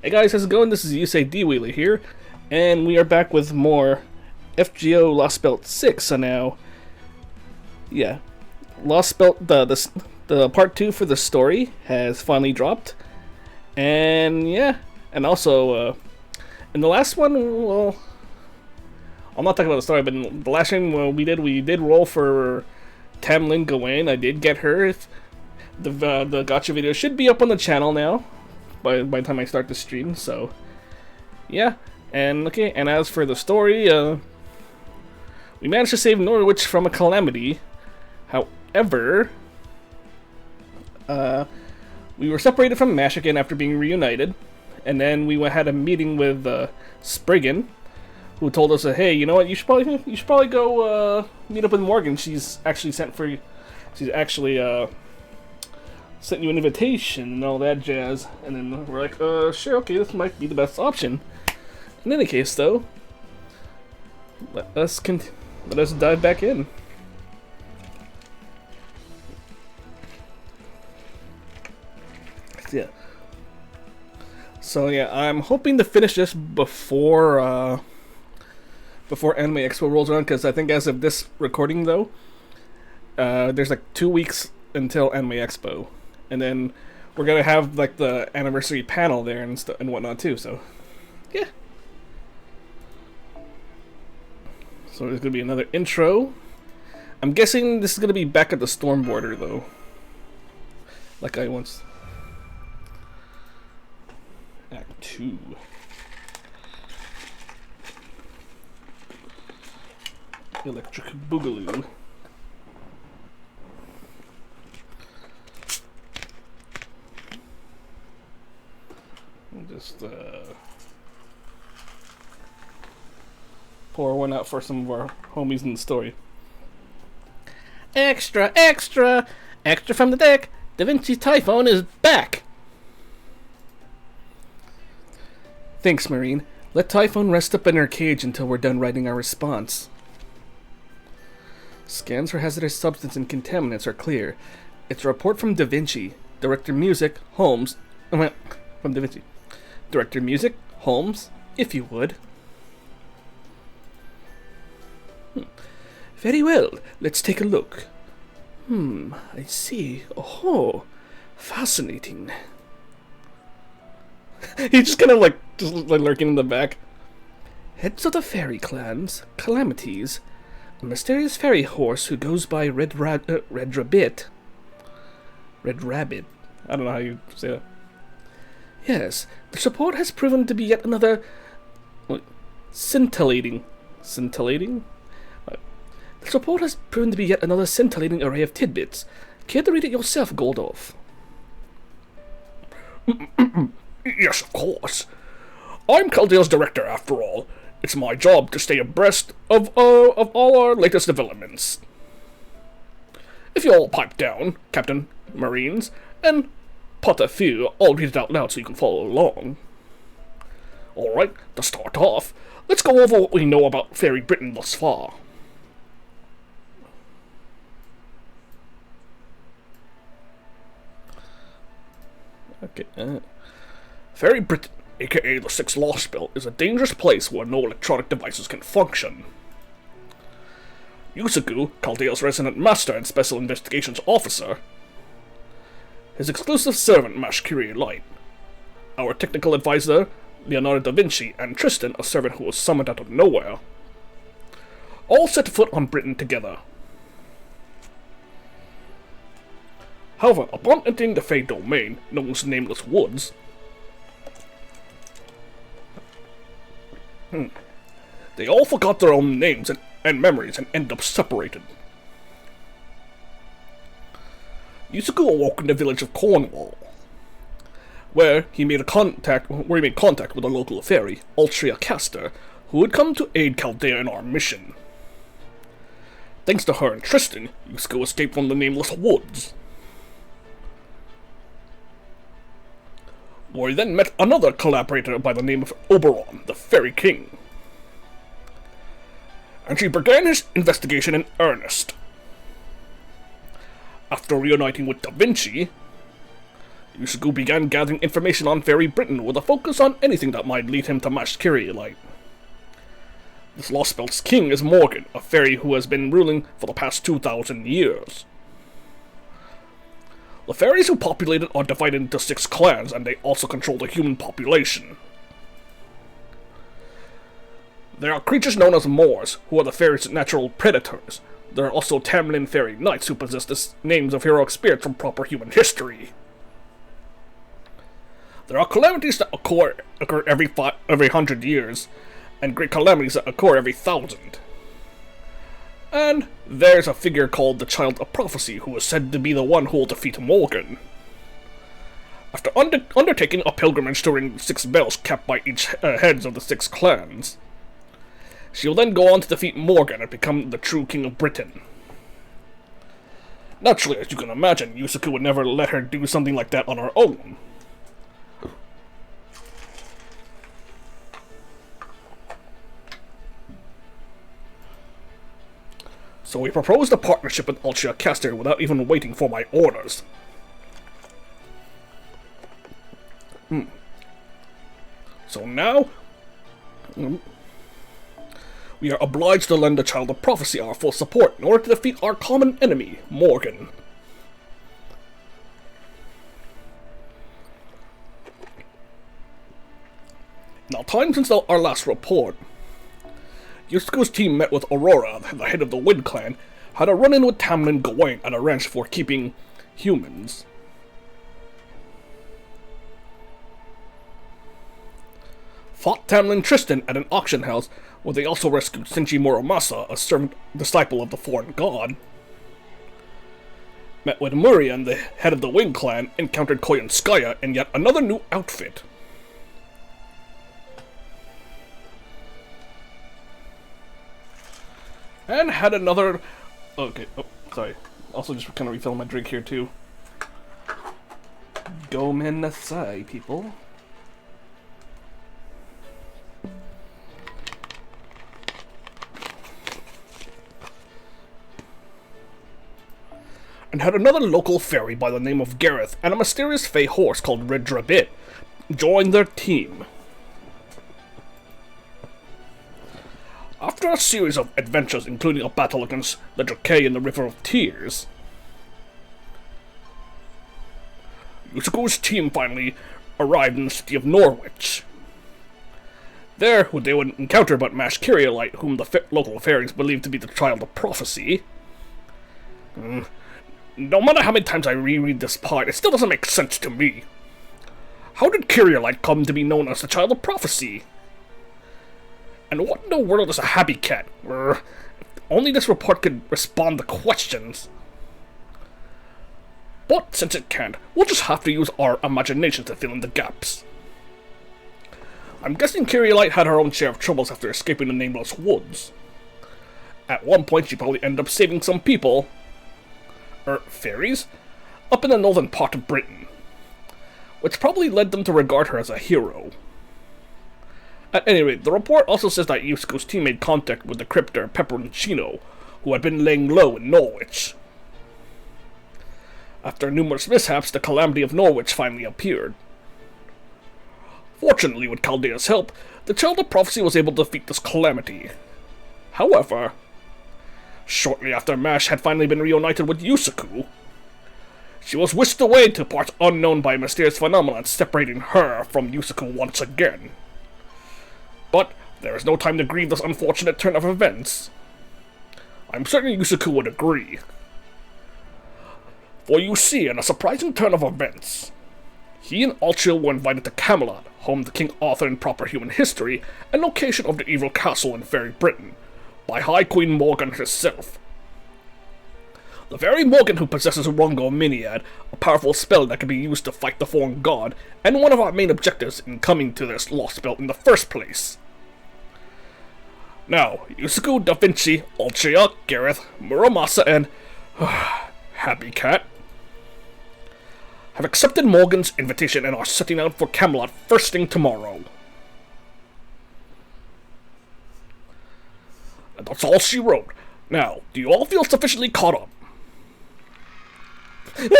Hey guys, how's it going? This is Yusei D-Wheeler here, and we are back with more FGO Lostbelt 6. So now, yeah, Lostbelt, the part 2 for the story has finally dropped, and yeah, and also, in the last one, well, I'm not talking about the story, but in the last one we did roll for Tam Lin Gawain. I did get her. The gotcha video should be up on the channel now by the time I start the stream, so yeah. And okay, and as for the story, we managed to save Norwich from a calamity. However, we were separated from Mash again after being reunited, and then we had a meeting with Spriggan, who told us that, hey, you know what, you should probably go meet up with Morgan. She's actually sent you an invitation and all that jazz. And then we're like, sure, okay, this might be the best option. In any case, though, let us dive back in. Yeah. So yeah, I'm hoping to finish this before Anime Expo rolls around, because I think as of this recording, though, there's like 2 weeks until Anime Expo. And then we're gonna have like the anniversary panel there and whatnot too. So, yeah. So there's gonna be another intro. I'm guessing this is gonna be back at the storm border though. Like I once. Act 2. Electric Boogaloo. Just pour one out for some of our homies in the story. Extra, extra, extra from the deck. Da Vinci's Typhoon is back. Thanks, Marine. Let Typhoon rest up in her cage until we're done writing our response. Scans for hazardous substance and contaminants are clear. It's a report from Da Vinci. Director Music, Holmes. From Da Vinci. Director Music, Holmes, if you would. Very well, let's take a look. I see. Oh, fascinating. He's just kind of like lurking in the back. Heads of the fairy clans, calamities, a mysterious fairy horse who goes by Red Rabbit. Red Rabbit. I don't know how you say that. Yes, the report has proven to be yet another scintillating. Scintillating? The report has proven to be yet another scintillating array of tidbits. Care to read it yourself, Goldorf? Yes, of course. I'm Caldale's director, after all. It's my job to stay abreast of all our latest developments. If you all pipe down, Captain, Marines, and pot a few, I'll read it out loud so you can follow along. Alright, to start off, let's go over what we know about Fairy Britain thus far. Okay. Fairy Britain, aka the Sixth Lostbelt, is a dangerous place where no electronic devices can function. Yusei, Caldale's resident master and special investigations officer, his exclusive servant, Mash Curie Light, our technical advisor, Leonardo da Vinci, and Tristan, a servant who was summoned out of nowhere, all set foot on Britain together. However, upon entering the Fey domain, known as Nameless Woods, they all forgot their own names and memories and ended up separated. Yusei awoke in the village of Cornwall, where he made contact with a local fairy, Altria caster, who had come to aid Chaldea in our mission. Thanks to her and Tristan, Yusei escaped from the Nameless Woods, where he then met another collaborator by the name of Oberon, the Fairy King, and she began his investigation in earnest. After reuniting with Da Vinci, Yusuke began gathering information on Fairy Britain with a focus on anything that might lead him to match Kyrielite. This Lostbelt's king is Morgan, a fairy who has been ruling for the past 2,000 years. The fairies who populate it are divided into 6 clans, and they also control the human population. There are creatures known as Moors, who are the fairies' natural predators. There are also Tam Lin fairy knights who possess the names of heroic spirits from proper human history. There are calamities that occur every 100 years, and great calamities that occur every 1,000. And there's a figure called the Child of Prophecy, who is said to be the one who will defeat Morgan. After undertaking a pilgrimage to ring 6 bells kept by each heads of the 6 clans, she will then go on to defeat Morgan and become the true king of Britain. Naturally, as you can imagine, Yusuke would never let her do something like that on her own. So we proposed a partnership with Altria Caster without even waiting for my orders. So now, we are obliged to lend the Child of Prophecy our full support in order to defeat our common enemy, Morgan. Now, time since our last report, Yusuke's team met with Aurora, the head of the Wind Clan, had a run-in with Tam Lin Gawain at a ranch for keeping humans. Fought Tam Lin Tristan at an auction house, where they also rescued Senji Muramasa, a servant disciple of the foreign god. Met with Murian, the head of the Wind Clan, encountered Koyanskaya in yet another new outfit. And had another... Okay, oh, sorry. Also just kind of refilling my drink here, too. Gomen nasai, people. And had another local fairy by the name of Gareth and a mysterious fey horse called Red Drabbit join their team. After a series of adventures, including a battle against the Drake in the River of Tears, Yusuke's team finally arrived in the city of Norwich. There, they would encounter but match Kyrielite, whom the local fairies believed to be the Child of Prophecy. No matter how many times I reread this part, it still doesn't make sense to me. How did Kyrielite come to be known as the Child of Prophecy? And what in the world is a happy cat? Only this report could respond to questions. But since it can't, we'll just have to use our imagination to fill in the gaps. I'm guessing Kyrielite had her own share of troubles after escaping the Nameless Woods. At one point, she probably ended up saving some people, fairies, up in the northern part of Britain, which probably led them to regard her as a hero. At any rate, the report also says that Yusuke's team made contact with the crypter Peperoncino, who had been laying low in Norwich. After numerous mishaps, the calamity of Norwich finally appeared. Fortunately, with Chaldea's help, the Child of Prophecy was able to defeat this calamity. However, shortly after Mash had finally been reunited with Yusuke, she was whisked away to parts unknown by a mysterious phenomenon separating her from Yusuke once again. But there is no time to grieve this unfortunate turn of events. I'm certain Yusuke would agree. For you see, in a surprising turn of events, he and Altria were invited to Camelot, home to King Arthur in proper human history, and location of the evil castle in Fairy Britain, by High Queen Morgan herself. The very Morgan who possesses Rongo Miniad, a powerful spell that can be used to fight the foreign god, and one of our main objectives in coming to this Lostbelt in the first place. Now, Yusuke, Da Vinci, Altria, Gareth, Muramasa, and Happy Cat have accepted Morgan's invitation and are setting out for Camelot first thing tomorrow. And that's all she wrote. Now, do you all feel sufficiently caught up?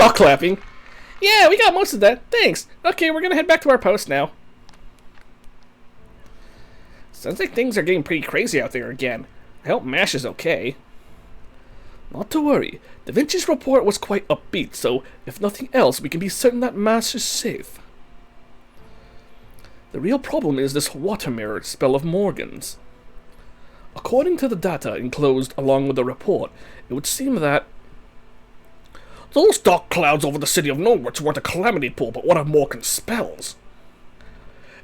All clapping. Yeah, we got most of that. Thanks. Okay, we're gonna head back to our post now. Sounds like things are getting pretty crazy out there again. I hope MASH is okay. Not to worry. Da Vinci's report was quite upbeat, so if nothing else, we can be certain that MASH is safe. The real problem is this water mirror spell of Morgan's. According to the data enclosed along with the report, it would seem that those dark clouds over the city of Norwich weren't a calamity pool, but one of Morgan's spells.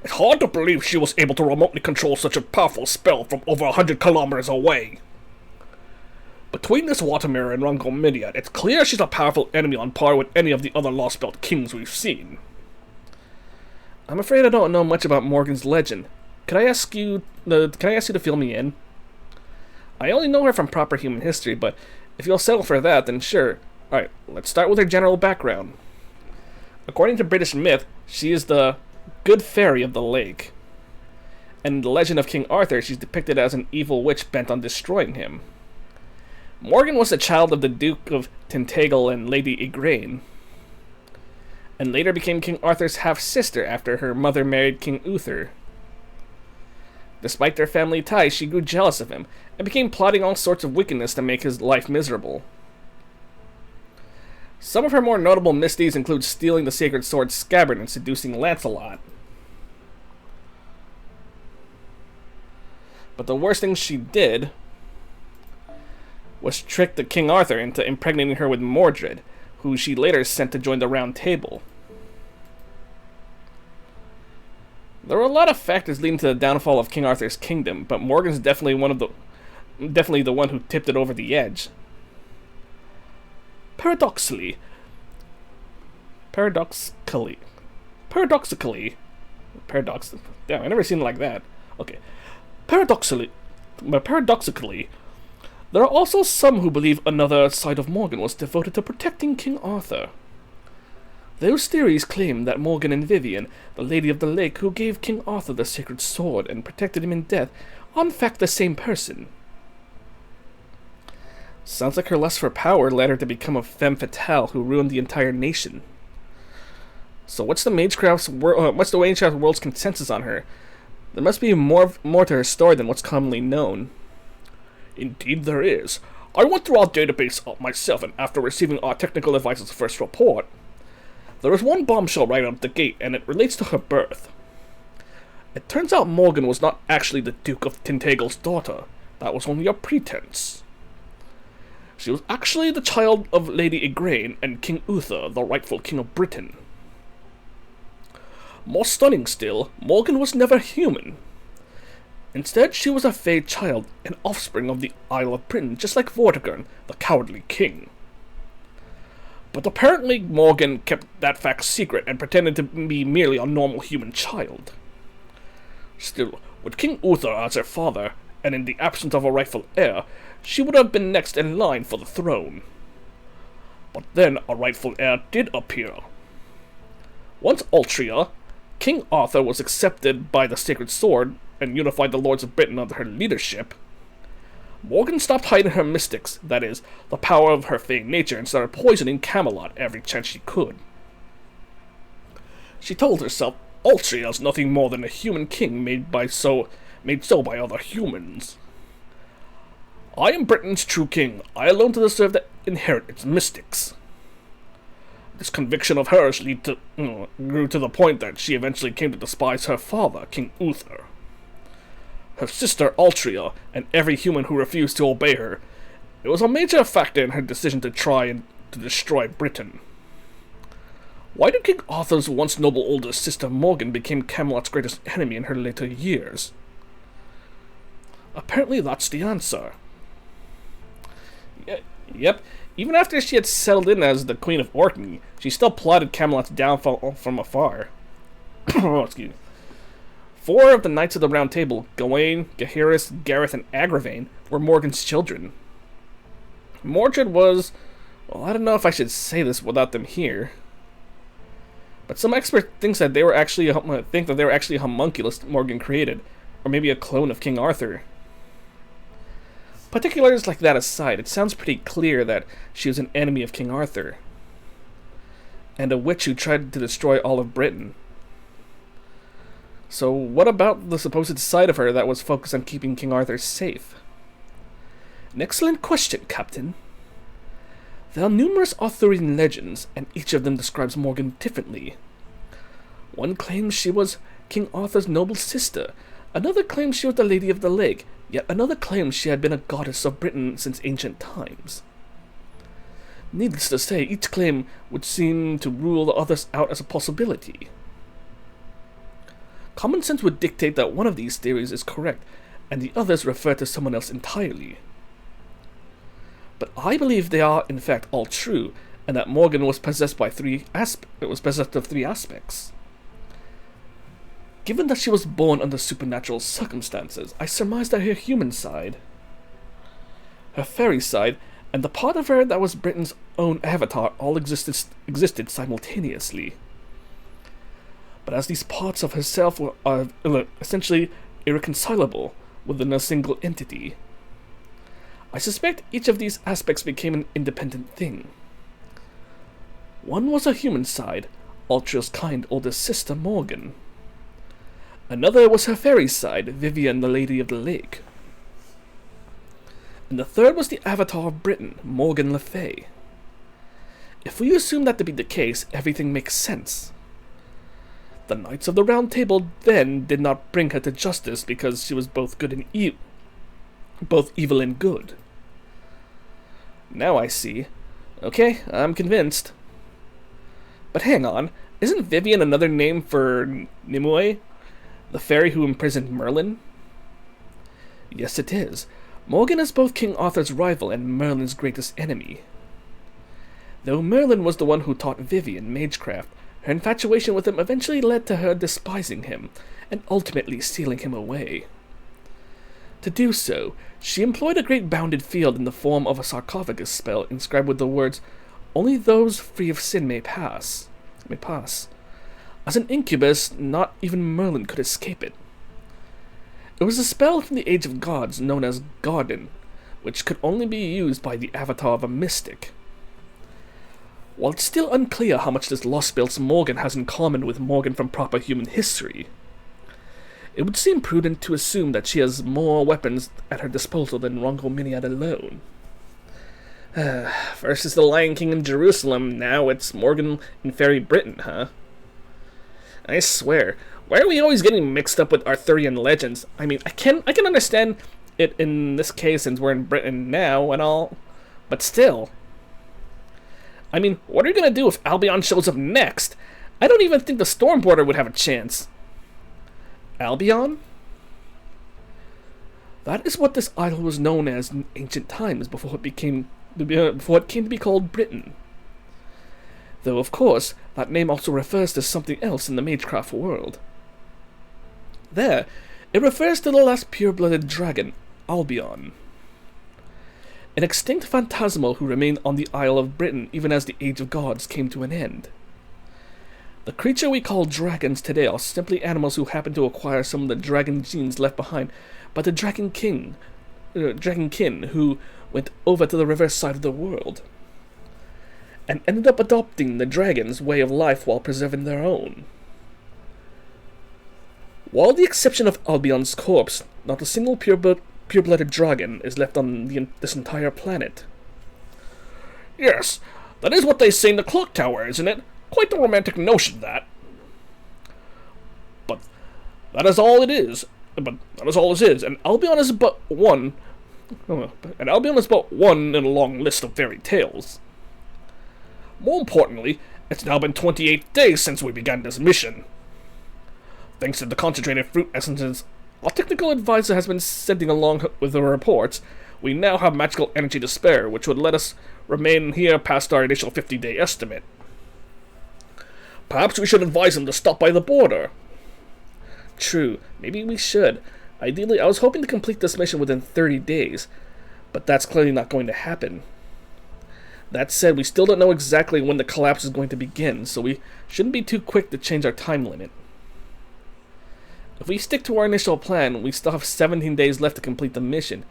It's hard to believe she was able to remotely control such a powerful spell from over 100 kilometers away. Between this water mirror and Rangomidia, it's clear she's a powerful enemy on par with any of the other Lostbelt kings we've seen. I'm afraid I don't know much about Morgan's legend. Can I ask you to fill me in? I only know her from proper human history, but if you'll settle for that, then sure. Alright, let's start with her general background. According to British myth, she is the good fairy of the lake. And in the legend of King Arthur, she's depicted as an evil witch bent on destroying him. Morgan was the child of the Duke of Tintagel and Lady Igraine, and later became King Arthur's half-sister after her mother married King Uther. Despite their family ties, she grew jealous of him, and began plotting all sorts of wickedness to make his life miserable. Some of her more notable misdeeds include stealing the sacred sword's scabbard and seducing Lancelot. But the worst thing she did was trick the King Arthur into impregnating her with Mordred, who she later sent to join the Round Table. There were a lot of factors leading to the downfall of King Arthur's kingdom, but Morgan's definitely the one who tipped it over the edge. Paradoxically, damn, I never seen it like that. Okay, paradoxically, there are also some who believe another side of Morgan was devoted to protecting King Arthur. Those theories claim that Morgan and Vivian, the Lady of the Lake who gave King Arthur the sacred sword and protected him in death, are in fact the same person. Sounds like her lust for power led her to become a femme fatale who ruined the entire nation. So what's the Magecraft's world's consensus on her? There must be more to her story than what's commonly known. Indeed there is. I went through our database myself, and after receiving our technical advisor's first report, there is one bombshell right out of the gate, and it relates to her birth. It turns out Morgan was not actually the Duke of Tintagel's daughter. That was only a pretense. She was actually the child of Lady Igraine and King Uther, the rightful king of Britain. More stunning still, Morgan was never human. Instead, she was a fey child, an offspring of the Isle of Britain, just like Vortigern, the cowardly king. But apparently Morgan kept that fact secret and pretended to be merely a normal human child. Still, with King Uther as her father, and in the absence of a rightful heir, she would have been next in line for the throne. But then a rightful heir did appear. Once Altria, King Arthur was accepted by the sacred sword and unified the lords of Britain under her leadership, Morgan stopped hiding her mystics, that is, the power of her fey nature, and started poisoning Camelot every chance she could. She told herself Altria is nothing more than a human king made so by other humans. I am Britain's true king. I alone deserve to inherit its mystics. This conviction of hers grew to the point that she eventually came to despise her father, King Uther, her sister Altria, and every human who refused to obey her. It was a major factor in her decision to try and to destroy Britain. Why did King Arthur's once noble older sister Morgan become Camelot's greatest enemy in her later years? Apparently that's the answer. Yep, even after she had settled in as the Queen of Orkney, she still plotted Camelot's downfall from afar. Oh, excuse me. 4 of the Knights of the Round Table, Gawain, Gaheris, Gareth, and Agravain, were Morgan's children. Mordred was... well, I don't know if I should say this without them here, but some experts think that they were actually a homunculus Morgan created, or maybe a clone of King Arthur. Particulars like that aside, it sounds pretty clear that she was an enemy of King Arthur. and a witch who tried to destroy all of Britain. So what about the supposed side of her that was focused on keeping King Arthur safe? An excellent question, Captain. There are numerous Arthurian legends, and each of them describes Morgan differently. One claims she was King Arthur's noble sister, another claims she was the Lady of the Lake, yet another claims she had been a goddess of Britain since ancient times. Needless to say, each claim would seem to rule the others out as a possibility. Common sense would dictate that one of these theories is correct, and the others refer to someone else entirely. But I believe they are, in fact, all true, and that Morgan was possessed of three aspects. Given that she was born under supernatural circumstances, I surmise that her human side, her fairy side, and the part of her that was Britain's own avatar all existed simultaneously. But as these parts of herself are essentially irreconcilable within a single entity, I suspect each of these aspects became an independent thing. One was her human side, Altria's kind older sister Morgan. Another was her fairy side, Vivian, the Lady of the Lake. And the third was the avatar of Britain, Morgan Le Fay. If we assume that to be the case, everything makes sense. The Knights of the Round Table then did not bring her to justice because she was both evil and good. Now I see. Okay, I'm convinced. But hang on, isn't Vivian another name for Nimue, the fairy who imprisoned Merlin? Yes, it is. Morgan is both King Arthur's rival and Merlin's greatest enemy. Though Merlin was the one who taught Vivian magecraft, her infatuation with him eventually led to her despising him, and ultimately sealing him away. To do so, she employed a great bounded field in the form of a sarcophagus spell inscribed with the words, "Only those free of sin may pass." As an incubus, not even Merlin could escape it. It was a spell from the Age of Gods known as Garden, which could only be used by the avatar of a mystic. While it's still unclear how much this Lostbelt's Morgan has in common with Morgan from proper human history, it would seem prudent to assume that she has more weapons at her disposal than Rongo Miniad alone. First it's the Lion King in Jerusalem, now it's Morgan in Fairy Britain, huh? I swear, why are we always getting mixed up with Arthurian legends? I mean, I can understand it in this case since we're in Britain now and all, but still. I mean, what are you gonna do if Albion shows up next? I don't even think the Stormborder would have a chance. Albion? That is what this isle was known as in ancient times before it came to be called Britain. Though, of course, that name also refers to something else in the magecraft world. There, it refers to the last pure-blooded dragon, Albion. An extinct phantasmal who remained on the Isle of Britain even as the Age of Gods came to an end. The creature we call dragons today are simply animals who happen to acquire some of the dragon genes left behind by the dragonkin who went over to the reverse side of the world, and ended up adopting the dragon's way of life while preserving their own. While the exception of Albion's corpse, not a single pure-blooded dragon is left on this entire planet. Yes, that is what they say in the clock tower, isn't it? Quite the romantic notion, that. But that is all it is. And Albion is but one. And Albion is but one in a long list of fairy tales. More importantly, it's now been 28 days since we began this mission. Thanks to the concentrated fruit essences our technical advisor has been sending along with the reports, we now have magical energy to spare, which would let us remain here past our initial 50-day estimate. Perhaps we should advise him to stop by the border. True, maybe we should. Ideally, I was hoping to complete this mission within 30 days, but that's clearly not going to happen. That said, we still don't know exactly when the collapse is going to begin, so we shouldn't be too quick to change our time limit. If we stick to our initial plan, we still have 17 days left to complete the mission.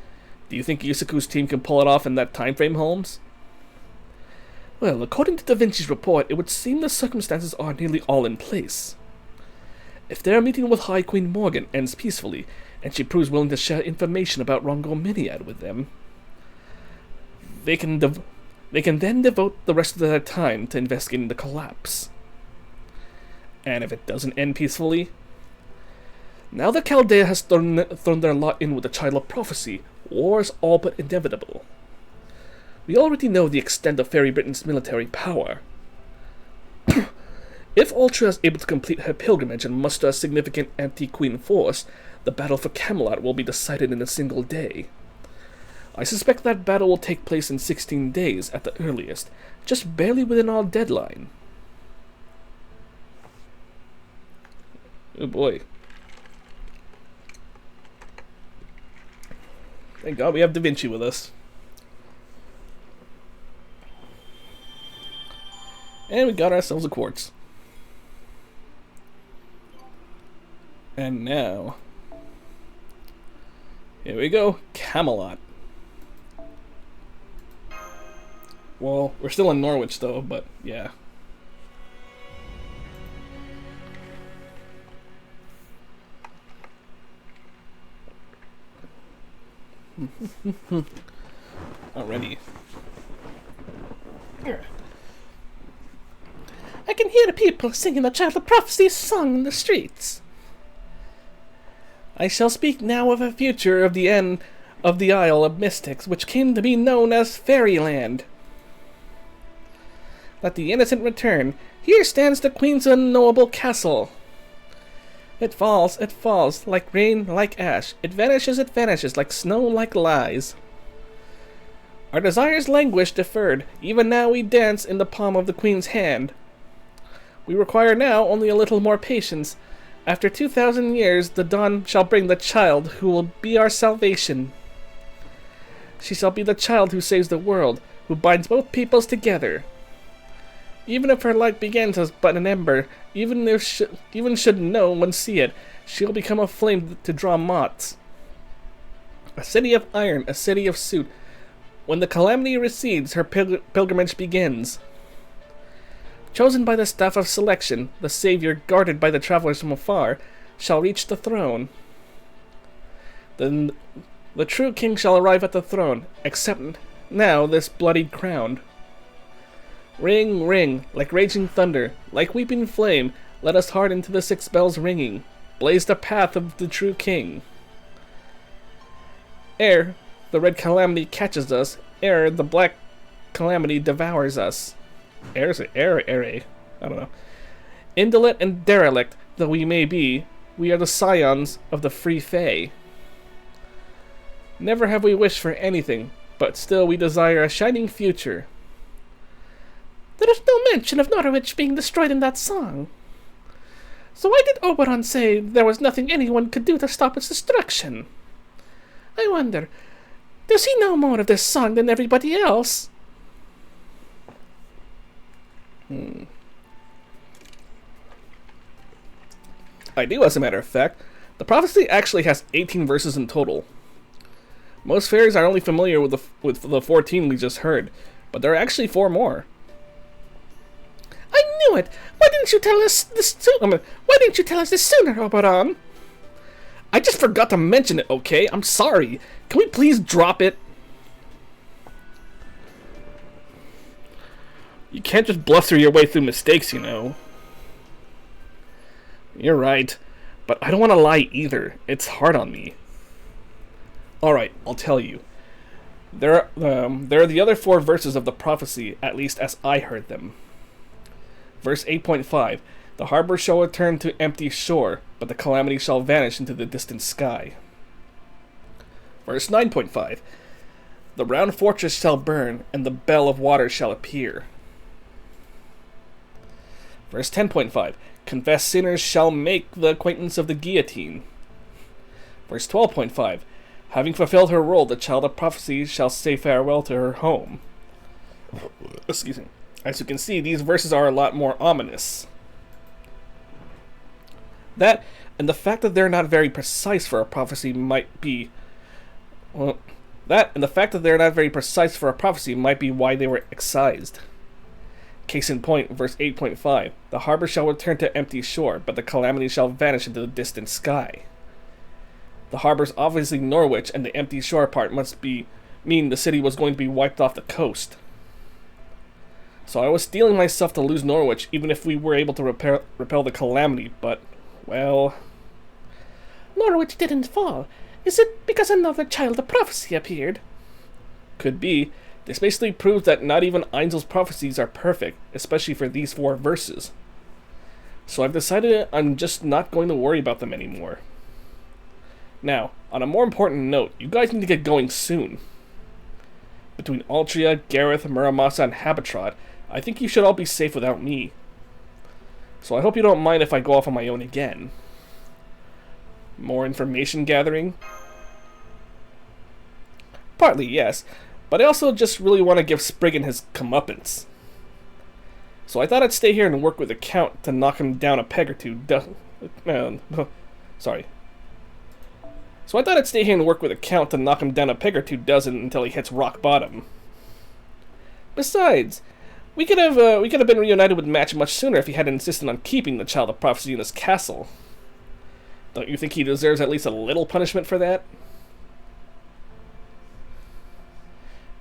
Do you think Yusaku's team can pull it off in that time frame, Holmes? Well, according to Da Vinci's report, it would seem the circumstances are nearly all in place. If their meeting with High Queen Morgan ends peacefully, and she proves willing to share information about Rongominiad with them, they can then devote the rest of their time to investigating the collapse. And if it doesn't end peacefully, now that Chaldea has thrown their lot in with the Child of Prophecy, war is all but inevitable. We already know the extent of Fairy Britain's military power. If Altria is able to complete her pilgrimage and muster a significant anti-Queen force, the battle for Camelot will be decided in a single day. I suspect that battle will take place in 16 days at the earliest, just barely within our deadline. Oh boy. Thank God we have Da Vinci with us. And we got ourselves a quartz. And now, here we go, Camelot. Well, we're still in Norwich though, but yeah. Already. I can hear the people singing the Child of Prophecy song in the streets. I shall speak now of a future of the end of the Isle of Mystics, which came to be known as Fairyland. Let the innocent return. Here stands the Queen's unknowable castle. It falls, like rain, like ash. It vanishes, like snow, like lies. Our desires languish deferred. Even now we dance in the palm of the Queen's hand. We require now only a little more patience. After 2,000 years, the dawn shall bring the child who will be our salvation. She shall be the child who saves the world, who binds both peoples together. Even if her light begins as but an ember, even should no one see it, she'll become a flame to draw moths. A city of iron, a city of soot. When the calamity recedes, her pilgrimage begins. Chosen by the staff of selection, the Savior, guarded by the travelers from afar, shall reach the throne. Then the true king shall arrive at the throne, accept now this bloodied crown. Ring, ring, like raging thunder, like weeping flame, let us harden to the 6 bells ringing, blaze the path of the true king. Ere the red calamity catches us, ere the black calamity devours us. I don't know. Indolent and derelict though we may be, we are the scions of the free Fae. Never have we wished for anything, but still we desire a shining future. There is no mention of Norwich being destroyed in that song. So why did Oberon say there was nothing anyone could do to stop its destruction? I wonder, does he know more of this song than everybody else? I do, as a matter of fact. The prophecy actually has 18 verses in total. Most fairies are only familiar with the 14 we just heard, but there are actually 4 more. I knew it! Why didn't you tell us this sooner, Oberon? I just forgot to mention it, okay? I'm sorry. Can we please drop it? You can't just bluster your way through mistakes, you know. You're right, but I don't want to lie either. It's hard on me. Alright, I'll tell you. There are the other 4 verses of the prophecy, at least as I heard them. Verse 8.5, the harbor shall return to empty shore, but the calamity shall vanish into the distant sky. Verse 9.5, the round fortress shall burn, and the bell of water shall appear. Verse 10.5, confessed sinners shall make the acquaintance of the guillotine. Verse 12.5, having fulfilled her role, the child of prophecy shall say farewell to her home. Excuse me. As you can see, these verses are a lot more ominous. That, and the fact that they're not very precise for a prophecy might be... Well, that, and the fact that they're not very precise for a prophecy might be why they were excised. Case in point, verse 8.5. The harbor shall return to empty shore, but the calamity shall vanish into the distant sky. The harbor's obviously Norwich, and the empty shore part must mean the city was going to be wiped off the coast. So I was steeling myself to lose Norwich, even if we were able to repel the calamity, but, well... Norwich didn't fall. Is it because another child of prophecy appeared? Could be. This basically proves that not even Einzel's prophecies are perfect, especially for these 4 verses. So I've decided I'm just not going to worry about them anymore. Now, on a more important note, you guys need to get going soon. Between Altria, Gareth, Muramasa, and Habitrot, I think you should all be safe without me. So I hope you don't mind if I go off on my own again. More information gathering? Partly, yes, but I also just really want to give Spriggan his comeuppance. So I thought I'd stay here and work with the Count to knock him down a peg or two. Sorry. So I thought I'd stay here and work with the Count to knock him down a peg or 2 dozen until he hits rock bottom. Besides, we could have been reunited with Match much sooner if he had insisted on keeping the Child of Prophecy in his castle. Don't you think he deserves at least a little punishment for that?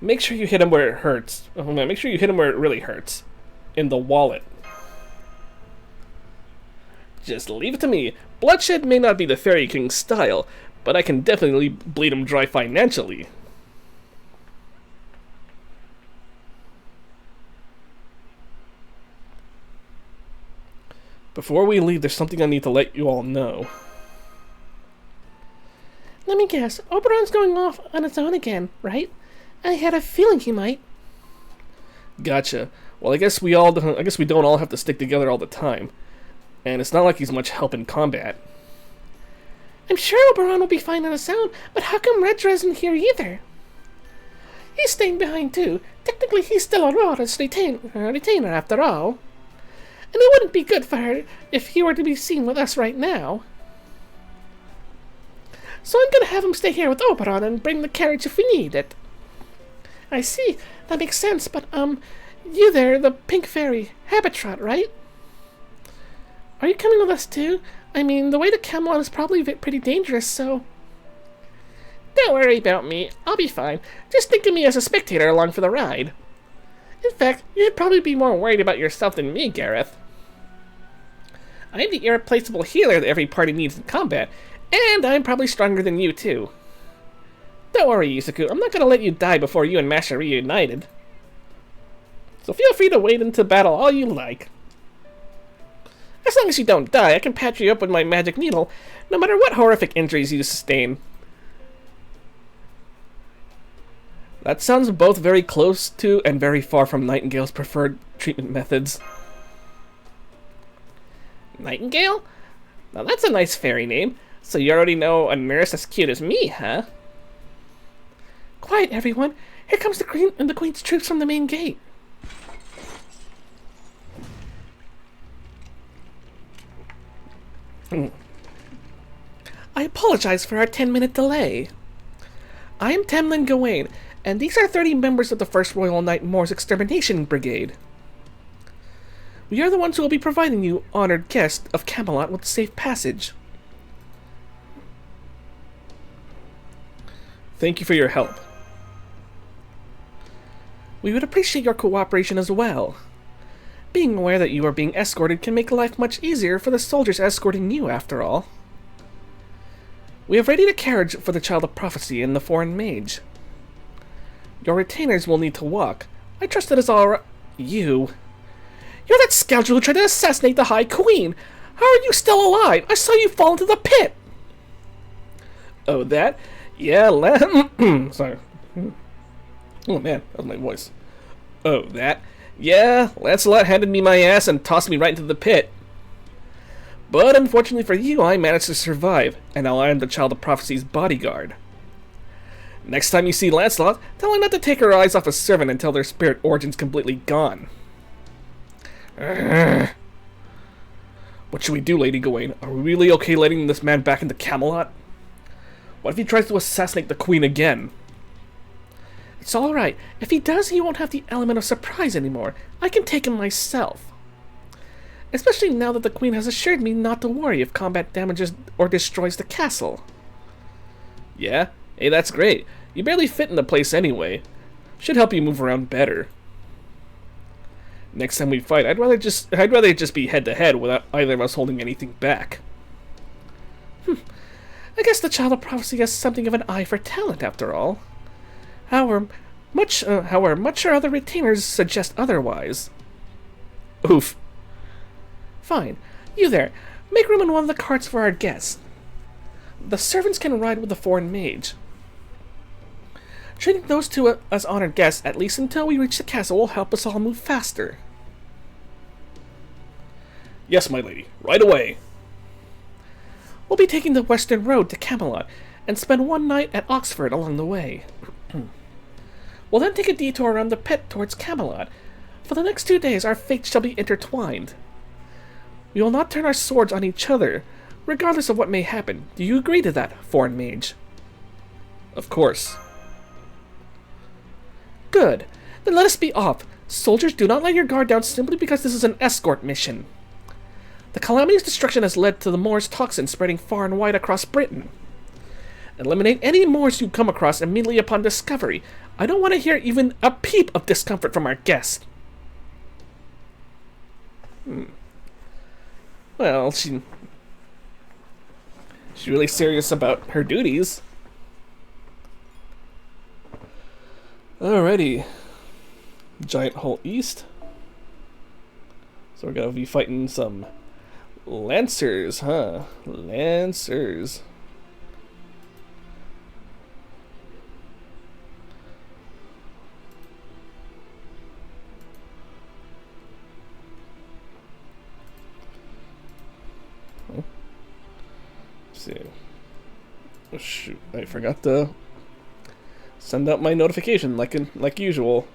Make sure you hit him where it hurts. Oh man, make sure you hit him where it really hurts. In the wallet. Just leave it to me. Bloodshed may not be the Fairy King's style, but I can definitely bleed him dry financially. Before we leave, there's something I need to let you all know. Let me guess, Oberon's going off on its own again, right? I had a feeling he might. Gotcha. Well, I guess we don't all have to stick together all the time. And it's not like he's much help in combat. I'm sure Oberon will be fine on his own, but how come Redra isn't here either? He's staying behind too. Technically, he's still Aurora's retainer after all. And it wouldn't be good for her if he were to be seen with us right now. So I'm gonna have him stay here with Oberon and bring the carriage if we need it. I see. That makes sense, but, you there, the pink fairy, Habitrot, right? Are you coming with us too? I mean, the way to Camelot is probably pretty dangerous, so... Don't worry about me. I'll be fine. Just think of me as a spectator along for the ride. In fact, you'd probably be more worried about yourself than me, Gareth. I'm the irreplaceable healer that every party needs in combat, and I'm probably stronger than you, too. Don't worry, Yusaku. I'm not going to let you die before you and Mash are reunited. So feel free to wade into battle all you like. As long as you don't die, I can patch you up with my magic needle, no matter what horrific injuries you sustain. That sounds both very close to and very far from Nightingale's preferred treatment methods. Nightingale? Now that's a nice fairy name. So you already know a nurse as cute as me, huh? Quiet, everyone. Here comes the Queen and the Queen's troops from the main gate. I apologize for our 10-minute delay. I am Tam Lin, and these are 30 members of the 1st Royal Knight Moor's Extermination Brigade. We are the ones who will be providing you, honored guest of Camelot, with safe passage. Thank you for your help. We would appreciate your cooperation as well. Being aware that you are being escorted can make life much easier for the soldiers escorting you, after all. We have readied a carriage for the Child of Prophecy and the Foreign Mage. Your retainers will need to walk. I trust it is all right. You. You're that scoundrel who tried to assassinate the High Queen! How are you still alive? I saw you fall into the pit! Oh, that? Yeah, sorry. Oh man, that was my voice. Oh, that? Yeah, Lancelot handed me my ass and tossed me right into the pit. But unfortunately for you, I managed to survive, and now I am the Child of Prophecy's bodyguard. Next time you see Lancelot, tell her not to take her eyes off a servant until their spirit origin's completely gone. What should we do, Lady Gawain? Are we really okay letting this man back into Camelot? What if he tries to assassinate the Queen again? It's alright. If he does, he won't have the element of surprise anymore. I can take him myself. Especially now that the Queen has assured me not to worry if combat damages or destroys the castle. Yeah? Hey, that's great. You barely fit in the place anyway. Should help you move around better. Next time we fight, I'd rather just be head to head without either of us holding anything back. I guess the Child of Prophecy has something of an eye for talent, after all. However, much our other retainers suggest otherwise. Oof. Fine. You there. Make room in one of the carts for our guests. The servants can ride with the foreign mage. Treating those two as honored guests, at least until we reach the castle, will help us all move faster. Yes, my lady. Right away. We'll be taking the western road to Camelot, and spend one night at Oxford along the way. We'll then take a detour around the pit towards Camelot. For the next 2 days, our fates shall be intertwined. We will not turn our swords on each other, regardless of what may happen. Do you agree to that, foreign mage? Of course. Good. Then let us be off. Soldiers, do not let your guard down simply because this is an escort mission. The Calamity's destruction has led to the Moor's toxin spreading far and wide across Britain. Eliminate any Moors you come across immediately upon discovery. I don't want to hear even a peep of discomfort from our guest. Well, she's really serious about her duties. Alrighty. Giant Hole East. So we're gonna be fighting some Lancers, huh? Lancers. Oh. Let's see. Oh, shoot, I forgot to send out my notification like usual.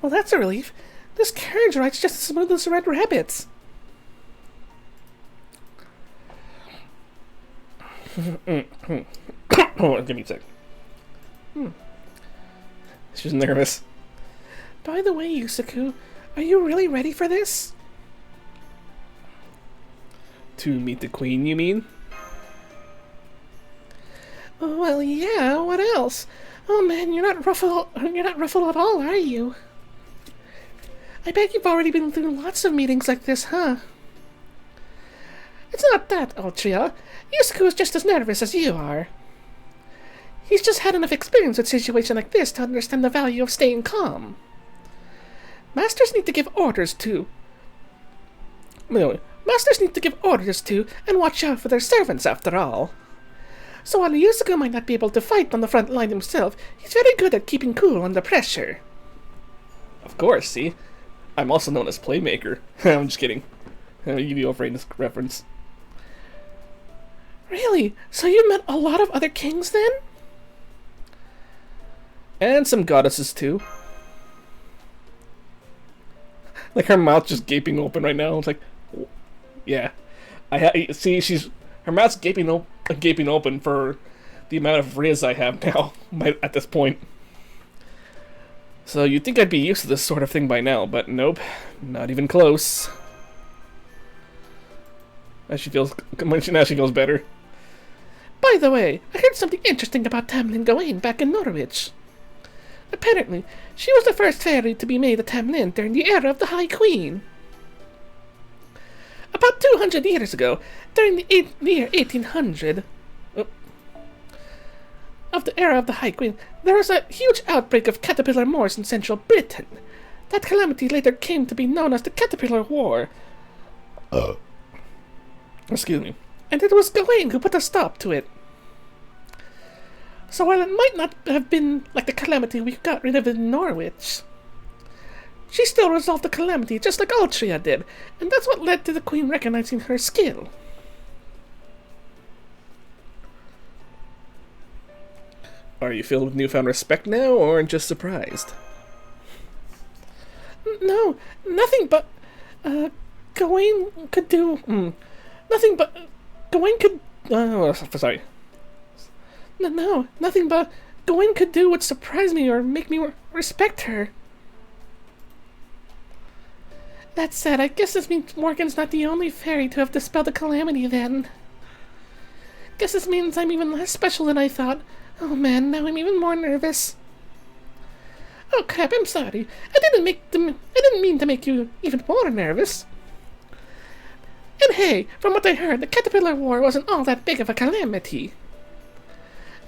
Well, that's a relief. This carriage ride's just as smooth as Red Rabbit's. Hold on, give me a sec. She's nervous. By the way, Yusaku, are you really ready for this? To meet the Queen, you mean? Well, yeah, what else? Oh man, you're not ruffled at all, are you? I bet you've already been through lots of meetings like this, huh? It's not that, Altria. Yusaku is just as nervous as you are. He's just had enough experience with a situation like this to understand the value of staying calm. Masters need to give orders to and watch out for their servants, after all. So while Yusaku might not be able to fight on the front line himself, he's very good at keeping cool under pressure. Of course, see? I'm also known as Playmaker. I'm just kidding. Yu-Gi-Oh! Famous reference. Really? So you met a lot of other kings then? And some goddesses too. Like her mouth just gaping open right now. It's like, yeah. See, her mouth's gaping open for the amount of Riz I have now at this point. So you'd think I'd be used to this sort of thing by now, but nope, not even close. Now she feels better. By the way, I heard something interesting about Tam Lin back in Norwich. Apparently, she was the first fairy to be made a Tam Lin during the era of the High Queen. About 200 years ago, during the year 1800, of the era of the High Queen, there was a huge outbreak of caterpillar Moors in central Britain. That calamity later came to be known as the Caterpillar War. Excuse me. And it was Gawain who put a stop to it. So while it might not have been like the calamity we got rid of in Norwich, she still resolved the calamity just like Altria did, and that's what led to the Queen recognizing her skill. Are you filled with newfound respect now, or just surprised? No, nothing but, Gawain could do, nothing but, Gawain could, Sorry. no, nothing but Gawain could do would surprise me or make me respect her. That said, I guess this means Morgan's not the only fairy to have dispelled the calamity then. Guess this means I'm even less special than I thought. Oh man, now I'm even more nervous. Oh crap, I'm sorry. I didn't mean to make you even more nervous. And hey, from what I heard, the Caterpillar War wasn't all that big of a calamity.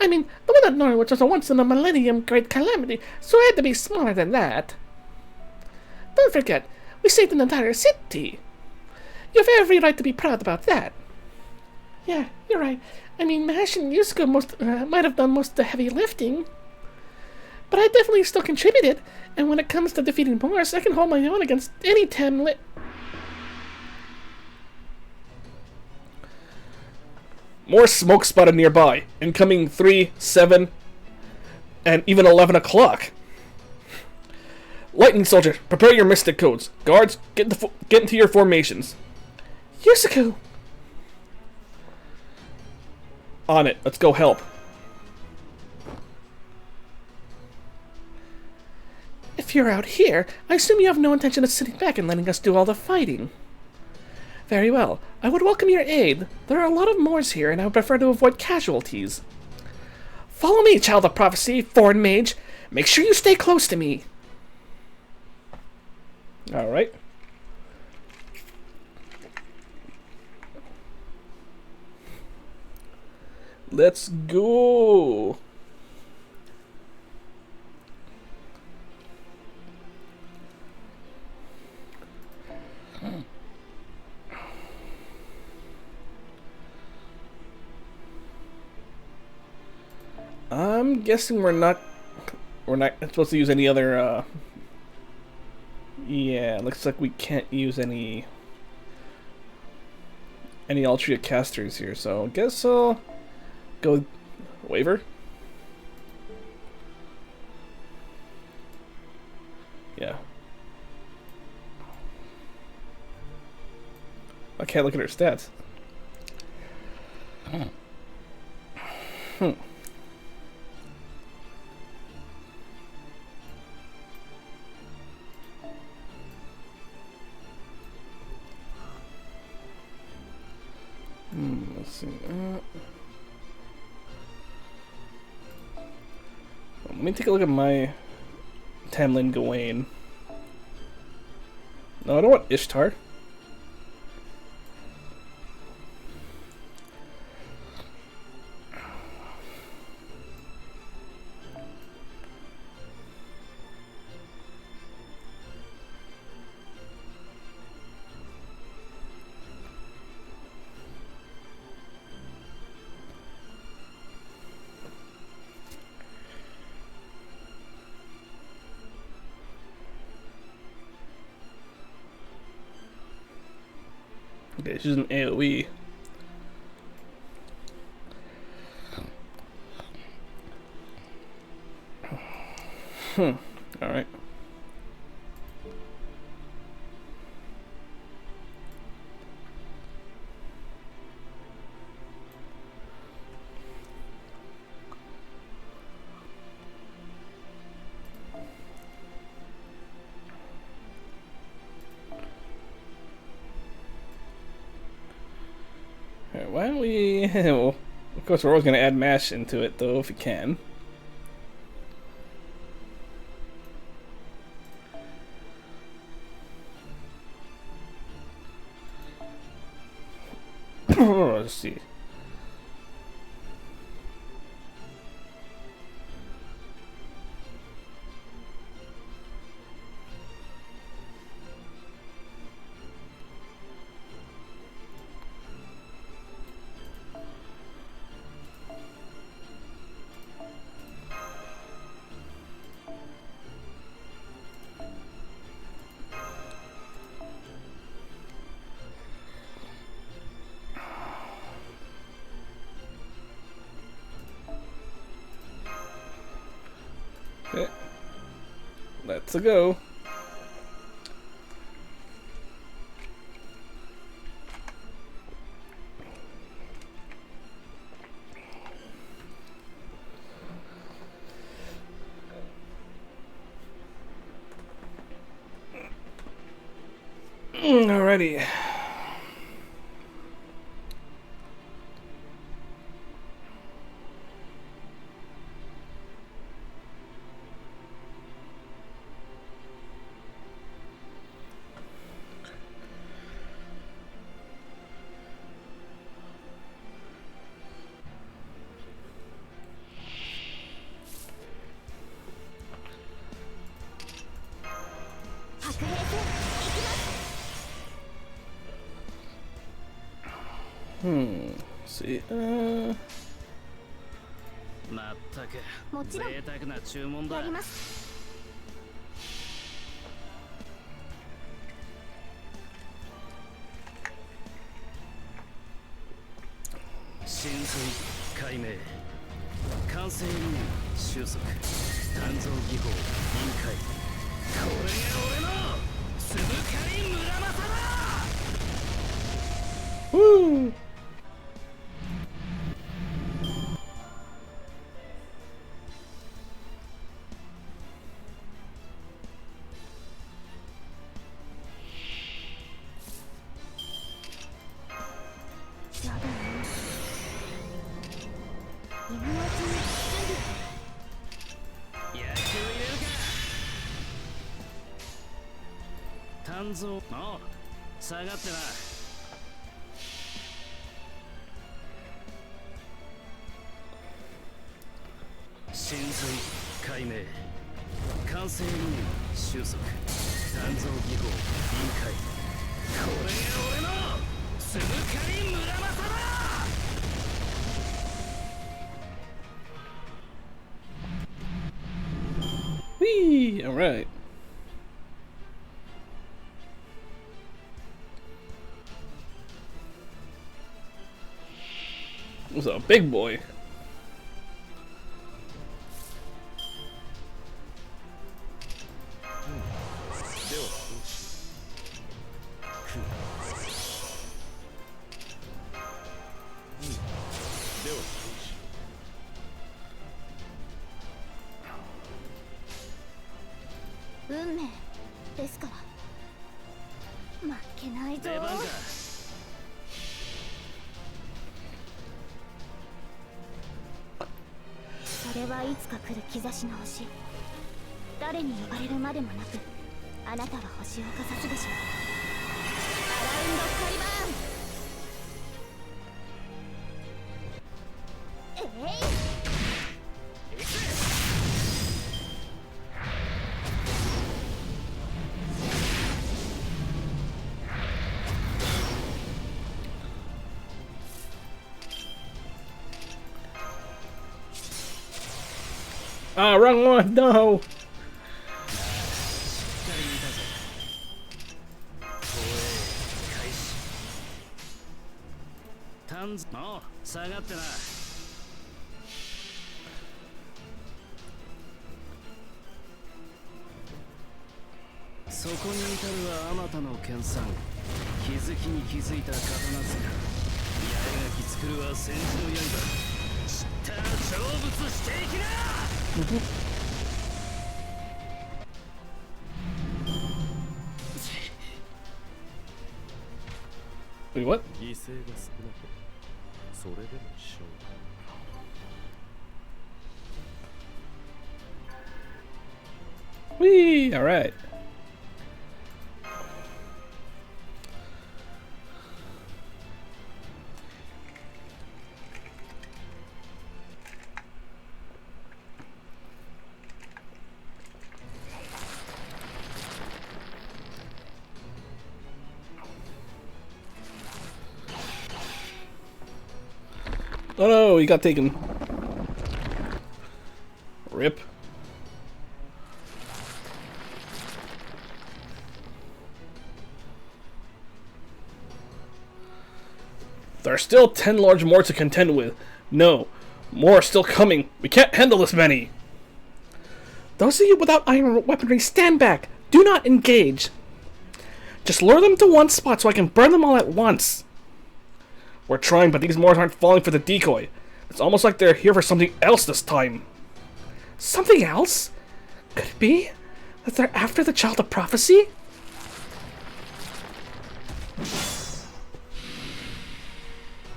I mean, the one at Norwich was a once-in-a-millennium great calamity, so it had to be smaller than that. Don't forget, we saved an entire city. You have every right to be proud about that. Yeah, you're right. I mean, Mash and Yusuke might have done most of the heavy lifting. But I definitely still contributed, and when it comes to defeating Morris, I can hold my own against any Tam Lin. More smoke spotted nearby. Incoming 3, 7, and even 11 o'clock. Lightning soldier, prepare your mystic codes. Guards, get into your formations. Yusuke! On it. Let's go help. If you're out here, I assume you have no intention of sitting back and letting us do all the fighting. Very well. I would welcome your aid. There are a lot of Moors here, and I would prefer to avoid casualties. Follow me, child of prophecy, foreign mage. Make sure you stay close to me. Alright. Let's go. I'm guessing we're not supposed to use any other yeah, looks like we can't use any Altria casters here, so I guess I'll go waiver. Yeah. I can't look at her stats. Let's see. Let me take a look at my Tam Lin Gawain. No, I don't want Ishtar. Okay, she's an AoE. Alright. Alright, why don't we... well, of course, we're always going to add mash into it, though, if we can. Let's see. Okay. Let's go. Alrighty. See. まったく贅沢な注文だ。やります。浸水解明完成理念収束鍛造技法臨界これが俺のつぶかり村正だ。Woo!鍛造ああ下がってな。浸水解明完成理念収束鍛造技法臨界これが俺のつぶかり村正だ。Whee! Alright. It was a big boy.「いつか来る兆しの星」「誰に呼ばれるまでもなくあなたは星をかざすでしょう」「アラウンドカリバーン」Ah, wrong one! No! ああ下がってな。そこに至るはあまたの研鑽気づきに気づいた刀塚八重垣作るは戦時の刃知ったら成仏していきな。Wait, what? 犠牲が少なければそれでも勝利。 Whee! Alright. Oh no, he got taken. Rip. There are still 10 large more to contend with. No, more are still coming. We can't handle this many. Those of you without iron weaponry, stand back. Do not engage. Just lure them to one spot so I can burn them all at once. We're trying, but these Moors aren't falling for the decoy. It's almost like they're here for something else this time. Something else? Could it be that they're after the Child of Prophecy?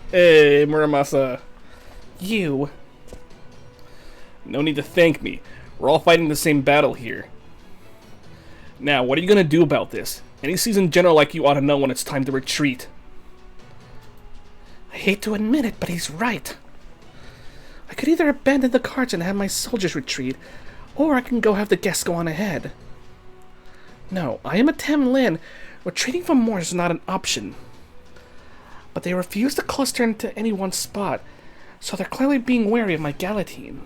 Hey, Muramasa. You. No need to thank me. We're all fighting the same battle here. Now, what are you gonna do about this? Any seasoned general like you ought to know when it's time to retreat. I hate to admit it, but he's right. I could either abandon the carts and have my soldiers retreat, or I can go have the guests go on ahead. No, I am a Tam Lin. Retreating from Moors is not an option. But they refuse to cluster into any one spot, so they're clearly being wary of my Galatine.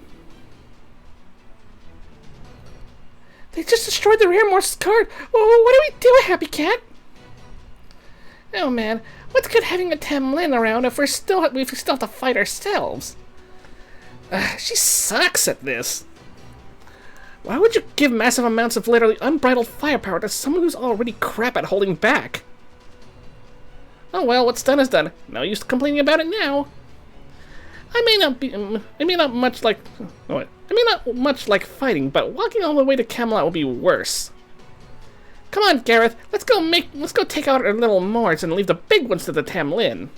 They just destroyed the rear Morse's cart. Oh, what do we do, Happy Cat? Oh man, what's good having a Tam Lin around if we still have to fight ourselves? She sucks at this. Why would you give massive amounts of literally unbridled firepower to someone who's already crap at holding back? Oh well, what's done is done. No use complaining about it now. I may not much like fighting, but walking all the way to Camelot will be worse. Come on, Gareth. Let's go take out our little Moors and leave the big ones to the Tam Lin.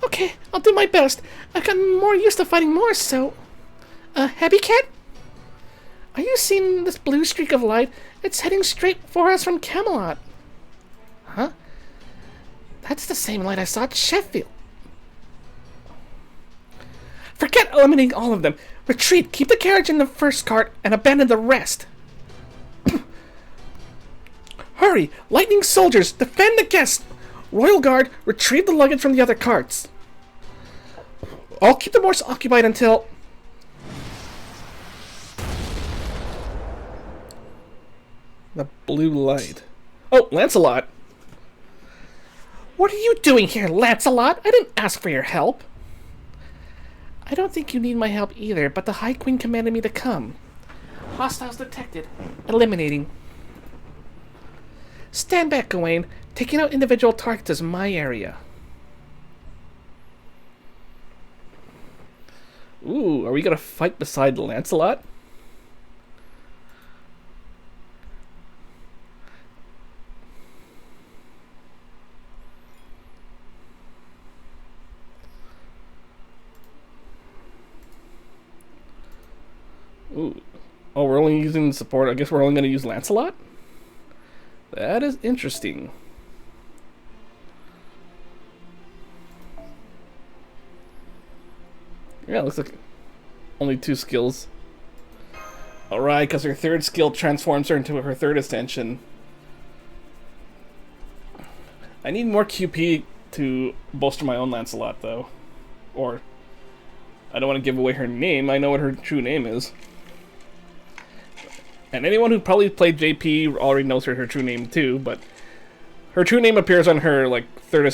Okay, I'll do my best. I've gotten more used to fighting Moors, so... Happy Cat? Are you seeing this blue streak of light? It's heading straight for us from Camelot. Huh? That's the same light I saw at Sheffield. Forget eliminating all of them. Retreat, keep the carriage in the first cart, and abandon the rest. Hurry! Lightning soldiers, defend the guests! Royal Guard, retrieve the luggage from the other carts. I'll keep the Moors occupied until... The blue light. Oh, Lancelot! What are you doing here, Lancelot? I didn't ask for your help. I don't think you need my help either, but the High Queen commanded me to come. Hostiles detected. Eliminating. Stand back, Gawain. Taking out individual targets is my area. Ooh, are we gonna fight beside Lancelot? Ooh. Oh, we're only using support. I guess we're only going to use Lancelot? That is interesting. Yeah, looks like only 2 skills. Alright, because her third skill transforms her into her third ascension. I need more QP to bolster my own Lancelot, though. Or, I don't want to give away her name. I know what her true name is. And anyone who probably played JP already knows her true name too, but her true name appears on her third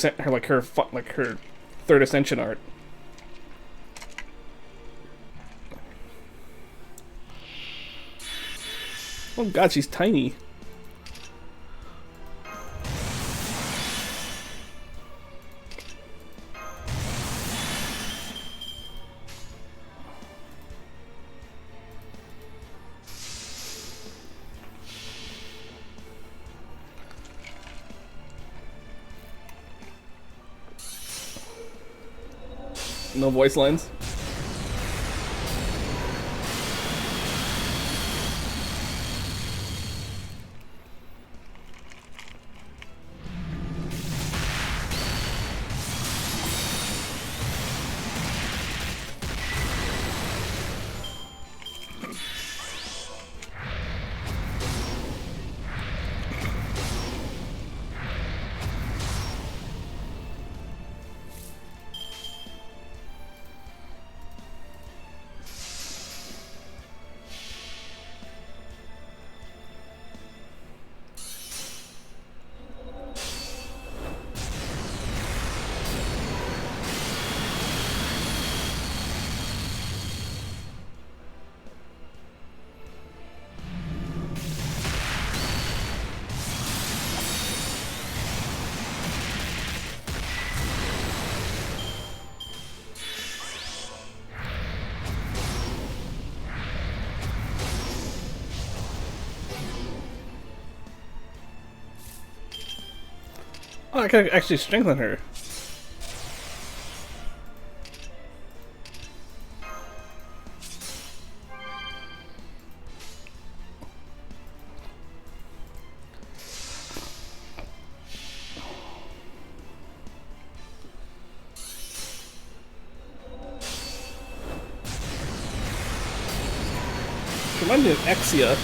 ascension art. Oh god, she's tiny. No voice lines. Oh, I could actually strengthen her. Remind me of Exia.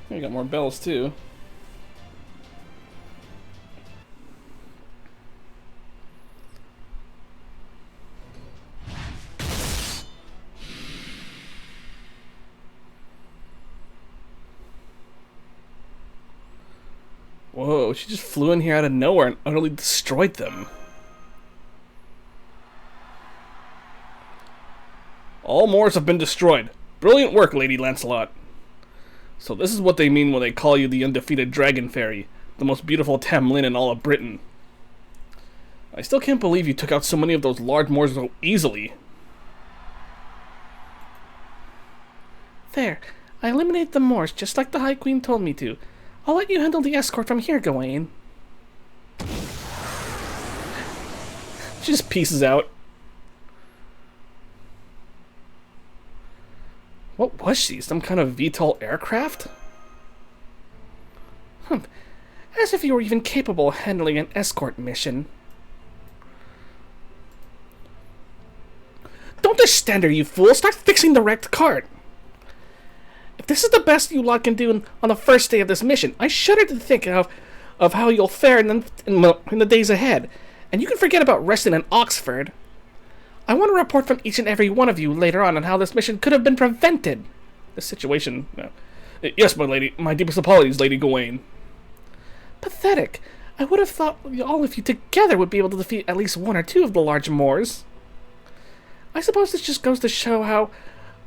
We got more bells too. Whoa, she just flew in here out of nowhere and utterly destroyed them. All Moors have been destroyed. Brilliant work, Lady Lancelot. So this is what they mean when they call you the undefeated Dragon Fairy, the most beautiful Tam Lin in all of Britain. I still can't believe you took out so many of those large Moors so easily. There, I eliminated the Moors just like the High Queen told me to. I'll let you handle the escort from here, Gawain. She just pieces out. What was she? Some kind of VTOL aircraft? As if you were even capable of handling an escort mission. Don't just stand there, you fool! Start fixing the wrecked cart! If this is the best you lot can do on the first day of this mission, I shudder to think of how you'll fare in the days ahead. And you can forget about resting in Oxford. I want a report from each and every one of you later on how this mission could have been prevented. This situation... No. Yes, my lady. My deepest apologies, Lady Gawain. Pathetic. I would have thought all of you together would be able to defeat at least one or two of the large Moors. I suppose this just goes to show how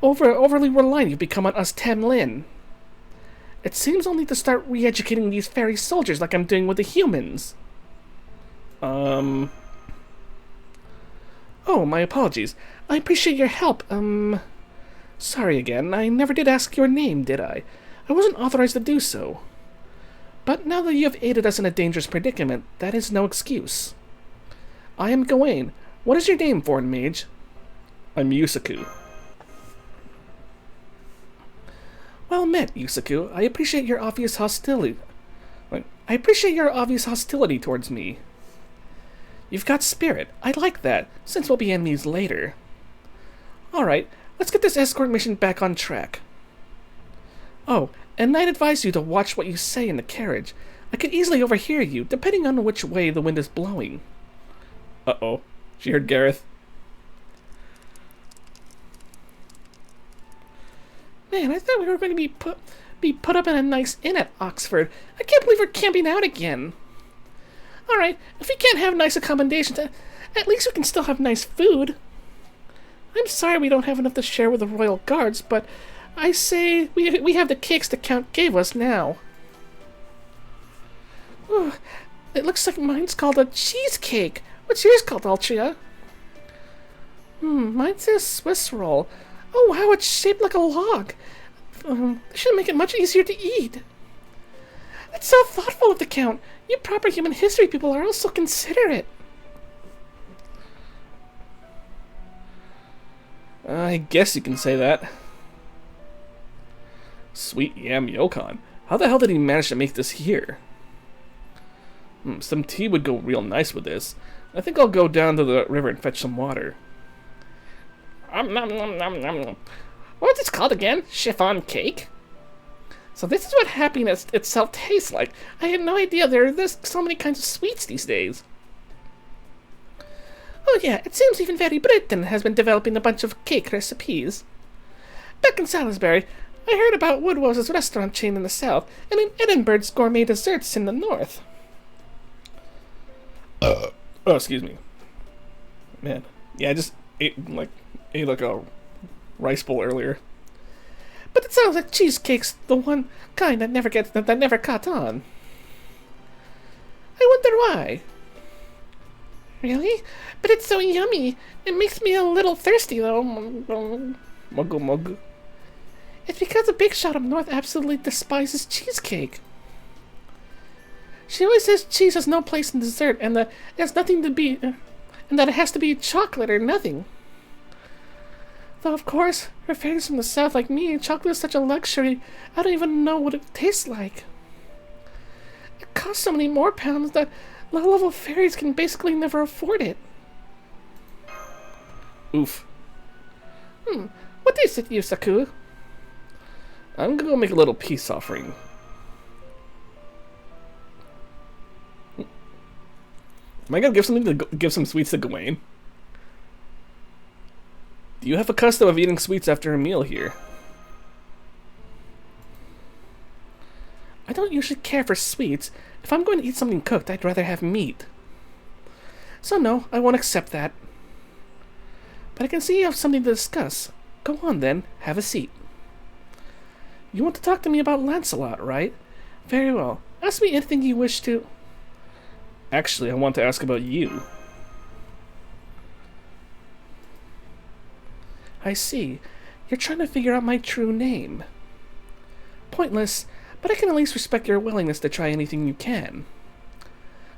overly reliant you've become on us Tam Lin. It seems I'll need to start re-educating these fairy soldiers like I'm doing with the humans. Oh, my apologies. I appreciate your help. Sorry again. I never did ask your name, did I? I wasn't authorized to do so. But now that you have aided us in a dangerous predicament, that is no excuse. I am Gawain. What is your name, foreign mage? I'm Yusaku. Well met, Yusaku. I appreciate your obvious hostility. Towards me. You've got spirit. I like that, since we'll be enemies later. Alright, let's get this escort mission back on track. Oh, and I'd advise you to watch what you say in the carriage. I could easily overhear you, depending on which way the wind is blowing. Uh-oh. She heard Gareth. Man, I thought we were going to be put up in a nice inn at Oxford. I can't believe we're camping out again. Alright, if we can't have nice accommodations, at least we can still have nice food. I'm sorry we don't have enough to share with the royal guards, but I say we have the cakes the Count gave us now. Ooh, it looks like mine's called a cheesecake. What's yours called, Altria? Mine says Swiss roll. Oh wow, it's shaped like a log. This should make it much easier to eat. That's so thoughtful of the Count. You proper human history people are also considerate. I guess you can say that. Sweet Yam Yokon. How the hell did he manage to make this here? Some tea would go real nice with this. I think I'll go down to the river and fetch some water. What's it called again? Chiffon cake? So this is what happiness itself tastes like. I had no idea there's so many kinds of sweets these days. Oh yeah, it seems even very Britain has been developing a bunch of cake recipes. Back in Salisbury, I heard about Woodrose's restaurant chain in the south, and in Edinburgh's gourmet desserts in the north. Oh, excuse me. Man, yeah, I just ate like a rice bowl earlier. But it sounds like cheesecake's the one kind that never caught on. I wonder why. Really? But it's so yummy. It makes me a little thirsty, though. Muggle mug. It's because the big shot up north absolutely despises cheesecake. She always says cheese has no place in dessert, and that it has nothing to be, and that it has to be chocolate or nothing. Though, of course, for fairies from the south like me, chocolate is such a luxury, I don't even know what it tastes like. It costs so many more pounds that low-level fairies can basically never afford it. Oof. What is it, Yusaku? I'm gonna go make a little peace offering. Am I gonna give some sweets to Gawain? Do you have a custom of eating sweets after a meal here? I don't usually care for sweets. If I'm going to eat something cooked, I'd rather have meat. So no, I won't accept that. But I can see you have something to discuss. Go on then, have a seat. You want to talk to me about Lancelot, right? Very well. Ask me anything you wish to. Actually, I want to ask about you. I see. You're trying to figure out my true name. Pointless, but I can at least respect your willingness to try anything you can.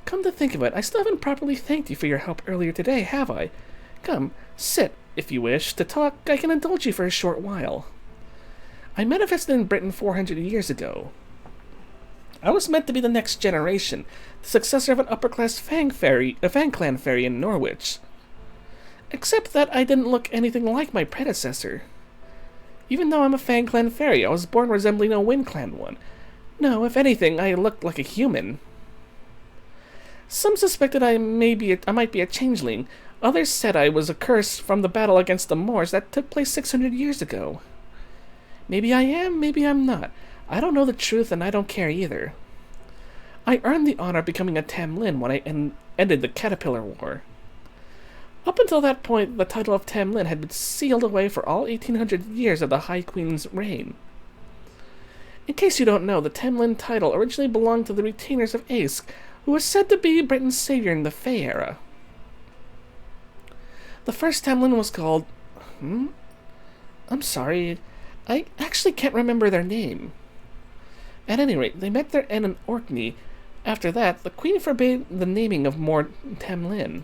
Come to think of it, I still haven't properly thanked you for your help earlier today, have I? Come, sit, if you wish. To talk, I can indulge you for a short while. I manifested in Britain 400 years ago. I was meant to be the next generation, the successor of an upper-class Fang clan fairy in Norwich. Except that I didn't look anything like my predecessor. Even though I'm a Fang clan fairy, I was born resembling a Wind clan one. No, if anything, I looked like a human. Some suspected I might be a changeling. Others said I was a curse from the battle against the Moors that took place 600 years ago. Maybe I am, maybe I'm not. I don't know the truth, and I don't care either. I earned the honor of becoming a Tam Lin when I ended the Caterpillar War. Up until that point, the title of Tam Lin had been sealed away for all 1800 years of the High Queen's reign. In case you don't know, the Tam Lin title originally belonged to the retainers of Ace, who was said to be Britain's savior in the Fey era. The first Tam Lin was called... I'm sorry, I actually can't remember their name. At any rate, they met their end in Orkney. After that, the Queen forbade the naming of more Tam Lin.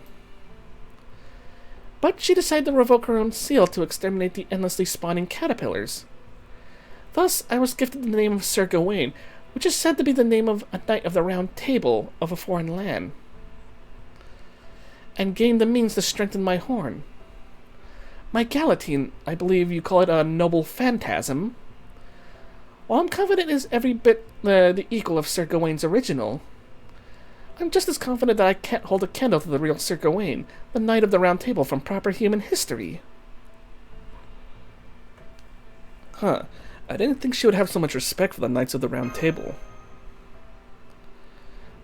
But she decided to revoke her own seal to exterminate the endlessly spawning caterpillars. Thus, I was gifted the name of Sir Gawain, which is said to be the name of a knight of the Round Table of a foreign land, and gained the means to strengthen my horn. My Galatine, I believe you call it a noble phantasm. While I'm confident it is every bit the equal of Sir Gawain's original, I'm just as confident that I can't hold a candle to the real Sir Gawain, the Knight of the Round Table from proper human history. Huh. I didn't think she would have so much respect for the Knights of the Round Table.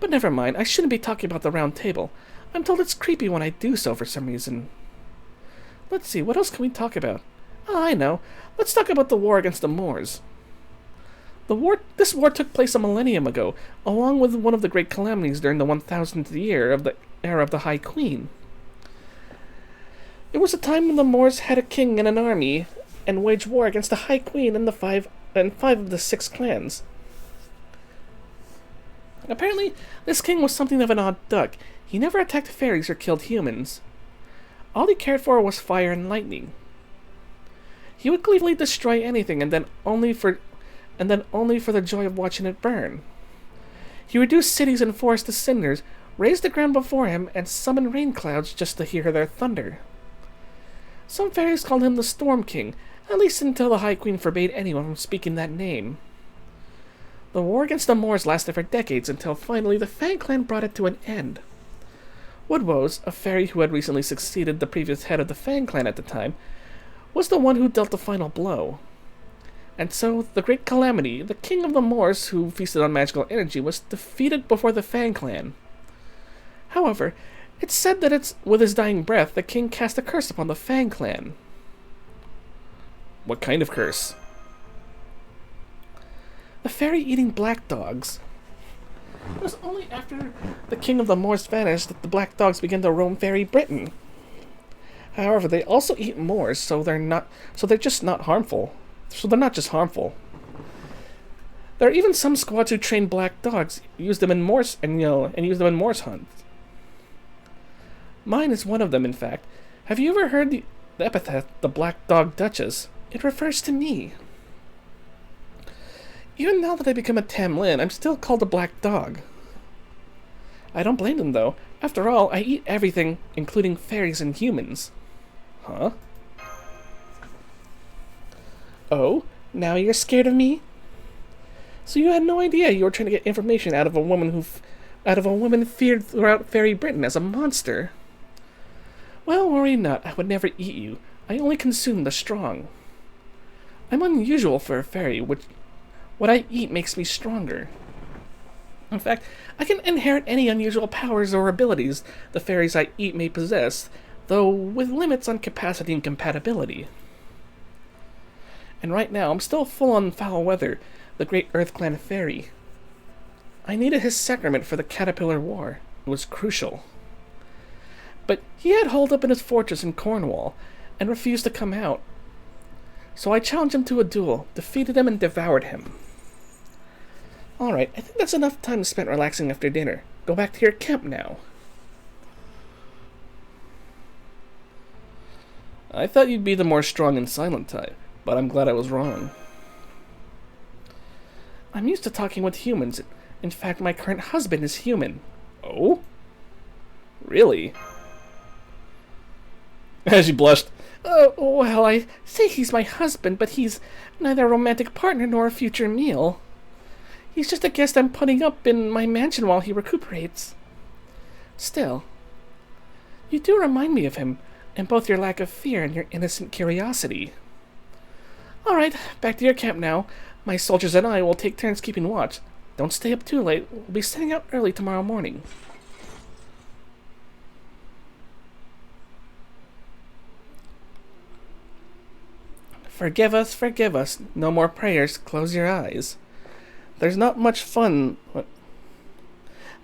But never mind, I shouldn't be talking about the Round Table. I'm told it's creepy when I do so for some reason. Let's see, what else can we talk about? Oh, I know. Let's talk about the war against the Moors. This war took place a millennium ago, along with one of the great calamities during the 1000th year of the era of the High Queen. It was a time when the Moors had a king and an army, and waged war against the High Queen and five of the 6 clans. Apparently, this king was something of an odd duck. He never attacked fairies or killed humans. All he cared for was fire and lightning. He would gleefully destroy anything, and then only for the joy of watching it burn. He reduced cities and forests to cinders, raised the ground before him, and summoned rain clouds just to hear their thunder. Some fairies called him the Storm King, at least until the High Queen forbade anyone from speaking that name. The war against the Moors lasted for decades until finally the Fang clan brought it to an end. Woodwose, a fairy who had recently succeeded the previous head of the Fang clan at the time, was the one who dealt the final blow. And so, the great calamity, the king of the Moors who feasted on magical energy, was defeated before the Fang clan. However, it's said that with his dying breath, the king cast a curse upon the Fang clan. What kind of curse? The fairy eating black dogs. It was only after the king of the Moors vanished that the black dogs began to roam fairy Britain. However, they also eat Moors, so they're just not harmful. So they're not just harmful. There are even some squads who train black dogs, use them in Moors and use them in Moors hunts. Mine is one of them, in fact. Have you ever heard the epithet, the Black Dog Duchess? It refers to me. Even now that I become a Tam Lin, I'm still called a black dog. I don't blame them, though. After all, I eat everything, including fairies and humans. Huh? Oh? Now you're scared of me? So you had no idea you were trying to get information out of a woman feared throughout fairy Britain as a monster. Well, worry not. I would never eat you. I only consume the strong. I'm unusual for a fairy, what I eat makes me stronger. In fact, I can inherit any unusual powers or abilities the fairies I eat may possess, though with limits on capacity and compatibility. And right now, I'm still full on foul weather, the great Earth Clan fairy. I needed his sacrament for the Caterpillar War. It was crucial. But he had holed up in his fortress in Cornwall, and refused to come out. So I challenged him to a duel, defeated him, and devoured him. Alright, I think that's enough time spent relaxing after dinner. Go back to your camp now. I thought you'd be the more strong and silent type, but I'm glad I was wrong. I'm used to talking with humans. In fact, my current husband is human. Oh? Really? As she blushed. Oh, well, I say he's my husband, but he's neither a romantic partner nor a future meal. He's just a guest I'm putting up in my mansion while he recuperates. Still, you do remind me of him, in both your lack of fear and your innocent curiosity. Alright, back to your camp now. My soldiers and I will take turns keeping watch. Don't stay up too late. We'll be setting out early tomorrow morning. Forgive us. No more prayers. Close your eyes. There's not much fun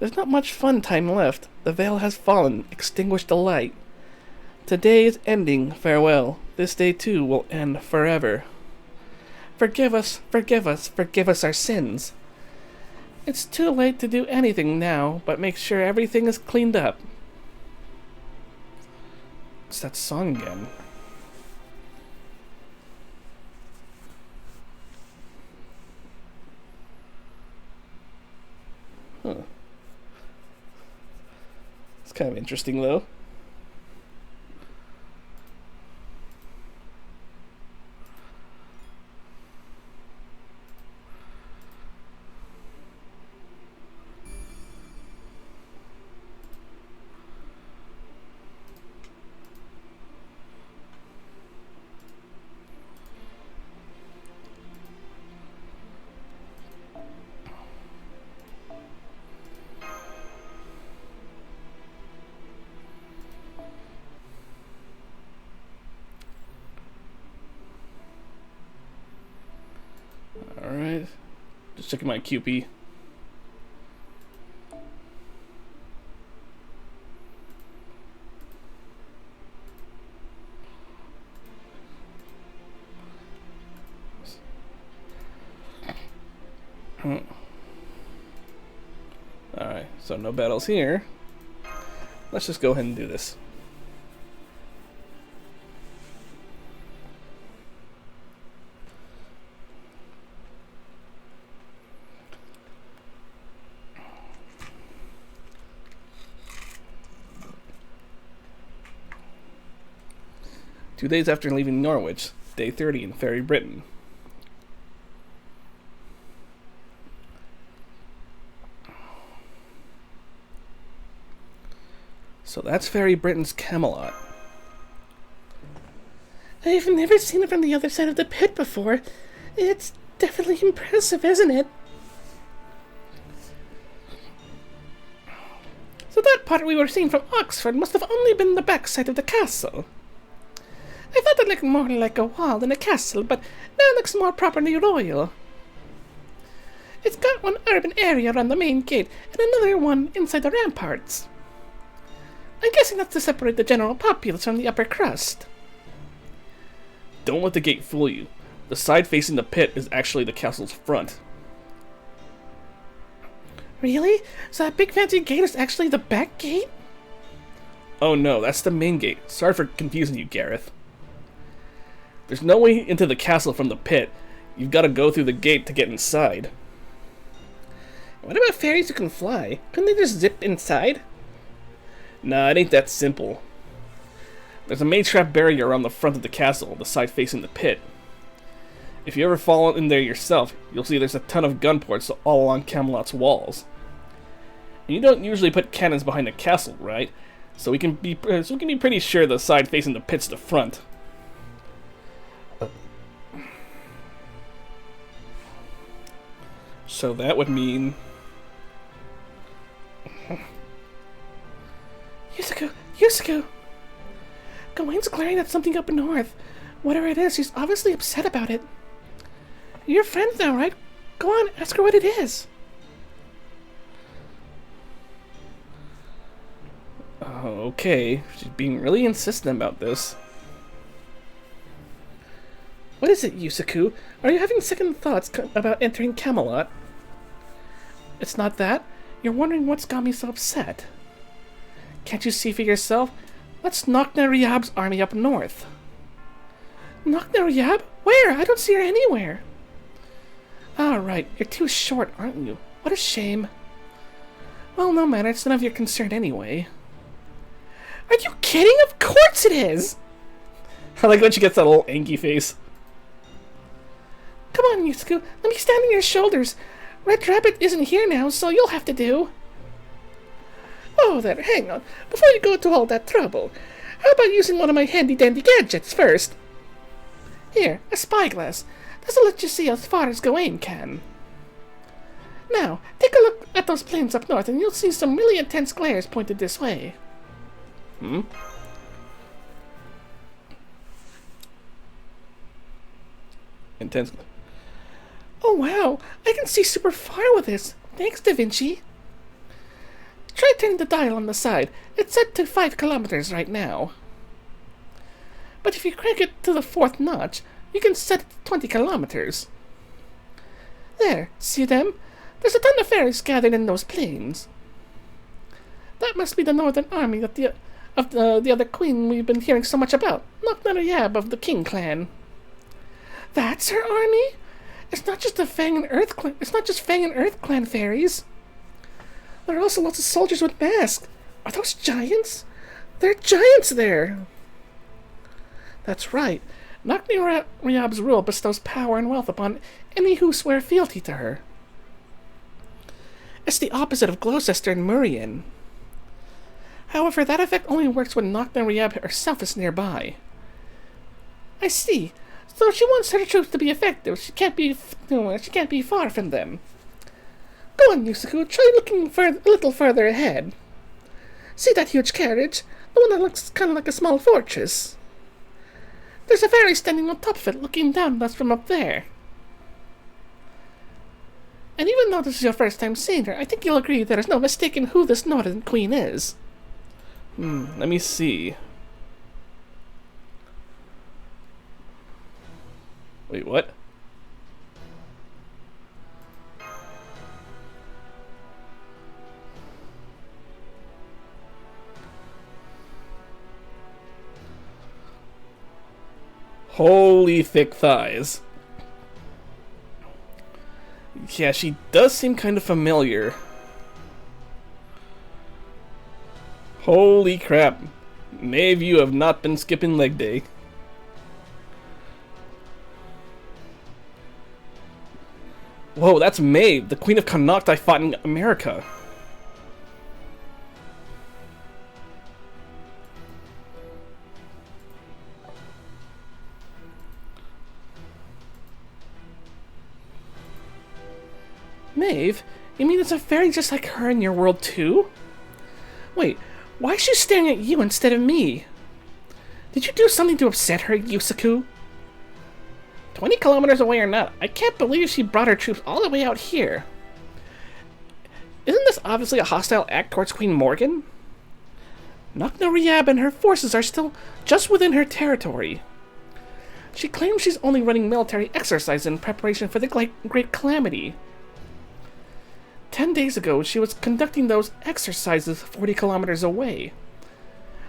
time left. The veil has fallen, extinguished the light. Today is ending. Farewell. This day too will end forever. Forgive us our sins. It's too late to do anything now, but make sure everything is cleaned up. What's that song again? Huh. It's kind of interesting, though. Alright. Just checking my QP. Alright, so no battles here. Let's just go ahead and do this. Two days after leaving Norwich, day 30 in Fairy Britain. So that's Fairy Britain's Camelot. I've never seen it from the other side of the pit before. It's definitely impressive, isn't it? So that part we were seeing from Oxford must have only been the backside of the castle. I thought it looked more like a wall than a castle, but now it looks more properly royal. It's got one urban area around the main gate and another one inside the ramparts. I'm guessing that's to separate the general populace from the upper crust. Don't let the gate fool you. The side facing the pit is actually the castle's front. Really? So that big fancy gate is actually the back gate? Oh no, that's the main gate. Sorry for confusing you, Gareth. There's no way into the castle from the pit. You've got to go through the gate to get inside. What about fairies who can fly? Couldn't they just zip inside? Nah, it ain't that simple. There's a main trap barrier around the front of the castle, the side facing the pit. If you ever fall in there yourself, you'll see there's a ton of gun ports all along Camelot's walls. And you don't usually put cannons behind a castle, right? So we can be pretty sure the side facing the pit's the front. So that would mean... Yusaku! Gawain's glaring at something up north. Whatever it is, she's obviously upset about it. You're friends now, right? Go on, ask her what it is. Okay, she's being really insistent about this. What is it, Yusaku? Are you having second thoughts about entering Camelot? It's not that. You're wondering what's got me so upset. Can't you see for yourself? Let's knock Nariab's army up north. Knock Nariab? Where? I don't see her anywhere. Ah, right. You're too short, aren't you? What a shame. Well, no matter. It's none of your concern anyway. Are you kidding? Of course it is! I like when she gets that little angry face. Come on, Yusaku. Let me stand on your shoulders. Red Rabbit isn't here now, so you'll have to do. Oh, there, hang on. Before you go to all that trouble, how about using one of my handy-dandy gadgets first? Here, a spyglass. This'll let you see as far as Gawain can. Now, take a look at those plains up north and you'll see some really intense glares pointed this way. Intense. Oh wow, I can see super far with this. Thanks, Da Vinci. Try turning the dial on the side. It's set to 5 kilometers right now. But if you crank it to the 4th notch, you can set it to 20 kilometers. There, see them? There's a ton of fairies gathered in those plains. That must be the northern army of the other queen we've been hearing so much about, Knock-Nut-Yab of the King clan. That's her army? It's not just Fang and Earth clan fairies. There are also lots of soldiers with masks. Are those giants? There are giants there. That's right. Knock-Nut-Yab's rule bestows power and wealth upon any who swear fealty to her. It's the opposite of Gloucester and Murian. However, that effect only works when Knock-Nut-Yab herself is nearby. I see. So if she wants her troops to be effective, she can't be far from them. Go on, Yusaku. Try looking a little further ahead. See that huge carriage? The one that looks kind of like a small fortress. There's a fairy standing on top of it, looking down at us from up there. And even though this is your first time seeing her, I think you'll agree there is no mistaking who this Northern Queen is. Let me see. Wait, what? Holy thick thighs. Yeah, she does seem kind of familiar. Holy crap. Maeve, you have not been skipping leg day. Whoa, that's Maeve, the Queen of Connacht I fought in America. Maeve? You mean there's a fairy just like her in your world too? Wait, why is she staring at you instead of me? Did you do something to upset her, Yusaku? 20 kilometers away or not, I can't believe she brought her troops all the way out here. Isn't this obviously a hostile act towards Queen Morgan? Nakna-Riab and her forces are still just within her territory. She claims she's only running military exercises in preparation for the Great Calamity. 10 days ago, she was conducting those exercises 40 kilometers away.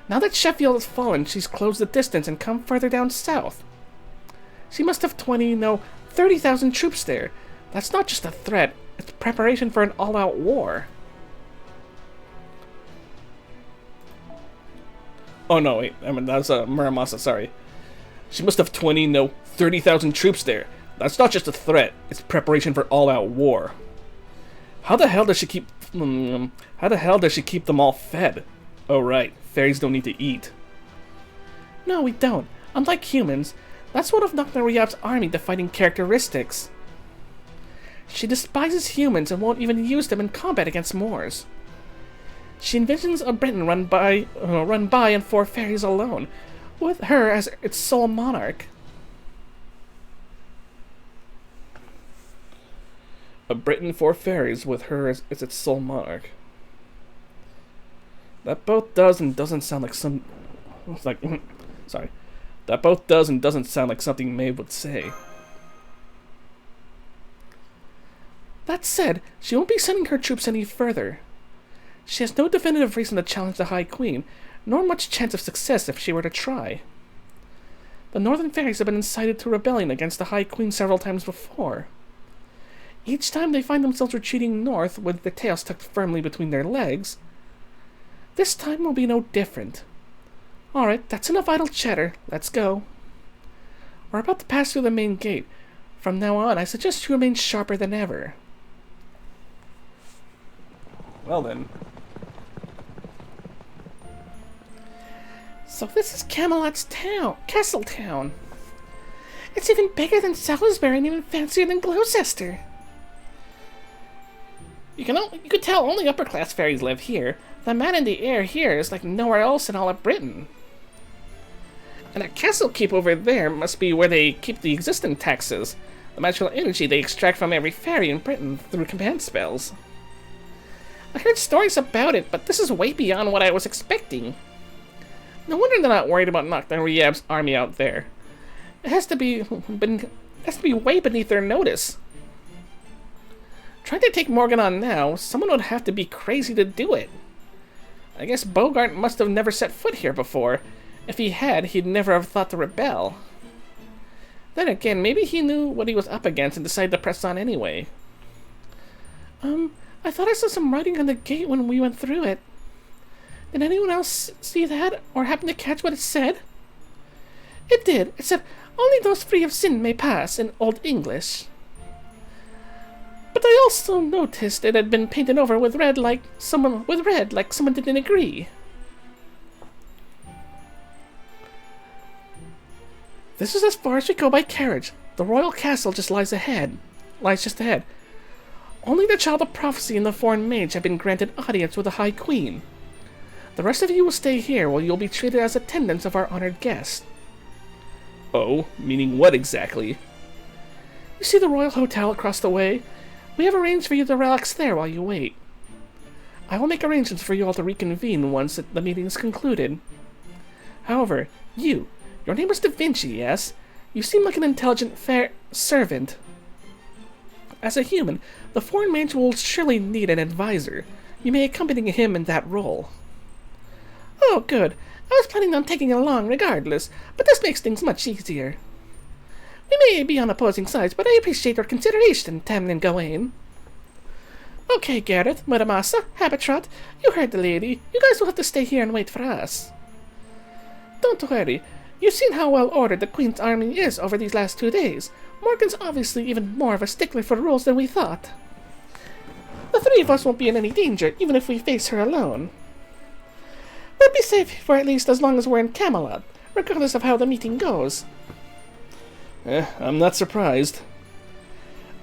Now that Sheffield has fallen, she's closed the distance and come further down south. She must have 20, no, 30,000 troops there. That's not just a threat, it's preparation for an all-out war. Oh no, wait, I mean, that's Muramasa, sorry. She must have 20, no, 30,000 troops there. That's not just a threat, it's preparation for all-out war. How the hell does she keep them all fed? Oh right, fairies don't need to eat. No, we don't. Unlike humans, that's one of Nakna-Riab's army defining characteristics. She despises humans and won't even use them in combat against Moors. She envisions a Britain run by and 4 fairies alone, with her as its sole monarch. A Britain 4 fairies with her as its sole monarch. That both does and doesn't sound like some... sorry. That both does and doesn't sound like something Maeve would say. That said, she won't be sending her troops any further. She has no definitive reason to challenge the High Queen, nor much chance of success if she were to try. The Northern Fairies have been incited to rebellion against the High Queen several times before. Each time they find themselves retreating north with their tails tucked firmly between their legs. This time will be no different. Alright, that's enough idle chatter. Let's go. We're about to pass through the main gate. From now on, I suggest you remain sharper than ever. Well then. So this is Camelot's town, Castle Town. It's even bigger than Salisbury and even fancier than Gloucester. You could tell only upper-class fairies live here. The man in the air here is like nowhere else in all of Britain. And that castle keep over there must be where they keep the existing taxes, the magical energy they extract from every fairy in Britain through command spells. I heard stories about it, but this is way beyond what I was expecting. No wonder they're not worried about Nakna-Riab's army out there. It has to be way beneath their notice. Trying to take Morgan on now, someone would have to be crazy to do it. I guess Bogart must have never set foot here before. If he had, he'd never have thought to rebel. Then again, maybe he knew what he was up against and decided to press on anyway. I thought I saw some writing on the gate when we went through it. Did anyone else see that, or happen to catch what it said? It did. It said, "Only those free of sin may pass," in Old English. But I also noticed it had been painted over with red like someone didn't agree. This is as far as we go by carriage. The royal castle just lies just ahead. Only the child of prophecy and the foreign mage have been granted audience with the High Queen. The rest of you will stay here while you'll be treated as attendants of our honored guest. Oh, meaning what exactly? You see the Royal Hotel across the way? We have arranged for you to relax there while you wait. I will make arrangements for you all to reconvene once the meeting is concluded. However, your name is Da Vinci, yes? You seem like an intelligent, fair servant. As a human, the foreign mage will surely need an advisor. You may accompany him in that role. Oh, good. I was planning on taking along regardless, but this makes things much easier. We may be on opposing sides, but I appreciate your consideration, Tam Lin Gawain. Okay, Gareth, Muramasa, Habitrot, you heard the lady. You guys will have to stay here and wait for us. Don't worry. You've seen how well ordered the Queen's army is over these last 2 days. Morgan's obviously even more of a stickler for rules than we thought. The 3 of us won't be in any danger, even if we face her alone. We'll be safe for at least as long as we're in Camelot, regardless of how the meeting goes. I'm not surprised.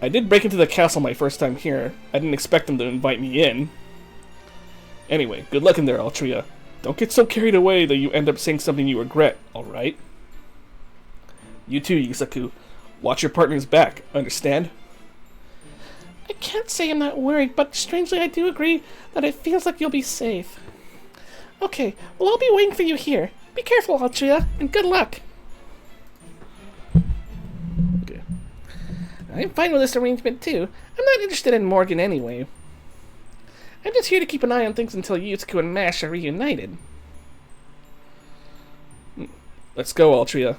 I did break into the castle my first time here. I didn't expect them to invite me in. Anyway, good luck in there, Altria. Don't get so carried away that you end up saying something you regret, alright? You too, Yusaku. Watch your partner's back, understand? I can't say I'm not worried, but strangely I do agree that it feels like you'll be safe. Okay, well I'll be waiting for you here. Be careful, Altria, and good luck. Okay. I'm fine with this arrangement too. I'm not interested in Morgan anyway. I'm just here to keep an eye on things until Yusuke and Mash are reunited. Let's go, Altria.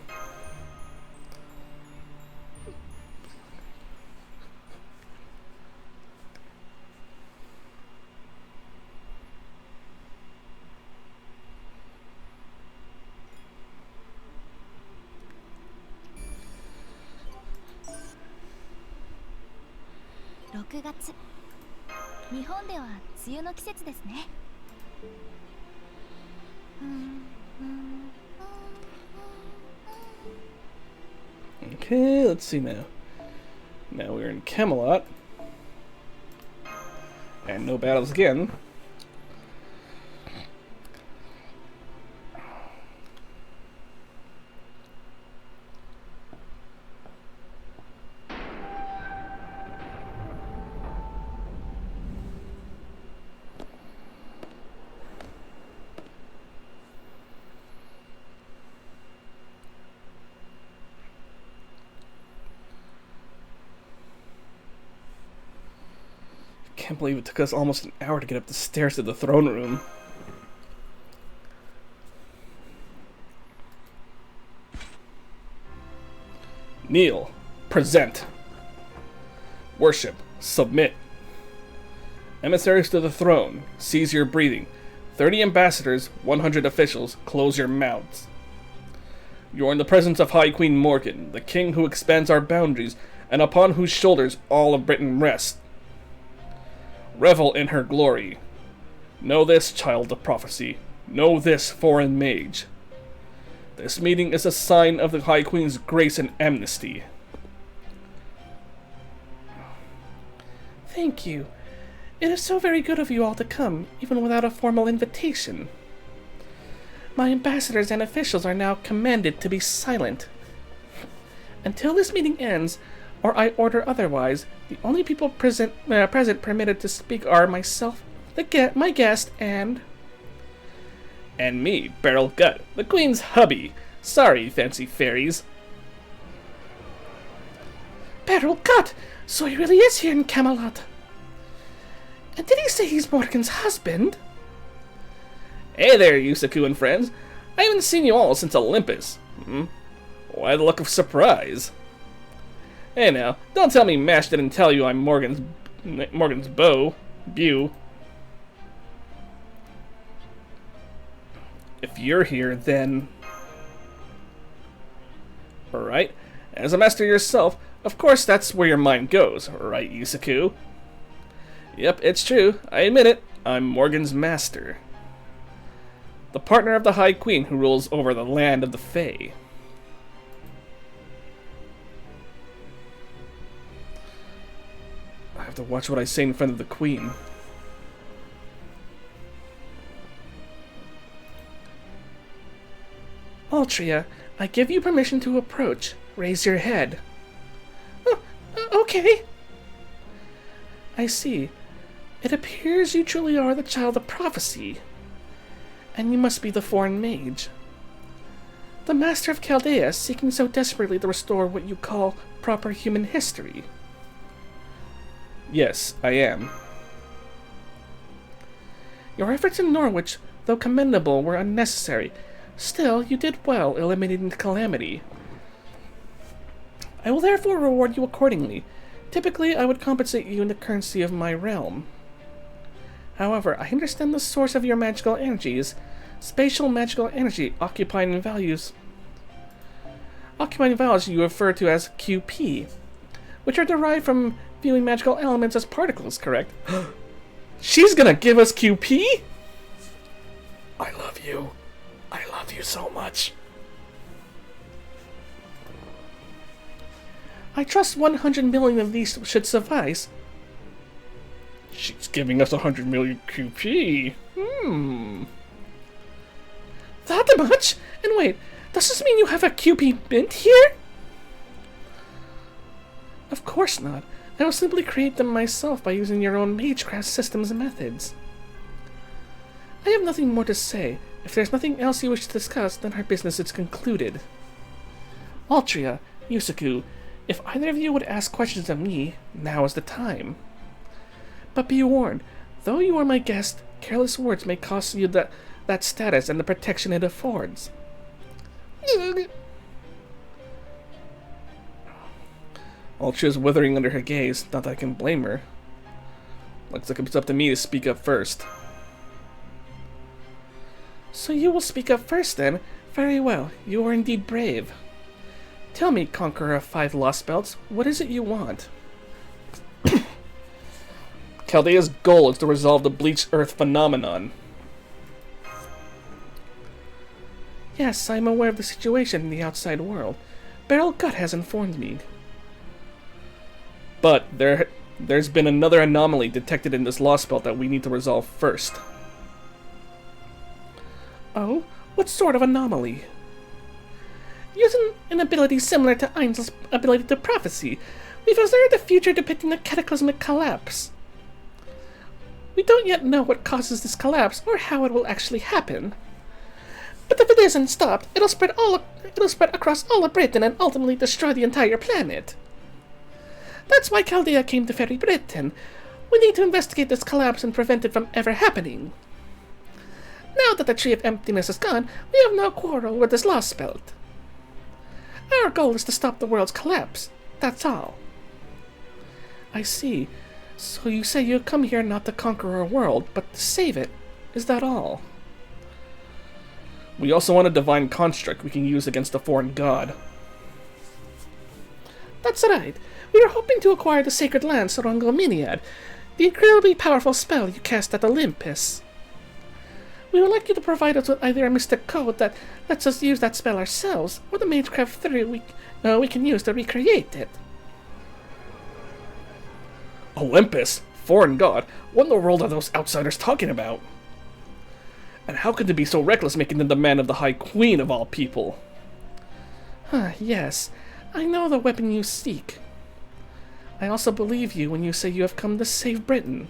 Okay, let's see now. Now we're in Camelot. And no battles again. Can't believe it took us almost an hour to get up the stairs to the throne room. Kneel. Present. Worship. Submit. Emissaries to the throne. Seize your breathing. 30 ambassadors, 100 officials, close your mouths. You are in the presence of High Queen Morgan, the king who expands our boundaries, and upon whose shoulders all of Britain rests. Revel in her glory. Know this, child of prophecy. Know this, foreign mage. This meeting is a sign of the High Queen's grace and amnesty. Thank you. It is so very good of you all to come, even without a formal invitation. My ambassadors and officials are now commanded to be silent. Until this meeting ends, or I order otherwise, the only people present permitted to speak are myself, my guest, and me, Barrel Gut, the Queen's hubby. Sorry, fancy fairies. Barrel Gut! So he really is here in Camelot. And did he say he's Morgan's husband? Hey there, Yusaku and friends. I haven't seen you all since Olympus. Why the look of surprise? Hey now, don't tell me Mash didn't tell you I'm Morgan's beau. If you're here, then... Alright, as a master yourself, of course that's where your mind goes, right, Yusaku? Yep, it's true, I admit it, I'm Morgan's master. The partner of the High Queen who rules over the land of the Fae. I have to watch what I say in front of the Queen. Altria, I give you permission to approach. Raise your head. Okay. I see. It appears you truly are the child of prophecy. And you must be the foreign mage. The master of Chaldea seeking so desperately to restore what you call proper human history. Yes, I am. Your efforts in Norwich, though commendable, were unnecessary. Still, you did well eliminating the calamity. I will therefore reward you accordingly. Typically, I would compensate you in the currency of my realm. However, I understand the source of your magical energy is spatial magical energy occupying values you refer to as QP, which are derived from viewing magical elements as particles, correct? She's gonna give us QP? I love you. I love you so much. I trust 100 million of these should suffice. She's giving us 100 million QP. That much? And wait, does this mean you have a QP mint here? course not. I will simply create them myself by using your own Magecraft systems and methods. I have nothing more to say. If there's nothing else you wish to discuss, then our business is concluded. Altria, Yusaku, if either of you would ask questions of me, now is the time. But be warned, though you are my guest, careless words may cost you that status and the protection it affords. Altria's withering under her gaze, not that I can blame her. Looks like it's up to me to speak up first. So you will speak up first then? Very well, you are indeed brave. Tell me, Conqueror of 5 Lostbelts, what is it you want? Chaldea's goal is to resolve the bleached earth phenomenon. Yes, I am aware of the situation in the outside world. Beryl Gut has informed me. But there's been another anomaly detected in this Lostbelt that we need to resolve first. Oh? What sort of anomaly? Using an ability similar to Einzel's ability to prophecy, we've observed a future depicting a cataclysmic collapse. We don't yet know what causes this collapse or how it will actually happen. But if it isn't stopped, it'll spread across all of Britain and ultimately destroy the entire planet. That's why Chaldea came to Fairy Britain. We need to investigate this collapse and prevent it from ever happening. Now that the Tree of Emptiness is gone, we have no quarrel with this Lostbelt. Our goal is to stop the world's collapse. That's all. I see. So you say you come here not to conquer our world, but to save it. Is that all? We also want a divine construct we can use against a foreign god. That's right. We are hoping to acquire the sacred land Sorongominiad, the incredibly powerful spell you cast at Olympus. We would like you to provide us with either a mystic code that lets us use that spell ourselves, or the Magecraft 3 we can use to recreate it. Olympus? Foreign god? What in the world are those outsiders talking about? And how could they be so reckless making them the man of the High Queen of all people? Yes. I know the weapon you seek. I also believe you when you say you have come to save Britain.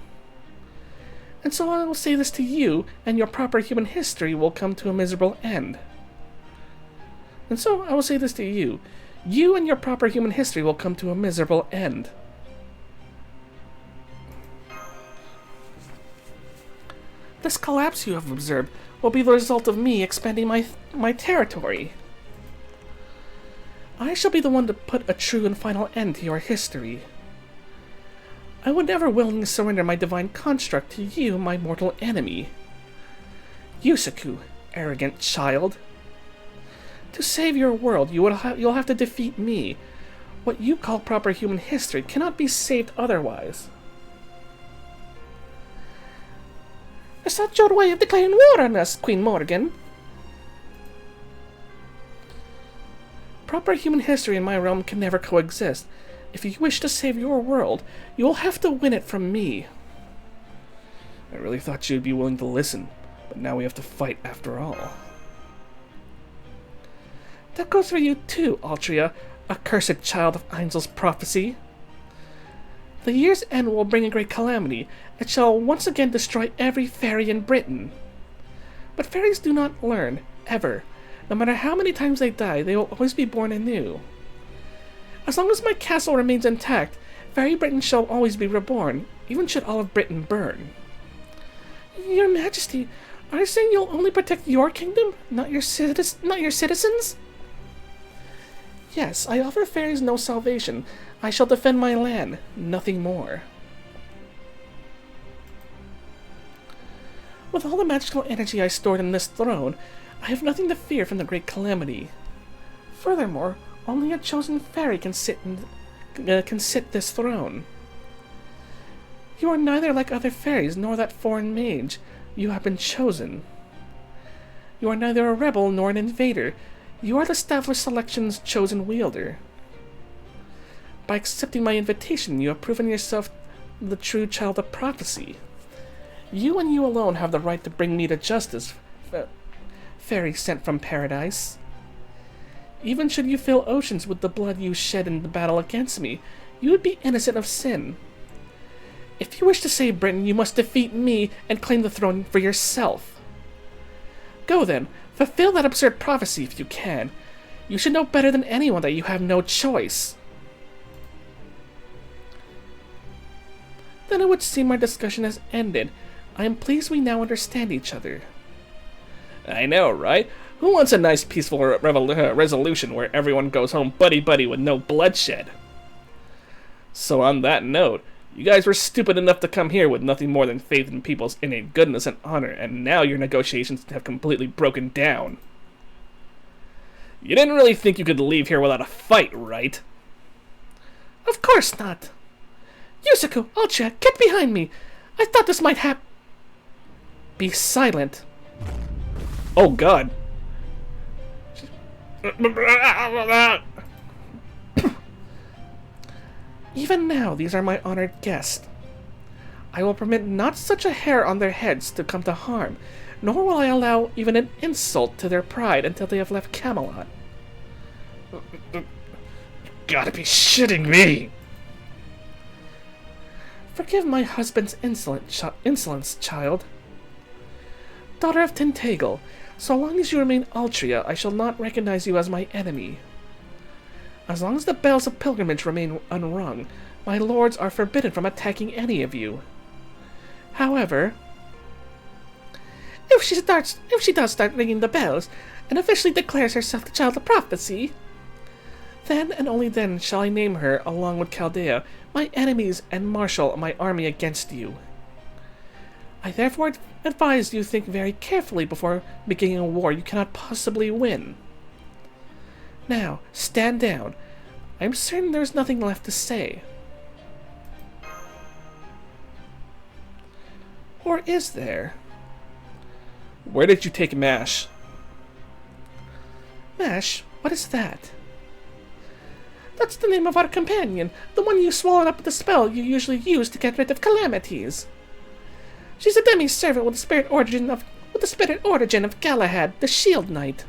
And so I will say this to you, and your proper human history will come to a miserable end. And so I will say this to you. You and your proper human history will come to a miserable end. This collapse you have observed will be the result of me expanding my territory. I shall be the one to put a true and final end to your history. I would never willingly surrender my divine construct to you, my mortal enemy. Yusaku, arrogant child. To save your world, you'll have to defeat me. What you call proper human history cannot be saved otherwise. Is that your way of declaring war on us, Queen Morgan? Proper human history in my realm can never coexist. If you wish to save your world, you will have to win it from me. I really thought you'd be willing to listen, but now we have to fight after all. That goes for you too, Altria, accursed child of Einzel's prophecy. The year's end will bring a great calamity. It shall once again destroy every fairy in Britain. But fairies do not learn, ever. No matter how many times they die, they will always be born anew. As long as my castle remains intact, Fairy Britain shall always be reborn, even should all of Britain burn. Your Majesty, are you saying you'll only protect your kingdom, not your citizens? Yes, I offer fairies no salvation. I shall defend my land, nothing more. With all the magical energy I stored in this throne, I have nothing to fear from the great calamity. Furthermore, only a chosen fairy can sit this throne. You are neither like other fairies nor that foreign mage. You have been chosen. You are neither a rebel nor an invader. You are the established selection's chosen wielder. By accepting my invitation, you have proven yourself the true child of prophecy. You and you alone have the right to bring me to justice, fairy sent from paradise. Even should you fill oceans with the blood you shed in the battle against me, you would be innocent of sin. If you wish to save Britain, you must defeat me and claim the throne for yourself. Go then, fulfill that absurd prophecy if you can. You should know better than anyone that you have no choice. Then it would seem our discussion has ended. I am pleased we now understand each other. I know, right? Who wants a nice peaceful resolution where everyone goes home buddy-buddy with no bloodshed? So on that note, you guys were stupid enough to come here with nothing more than faith in people's innate goodness and honor, and now your negotiations have completely broken down. You didn't really think you could leave here without a fight, right? Of course not. Yusaku, Altria, get behind me! I thought this might happen. Be silent. Oh god. Even now, these are my honored guests. I will permit not such a hair on their heads to come to harm, nor will I allow even an insult to their pride until they have left Camelot. Gotta be shitting me! Forgive my husband's insolence, child. Daughter of Tintagel, so long as you remain Altria, I shall not recognize you as my enemy. As long as the bells of pilgrimage remain unrung, my lords are forbidden from attacking any of you. However, if she does start ringing the bells, and officially declares herself the child of prophecy, then and only then shall I name her, along with Chaldea, my enemies and marshal my army against you. I therefore advise you think very carefully before beginning a war you cannot possibly win. Now, stand down. I am certain there is nothing left to say. Or is there? Where did you take Mash? Mash? What is that? That's the name of our companion, the one you swallowed up with the spell you usually use to get rid of calamities. She's a demi-servant with the spirit origin of Galahad, the Shield Knight.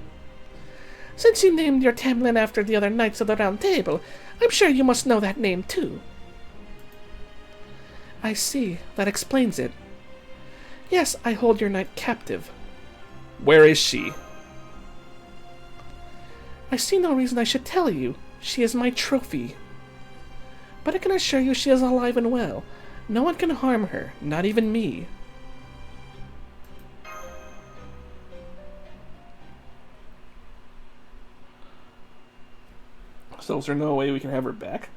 Since you named your Tam Lin after the other Knights of the Round Table, I'm sure you must know that name too. I see. That explains it. Yes, I hold your knight captive. Where is she? I see no reason I should tell you. She is my trophy. But I can assure you she is alive and well. No one can harm her, not even me. So is there no way we can have her back?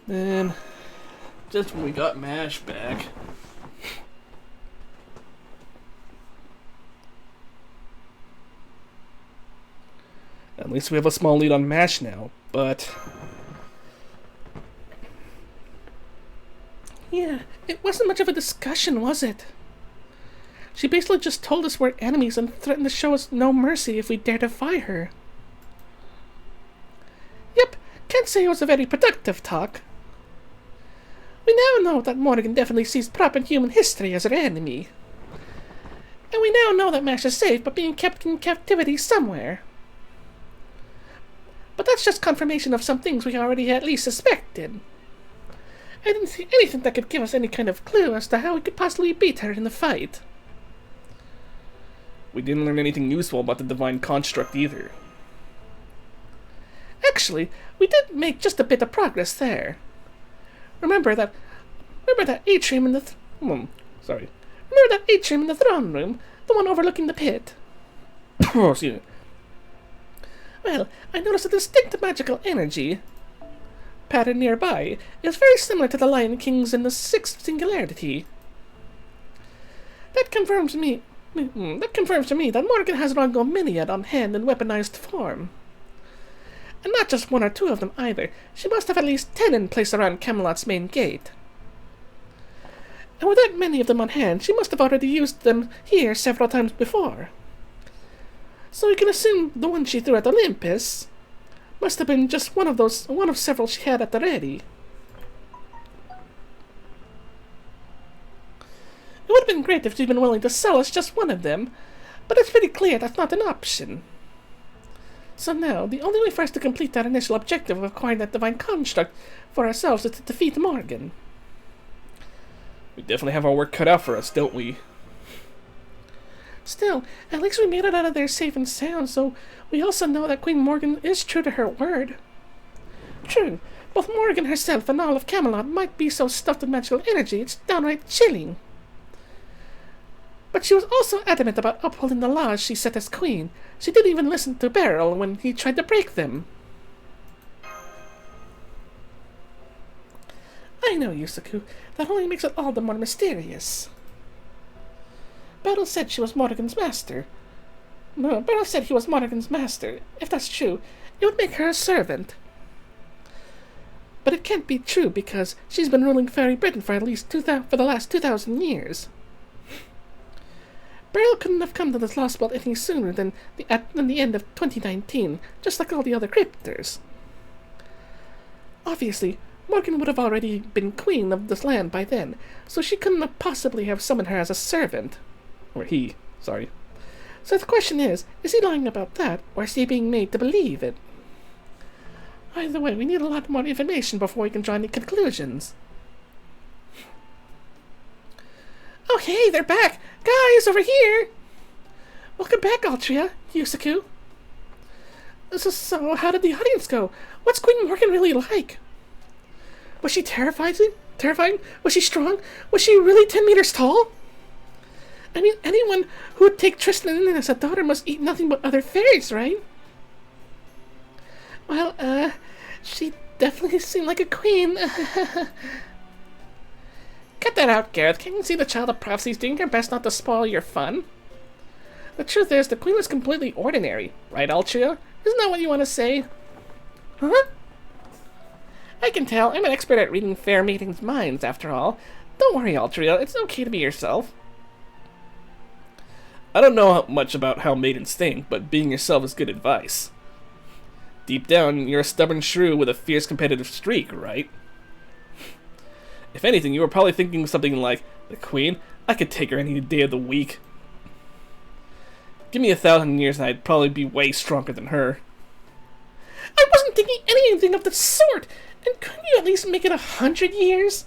Man, just when we got Mash back. At least we have a small lead on Mash now, but... Yeah, it wasn't much of a discussion, was it? She basically just told us we're enemies and threatened to show us no mercy if we dare defy her. Yep, can't say it was a very productive talk. We now know that Morrigan definitely sees proper human history as her enemy. And we now know that Mash is safe but being kept in captivity somewhere. But that's just confirmation of some things we already at least suspected. I didn't see anything that could give us any kind of clue as to how we could possibly beat her in the fight. We didn't learn anything useful about the divine construct either. Actually, we did make just a bit of progress there. Remember that atrium in the atrium in the throne room, the one overlooking the pit. Oh, excuse me. Well, I noticed a distinct magical energy pattern nearby. It's very similar to the Lion King's in the Sixth Singularity. That confirms to me that Morrigan has Rongominiad on hand in weaponized form. And not just one or two of them either. She must have at least 10 in place around Camelot's main gate. And with that many of them on hand, she must have already used them here several times before. So we can assume the one she threw at Olympus must have been just one of several she had at the ready. It would have been great if she'd been willing to sell us just one of them, but it's pretty clear that's not an option. So now, the only way for us to complete that initial objective of acquiring that divine construct for ourselves is to defeat Morgan. We definitely have our work cut out for us, don't we? Still, at least we made it out of there safe and sound, so we also know that Queen Morgan is true to her word. True, both Morgan herself and all of Camelot might be so stuffed with magical energy it's downright chilling. But she was also adamant about upholding the laws she set as queen. She didn't even listen to Beryl when he tried to break them. I know, Yusaku. That only makes it all the more mysterious. Beryl said she was Morrigan's master. No, Beryl said he was Morrigan's master. If that's true, it would make her a servant. But it can't be true because she's been ruling Fairy Britain for at least for the last 2,000 years. Beryl couldn't have come to this Lostbelt any sooner than the end of 2019, just like all the other cryptors. Obviously, Morgan would have already been queen of this land by then, so she couldn't have possibly have summoned her as a servant. Or he, sorry. So the question is he lying about that, or is he being made to believe it? Either way, we need a lot more information before we can draw any conclusions. Oh hey, they're back! Guys, over here! Welcome back, Altria, Yusaku. So, how did the audience go? What's Queen Morgan really like? Was she terrifying? Was she strong? Was she really 10 meters tall? I mean, anyone who would take Tristan in as a daughter must eat nothing but other fairies, right? Well, she definitely seemed like a queen. Cut that out, Gareth. Can't you see the child of prophecy's doing her best not to spoil your fun? The truth is, the queen was completely ordinary, right, Altria? Isn't that what you want to say? Huh? I can tell. I'm an expert at reading fair maidens' minds, after all. Don't worry, Altria. It's okay to be yourself. I don't know much about how maidens think, but being yourself is good advice. Deep down, you're a stubborn shrew with a fierce competitive streak, right? If anything, you were probably thinking something like, the queen? I could take her any day of the week. Give me 1,000 years and I'd probably be way stronger than her. I wasn't thinking anything of the sort! And couldn't you at least make it 100 years?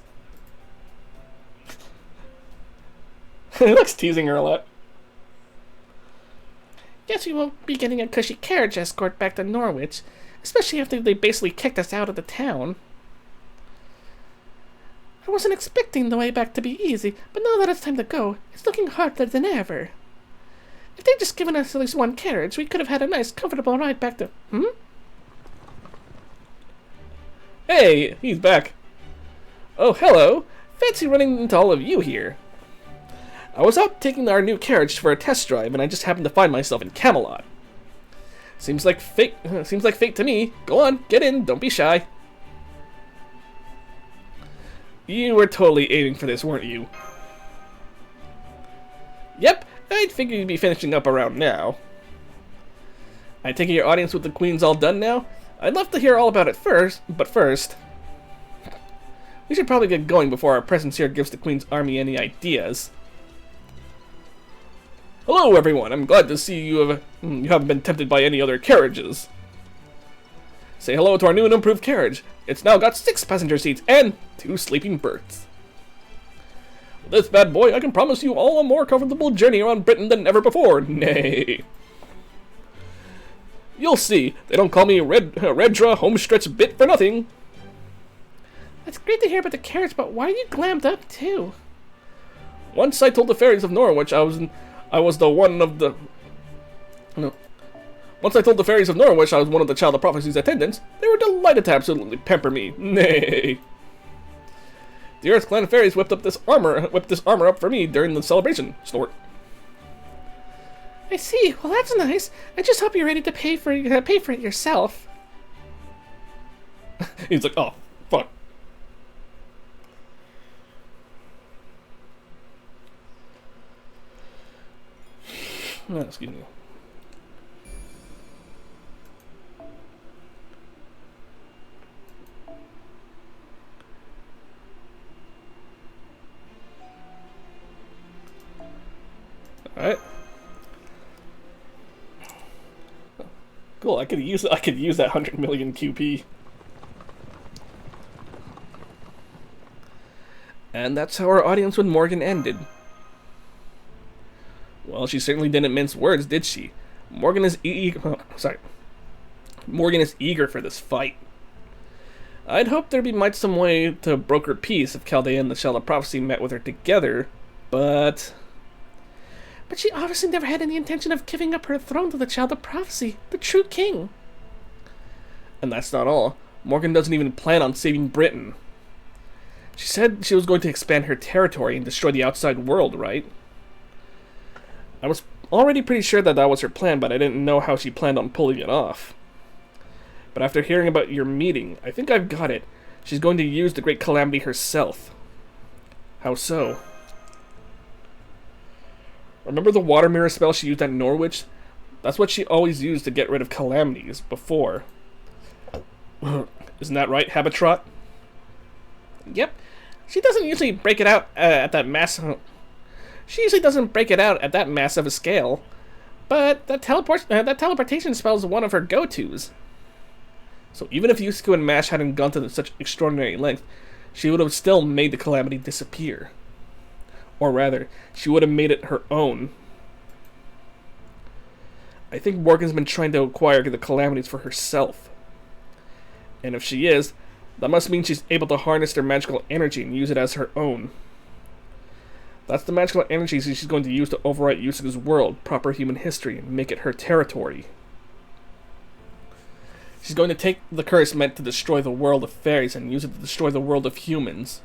It looks teasing her a lot. Guess we won't be getting a cushy carriage escort back to Norwich, especially after they basically kicked us out of the town. I wasn't expecting the way back to be easy, but now that it's time to go, it's looking harder than ever. If they'd just given us at least one carriage, we could have had a nice, comfortable ride back to... Hey, he's back. Oh, hello. Fancy running into all of you here. I was out taking our new carriage for a test drive, and I just happened to find myself in Camelot. Seems like fate to me. Go on, get in, don't be shy. You were totally aiming for this, weren't you? Yep, I'd figure you'd be finishing up around now. I take it your audience with the queen's all done now? I'd love to hear all about it but first... We should probably get going before our presence here gives the queen's army any ideas. Hello everyone, I'm glad to see you haven't been tempted by any other carriages. Say hello to our new and improved carriage. It's now got 6 passenger seats and 2 sleeping berths. With this bad boy, I can promise you all a more comfortable journey around Britain than ever before. Nay. You'll see, they don't call me Redra Homestretch Bit for nothing. That's great to hear about the carriage, but why are you glammed up too? Once I told the fairies of Norwich Once I told the fairies of Norwich I was one of the Child of Prophecy's attendants, they were delighted to absolutely pamper me. Nay. The Earth Clan fairies whipped this armor up for me during the celebration. Snort. I see. Well, that's nice. I just hope you're ready to pay for it yourself. He's like, oh, fuck. Oh, excuse me. Alright. Cool, I could use that 100 million QP. And that's how our audience with Morgan ended. Well, she certainly didn't mince words, did she? Morgan is Morgan is eager for this fight. I'd hoped there'd be some way to broker peace if Chaldea and the Child of Prophecy met with her together, but she obviously never had any intention of giving up her throne to the Child of Prophecy, the true king. And that's not all. Morgan doesn't even plan on saving Britain. She said she was going to expand her territory and destroy the outside world, right? I was already pretty sure that was her plan, but I didn't know how she planned on pulling it off. But after hearing about your meeting, I think I've got it. She's going to use the Great Calamity herself. How so? Remember the water mirror spell she used at Norwich? That's what she always used to get rid of calamities before. Isn't that right, Habitrot? Yep. She doesn't usually break it out at that massive a scale. But that teleportation spell is one of her go-tos. So even if Yusuke and Mash hadn't gone to such extraordinary length, she would have still made the calamity disappear. Or rather, she would have made it her own. I think Morgan's been trying to acquire the calamities for herself. And if she is, that must mean she's able to harness their magical energy and use it as her own. That's the magical energy she's going to use to overwrite Yusuke's world, proper human history, and make it her territory. She's going to take the curse meant to destroy the world of fairies and use it to destroy the world of humans.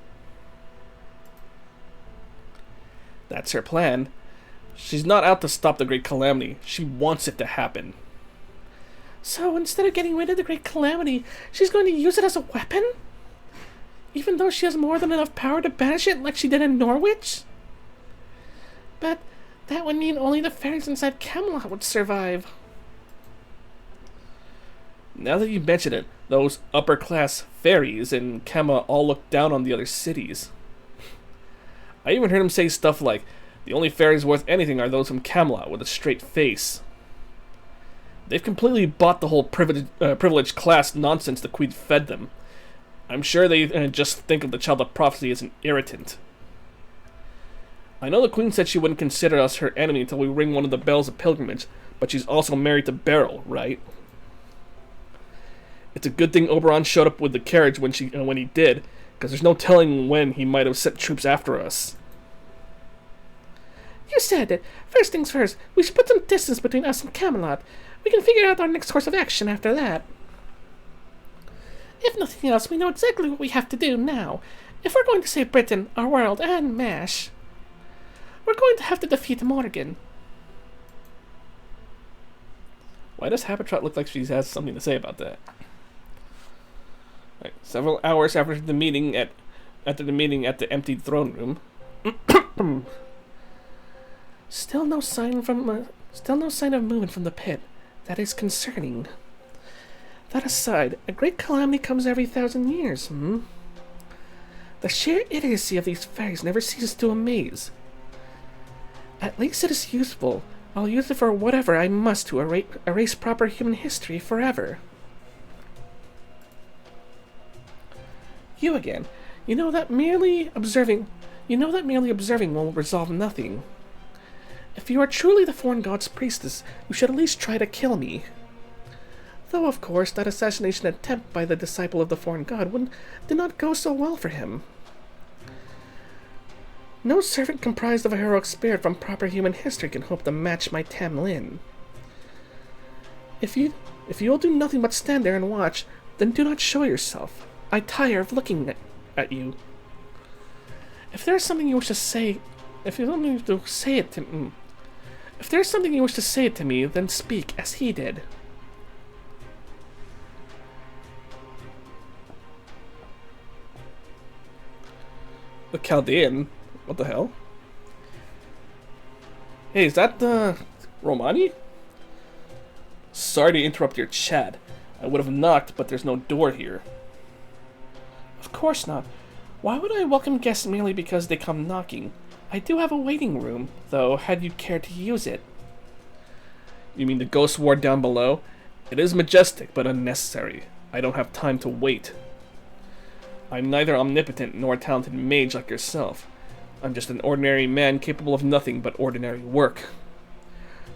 That's her plan. She's not out to stop the Great Calamity. She wants it to happen. So instead of getting rid of the Great Calamity, she's going to use it as a weapon? Even though she has more than enough power to banish it like she did in Norwich? But that would mean only the fairies inside Camelot would survive. Now that you mention it, those upper-class fairies in Camelot all look down on the other cities. I even heard him say stuff like, the only fairies worth anything are those from Camelot with a straight face. They've completely bought the whole privileged class nonsense the Queen fed them. I'm sure they just think of the Child of Prophecy as an irritant. I know the Queen said she wouldn't consider us her enemy until we ring one of the bells of pilgrimage, but she's also married to Beryl, right? It's a good thing Oberon showed up with the carriage when he did, because there's no telling when he might have sent troops after us. You said it. First things first, we should put some distance between us and Camelot. We can figure out our next course of action after that. If nothing else, we know exactly what we have to do now. If we're going to save Britain, our world, and MASH, we're going to have to defeat Morgan. Why does Habitrot look like she has something to say about that? Right, several hours after the meeting at the emptied throne room. Still no sign of movement from the pit. That is concerning. That aside, a great calamity comes every 1,000 years, The sheer idiocy of these fairies never ceases to amaze. At least it is useful. I'll use it for whatever I must to erase proper human history forever. You again. You know that merely observing will resolve nothing. If you are truly the foreign god's priestess, you should at least try to kill me. Though, of course, that assassination attempt by the disciple of the foreign god did not go so well for him. No servant comprised of a heroic spirit from proper human history can hope to match my Tam Lin. If you will do nothing but stand there and watch, then do not show yourself. I tire of looking at you. If there's something you wish to say, if there's something you wish to say it to me, then speak as he did. The Chaldean? What the hell? Hey, is that Romani? Sorry to interrupt your chat. I would have knocked, but there's no door here. Of course not. Why would I welcome guests merely because they come knocking? I do have a waiting room, though, had you care to use it. You mean the ghost ward down below? It is majestic, but unnecessary. I don't have time to wait. I'm neither omnipotent nor a talented mage like yourself. I'm just an ordinary man capable of nothing but ordinary work.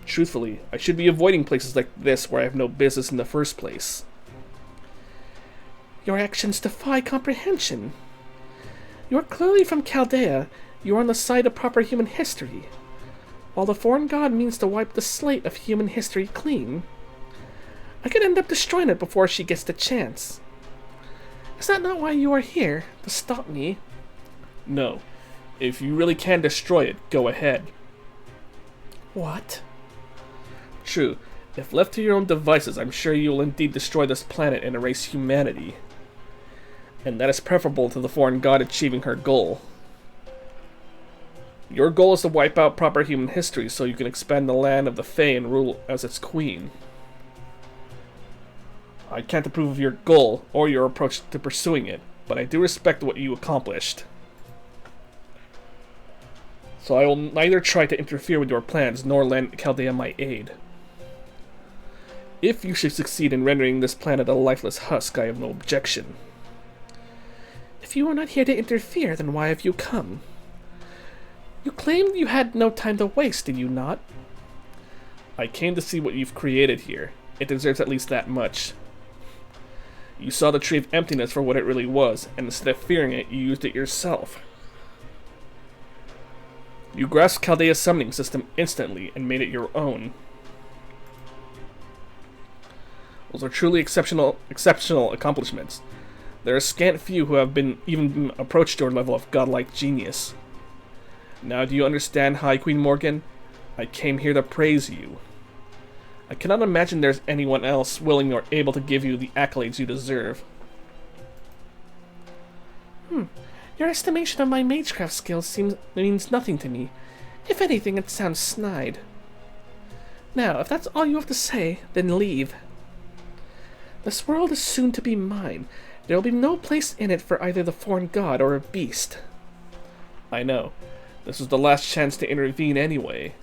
Truthfully, I should be avoiding places like this where I have no business in the first place. Your actions defy comprehension. You are clearly from Chaldea. You are on the side of proper human history. While the foreign god means to wipe the slate of human history clean, I could end up destroying it before she gets the chance. Is that not why you are here? To stop me? No. If you really can destroy it, go ahead. What? True. If left to your own devices, I'm sure you will indeed destroy this planet and erase humanity. And that is preferable to the foreign god achieving her goal. Your goal is to wipe out proper human history so you can expand the land of the Fae and rule as its queen. I can't approve of your goal or your approach to pursuing it, but I do respect what you accomplished. So I will neither try to interfere with your plans nor lend Chaldea my aid. If you should succeed in rendering this planet a lifeless husk, I have no objection. If you are not here to interfere, then why have you come? You claimed you had no time to waste, did you not? I came to see what you've created here. It deserves at least that much. You saw the Tree of Emptiness for what it really was, and instead of fearing it, you used it yourself. You grasped Chaldea's summoning system instantly and made it your own. Those are truly exceptional accomplishments. There are scant few who have even approached your level of godlike genius. Now do you understand, High Queen Morgan? I came here to praise you. I cannot imagine there's anyone else willing or able to give you the accolades you deserve. Your estimation of my magecraft skills means nothing to me. If anything, it sounds snide. Now, if that's all you have to say, then leave. This world is soon to be mine. There will be no place in it for either the foreign god or a beast. I know. This was the last chance to intervene anyway.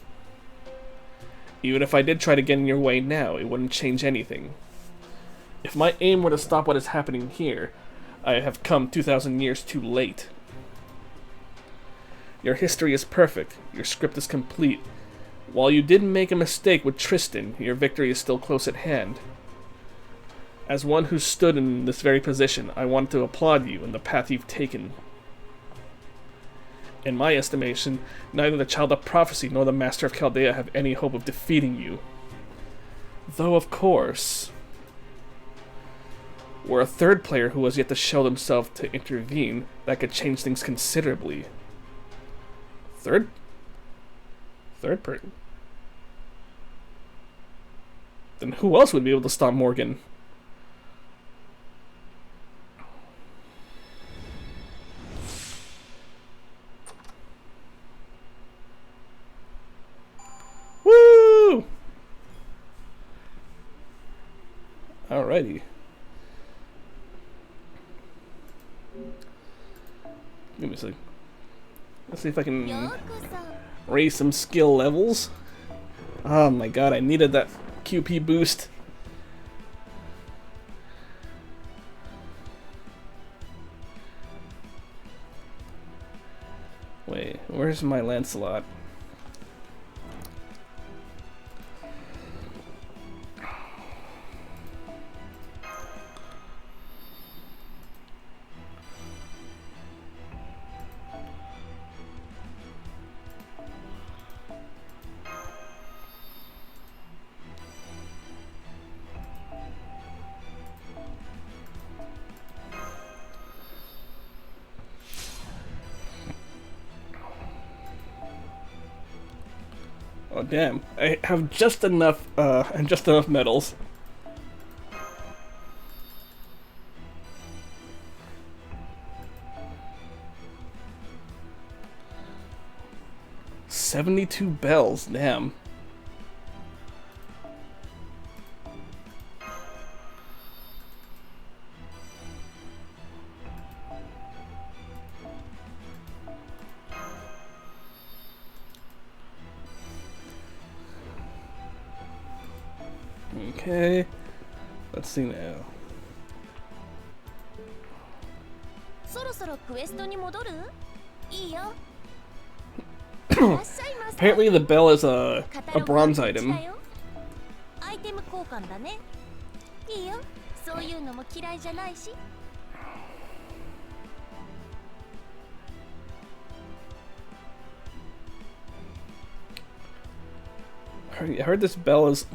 Even if I did try to get in your way now, it wouldn't change anything. If my aim were to stop what is happening here, I have come 2,000 years too late. Your history is perfect. Your script is complete. While you did make a mistake with Tristan, your victory is still close at hand. As one who stood in this very position, I want to applaud you in the path you've taken. In my estimation, neither the Child of Prophecy nor the Master of Chaldea have any hope of defeating you. Though, of course, were a third player who was yet to show themselves to intervene, that could change things considerably. Third person? Then who else would be able to stop Morgan? Woo! Alrighty. Give me a sec. Let's see if I can raise some skill levels. Oh my god, I needed that QP boost. Wait, where's my Lancelot? Oh damn! I have just enough medals. $72 bells, damn. Okay. Let's see now. そろそろクエストに戻る？いいよ。 Apparently the bell is a bronze item. アイテム交換だね。いいよ。そういうのも嫌いじゃないし。 I heard this bell is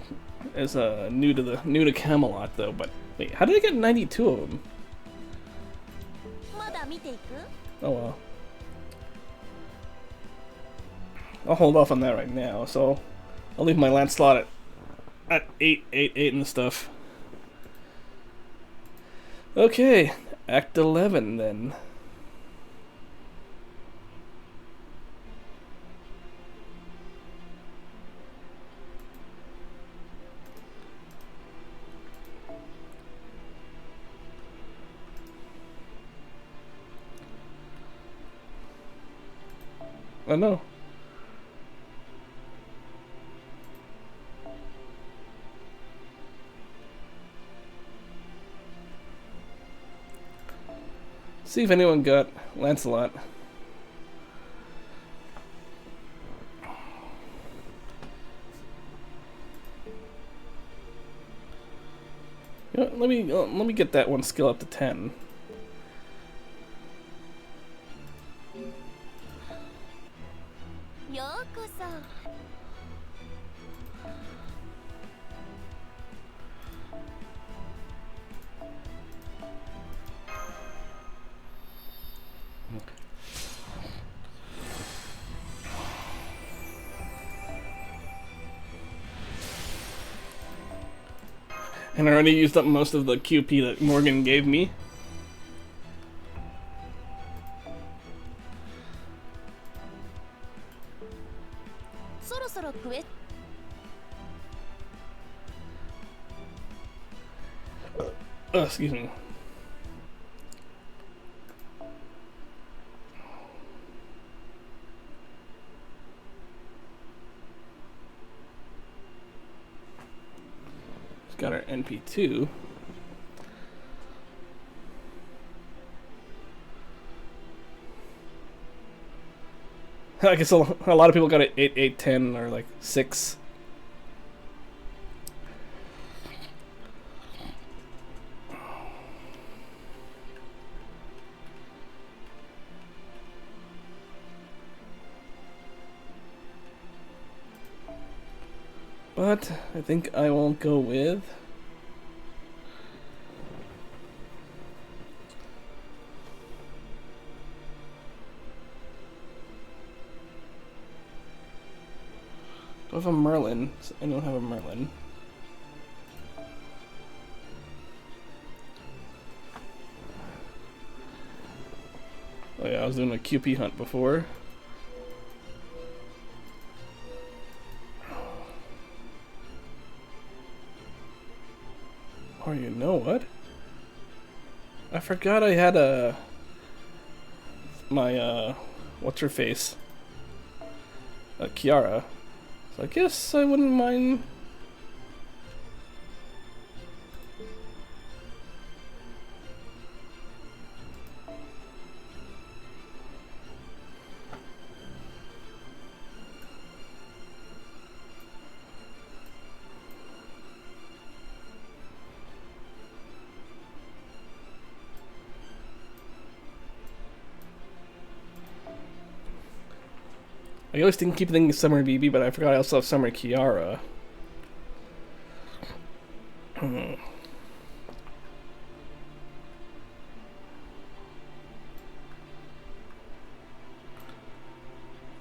new to Camelot though. But wait, how did I get 92 of them? まだ見ていく？ Oh well. I'll hold off on that right now. So I'll leave my lance slot at 8, 8, 8 and stuff. Okay, Act 11 then. I know. See if anyone got Lancelot. You know, let me get that one skill up to 10. And I already used up most of the QP that Morgan gave me. Excuse me. Got our NP2. I guess a lot of people got it 8, 8, 10, or like 6. But I think I will go with do I have a Merlin? Does anyone have a Merlin? Oh yeah, I was doing a QP hunt before. Oh, you know what? I forgot I had my what's her face? Kiara. So I guess I wouldn't mind. I always keep thinking Summer BB, but I forgot I also have Summer Kiara. Oh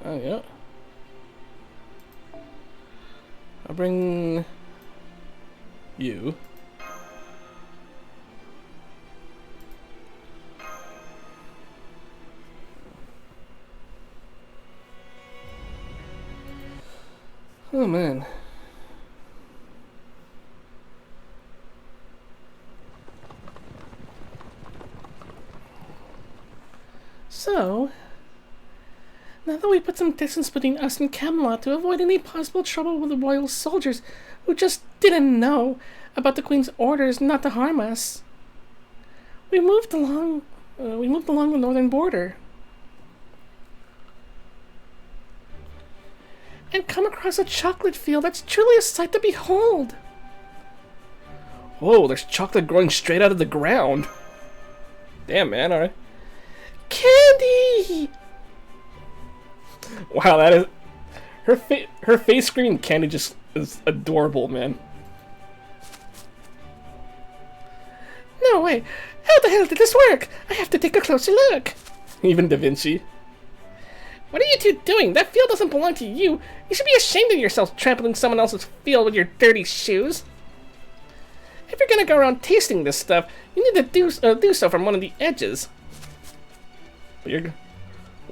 yeah. I'll bring you. Oh man. So, now that we put some distance between us and Camelot to avoid any possible trouble with the royal soldiers who just didn't know, about the Queen's orders not to harm us. We moved along the northern border. And come across a chocolate field that's truly a sight to behold. Whoa, there's chocolate growing straight out of the ground. Damn, man, alright. Candy! Wow, that is... Her face screaming candy just is adorable, man. No way! How the hell did this work? I have to take a closer look. Even Da Vinci. What are you two doing? That field doesn't belong to you. You should be ashamed of yourself trampling someone else's field with your dirty shoes. If you're gonna go around tasting this stuff, you need to do so from one of the edges.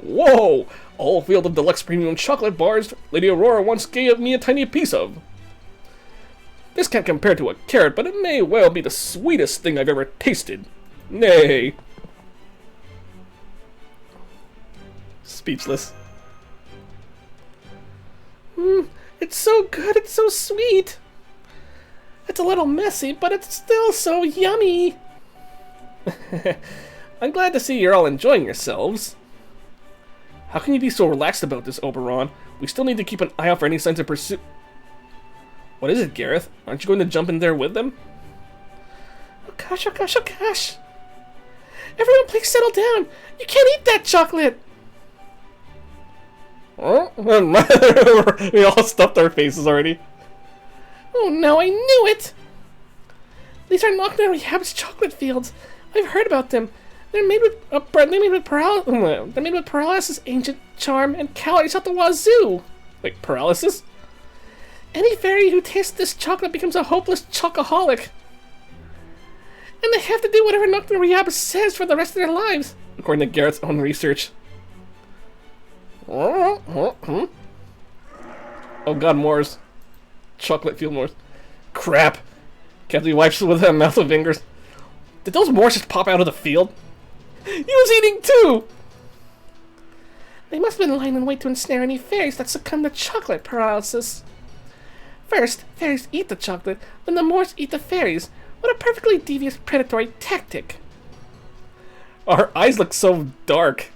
Whoa! A whole field of deluxe premium chocolate bars Lady Aurora once gave me a tiny piece of. This can't compare to a carrot, but it may well be the sweetest thing I've ever tasted. Nay. Speechless. It's so good, it's so sweet. It's a little messy, but it's still so yummy. I'm glad to see you're all enjoying yourselves. How can you be so relaxed about this, Oberon? We still need to keep an eye out for any signs of pursuit. What is it, Gareth? Aren't you going to jump in there with them? Oh gosh, oh gosh, oh gosh. Everyone please settle down. You can't eat that chocolate. We all stuffed our faces already. Oh no, I knew it! These are Knockdown Rehab's chocolate fields. I've heard about them. They're made with paralysis, ancient charm, and calories out the wazoo. Wait, paralysis? Any fairy who tastes this chocolate becomes a hopeless chocoholic. And they have to do whatever Knockdown Rehab says for the rest of their lives, according to Garrett's own research. Oh god, Moors. Chocolate field Moors. Crap. Kathy wipes with her mouth of fingers. Did those Moors just pop out of the field? He was eating too! They must have been lying in wait to ensnare any fairies that succumb to chocolate paralysis. First, fairies eat the chocolate, then the Moors eat the fairies. What a perfectly devious predatory tactic. Our eyes look so dark.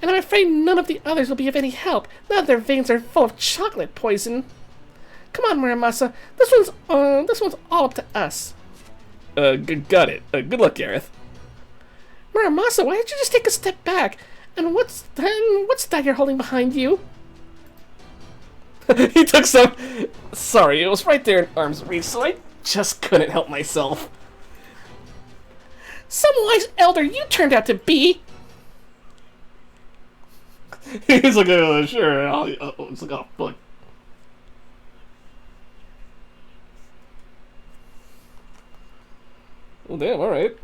And I'm afraid none of the others will be of any help, now that their veins are full of chocolate poison. Come on, Muramasa, this one's all up to us. Got it. Good luck, Gareth. Muramasa, why don't you just take a step back? And what's that you're holding behind you? He took some... Sorry, it was right there in arm's reach, so I just couldn't help myself. Some wise elder you turned out to be! He's like, sure, it's like, oh, fuck. Well, damn, alright.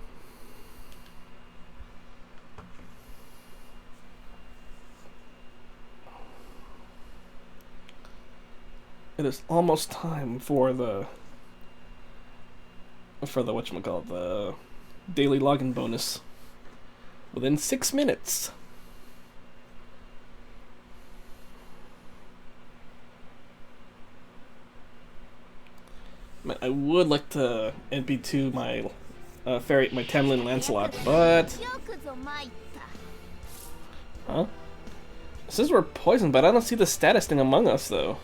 It is almost time for the whatchamacallit, the daily login bonus. Within 6 minutes. I would like to NP2 my my Tam Lin Lancelot, but huh? It says we're poisoned, but I don't see the status thing among us though.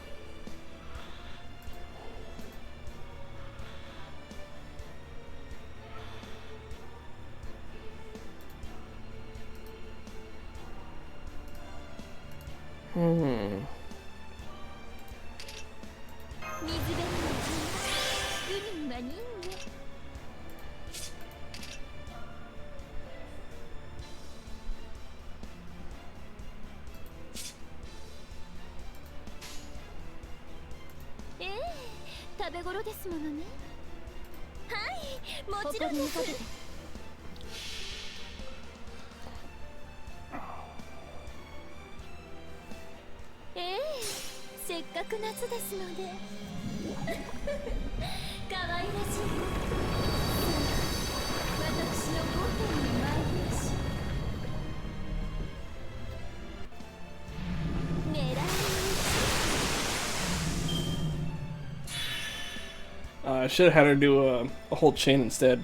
I should have had her do a whole chain instead.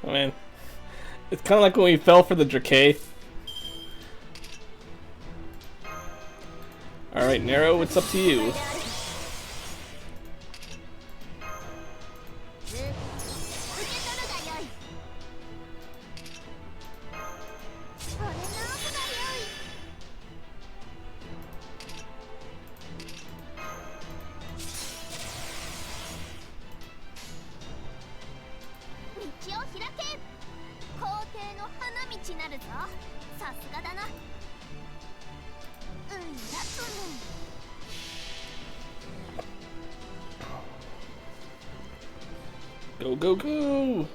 Oh man, it's kind of like when we fell for the Drake. Alright, Nero, it's up to you. Go, go, go!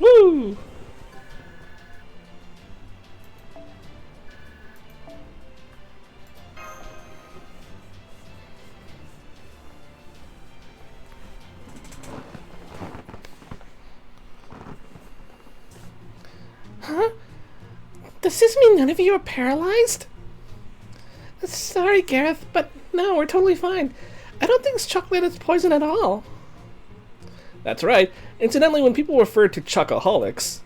Woo! Huh? Does this mean none of you are paralyzed? Sorry, Gareth, but no, we're totally fine. I don't think chocolate is poison at all. That's right. Incidentally, when people refer to chocoholics,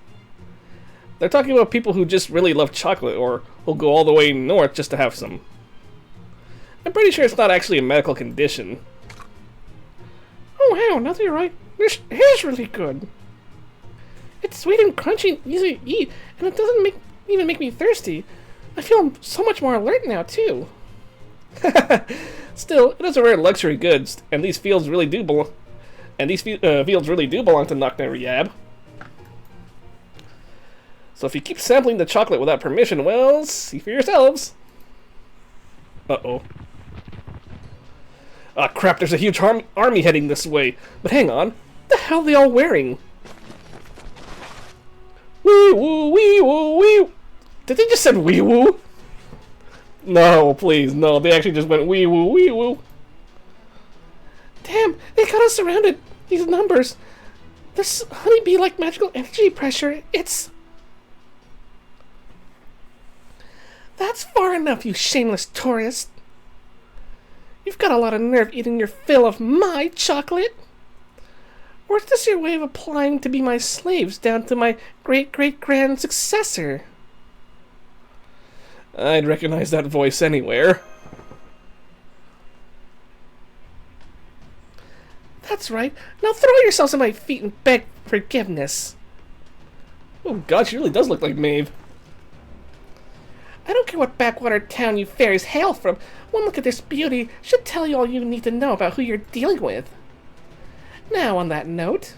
they're talking about people who just really love chocolate or will go all the way north just to have some. I'm pretty sure it's not actually a medical condition. Oh wow, now that you're right, this is really good. It's sweet and crunchy and easy to eat, and it doesn't even make me thirsty. I feel so much more alert now, too. Still, it is a rare luxury goods, and these fields really do belong. And these fields really do belong to Nocna Yab. So if you keep sampling the chocolate without permission, well, see for yourselves. Uh-oh. Ah, crap, there's a huge army heading this way. But hang on, what the hell are they all wearing? Wee-woo, wee-woo, wee. Did they just said wee-woo? No, please, no, they actually just went wee-woo, wee-woo. Damn, they got us surrounded. These numbers. This honeybee-like magical energy pressure, it's... That's far enough, you shameless tourist. You've got a lot of nerve eating your fill of my chocolate. Or is this your way of applying to be my slaves down to my great-great-grand successor? I'd recognize that voice anywhere. That's right. Now throw yourselves at my feet and beg forgiveness. Oh god, she really does look like Maeve. I don't care what backwater town you fairies hail from. One look at this beauty should tell you all you need to know about who you're dealing with. Now, on that note,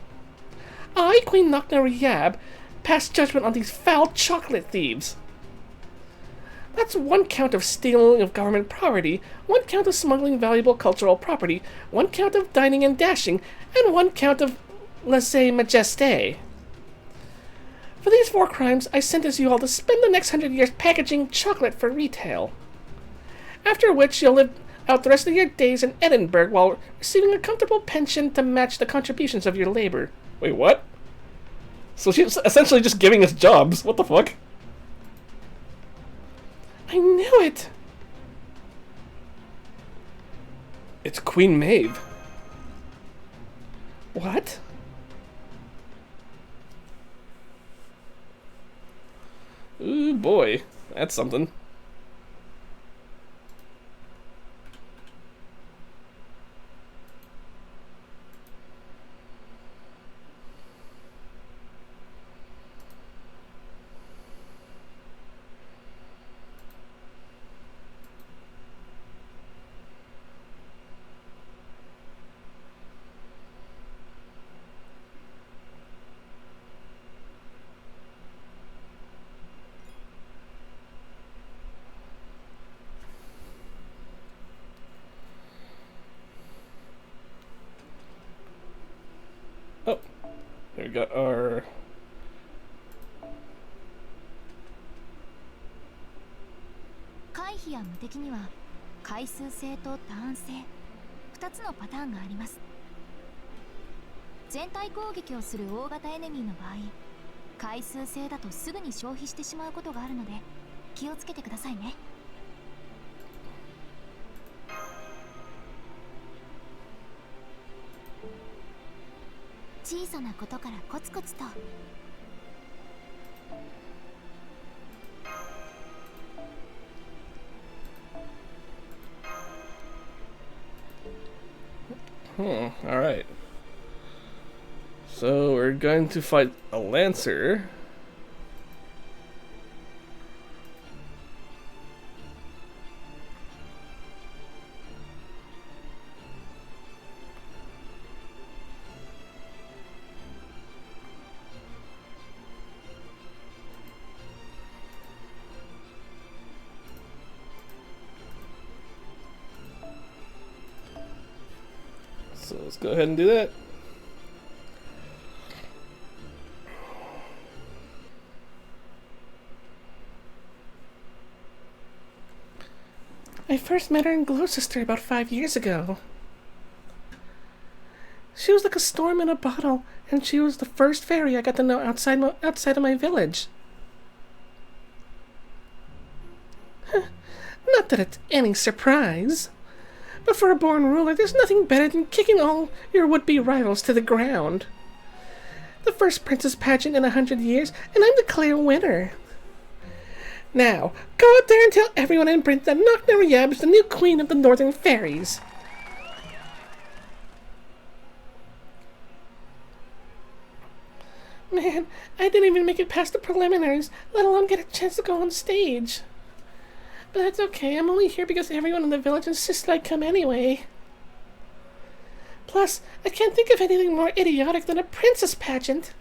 I, Queen Nocna Yab, pass judgment on these foul chocolate thieves. That's 1 count of stealing of government property, 1 count of smuggling valuable cultural property, 1 count of dining and dashing, and 1 count of lèse-majesté. For these 4 crimes, I sentence you all to spend the next 100 years packaging chocolate for retail. After which, you'll live out the rest of your days in Edinburgh while receiving a comfortable pension to match the contributions of your labor. Wait, what? So she's essentially just giving us jobs. What the fuck? I knew it! It's Queen Maeve. What? Ooh boy, that's something. Oh, there we got our...回避や無敵には回数制とターン制2つのパターンがあります。全体攻撃をする大型エネミーの場合、回数制だとすぐに消費してしまうことがあるので気をつけてくださいね。小さなことからコツコツと。Alright. So we're going to fight a Lancer. So let's go ahead and do that. I first met her in Gloucester about 5 years ago. She was like a storm in a bottle, and she was the first fairy I got to know outside of my village. Not that it's any surprise. But for a born ruler, there's nothing better than kicking all your would-be rivals to the ground. The first princess pageant in 100 years, and I'm the clear winner. Now, go out there and tell everyone in Brent that Knocknariyab is the new queen of the Northern Fairies. Man, I didn't even make it past the preliminaries, let alone get a chance to go on stage. But that's okay, I'm only here because everyone in the village insisted I come anyway. Plus, I can't think of anything more idiotic than a princess pageant.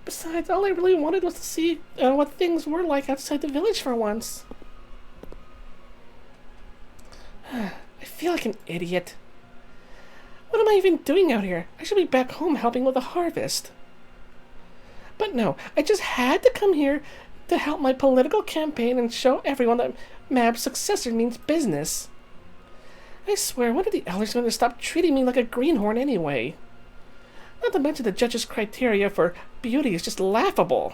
Besides, all I really wanted was to see what things were like outside the village for once. I feel like an idiot. What am I even doing out here? I should be back home helping with the harvest. But no, I just had to come here to help my political campaign and show everyone that Mab's successor means business. I swear, when are the elders going to stop treating me like a greenhorn anyway? Not to mention the judges' criteria for beauty is just laughable.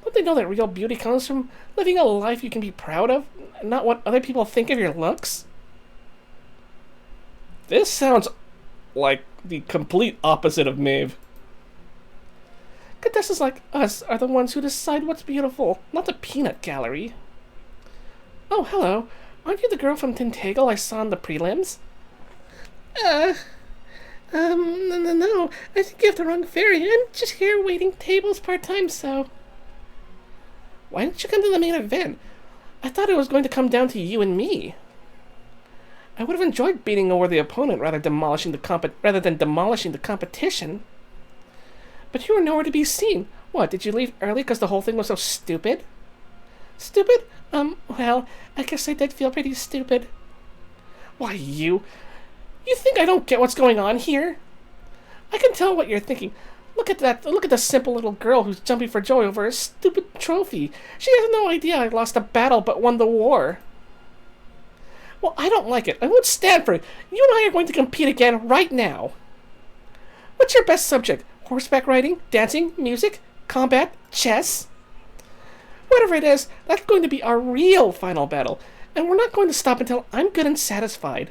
Don't they know that real beauty comes from living a life you can be proud of, and not what other people think of your looks? This sounds like the complete opposite of Maeve. Contestants like us are the ones who decide what's beautiful, not the peanut gallery. Oh, hello. Aren't you the girl from Tintagel I saw in the prelims? No. I think you have the wrong fairy. I'm just here waiting tables part-time, so... Why didn't you come to the main event? I thought it was going to come down to you and me. I would have enjoyed beating a worthy opponent rather than demolishing the competition. But you were nowhere to be seen. What, did you leave early because the whole thing was so stupid? Stupid? Well, I guess I did feel pretty stupid. Why, you think I don't get what's going on here? I can tell what you're thinking. Look at the simple little girl who's jumping for joy over a stupid trophy. She has no idea I lost a battle but won the war. Well, I don't like it. I won't stand for it. You and I are going to compete again right now. What's your best subject? horseback riding, dancing, music, combat, chess. Whatever it is, that's going to be our real final battle, and we're not going to stop until I'm good and satisfied.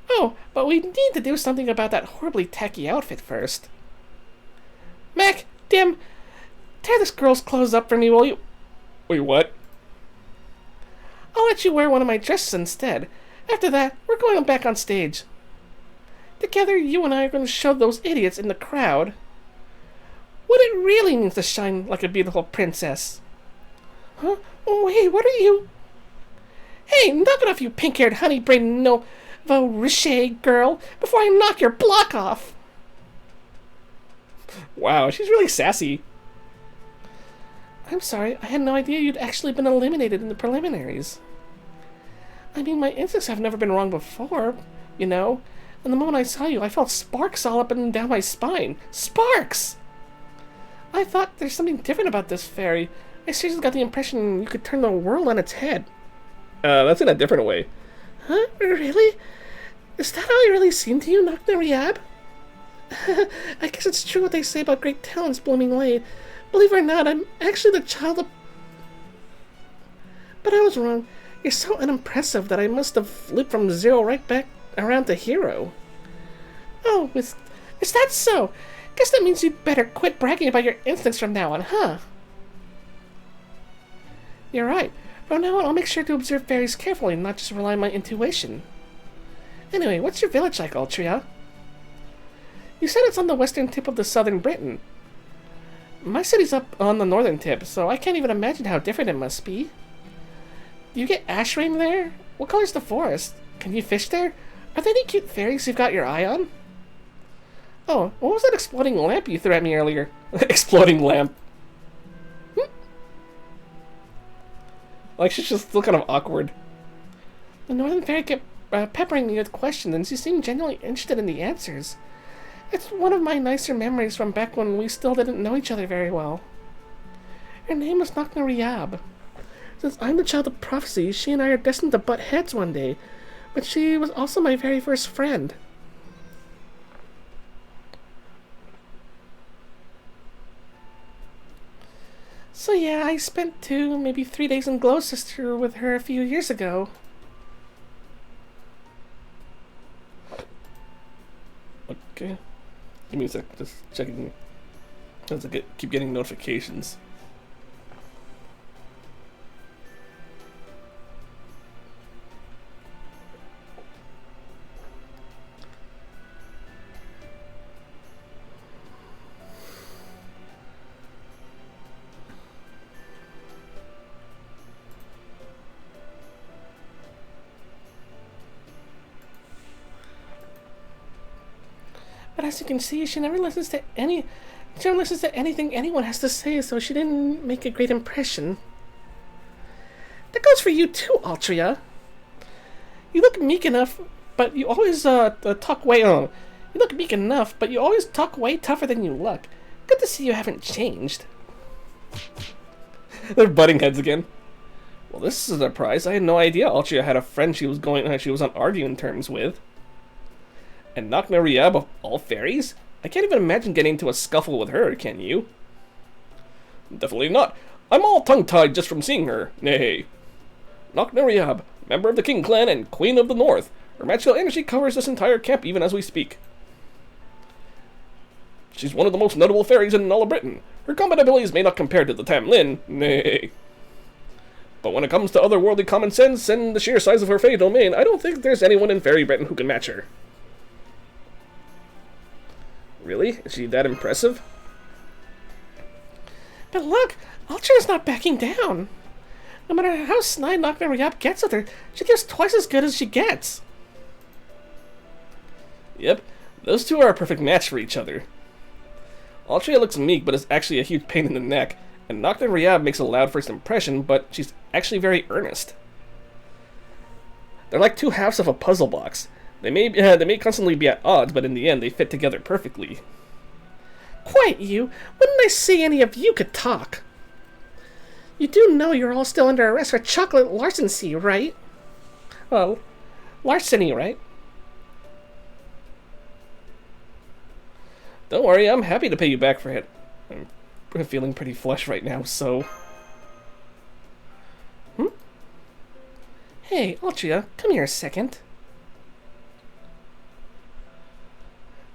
Oh, but we need to do something about that horribly tacky outfit first. Mac, Dim, tear this girl's clothes up for me, will you? Wait, what? I'll let you wear one of my dresses instead. After that, we're going back on stage. Together, you and I are going to show those idiots in the crowd what it really means to shine like a beautiful princess. Huh? Oh, hey, what are you? Hey, knock it off, you pink-haired honey-brained Nova Richet girl, before I knock your block off. Wow, she's really sassy. I'm sorry, I had no idea you'd actually been eliminated in the preliminaries. I mean, my instincts have never been wrong before, you know. And the moment I saw you, I felt sparks all up and down my spine. Sparks! I thought there's something different about this fairy. I seriously got the impression you could turn the world on its head. That's in a different way. Huh? Really? Is that how I really seem to you, Knocknariab? I guess it's true what they say about great talents blooming late. Believe it or not, I'm actually the child of... But I was wrong. You're so unimpressive that I must have flipped from zero right back around to hero. Oh, is that so? Guess that means you'd better quit bragging about your instincts from now on, huh? You're right. From now on, I'll make sure to observe fairies carefully and not just rely on my intuition. Anyway, what's your village like, Altria? You said it's on the western tip of the southern Britain. My city's up on the northern tip, so I can't even imagine how different it must be. Do you get ash rain there? What color's the forest? Can you fish there? Are there any cute fairies you've got your eye on? Oh, what was that exploding lamp you threw at me earlier? Exploding lamp. Like, she's just still kind of awkward. The northern fairy kept peppering me with questions, and she seemed genuinely interested in the answers. It's one of my nicer memories from back when we still didn't know each other very well. Her name was Knocknariab. Since I'm the child of prophecy, she and I are destined to butt heads one day, but she was also my very first friend. So yeah, I spent 2, maybe 3 days in Gloucester with her a few years ago. Okay. Give me a sec, just checking. As I keep getting notifications. But as you can see, she never listens to anything anyone has to say, so she didn't make a great impression. That goes for you too, Altria. You look meek enough, but you always talk way You look meek enough, but you always talk way tougher than you look. Good to see you haven't changed. They're butting heads again. Well, this is a surprise. I had no idea Altria had a friend she was on arguing terms with. And Knocknariab of all fairies? I can't even imagine getting into a scuffle with her, can you? Definitely not. I'm all tongue-tied just from seeing her. Nay. Knocknariab, member of the King Clan and Queen of the North. Her magical energy covers this entire camp even as we speak. She's one of the most notable fairies in all of Britain. Her combat abilities may not compare to the Tam Lin, nay. But when it comes to otherworldly common sense and the sheer size of her fey domain, I don't think there's anyone in Fairy Britain who can match her. Really? Is she that impressive? But look, Altria's not backing down. No matter how snide Knocknariab gets with her, she gives twice as good as she gets. Yep, those two are a perfect match for each other. Altria looks meek, but is actually a huge pain in the neck, and Knocknariab makes a loud first impression, but she's actually very earnest. They're like two halves of a puzzle box. They may constantly be at odds, but in the end, they fit together perfectly. Quiet, you! When did I say any of you could talk? You do know you're all still under arrest for chocolate larceny, right? Well, larceny, right? Don't worry, I'm happy to pay you back for it. I'm feeling pretty flush right now, so... Hey, Altria, come here a second.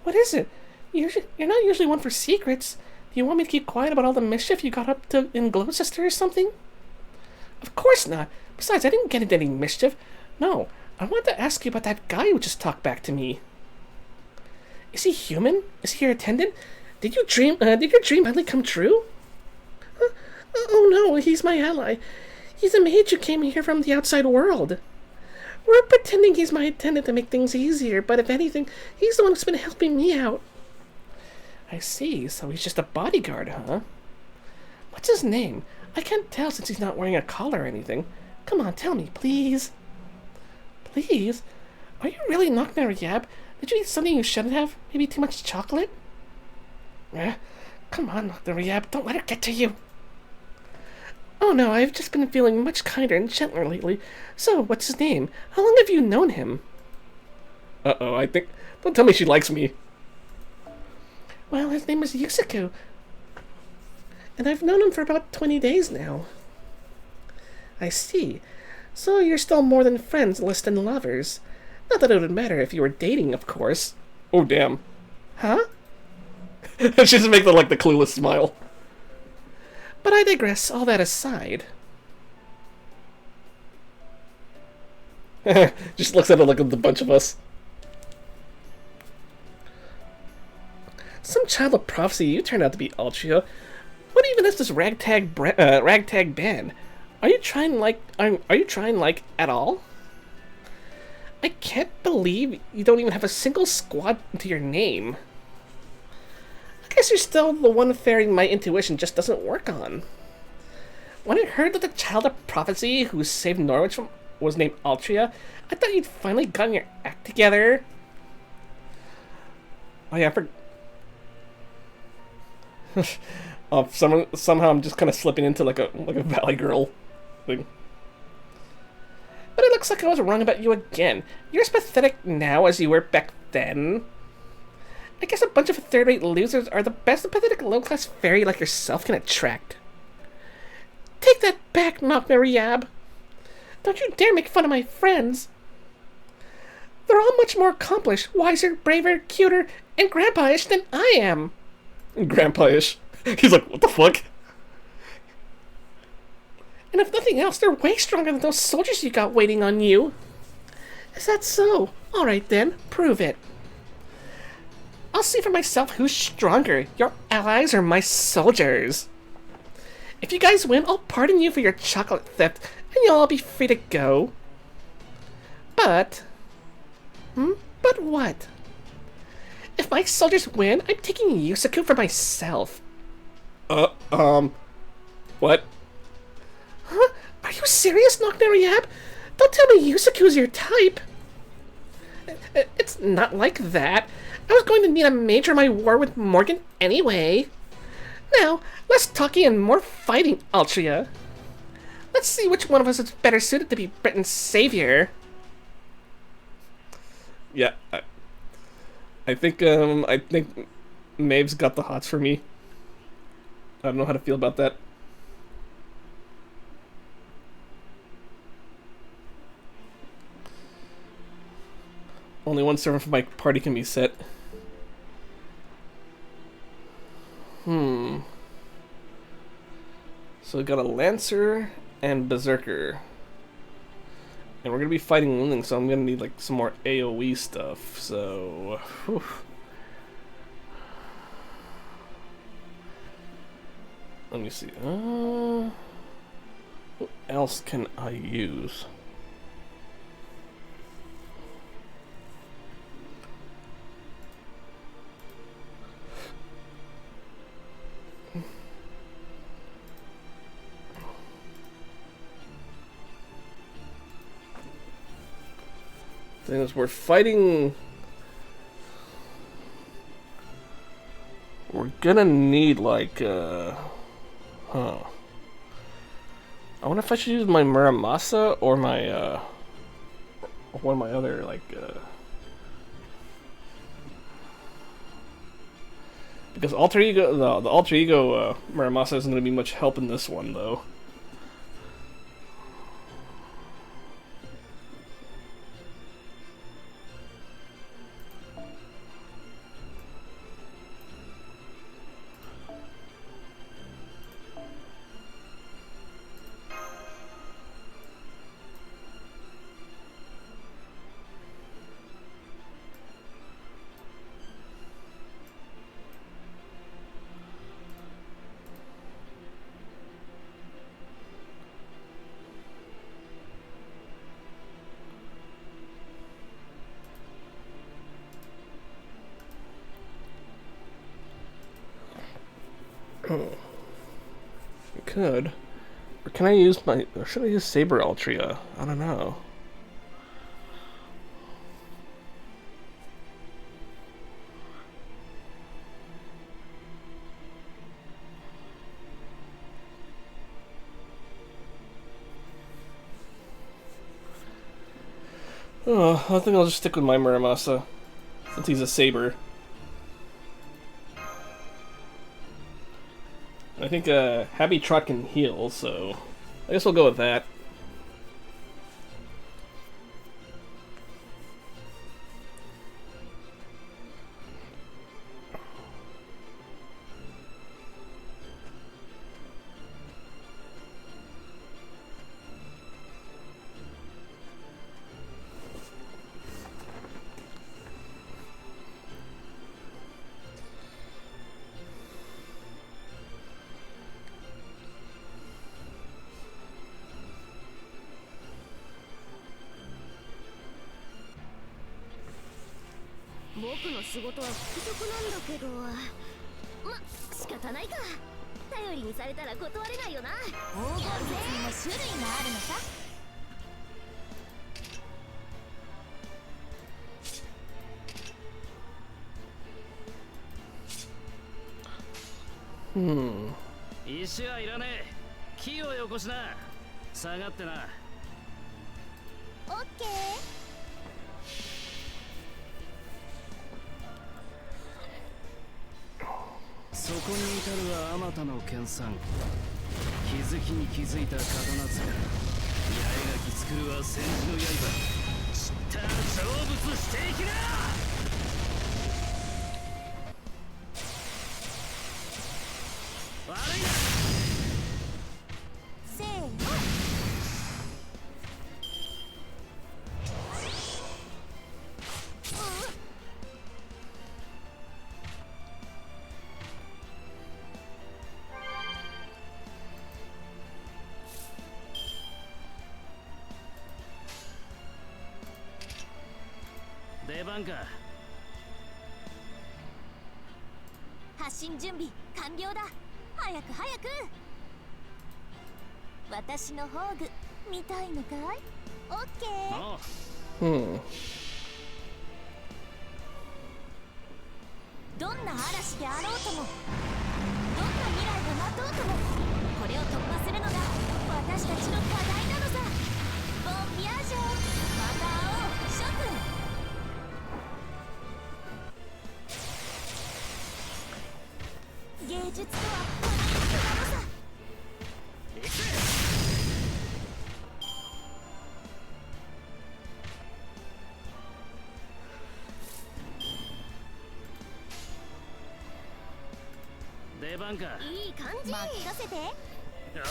What is it? You're not usually one for secrets. Do you want me to keep quiet about all the mischief you got up to in Gloucester or something? Of course not. Besides, I didn't get into any mischief. No, I wanted to ask you about that guy who just talked back to me. Is he human? Is he your attendant? Did your dream finally come true? Oh no, he's my ally. He's a mage who came here from the outside world. We're pretending he's my attendant to make things easier, but if anything, he's the one who's been helping me out. I see, so he's just a bodyguard, huh? What's his name? I can't tell since he's not wearing a collar or anything. Come on, tell me, please. Please? Are you really Yab? Did you eat something you shouldn't have? Maybe too much chocolate? Come on, Yab, don't let her get to you. Oh no, I've just been feeling much kinder and gentler lately. So, what's his name? How long have you known him? Uh-oh, I think... Don't tell me she likes me. Well, his name is Yusaku. And I've known him for about 20 days now. I see. So you're still more than friends, less than lovers. Not that it would matter if you were dating, of course. Oh, damn. Huh? She just makes the clueless smile. But I digress, all that aside. Just looks at it like a bunch of us. Some child of prophecy, you turned out to be Altria. What even is this ragtag band? Are you trying at all? I can't believe you don't even have a single squad to your name. I guess you're still the one fairy my intuition just doesn't work on. When I heard that the child of prophecy who saved Norwich was named Altria, I thought you'd finally gotten your act together. Oh yeah, somehow I'm just kind of slipping into like a Valley Girl thing. But it looks like I was wrong about you again. You're as pathetic now as you were back then. I guess a bunch of third-rate losers are the best a pathetic low-class fairy like yourself can attract. Take that back, Yab. Don't you dare make fun of my friends. They're all much more accomplished, wiser, braver, cuter, and grandpa-ish than I am. Grandpa-ish? He's like, what the fuck? And if nothing else, they're way stronger than those soldiers you got waiting on you. Is that so? Alright then, prove it. I'll see for myself who's stronger, your allies or my soldiers. If you guys win, I'll pardon you for your chocolate theft, and you'll all be free to go. But... But what? If my soldiers win, I'm taking Yusaku for myself. What? Huh? Are you serious, Yab? Don't tell me Yusaku's your type. It's not like that. I was going to need a major in my war with Morgan anyway. Now, less talking and more fighting, Altria. Let's see which one of us is better suited to be Britain's savior. Yeah, I think Maeve's got the hots for me. I don't know how to feel about that. Only one servant for my party can be set. So we got a Lancer and Berserker. And we're gonna be fighting Link, so I'm gonna need like some more AoE stuff, so... Whew. Let me see. What else can I use? Thing is, we're fighting. We're gonna need like I wonder if I should use my Muramasa or my one of my other like Because Alter Ego, the Alter Ego Muramasa isn't going to be much help in this one, though. I could. Or can I use my... Or should I use Saber Altria? I don't know. Oh, I think I'll just stick with my Muramasa, since he's a Saber. I think Happy Trot can heal, so I guess we'll go with that.僕の仕事は復職なんだけど、ま、仕方ないか。頼りにされたら断れないよな。黄金物にも種類があるのさ。石はいらねえ。木をよこしな。下がってな。オッケー。そこに至るはあまたの研鑽。気づきに気づいた刀使い。八重垣作るは千字の刃。散った成仏していきな。悪いな。せーの。出番か。発進準備完了だ。早く早く。私の宝具見たいのかい？オッケー。どんな嵐であろうとも、どんな未来が待とうとも、これを突破するのが私たちの課題なのさ。ボンビアージョン、また会おう諸君。芸術とはこのことなのさ。出番か。いい感じ。任せて。多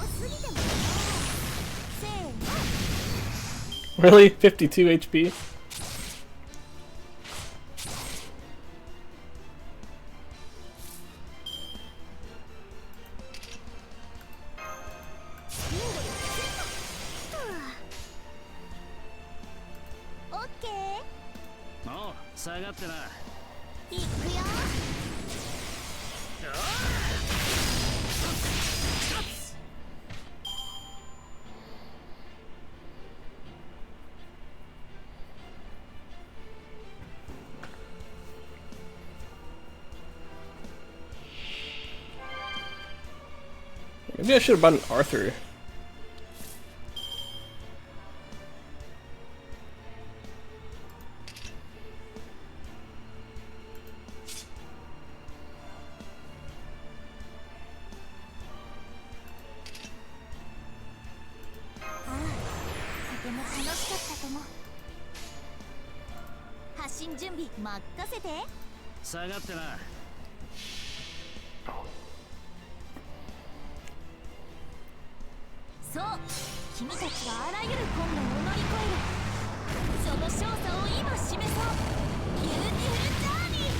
すぎても。せーの。 Really? 52 HP?下がってな。いくよ。Maybe I should have bought an Arthur. しかったと思う。発進準備任せて。下がってな。そう、君たちはあらゆる困難を乗り越える。その勝者を今示そう。ビューティフルジャーニー。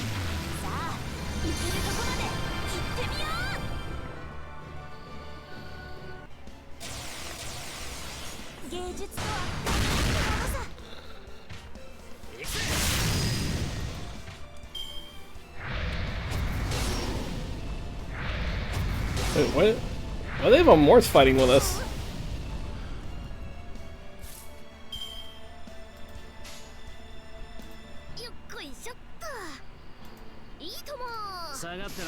さあ、行けるところで行ってみよう。芸術とは輝くものさ。Wait, what? Why do they have a Morse fighting with us? よっこいしょっと。いいとも。下がってな。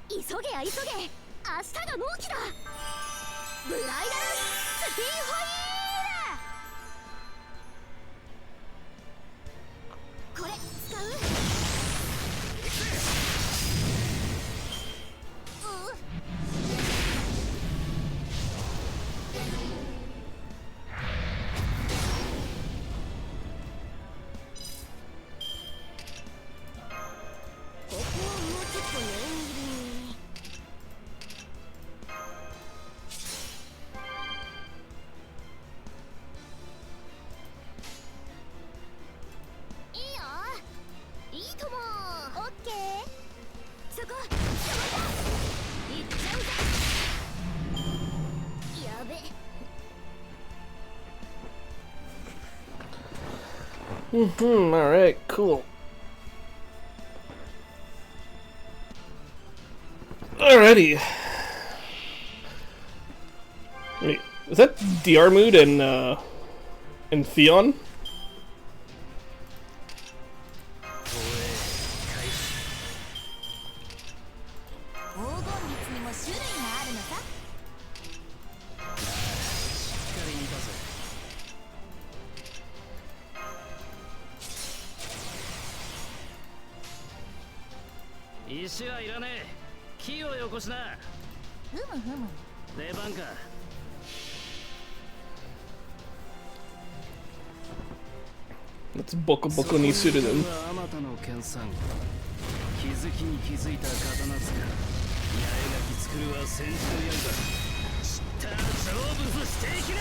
急げや急げ。明日が納期だ。ブライダルスピンホイール。これ使う？ここをもうちょっと念入りに。いいよ。いいとも。オッケー。そこ。そこだ。行っちゃうぜ。やべ。Alright, cool. Alrighty. Wait, is that Diarmuid and Theon? 黄金律にも種類があるのさ。しっかり見たぜ。石はいらねえ。木をよこしな。ふむふむ。出番か。Let's boku boku ni suru them. あまたの研鑽。気づきに気づいた刀使い。八重垣作るは千獣刃。知ったら成仏していきな。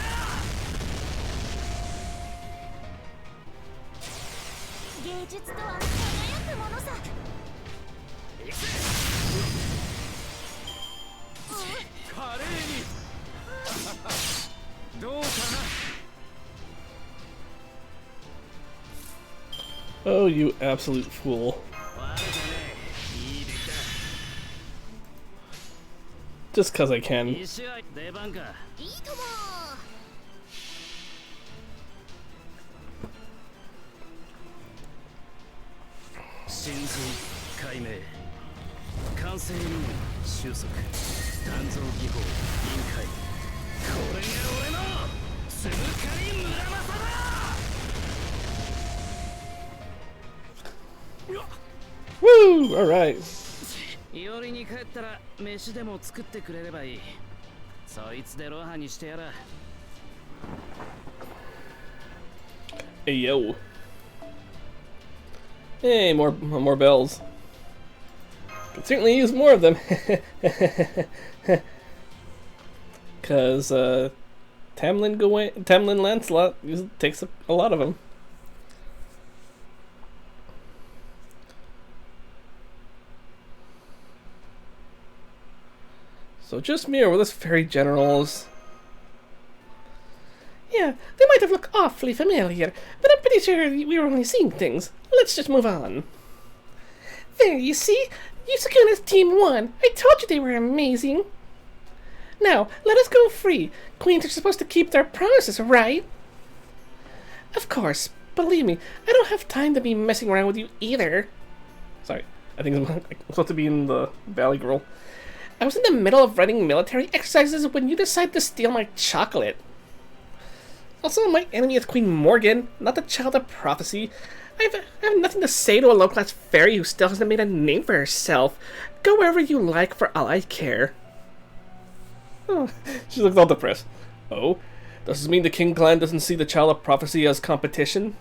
芸術とは輝くものさ。行くぜ。華麗に。どうかな。 Oh, you absolute fool. Just cause I can. いいとも。真髄解明完成に収束鍛造技法臨界これが俺のつぶかり村正だ。 Woo! Alright. 夜に帰ったら飯でも作ってくれればいい。そいつでロハにしてやら。 Hey, yo. Hey, more bells. Could certainly use more of them. Cause Tam Lin Lancelot takes a lot of them. So just me, or were those fairy generals? Yeah, they might have looked awfully familiar, but I'm pretty sure we were only seeing things. Let's just move on. There, you see? Yusakuna's team won. I told you they were amazing. Now, let us go free. Queens are supposed to keep their promises, right? Of course. Believe me, I don't have time to be messing around with you either. Sorry, I think I'm supposed to be in the Valley Girl. I was in the middle of running military exercises when you decided to steal my chocolate. Also, my enemy is Queen Morgan, not the child of prophecy. I have nothing to say to a low-class fairy who still hasn't made a name for herself. Go wherever you like, for all I care. She looks all depressed. Oh, does this mean the King clan doesn't see the Child of Prophecy as competition?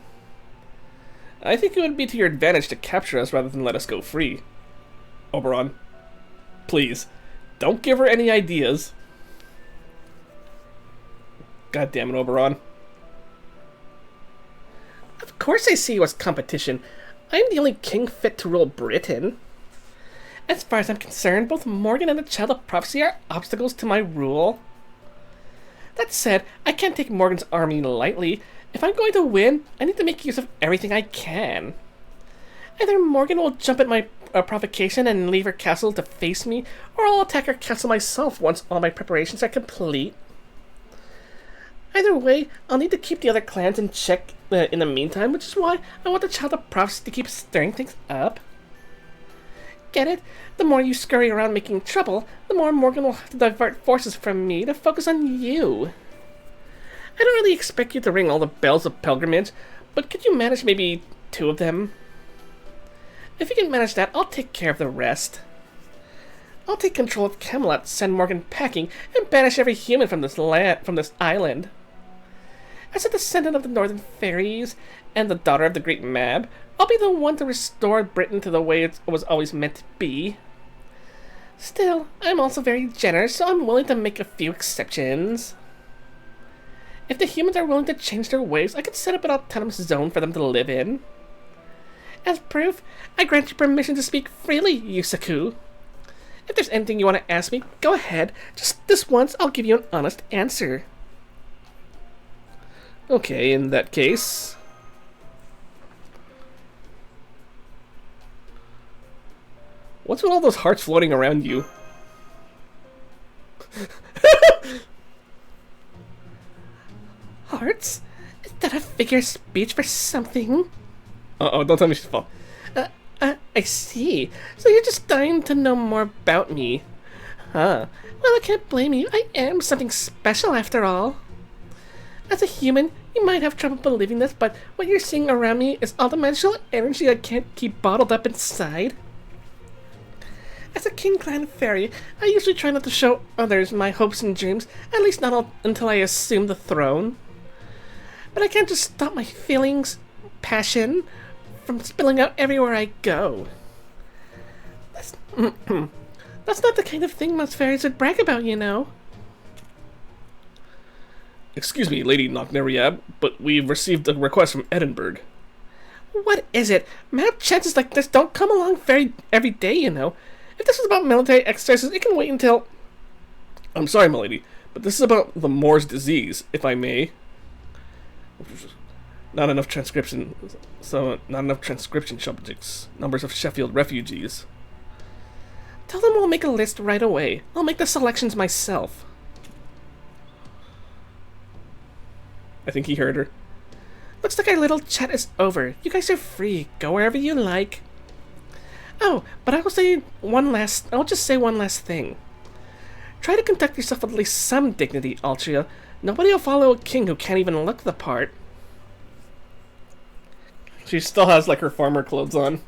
I think it would be to your advantage to capture us rather than let us go free. Oberon, please, don't give her any ideas. God damn it, Oberon. Of course I see you as competition. I'm the only king fit to rule Britain. As far as I'm concerned, both Morgan and the Child of Prophecy are obstacles to my rule. That said, I can't take Morgan's army lightly. If I'm going to win, I need to make use of everything I can. Either Morgan will jump at my provocation and leave her castle to face me, or I'll attack her castle myself once all my preparations are complete. Either way, I'll need to keep the other clans in check in the meantime, which is why I want the Child of Prophecy to keep stirring things up. Get it? The more you scurry around making trouble, the more Morgan will have to divert forces from me to focus on you. I don't really expect you to ring all the bells of pilgrimage, but could you manage maybe 2 of them? If you can manage that, I'll take care of the rest. I'll take control of Camelot, send Morgan packing, and banish every human from this island. As a descendant of the Northern Fairies and the daughter of the Great Mab, I'll be the one to restore Britain to the way it was always meant to be. Still, I'm also very generous, so I'm willing to make a few exceptions. If the humans are willing to change their ways, I could set up an autonomous zone for them to live in. As proof, I grant you permission to speak freely, Yusaku. If there's anything you want to ask me, go ahead. Just this once, I'll give you an honest answer. Okay, in that case... What's with all those hearts floating around you? Hearts? Is that a figure of speech for something? Uh-oh, don't tell me she's falling. I see. So you're just dying to know more about me. Huh. Well, I can't blame you. I am something special after all. As a human, you might have trouble believing this, but what you're seeing around me is all the magical energy I can't keep bottled up inside. As a King Clan fairy, I usually try not to show others my hopes and dreams, at least not until I assume the throne. But I can't just stop my feelings, passion, from spilling out everywhere I go. That's not the kind of thing most fairies would brag about, you know. Excuse me, Lady Knockneriab, but we've received a request from Edinburgh. What is it? Map chances like this don't come along every day, you know. If this is about military exercises, it can wait until... I'm sorry, milady, but this is about the Moor's disease, if I may. Not enough transcription subjects. Numbers of Sheffield refugees. Tell them we'll make a list right away. I'll make the selections myself. I think he heard her. Looks like our little chat is over. You guys are free. Go wherever you like. Oh, but I'll just say one last thing. Try to conduct yourself with at least some dignity, Altria. Nobody will follow a king who can't even look the part. She still has, like, her farmer clothes on.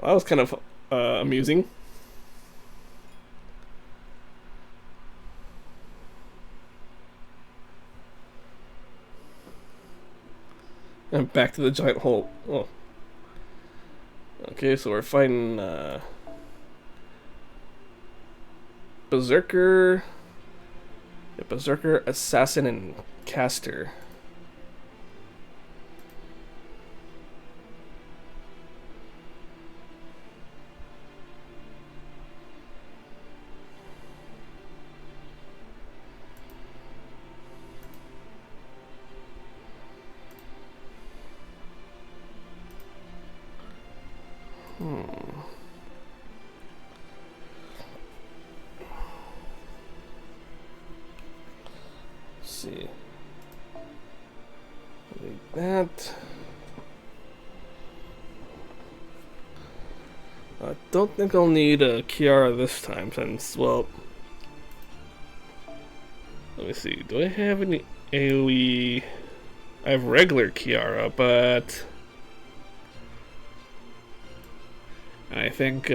Well, that was kind of amusing. And back to the giant hole. Oh. Okay, so we're fighting Berserker, Assassin, and Caster. See. Like that. I don't think I'll need a Kiara this time since, well... Let me see, do I have any AoE? I have regular Kiara, but I think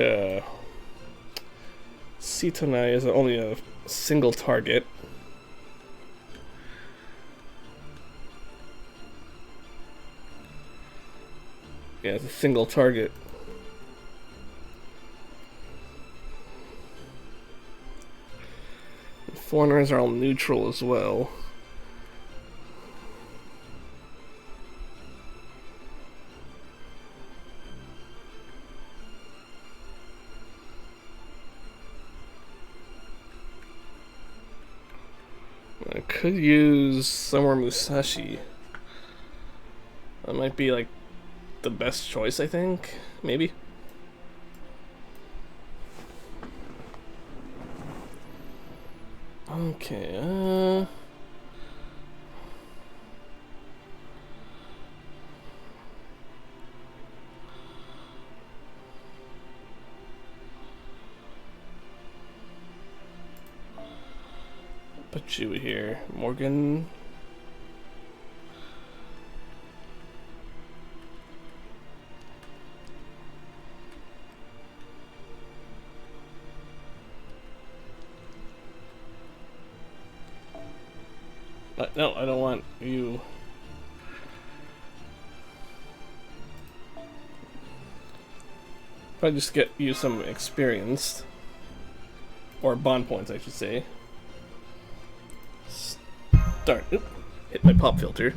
Sitonai is only a single target. Yeah, it's a single target. The foreigners are all neutral as well. I could use Summer Musashi. That might be like the best choice, I think. Maybe. Okay, put you here. Morgan. No, I don't want you. Probably just get you some experience. Or bond points, I should say. Darn, oop, hit my pop filter.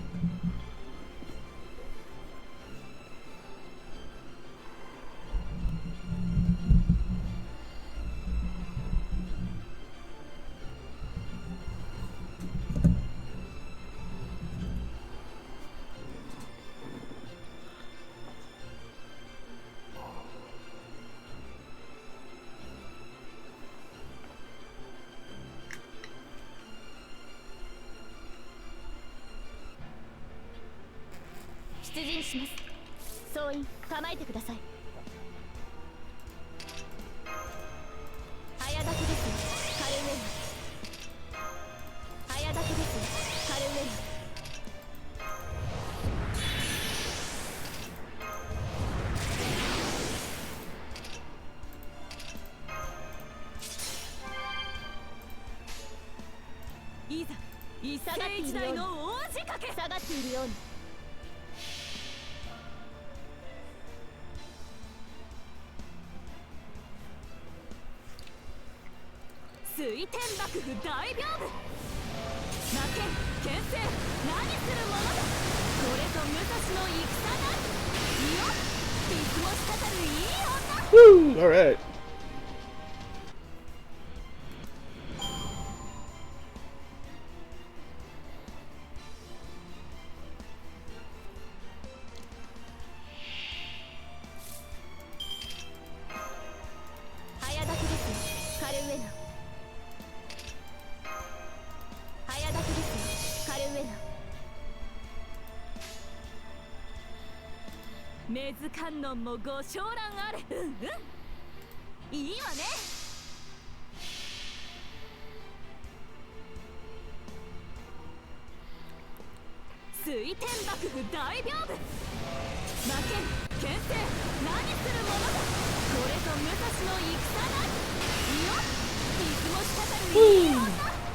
Woo! Alright.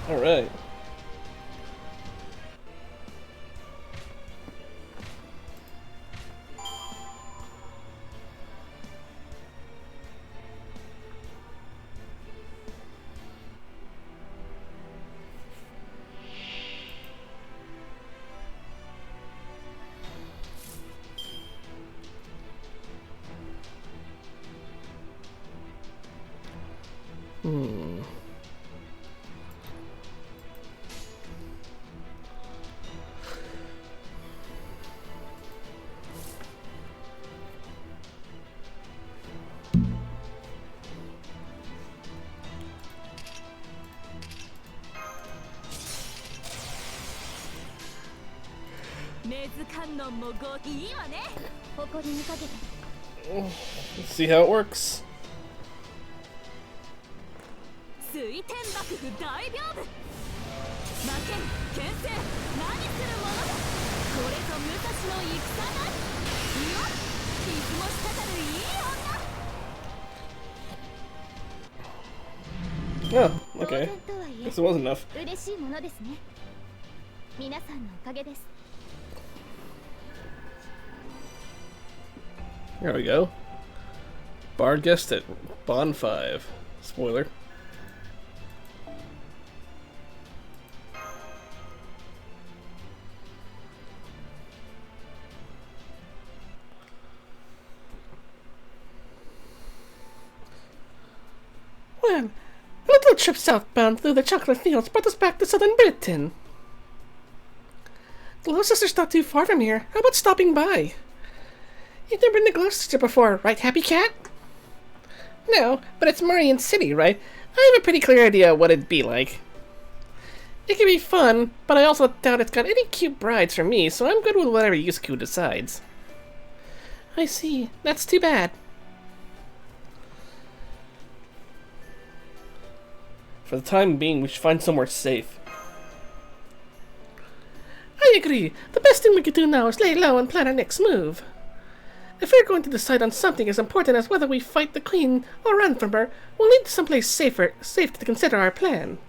Alright. Let's see how it works. ぞ武蔵の戦だ。よっ、傷も滴るいい女。 Oh, okay. 当然とはいえ Guess it was enough. 嬉しいものですね。皆さんのおかげです。 There we go. Bard guessed it. Bond 5. Spoiler. Well, a little trip southbound through the chocolate fields brought us back to southern Britain. Gloucester's not too far from here. How about stopping by? You've never been to Gloucester before, right, Happy Cat? No, but it's Marion City, right? I have a pretty clear idea what it'd be like. It could be fun, but I also doubt it's got any cute brides for me, so I'm good with whatever Yusuke decides. I see. That's too bad. For the time being, we should find somewhere safe. I agree. The best thing we could do now is lay low and plan our next move. If we're going to decide on something as important as whether we fight the Queen or run from her, we'll need someplace safe to consider our plan.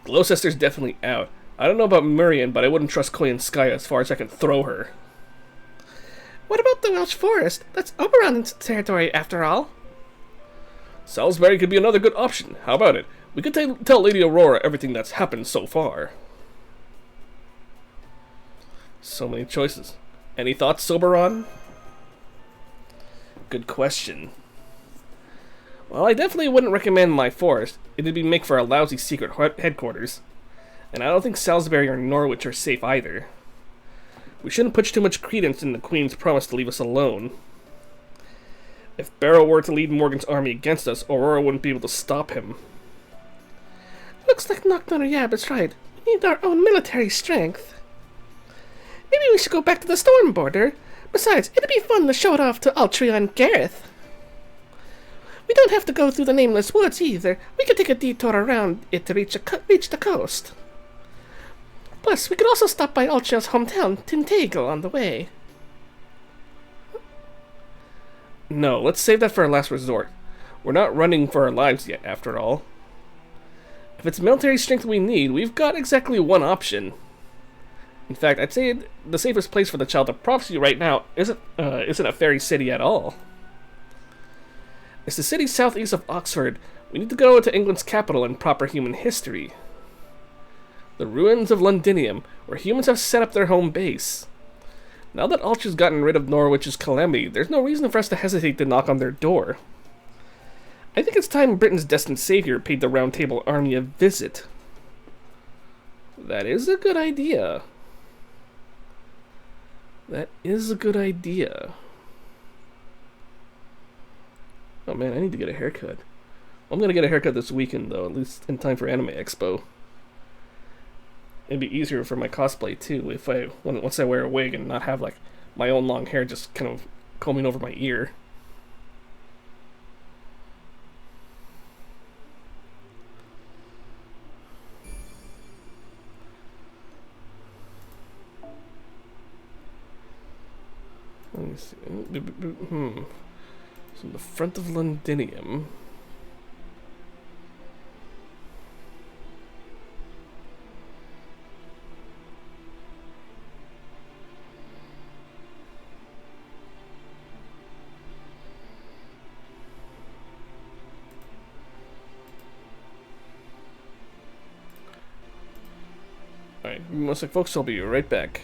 Gloucester's definitely out. I don't know about Murian, but I wouldn't trust Koya and Skya as far as I can throw her. What about the Welsh Forest? That's Oberon's territory, after all. Salisbury could be another good option. How about it? We could tell Lady Aurora everything that's happened so far. So many choices. Any thoughts, Oberon? Good question. Well, I definitely wouldn't recommend my forest. It'd be make for a lousy secret headquarters. And I don't think Salisbury or Norwich are safe either. We shouldn't put too much credence in the Queen's promise to leave us alone. If Barrow were to lead Morgan's army against us, Aurora wouldn't be able to stop him. Looks like Knockdown Yab is right. We need our own military strength. Maybe we should go back to the storm border. Besides, it'd be fun to show it off to Altria and Gareth. We don't have to go through the nameless woods either. We could take a detour around it to reach the coast. Plus, we could also stop by Altria's hometown, Tintagel, on the way. No, let's save that for our last resort. We're not running for our lives yet, after all. If it's military strength we need, we've got exactly one option. In fact, I'd say the safest place for the Child of Prophecy right now isn't a fairy city at all. It's the city southeast of Oxford. We need to go to England's capital in proper human history. The ruins of Londinium, where humans have set up their home base. Now that Altria's gotten rid of Norwich's calamity, there's no reason for us to hesitate to knock on their door. I think it's time Britain's destined savior paid the Round Table army a visit. That is a good idea. That is a good idea. Oh man, I need to get a haircut. I'm gonna get a haircut this weekend though, at least in time for Anime Expo. It'd be easier for my cosplay too if once I wear a wig and not have like my own long hair just kind of combing over my ear. Let me see. So in the front of Londinium. Alright, most like folks, I'll be right back.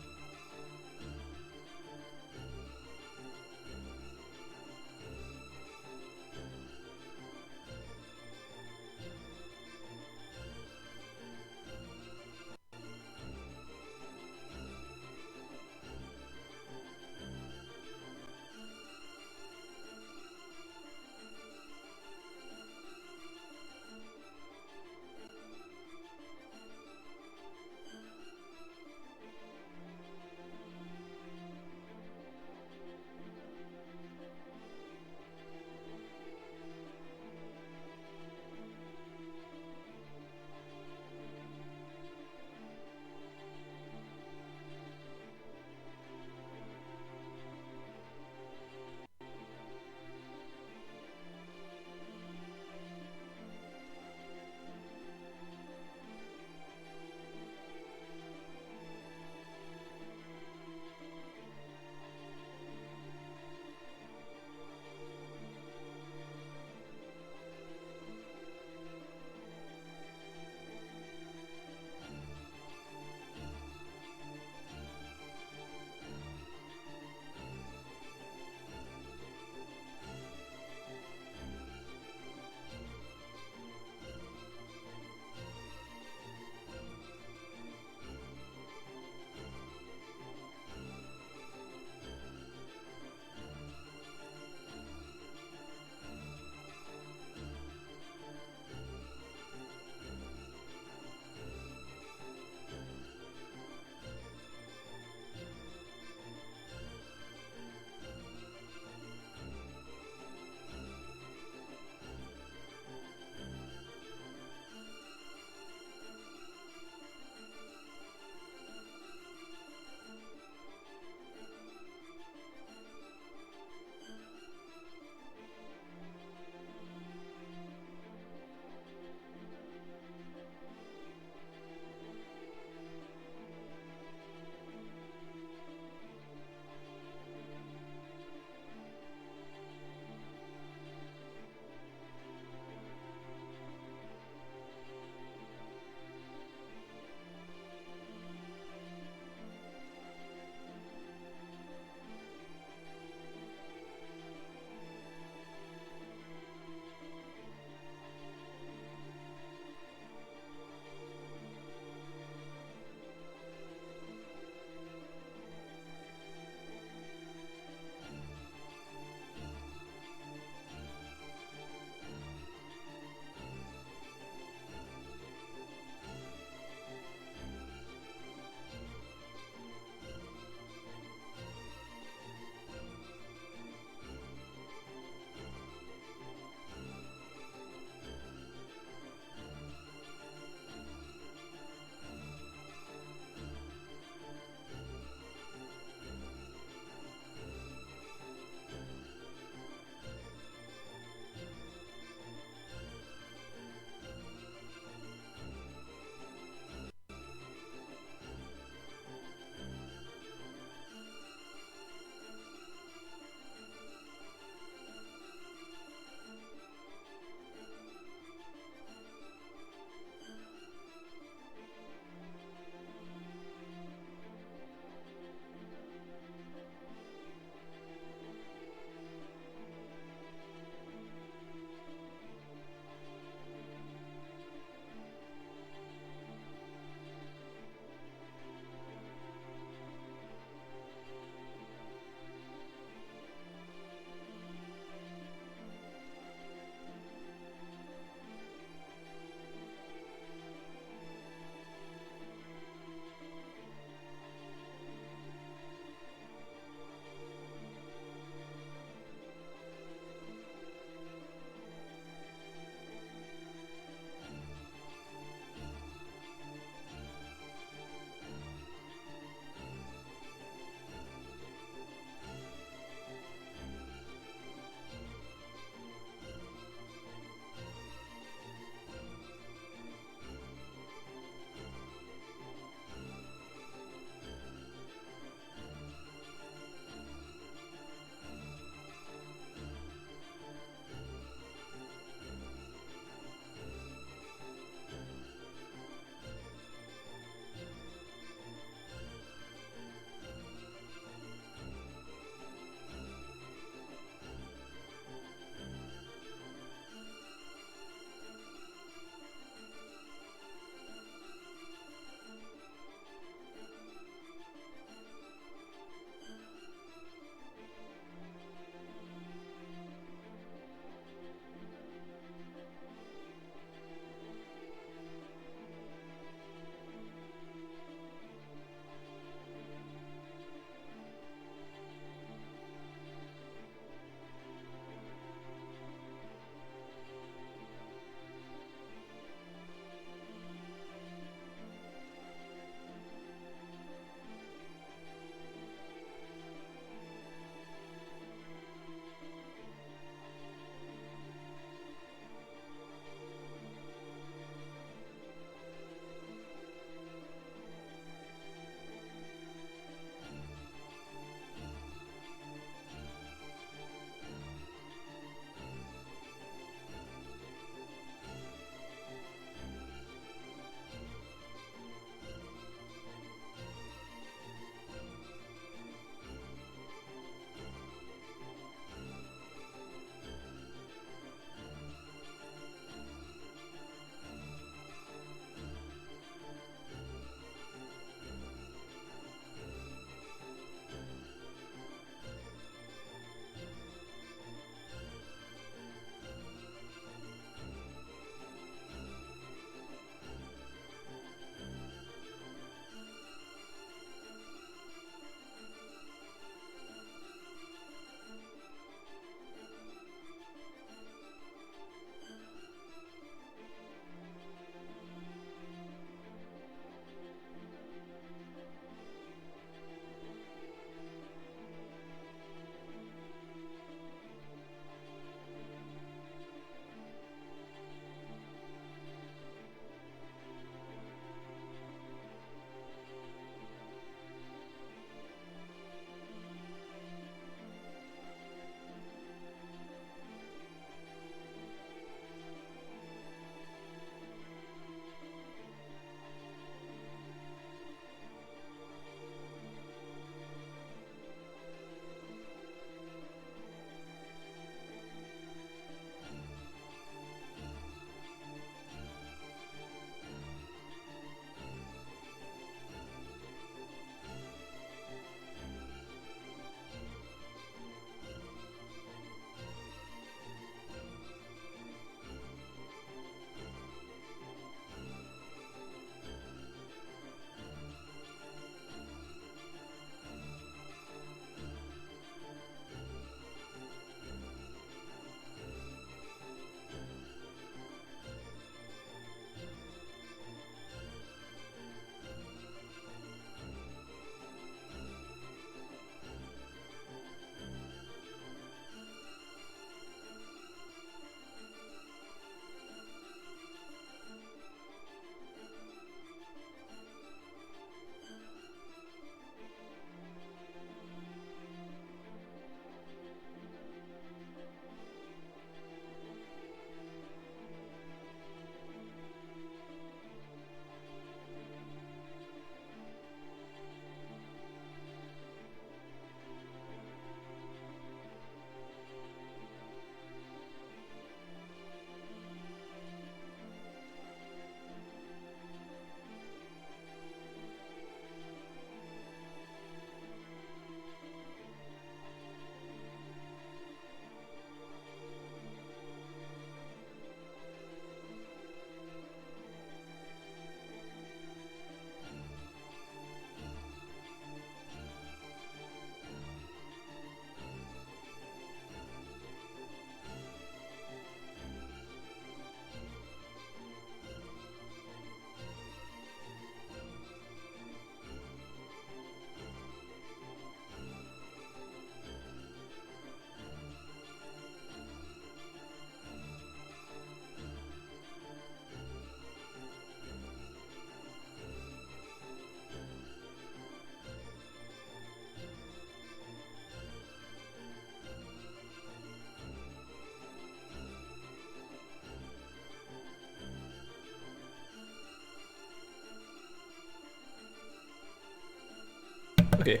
Okay,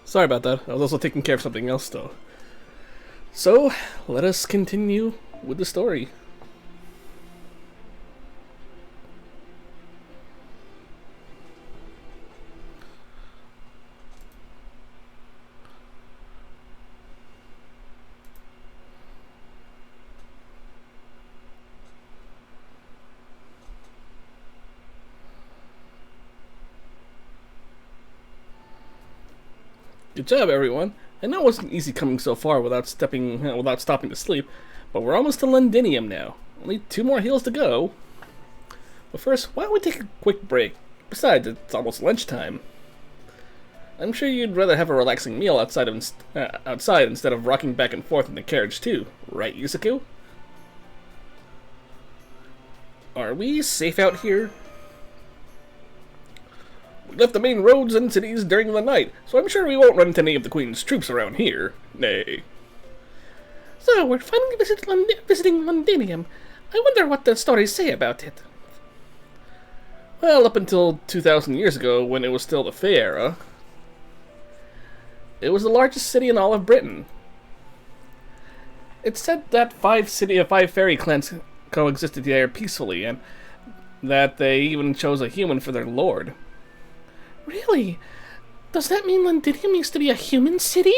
sorry about that. I was also taking care of something else, though. So, let us continue with the story. Good job, everyone. I know it wasn't easy coming so far without stopping to sleep, but we're almost to Londinium now. Only 2 more hills to go. But first, why don't we take a quick break? Besides, it's almost lunchtime. I'm sure you'd rather have a relaxing meal outside instead of rocking back and forth in the carriage too, right, Yusaku? Are we safe out here? We left the main roads and cities during the night, so I'm sure we won't run into any of the Queen's troops around here. Nay. So, we're finally visiting Londinium. I wonder what the stories say about it. Well, up until 2,000 years ago, when it was still the Fey era, it was the largest city in all of Britain. It's said that 5 fairy clans coexisted there peacefully, and that they even chose a human for their lord. Really? Does that mean Londinium used to be a human city?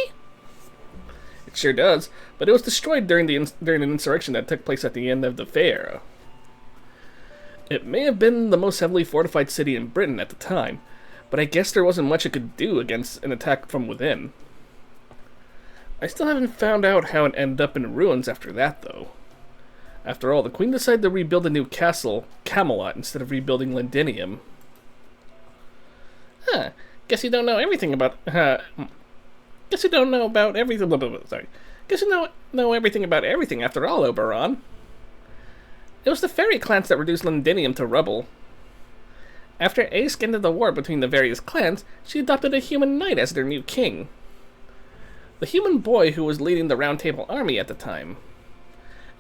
It sure does, but it was destroyed during an insurrection that took place at the end of the Fey era. It may have been the most heavily fortified city in Britain at the time, but I guess there wasn't much it could do against an attack from within. I still haven't found out how it ended up in ruins after that, though. After all, the Queen decided to rebuild a new castle, Camelot, instead of rebuilding Londinium. Huh. Guess you don't know everything about... Guess you don't know about everything... Sorry. Guess you know everything about everything after all, Oberon. It was the fairy clans that reduced Londinium to rubble. After Ace ended the war between the various clans, she adopted a human knight as their new king. The human boy who was leading the Round Table army at the time.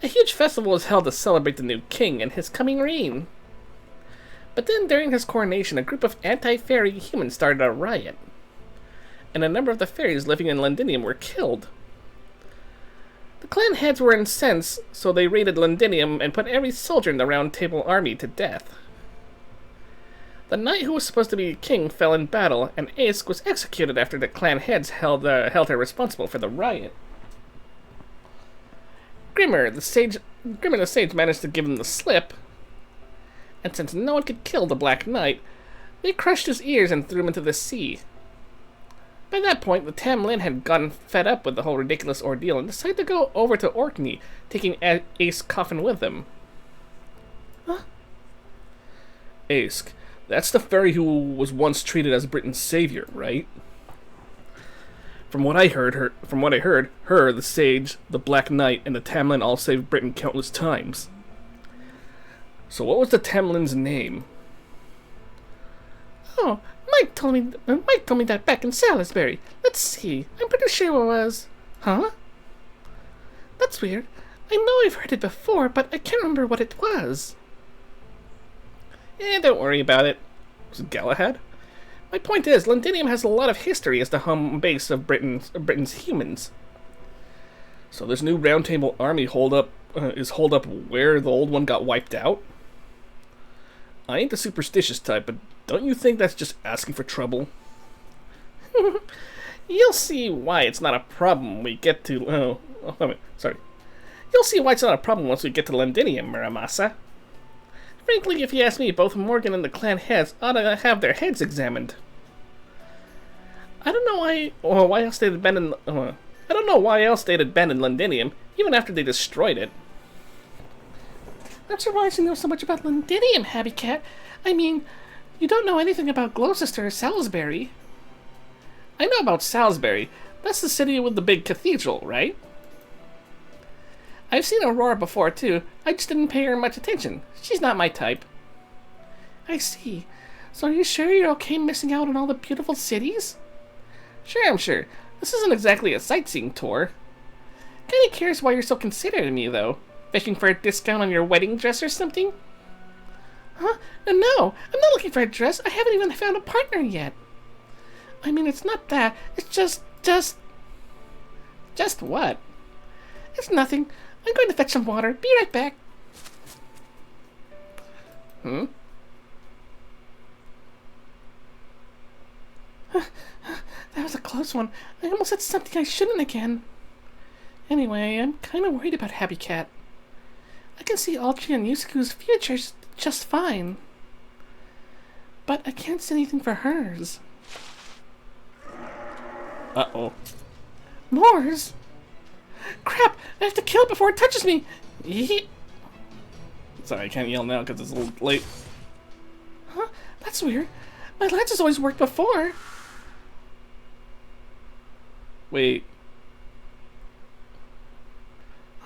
A huge festival was held to celebrate the new king and his coming reign. But then, during his coronation, a group of anti-fairy humans started a riot, and a number of the fairies living in Londinium were killed. The clan heads were incensed, so they raided Londinium and put every soldier in the Round Table army to death. The knight who was supposed to be king fell in battle, and Ace was executed after the clan heads held her responsible for the riot. Grimmer the sage managed to give him the slip, and since no one could kill the Black Knight, they crushed his ears and threw him into the sea. By that point, the Tam Lin had gotten fed up with the whole ridiculous ordeal and decided to go over to Orkney, taking Ace Coffin with them. Huh? Ace, that's the fairy who was once treated as Britain's savior, right? From what I heard, her, the Sage, the Black Knight, and the Tam Lin all saved Britain countless times. So what was the Tam Lin's name? Oh, Mike told me that back in Salisbury. Let's see. I'm pretty sure it was... Huh? That's weird. I know I've heard it before, but I can't remember what it was. Don't worry about it. Was it Galahad? My point is, Londinium has a lot of history as the home base of Britain's humans. So this new Round Table army is holed up where the old one got wiped out? I ain't the superstitious type, but don't you think that's just asking for trouble? You'll see why it's not a problem when we get to... You'll see why it's not a problem once we get to Londinium, Muramasa. Frankly, if you ask me, both Morgan and the clan heads ought to have their heads examined. I don't know why else they'd been in... I don't know why else they'd have been in Londinium, even after they destroyed it. I'm surprised you know so much about Londinium, Happy Cat. I mean, you don't know anything about Gloucester or Salisbury. I know about Salisbury. That's the city with the big cathedral, right? I've seen Aurora before, too. I just didn't pay her much attention. She's not my type. I see. So are you sure you're okay missing out on all the beautiful cities? Sure, I'm sure. This isn't exactly a sightseeing tour. Kinda curious why you're so considerate of me, though. Fishing for a discount on your wedding dress or something? Huh? No, I'm not looking for a dress. I haven't even found a partner yet. I mean, it's not that. It's just what? It's nothing. I'm going to fetch some water. Be right back. Hmm? That was a close one. I almost said something I shouldn't again. Anyway, I'm kind of worried about Happy Cat. I can see Altria and Yusuku's futures just fine. But I can't see anything for hers. Uh-oh. Moors? Crap! I have to kill it before it touches me! Yeet. Sorry, I can't yell now because it's a little late. Huh? That's weird. My lance has always worked before. Wait.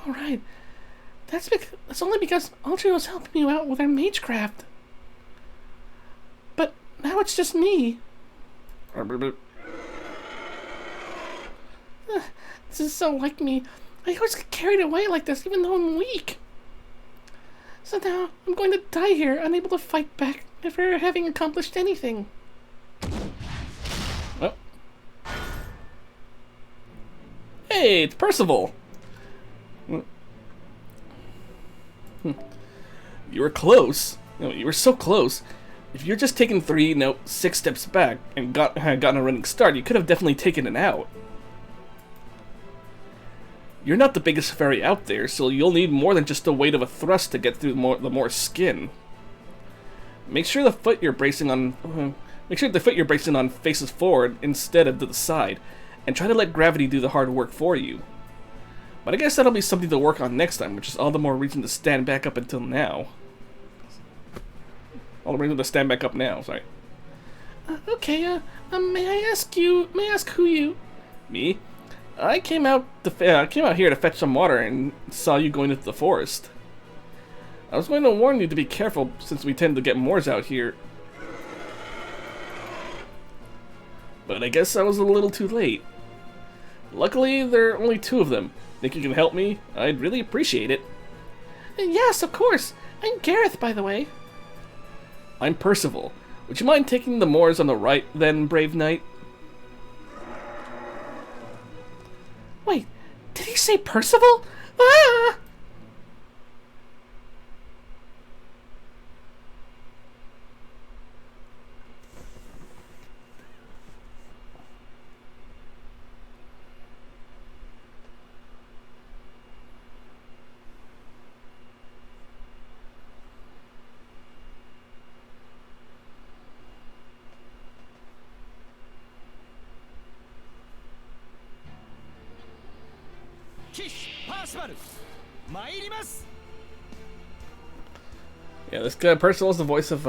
Alright. That's only because Altria was helping you out with her magecraft. But now it's just me. This is so like me. I always get carried away like this, even though I'm weak. So now I'm going to die here, unable to fight back, never having accomplished anything. Oh. Hey, it's Percival. You were close. No, you were so close. If you're just taking 6 steps back and had gotten a running start, you could have definitely taken it out. You're not the biggest fairy out there, so you'll need more than just the weight of a thrust to get through the more skin. Make sure the foot you're bracing on faces forward instead of to the side, and try to let gravity do the hard work for you. But I guess that'll be something to work on next time, which is all the more reason to stand back up until now. All the reason to stand back up now, sorry. Okay, may I ask who you... Me? I came out here to fetch some water and saw you going into the forest. I was going to warn you to be careful since we tend to get Moors out here. But I guess I was a little too late. Luckily, there are only 2 of them. Think you can help me? I'd really appreciate it. Yes, of course. I'm Gareth, by the way. I'm Percival. Would you mind taking the Moors on the right, then, brave knight? Wait, did he say Percival? Ah! Yeah, this guy Percival is the voice of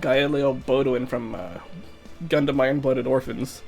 Galileo Bodwin from Gundam Iron-Blooded Orphans.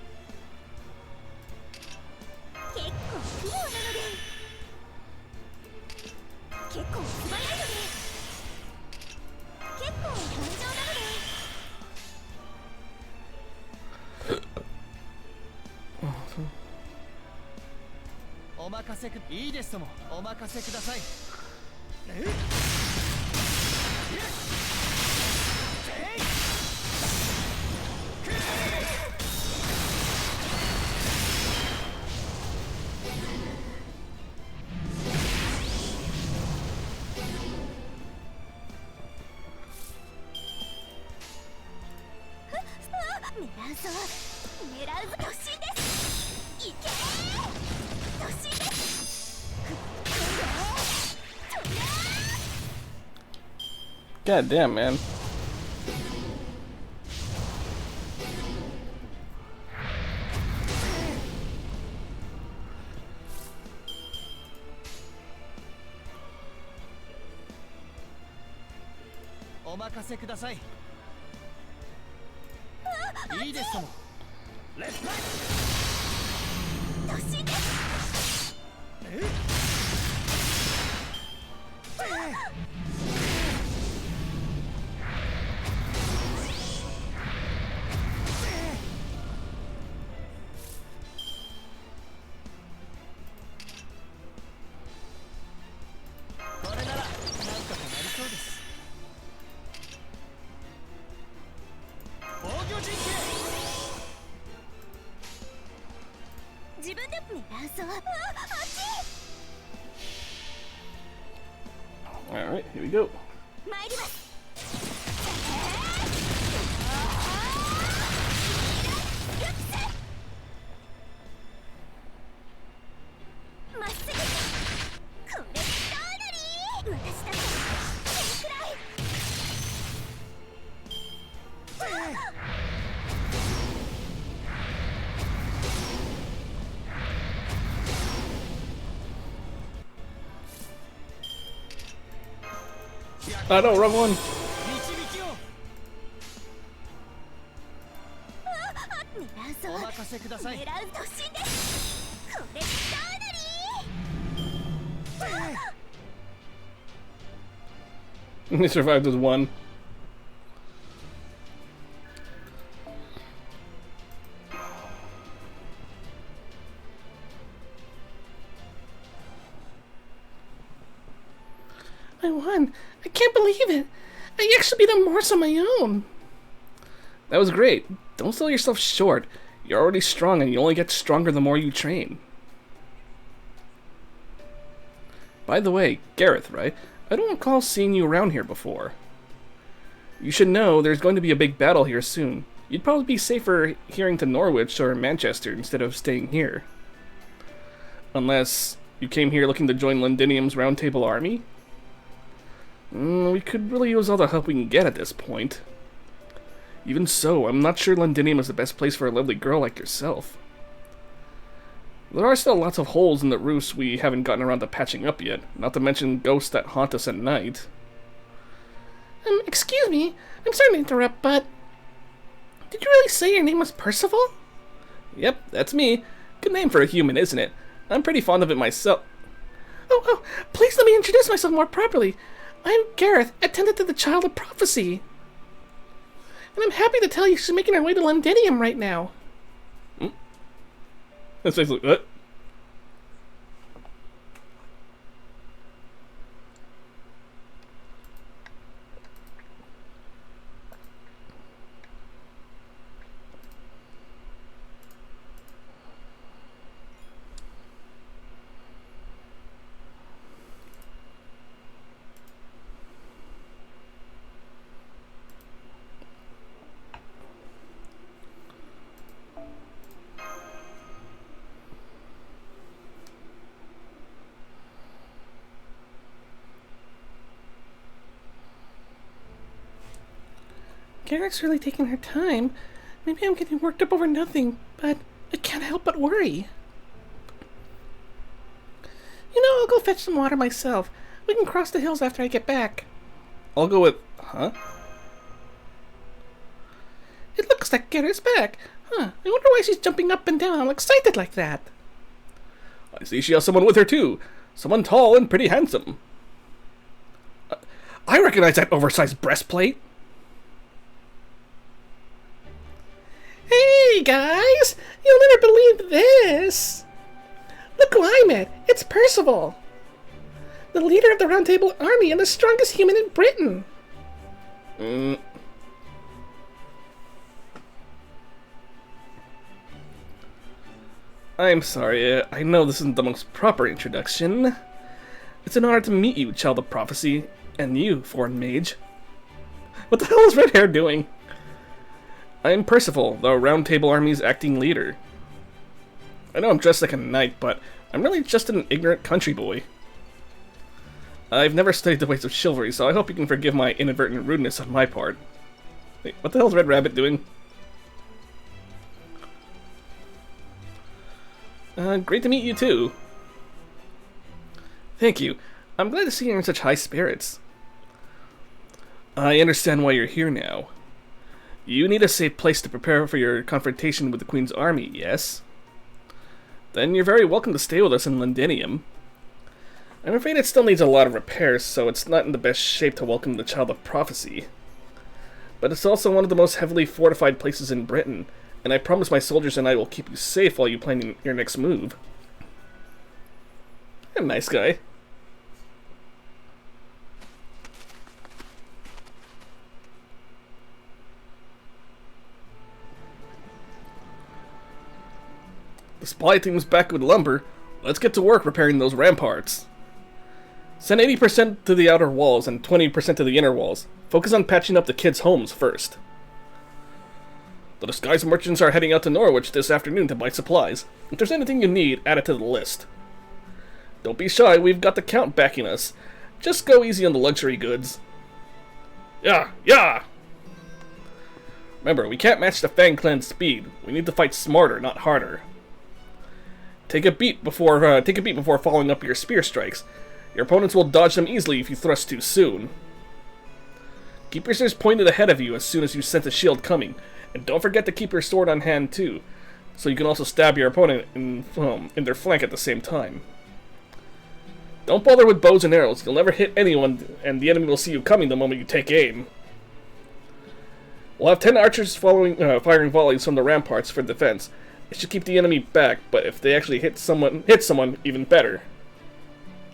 God damn, man. Alright, here we go. Oh no, wrong one. He survived with one. I won. I can't believe it. I actually beat a Morse on my own. That was great. Don't sell yourself short. You're already strong and you only get stronger the more you train. By the way, Gareth, right? I don't recall seeing you around here before. You should know there's going to be a big battle here soon. You'd probably be safer heading to Norwich or Manchester instead of staying here. Unless you came here looking to join Londinium's Roundtable army? We could really use all the help we can get at this point. Even so, I'm not sure Londinium is the best place for a lovely girl like yourself. There are still lots of holes in the roofs we haven't gotten around to patching up yet, not to mention ghosts that haunt us at night. Excuse me, I'm sorry to interrupt, but... Did you really say your name was Percival? Yep, that's me. Good name for a human, isn't it? I'm pretty fond of it myself. Oh, please let me introduce myself more properly. I'm Gareth, attendant to the Child of Prophecy. And I'm happy to tell you she's making her way to Londinium right now. That's basically what? Garrett's really taking her time. Maybe I'm getting worked up over nothing, but I can't help but worry. You know, I'll go fetch some water myself. We can cross the hills after I get back. I'll go with... Huh? It looks like Garrett's back. Huh, I wonder why she's jumping up and down all excited like that. I see she has someone with her too. Someone tall and pretty handsome. I recognize that oversized breastplate. Hey guys, you'll never believe this. Look who I met. It's Percival, the leader of the Round Table army and the strongest human in Britain. I'm sorry, I know this isn't the most proper introduction. It's an honor to meet you, Child of Prophecy, and you, Foreign Mage. What the hell is Red Hair doing? I'm Percival, the Round Table Army's acting leader. I know I'm dressed like a knight, but I'm really just an ignorant country boy. I've never studied the ways of chivalry, so I hope you can forgive my inadvertent rudeness on my part. Wait, what the hell is Red Rabbit doing? Great to meet you too. Thank you. I'm glad to see you're in such high spirits. I understand why you're here now. You need a safe place to prepare for your confrontation with the Queen's army, yes? Then you're very welcome to stay with us in Londinium. I'm afraid it still needs a lot of repairs, so it's not in the best shape to welcome the Child of Prophecy. But it's also one of the most heavily fortified places in Britain, and I promise my soldiers and I will keep you safe while you plan your next move. You're a nice guy. The supply team's back with lumber. Let's get to work repairing those ramparts. Send 80% to the outer walls and 20% to the inner walls. Focus on patching up the kids' homes first. The disguised merchants are heading out to Norwich this afternoon to buy supplies. If there's anything you need, add it to the list. Don't be shy, we've got the Count backing us. Just go easy on the luxury goods. Yeah, yeah! Remember, we can't match the Fang Clan's speed. We need to fight smarter, not harder. Take a beat before following up your spear strikes. Your opponents will dodge them easily if you thrust too soon. Keep your spears pointed ahead of you as soon as you sense a shield coming. And don't forget to keep your sword on hand too, so you can also stab your opponent in their flank at the same time. Don't bother with bows and arrows. You'll never hit anyone, and the enemy will see you coming the moment you take aim. We'll have 10 archers firing volleys from the ramparts for defense. It should keep the enemy back, but if they actually hit someone, even better.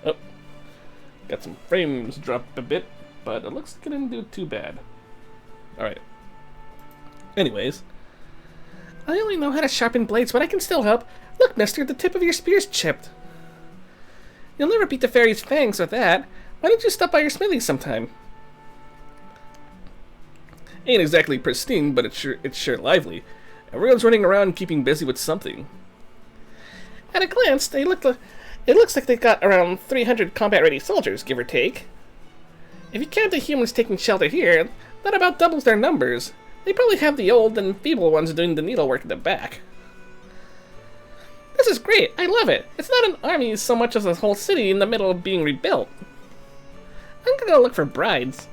Oh, got some frames dropped a bit, but it looks like it didn't do too bad. Alright. Anyways. I only know how to sharpen blades, but I can still help. Look, mister, the tip of your spear's chipped. You'll never beat the fairy's fangs with that. Why don't you stop by your smithy sometime? Ain't exactly pristine, but it's sure lively. Everyone's running around keeping busy with something. At a glance, it looks like they've got around 300 combat-ready soldiers, give or take. If you count the humans taking shelter here, that about doubles their numbers. They probably have the old and feeble ones doing the needlework in the back. This is great. I love it. It's not an army so much as a whole city in the middle of being rebuilt. I'm gonna look for brides.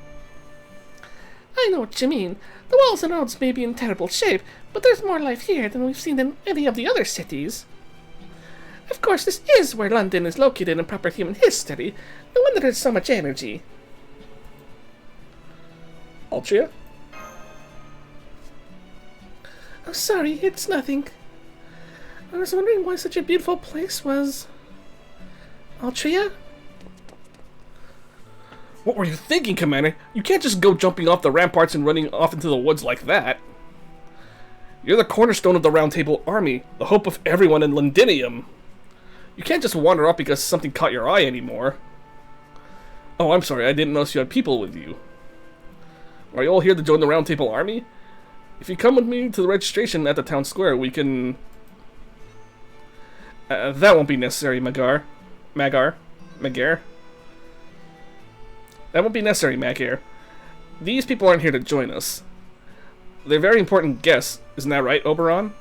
I know what you mean. The walls and roads may be in terrible shape, but there's more life here than we've seen in any of the other cities. Of course, this is where London is located in proper human history. No wonder there's so much energy. Altria? Oh, sorry, it's nothing. I was wondering why such a beautiful place was... Altria? What were you thinking, Commander? You can't just go jumping off the ramparts and running off into the woods like that. You're the cornerstone of the Round Table Army, the hope of everyone in Londinium. You can't just wander off because something caught your eye anymore. Oh, I'm sorry, I didn't notice you had people with you. Are you all here to join the Round Table Army? If you come with me to the registration at the town square, we can... that won't be necessary, Magyar. That won't be necessary, Magyar. These people aren't here to join us. They're very important guests, isn't that right, Oberon?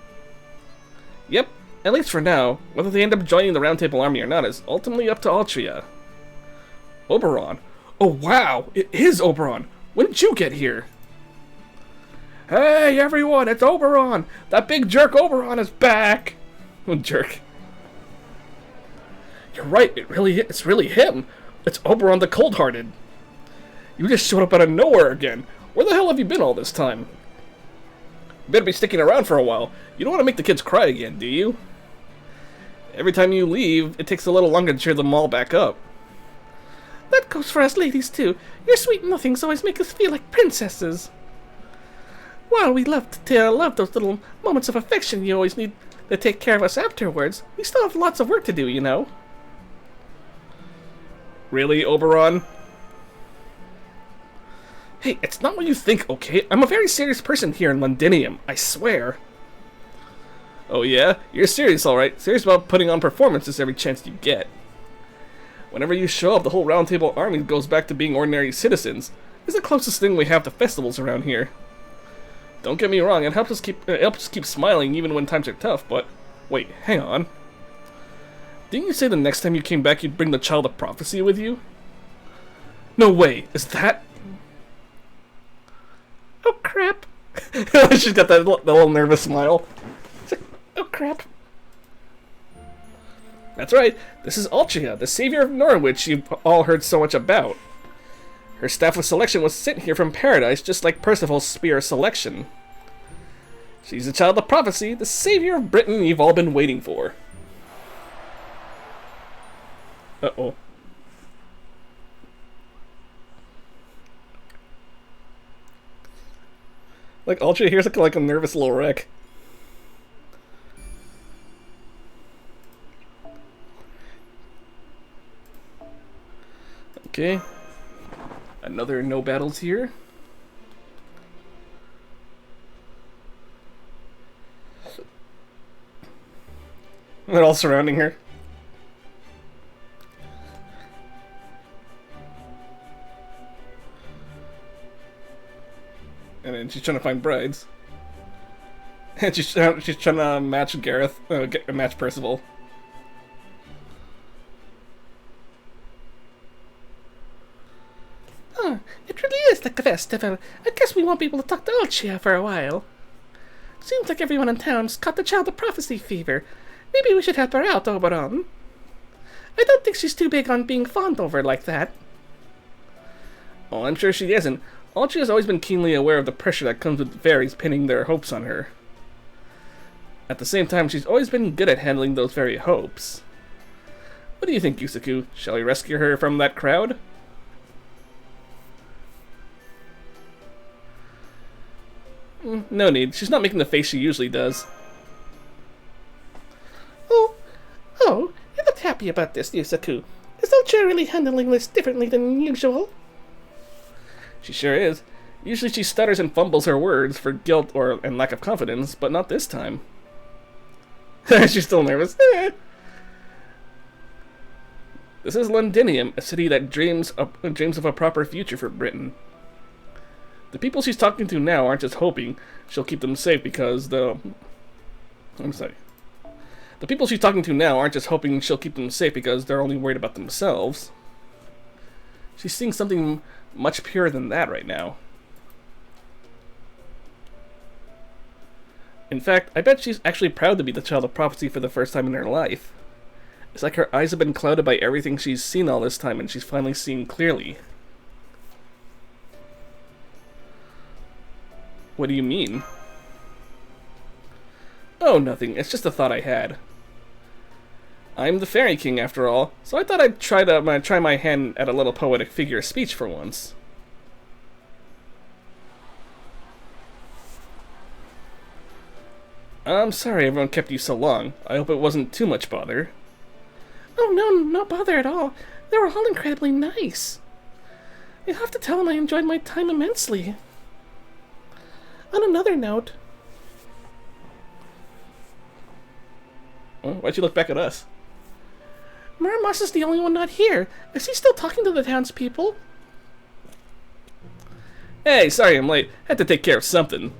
Yep, at least for now. Whether they end up joining the Round Table Army or not is ultimately up to Altria. Oberon? Oh wow, it is Oberon! When did you get here? Hey everyone, it's Oberon! That big jerk Oberon is back! Oh, jerk. You're right, it's really him. It's Oberon the Cold-Hearted. You just showed up out of nowhere again. Where the hell have you been all this time? You better be sticking around for a while. You don't want to make the kids cry again, do you? Every time you leave, it takes a little longer to cheer them all back up. That goes for us ladies too. Your sweet nothings always make us feel like princesses. While we love those little moments of affection you always need to take care of us afterwards, we still have lots of work to do, you know. Really, Oberon? Hey, it's not what you think, okay? I'm a very serious person here in Londinium, I swear. Oh yeah? You're serious, alright. Serious about putting on performances every chance you get. Whenever you show up, the whole Round Table Army goes back to being ordinary citizens. It's the closest thing we have to festivals around here. Don't get me wrong, it helps us keep smiling even when times are tough, but... Wait, hang on. Didn't you say the next time you came back you'd bring the Child of Prophecy with you? No way, is that... Oh crap. She's got that little nervous smile. It's like, oh crap. That's right, this is Altria, the savior of Norwich you've all heard so much about. Her staff of selection was sent here from paradise, just like Percival's spear of selection. She's the Child of Prophecy, the savior of Britain you've all been waiting for. Uh-oh. Like, Altria here's like a nervous little wreck. Okay. Another no battles here. They're all surrounding her. And then she's trying to find brides. And she's trying to match Gareth, match Percival. Oh, it really is like a festival. I guess we won't be able to talk to Altria for a while. Seems like everyone in town's caught the child of prophecy fever. Maybe we should help her out, Oberon. I don't think she's too big on being fawned over like that. Oh, I'm sure she isn't. Altria has always been keenly aware of the pressure that comes with fairies pinning their hopes on her. At the same time, she's always been good at handling those very hopes. What do you think, Yusaku? Shall we rescue her from that crowd? No need. She's not making the face she usually does. Oh, you're not happy about this, Yusaku. Is Altria really handling this differently than usual? She sure is. Usually she stutters and fumbles her words for guilt and lack of confidence, but not this time. She's still nervous. This is Londinium, a city that dreams of a proper future for Britain. The people she's talking to now aren't just hoping she'll keep them safe because the people she's talking to now aren't just hoping she'll keep them safe because they're only worried about themselves. She's seeing something much purer than that right now. In fact, I bet she's actually proud to be the child of prophecy for the first time in her life. It's like her eyes have been clouded by everything she's seen all this time and she's finally seeing clearly. What do you mean? Oh, nothing. It's just a thought I had. I'm the Fairy King, after all, so I thought I'd try my hand at a little poetic figure of speech for once. I'm sorry everyone kept you so long. I hope it wasn't too much bother. Oh no bother at all. They were all incredibly nice. You have to tell them I enjoyed my time immensely. On another note... Well, why'd you look back at us? Muramas is the only one not here. Is he still talking to the townspeople? Hey, sorry I'm late. Had to take care of something.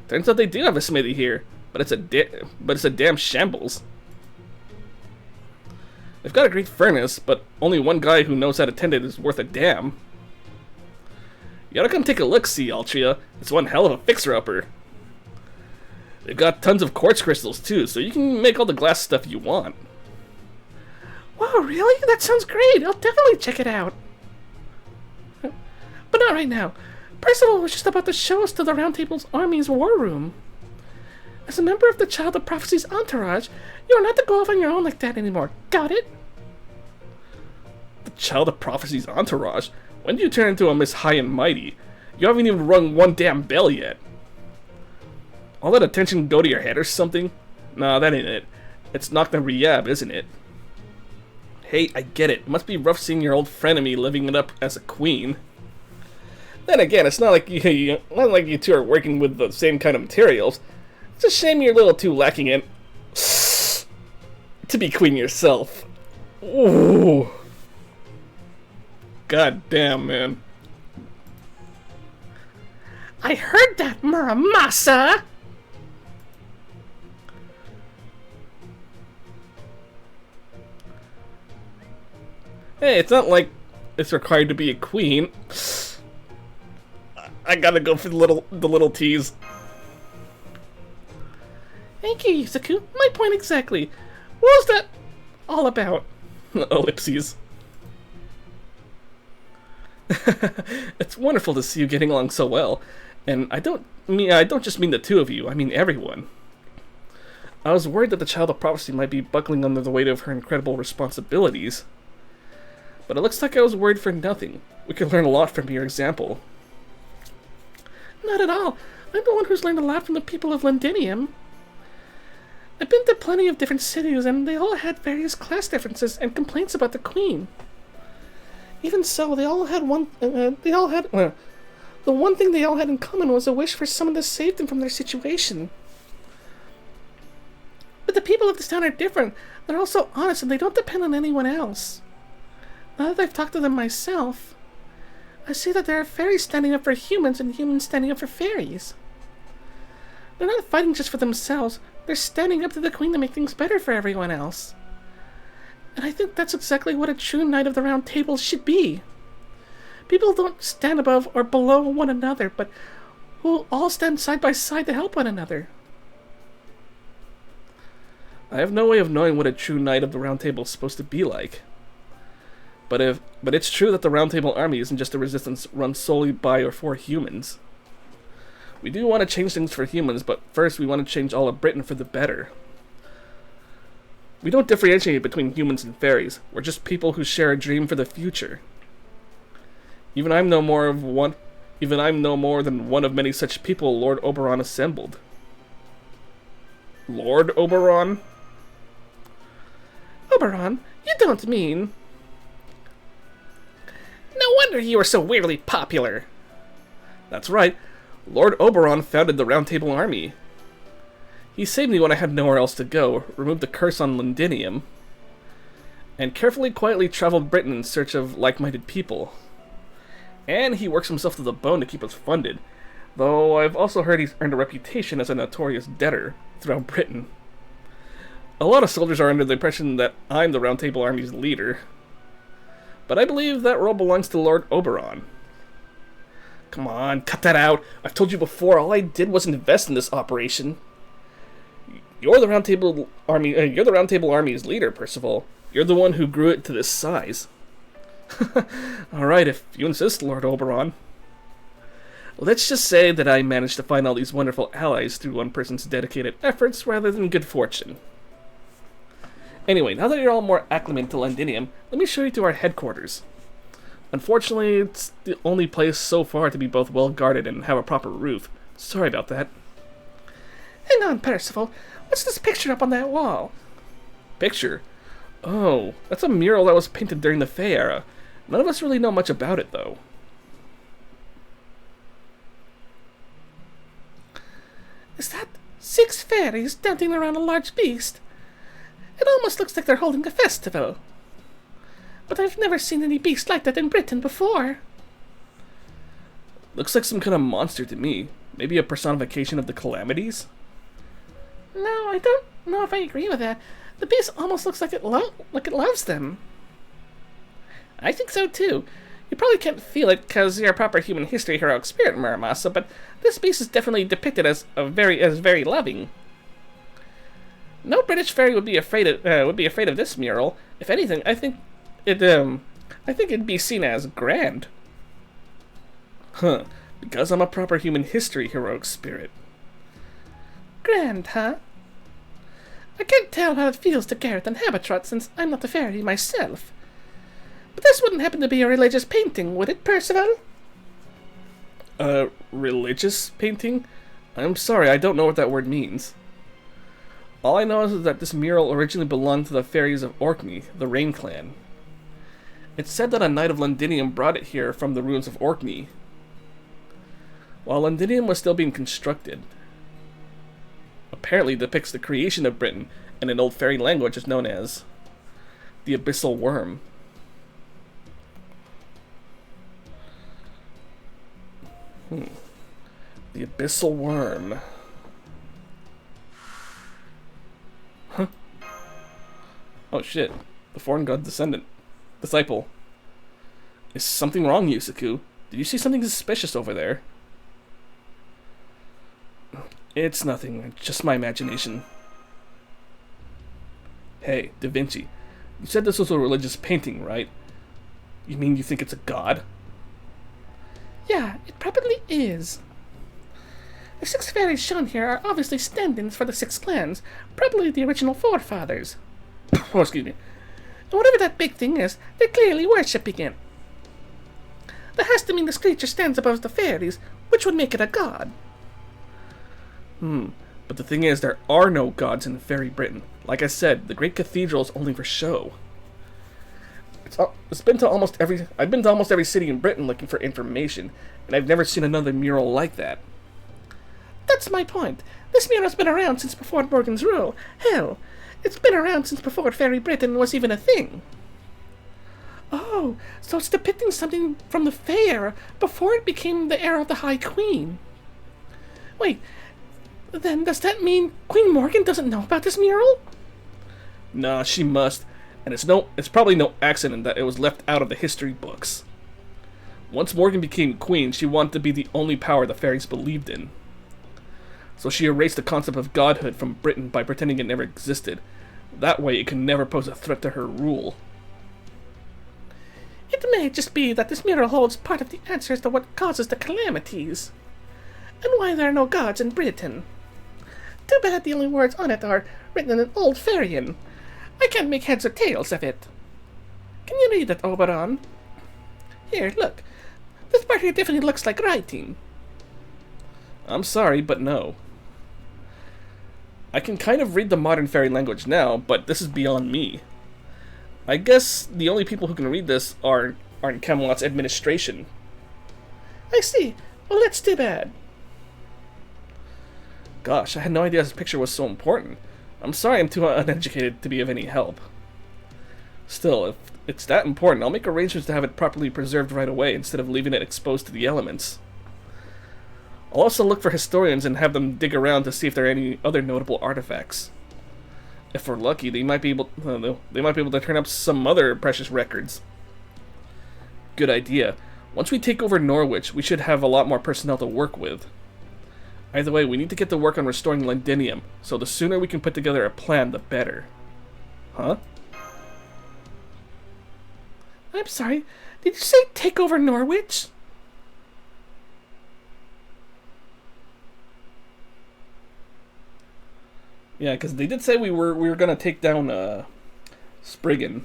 Turns out they do have a smithy here, but it's a damn shambles. They've got a great furnace, but only one guy who knows how to tend it is worth a damn. You oughta come take a look-see, Altria. It's one hell of a fixer-upper. They've got tons of quartz crystals too, so you can make all the glass stuff you want. Wow, really? That sounds great. I'll definitely check it out. But not right now. Percival was just about to show us to the Round Table's army's war room. As a member of the Child of Prophecy's entourage, you are not to go off on your own like that anymore. Got it? The Child of Prophecy's entourage? When do you turn into a Miss High and Mighty? You haven't even rung one damn bell yet. All that attention go to your head or something? Nah, that ain't it. It's knocked on Riyab, isn't it? Hey, I get it. It must be rough seeing your old frenemy living it up as a queen. Then again, it's not like you two are working with the same kind of materials. It's a shame you're a little too lacking in to be queen yourself. Ooh. God damn, man. I heard that, Muramasa! Hey, it's not like it's required to be a queen. I gotta go for the little tease. Thank you, Yusaku. My point exactly. What was that all about? Ellipses. It's wonderful to see you getting along so well, and I don't just mean the two of you. I mean everyone. I was worried that the Child of Prophecy might be buckling under the weight of her incredible responsibilities, but it looks like I was worried for nothing. We could learn a lot from your example. Not at all. I'm the one who's learned a lot from the people of Londinium. I've been to plenty of different cities, and they all had various class differences and complaints about the Queen. Even so, they all had the one thing they all had in common was a wish for someone to save them from their situation. But the people of this town are different. They're also honest and they don't depend on anyone else. Now that I've talked to them myself, I see that there are fairies standing up for humans and humans standing up for fairies. They're not fighting just for themselves, they're standing up to the Queen to make things better for everyone else. And I think that's exactly what a true Knight of the Round Table should be. People don't stand above or below one another, but who all stand side by side to help one another. I have no way of knowing what a true Knight of the Round Table is supposed to be like. But it's true that the Round Table army isn't just a resistance run solely by or for humans. We do want to change things for humans, but first we want to change all of Britain for the better. We don't differentiate between humans and fairies. We're just people who share a dream for the future. Even I'm no more than one of many such people Lord Oberon assembled. Lord Oberon? Oberon? You don't mean... No wonder you are so weirdly popular. That's right. Lord Oberon founded the Round Table Army. He saved me when I had nowhere else to go, removed the curse on Londinium, and carefully, quietly traveled Britain in search of like-minded people. And he works himself to the bone to keep us funded, though I've also heard he's earned a reputation as a notorious debtor throughout Britain. A lot of soldiers are under the impression that I'm the Round Table Army's leader, but I believe that role belongs to Lord Oberon. Come on, cut that out. I've told you before, all I did was invest in this operation. You're the Round Table Army's leader, Percival. You're the one who grew it to this size. Alright, if you insist, Lord Oberon. Let's just say that I managed to find all these wonderful allies through one person's dedicated efforts rather than good fortune. Anyway, now that you're all more acclimated to Londinium, let me show you to our headquarters. Unfortunately, it's the only place so far to be both well guarded and have a proper roof. Sorry about that. Hang on, Percival. What's this picture up on that wall? Picture? Oh, that's a mural that was painted during the Fey era. None of us really know much about it, though. Is that 6 fairies dancing around a large beast? It almost looks like they're holding a festival. But I've never seen any beast like that in Britain before. Looks like some kind of monster to me. Maybe a personification of the calamities? No, I don't know if I agree with that. The beast almost looks like it loves them. I think so too. You probably can't feel it because you're a proper human history heroic spirit, Muramasa, but this beast is definitely depicted as very loving. No British fairy would be afraid of this mural. If anything, I think it'd be seen as grand. Huh? Because I'm a proper human history heroic spirit. Grand, huh? I can't tell how it feels to Gareth and Habitrot since I'm not a fairy myself. But this wouldn't happen to be a religious painting, would it, Percival? A religious painting? I'm sorry, I don't know what that word means. All I know is that this mural originally belonged to the fairies of Orkney, the Rain Clan. It's said that a knight of Londinium brought it here from the ruins of Orkney. While Londinium was still being constructed, apparently depicts the creation of Britain in an old fairy language is known as the Abyssal Worm. The Abyssal Worm. Huh? Oh shit. The foreign god disciple. Is something wrong, Yusaku? Did you see something suspicious over there? It's nothing, just my imagination. Hey, Da Vinci. You said this was a religious painting, right? You mean you think it's a god? Yeah, it probably is. The 6 fairies shown here are obviously stand-ins for the 6 clans, probably the original forefathers. Oh, excuse me. And whatever that big thing is, they're clearly worshipping it. That has to mean this creature stands above the fairies, which would make it a god. But the thing is, there are no gods in Fairy Britain. Like I said, the Great Cathedral is only for show. It's been to almost every. I've been to almost every city in Britain looking for information, and I've never seen another mural like that. That's my point. This mural's been around since before Morgan's rule. Hell, it's been around since before Fairy Britain was even a thing. Oh, so it's depicting something from the Fae era before it became the era of the High Queen. Wait, then does that mean Queen Morgan doesn't know about this mural? Nah, she must. And it's probably no accident that it was left out of the history books. Once Morgan became queen, she wanted to be the only power the fairies believed in. So she erased the concept of godhood from Britain by pretending it never existed. That way it could never pose a threat to her rule. It may just be that this mural holds part of the answers to what causes the calamities. And why there are no gods in Britain. Too bad the only words on it are written in Old Fairy-an. I can't make heads or tails of it. Can you read it, Oberon? Here, look. This part here definitely looks like writing. I'm sorry, but no. I can kind of read the modern fairy language now, but this is beyond me. I guess the only people who can read this are in Camelot's administration. I see. Well, that's too bad. Gosh, I had no idea this picture was so important. I'm sorry I'm too uneducated to be of any help. Still, if it's that important, I'll make arrangements to have it properly preserved right away instead of leaving it exposed to the elements. I'll also look for historians and have them dig around to see if there are any other notable artifacts. If we're lucky, they might be able to turn up some other precious records. Good idea. Once we take over Norwich, we should have a lot more personnel to work with. Either way, we need to get to work on restoring Londinium, so the sooner we can put together a plan, the better. Huh? I'm sorry, did you say take over Norwich? Yeah, because they did say we were gonna take down Spriggan.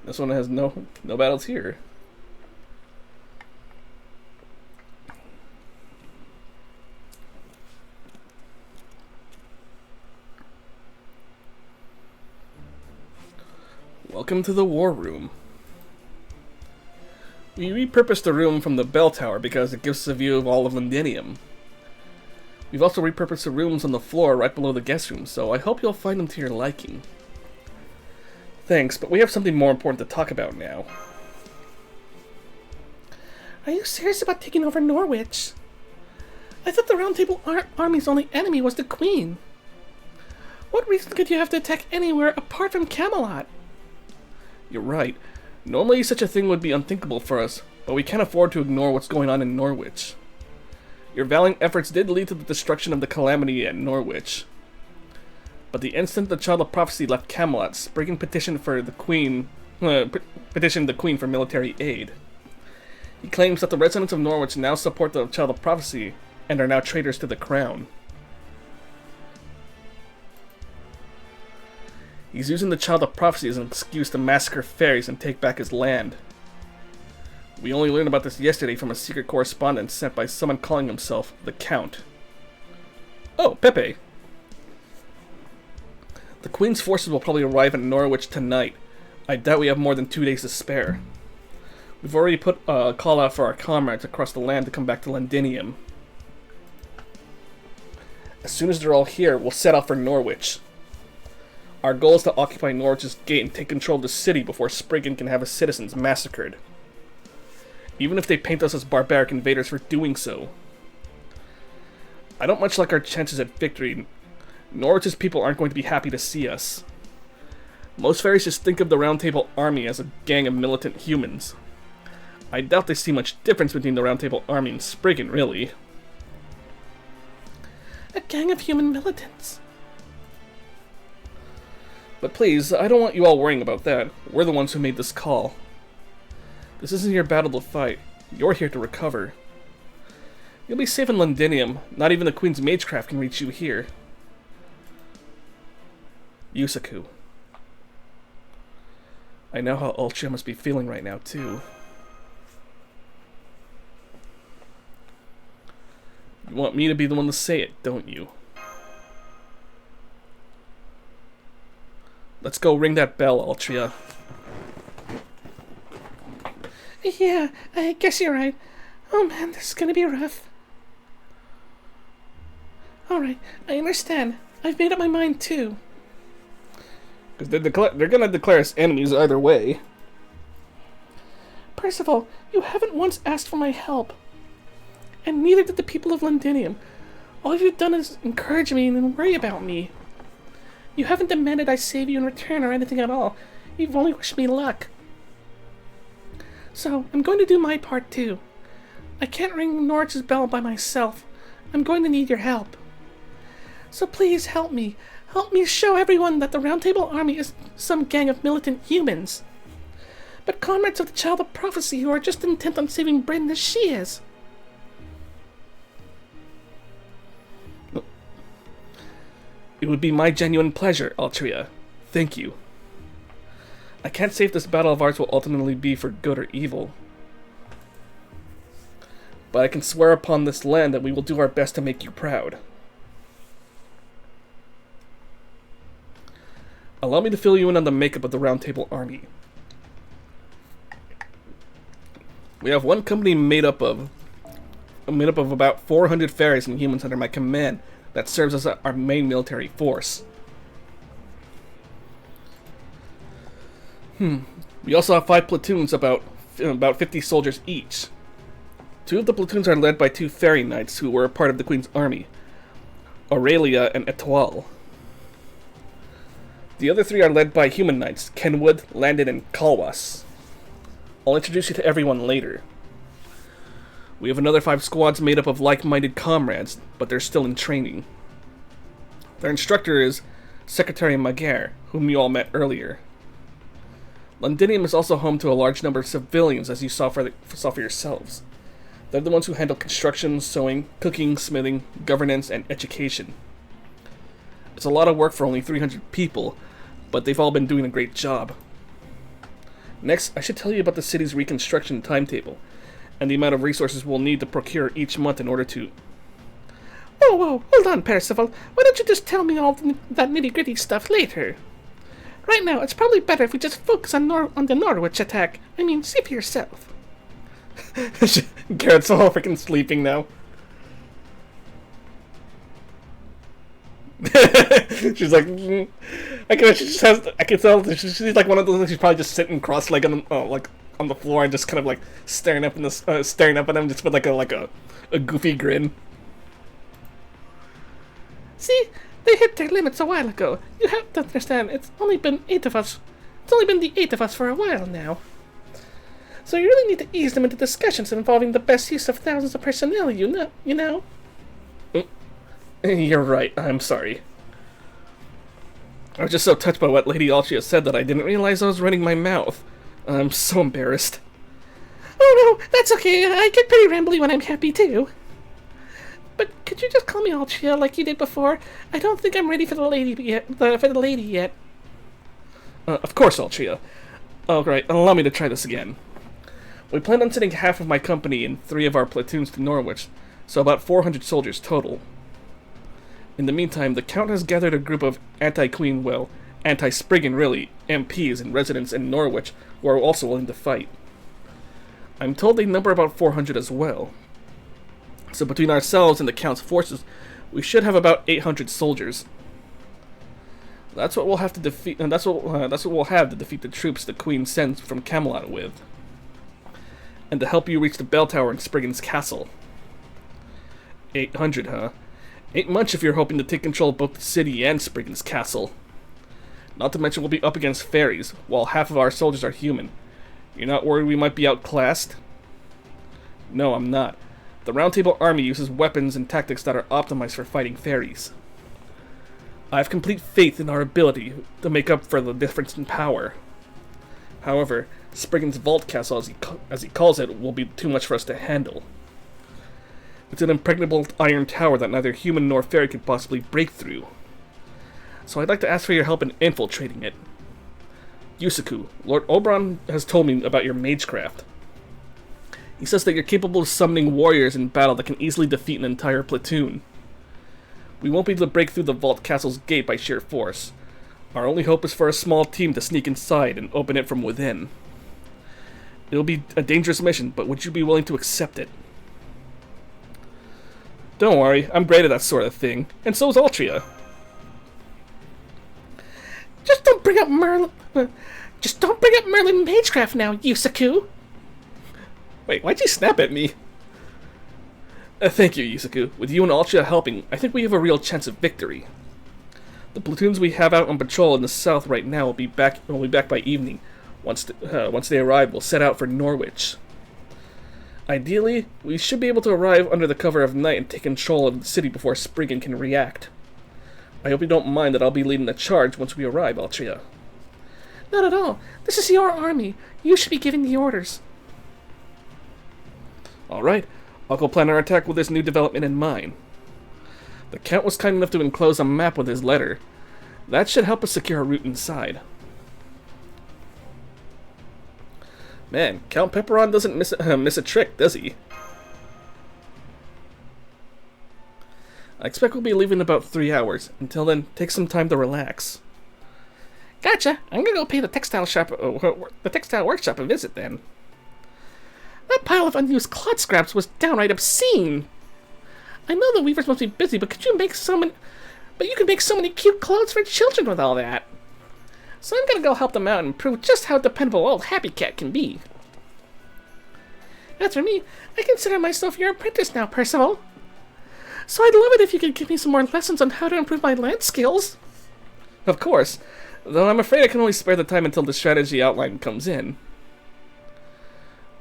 This one has no battles here. Welcome to the War Room. We repurposed the room from the bell tower because it gives us a view of all of Londinium. We've also repurposed the rooms on the floor right below the guest room, so I hope you'll find them to your liking. Thanks, but we have something more important to talk about now. Are you serious about taking over Norwich? I thought the Round Table Army's only enemy was the Queen. What reason could you have to attack anywhere apart from Camelot? You're right. Normally such a thing would be unthinkable for us, but we can't afford to ignore what's going on in Norwich. Your valiant efforts did lead to the destruction of the calamity at Norwich. But the instant the Child of Prophecy left Camelot, Spriggan petitioned the Queen for military aid. He claims that the residents of Norwich now support the Child of Prophecy and are now traitors to the crown. He's using the Child of Prophecy as an excuse to massacre fairies and take back his land. We only learned about this yesterday from a secret correspondence sent by someone calling himself the Count. Oh, Pepe! The Queen's forces will probably arrive in Norwich tonight. I doubt we have more than 2 days to spare. We've already put a call out for our comrades across the land to come back to Londinium. As soon as they're all here, we'll set out for Norwich. Our goal is to occupy Norwich's gate and take control of the city before Spriggan can have his citizens massacred. Even if they paint us as barbaric invaders for doing so. I don't much like our chances at victory. Norwich's people aren't going to be happy to see us. Most fairies just think of the Round Table Army as a gang of militant humans. I doubt they see much difference between the Round Table Army and Spriggan, really. A gang of human militants. But please, I don't want you all worrying about that. We're the ones who made this call. This isn't your battle to fight. You're here to recover. You'll be safe in Londinium. Not even the Queen's Magecraft can reach you here. Yusaku. I know how Altria must be feeling right now, too. You want me to be the one to say it, don't you? Let's go ring that bell, Altria. Yeah, I guess you're right. Oh man, this is gonna be rough. Alright, I understand. I've made up my mind too. Because they're gonna declare us enemies either way. Percival, you haven't once asked for my help. And neither did the people of Londinium. All you've done is encourage me and worry about me. You haven't demanded I save you in return or anything at all. You've only wished me luck. So, I'm going to do my part too. I can't ring Norwich's bell by myself. I'm going to need your help. So please help me. Help me show everyone that the Round Table Army is some gang of militant humans. But comrades of the Child of Prophecy who are just intent on saving Britain as she is. It would be my genuine pleasure, Altria. Thank you. I can't say if this battle of ours will ultimately be for good or evil. But I can swear upon this land that we will do our best to make you proud. Allow me to fill you in on the makeup of the Round Table Army. We have one company made up of about 400 fairies and humans under my command that serves as our main military force. We also have 5 platoons, about 50 soldiers each. 2 of the platoons are led by 2 fairy knights who were a part of the Queen's army, Aurelia and Etoile. The other 3 are led by human knights, Kenwood, Landon, and Kalwas. I'll introduce you to everyone later. We have another 5 squads made up of like-minded comrades, but they're still in training. Their instructor is Secretary Maguire, whom you all met earlier. Londinium is also home to a large number of civilians, as you saw for yourselves. They're the ones who handle construction, sewing, cooking, smithing, governance, and education. It's a lot of work for only 300 people, but they've all been doing a great job. Next, I should tell you about the city's reconstruction timetable, and the amount of resources we'll need to procure each month in order to... Whoa, hold on, Percival. Why don't you just tell me all that nitty-gritty stuff later? Right now, it's probably better if we just focus on the Norwich attack. I mean, see for yourself. Garrett's all freaking sleeping now. She's like, I can tell she's like one of those. She's probably just sitting cross-legged on the floor and just kind of like staring up at them, just with like a goofy grin. See, they hit their limits a while ago. You have to understand. It's only been 8 of us. It's only been the 8 of us for a while now. So you really need to ease them into discussions involving the best use of thousands of personnel. You know. You're right, I'm sorry. I was just so touched by what Lady Altria said that I didn't realize I was running my mouth. I'm so embarrassed. Oh no, that's okay. I get pretty rambly when I'm happy too. But could you just call me Altria like you did before? I don't think I'm ready for the lady yet. Of course, Altria. Oh, great. Allow me to try this again. We plan on sending half of my company and 3 of our platoons to Norwich, so about 400 soldiers total. In the meantime, the Count has gathered a group of anti-Queen, well, anti-Spriggan really, MPs and residents in Norwich who are also willing to fight. I'm told they number about 400 as well. So between ourselves and the Count's forces, we should have about 800 soldiers. That's what we'll have to defeat, and that's what we'll have to defeat the troops the Queen sends from Camelot with, and to help you reach the bell tower in Spriggan's castle. 800, huh? Ain't much if you're hoping to take control of both the city and Spriggan's castle. Not to mention we'll be up against fairies, while half of our soldiers are human. You're not worried we might be outclassed? No, I'm not. The Round Table Army uses weapons and tactics that are optimized for fighting fairies. I have complete faith in our ability to make up for the difference in power. However, Spriggan's Vault Castle, as he calls it, will be too much for us to handle. It's an impregnable iron tower that neither human nor fairy could possibly break through. So I'd like to ask for your help in infiltrating it. Yusaku, Lord Oberon has told me about your magecraft. He says that you're capable of summoning warriors in battle that can easily defeat an entire platoon. We won't be able to break through the Vault Castle's gate by sheer force. Our only hope is for a small team to sneak inside and open it from within. It'll be a dangerous mission, but would you be willing to accept it? Don't worry, I'm great at that sort of thing, and so is Altria. Just don't bring up Merlin Magecraft now, Yusaku. Wait, why'd you snap at me? Thank you, Yusaku. With you and Altria helping, I think we have a real chance of victory. The platoons we have out on patrol in the south right now will be back by evening. Once they arrive, we'll set out for Norwich. Ideally, we should be able to arrive under the cover of night and take control of the city before Spriggan can react. I hope you don't mind that I'll be leading the charge once we arrive, Altria. Not at all. This is your army. You should be giving the orders. Alright, I'll go plan our attack with this new development in mind. The Count was kind enough to enclose a map with his letter. That should help us secure a route inside. Man, Count Pepperon doesn't miss a trick, does he? I expect we'll be leaving in about 3 hours. Until then, take some time to relax. Gotcha. I'm gonna go pay the textile workshop a visit then. That pile of unused cloth scraps was downright obscene. I know the weavers must be busy, but you can make so many cute clothes for children with all that. So I'm gonna go help them out and prove just how dependable old Happy Cat can be. As for me, I consider myself your apprentice now, Percival. So I'd love it if you could give me some more lessons on how to improve my lance skills. Of course, though I'm afraid I can only spare the time until the strategy outline comes in.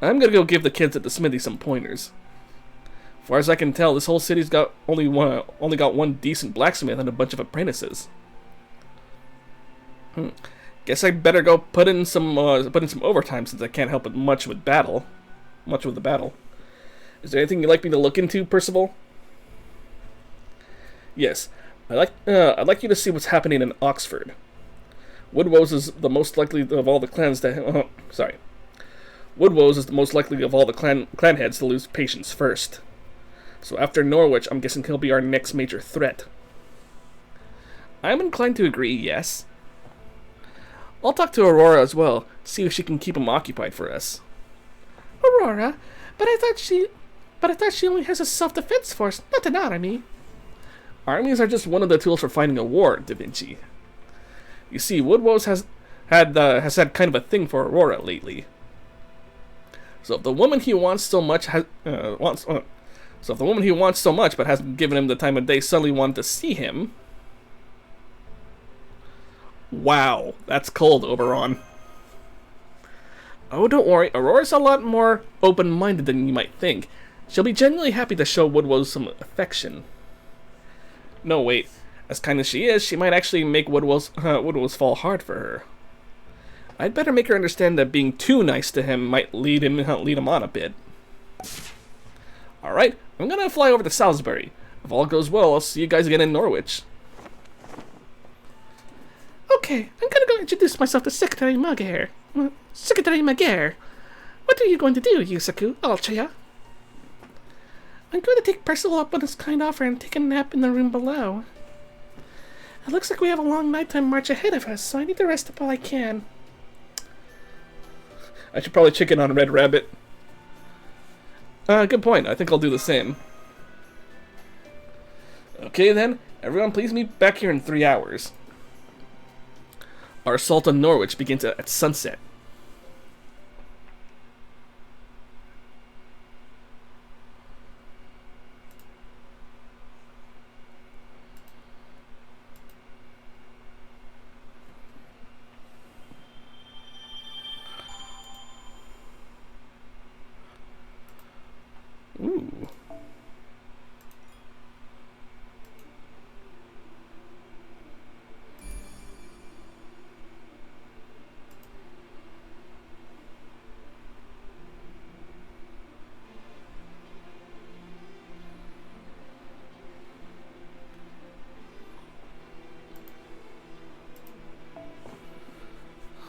I'm gonna go give the kids at the smithy some pointers. As far as I can tell, this whole city's got only got one decent blacksmith and a bunch of apprentices. Guess I better go put in some overtime since I can't help it much with the battle. Is there anything you'd like me to look into, Percival? Yes, I'd like you to see what's happening in Oxford. Woodwose is the most likely of all the clans to Woodwose is the most likely of all the clan heads to lose patience first. So after Norwich, I'm guessing he'll be our next major threat. I'm inclined to agree, yes. I'll talk to Aurora as well, see if she can keep him occupied for us. Aurora? But I thought she only has a self-defense force, not an army. Armies are just one of the tools for fighting a war, Da Vinci. You see, Woodwose has had kind of a thing for Aurora lately. So if the woman he wants so much but hasn't given him the time of day suddenly wanted to see him. Wow, that's cold, Oberon. Oh, don't worry, Aurora's a lot more open-minded than you might think. She'll be genuinely happy to show Woodwose some affection. No, wait. As kind as she is, she might actually make Woodwose fall hard for her. I'd better make her understand that being too nice to him might lead him on a bit. Alright, I'm gonna fly over to Salisbury. If all goes well, I'll see you guys again in Norwich. Okay, I'm gonna go introduce myself to Secretary Maguire. Secretary Maguire, what are you going to do, Yusaku, Altria? I'm going to take Percival up on his kind offer and take a nap in the room below. It looks like we have a long nighttime march ahead of us, so I need to rest up while I can. I should probably chicken on Red Rabbit. Good point. I think I'll do the same. Okay then, everyone please meet back here in 3 hours. Our assault on Norwich begins at sunset. Ooh.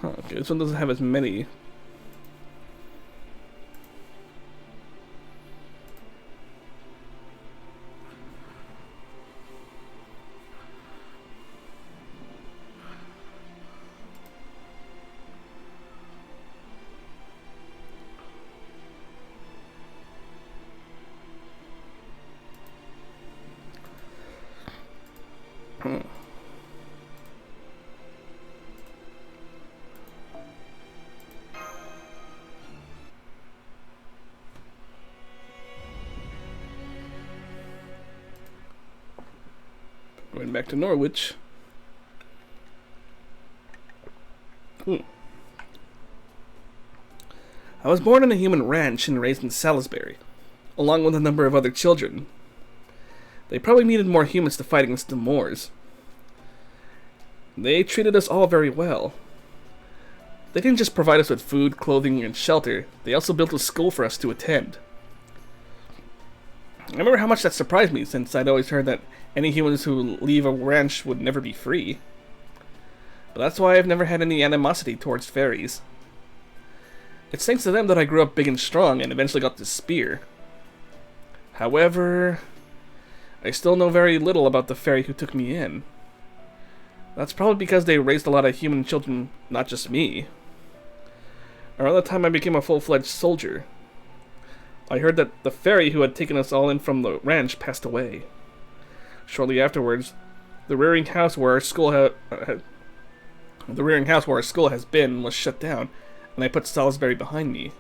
Huh, okay, this one doesn't have as many. Going back to Norwich. I was born on a human ranch and raised in Salisbury, along with a number of other children. They probably needed more humans to fight against the Moors. They treated us all very well. They didn't just provide us with food, clothing, and shelter, they also built a school for us to attend. I remember how much that surprised me, since I'd always heard that any humans who leave a ranch would never be free. But that's why I've never had any animosity towards fairies. It's thanks to them that I grew up big and strong and eventually got this spear. However, I still know very little about the fairy who took me in. That's probably because they raised a lot of human children, not just me. Around the time I became a full-fledged soldier, I heard that the fairy who had taken us all in from the ranch passed away. Shortly afterwards, the rearing house where our school has been was shut down, and I put Salisbury behind me.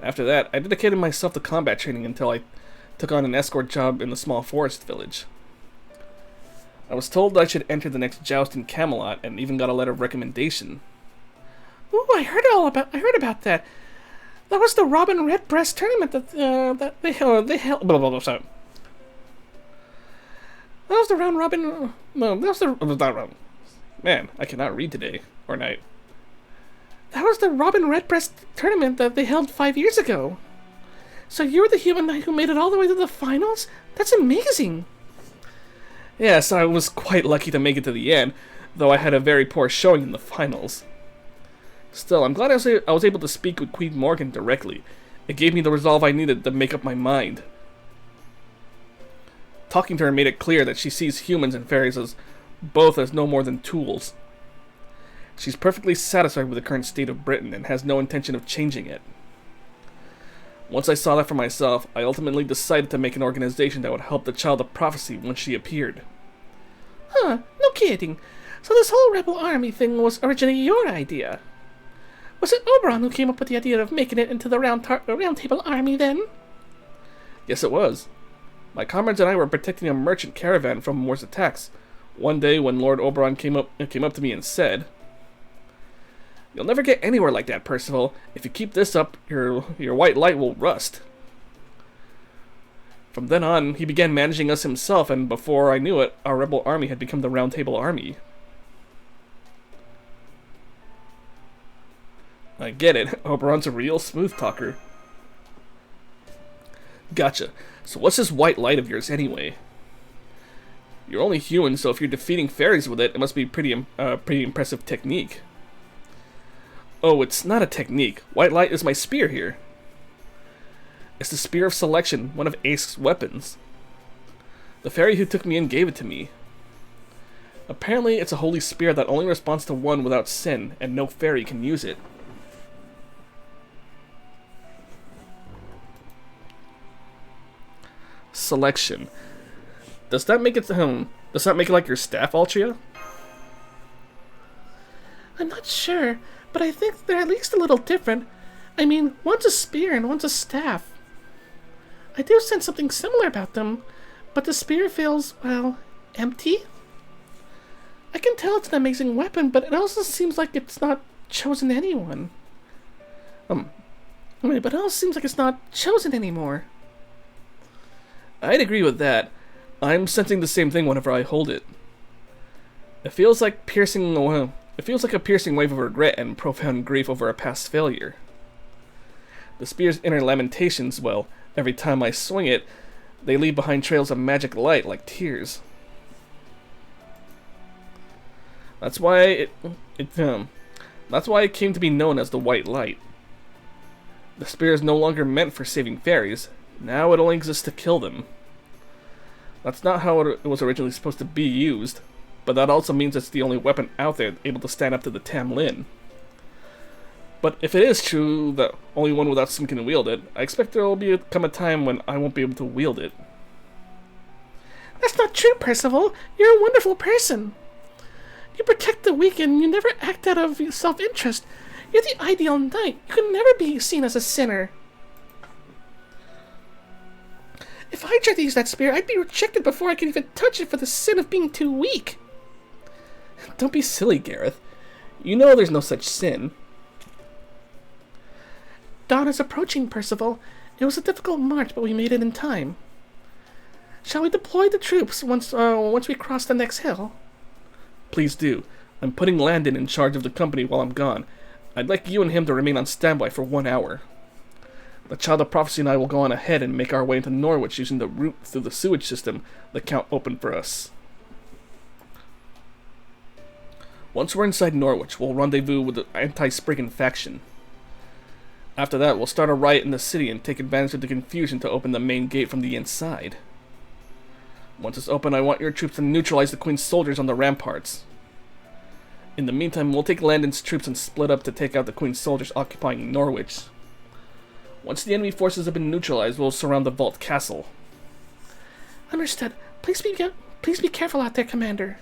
After that, I dedicated myself to combat training until I took on an escort job in the small forest village. I was told I should enter the next joust in Camelot, and even got a letter of recommendation. Ooh, I heard about that. That was the Robin Redbreast tournament that they held. Blah, blah, blah, sorry. That was the round robin. No, that was the not round. Man, I cannot read today or night. That was the Robin Redbreast tournament that they held 5 years ago. So you were the human knight who made it all the way to the finals? That's amazing. Yes, I was quite lucky to make it to the end, though I had a very poor showing in the finals. Still, I'm glad I was able to speak with Queen Morgan directly. It gave me the resolve I needed to make up my mind. Talking to her made it clear that she sees humans and fairies as both as no more than tools. She's perfectly satisfied with the current state of Britain and has no intention of changing it. Once I saw that for myself, I ultimately decided to make an organization that would help the Child of Prophecy once she appeared. Huh, no kidding. So this whole rebel army thing was originally your idea. Was it Oberon who came up with the idea of making it into the round table army then? Yes, it was. My comrades and I were protecting a merchant caravan from Moor's attacks. One day when Lord Oberon came up to me and said, "You'll never get anywhere like that, Percival. If you keep this up, your white light will rust." From then on, he began managing us himself, and before I knew it, our rebel army had become the Round Table Army. I get it. Oberon's a real smooth talker. Gotcha. So what's this white light of yours anyway? You're only human, so if you're defeating fairies with it, it must be pretty impressive technique. Oh, it's not a technique. White light is my spear here. It's the Spear of Selection, one of Ace's weapons. The fairy who took me in gave it to me. Apparently, it's a holy spear that only responds to one without sin, and no fairy can use it. Selection. Does that make it like your staff, Altria? I'm not sure, but I think they're at least a little different. I mean, one's a spear and one's a staff. I do sense something similar about them, but the spear feels, well, empty. I can tell it's an amazing weapon, but it also seems like it's not chosen anyone. But it also seems like it's not chosen anymore. I'd agree with that. I'm sensing the same thing whenever I hold it. It feels like a piercing wave of regret and profound grief over a past failure. The spear's inner lamentations, well, every time I swing it, they leave behind trails of magic light like tears. That's why it came to be known as the White Light. The spear is no longer meant for saving fairies. Now it only exists to kill them. That's not how it was originally supposed to be used, but that also means it's the only weapon out there able to stand up to the Tam Lin. But if it is true that only one without sin can wield it, I expect there will come a time when I won't be able to wield it. That's not true, Percival. You're a wonderful person. You protect the weak and you never act out of self-interest. You're the ideal knight. You can never be seen as a sinner. If I tried to use that spear, I'd be rejected before I could even touch it for the sin of being too weak. Don't be silly, Gareth. You know there's no such sin. Dawn is approaching, Percival. It was a difficult march, but we made it in time. Shall we deploy the troops once we cross the next hill? Please do. I'm putting Landon in charge of the company while I'm gone. I'd like you and him to remain on standby for 1 hour. The Child of Prophecy and I will go on ahead and make our way into Norwich using the route through the sewage system the Count opened for us. Once we're inside Norwich, we'll rendezvous with the anti-Spriggan faction. After that, we'll start a riot in the city and take advantage of the confusion to open the main gate from the inside. Once it's open, I want your troops to neutralize the Queen's soldiers on the ramparts. In the meantime, we'll take Landon's troops and split up to take out the Queen's soldiers occupying Norwich. Once the enemy forces have been neutralized, we'll surround the Vault Castle. Understood. Please be careful out there, Commander.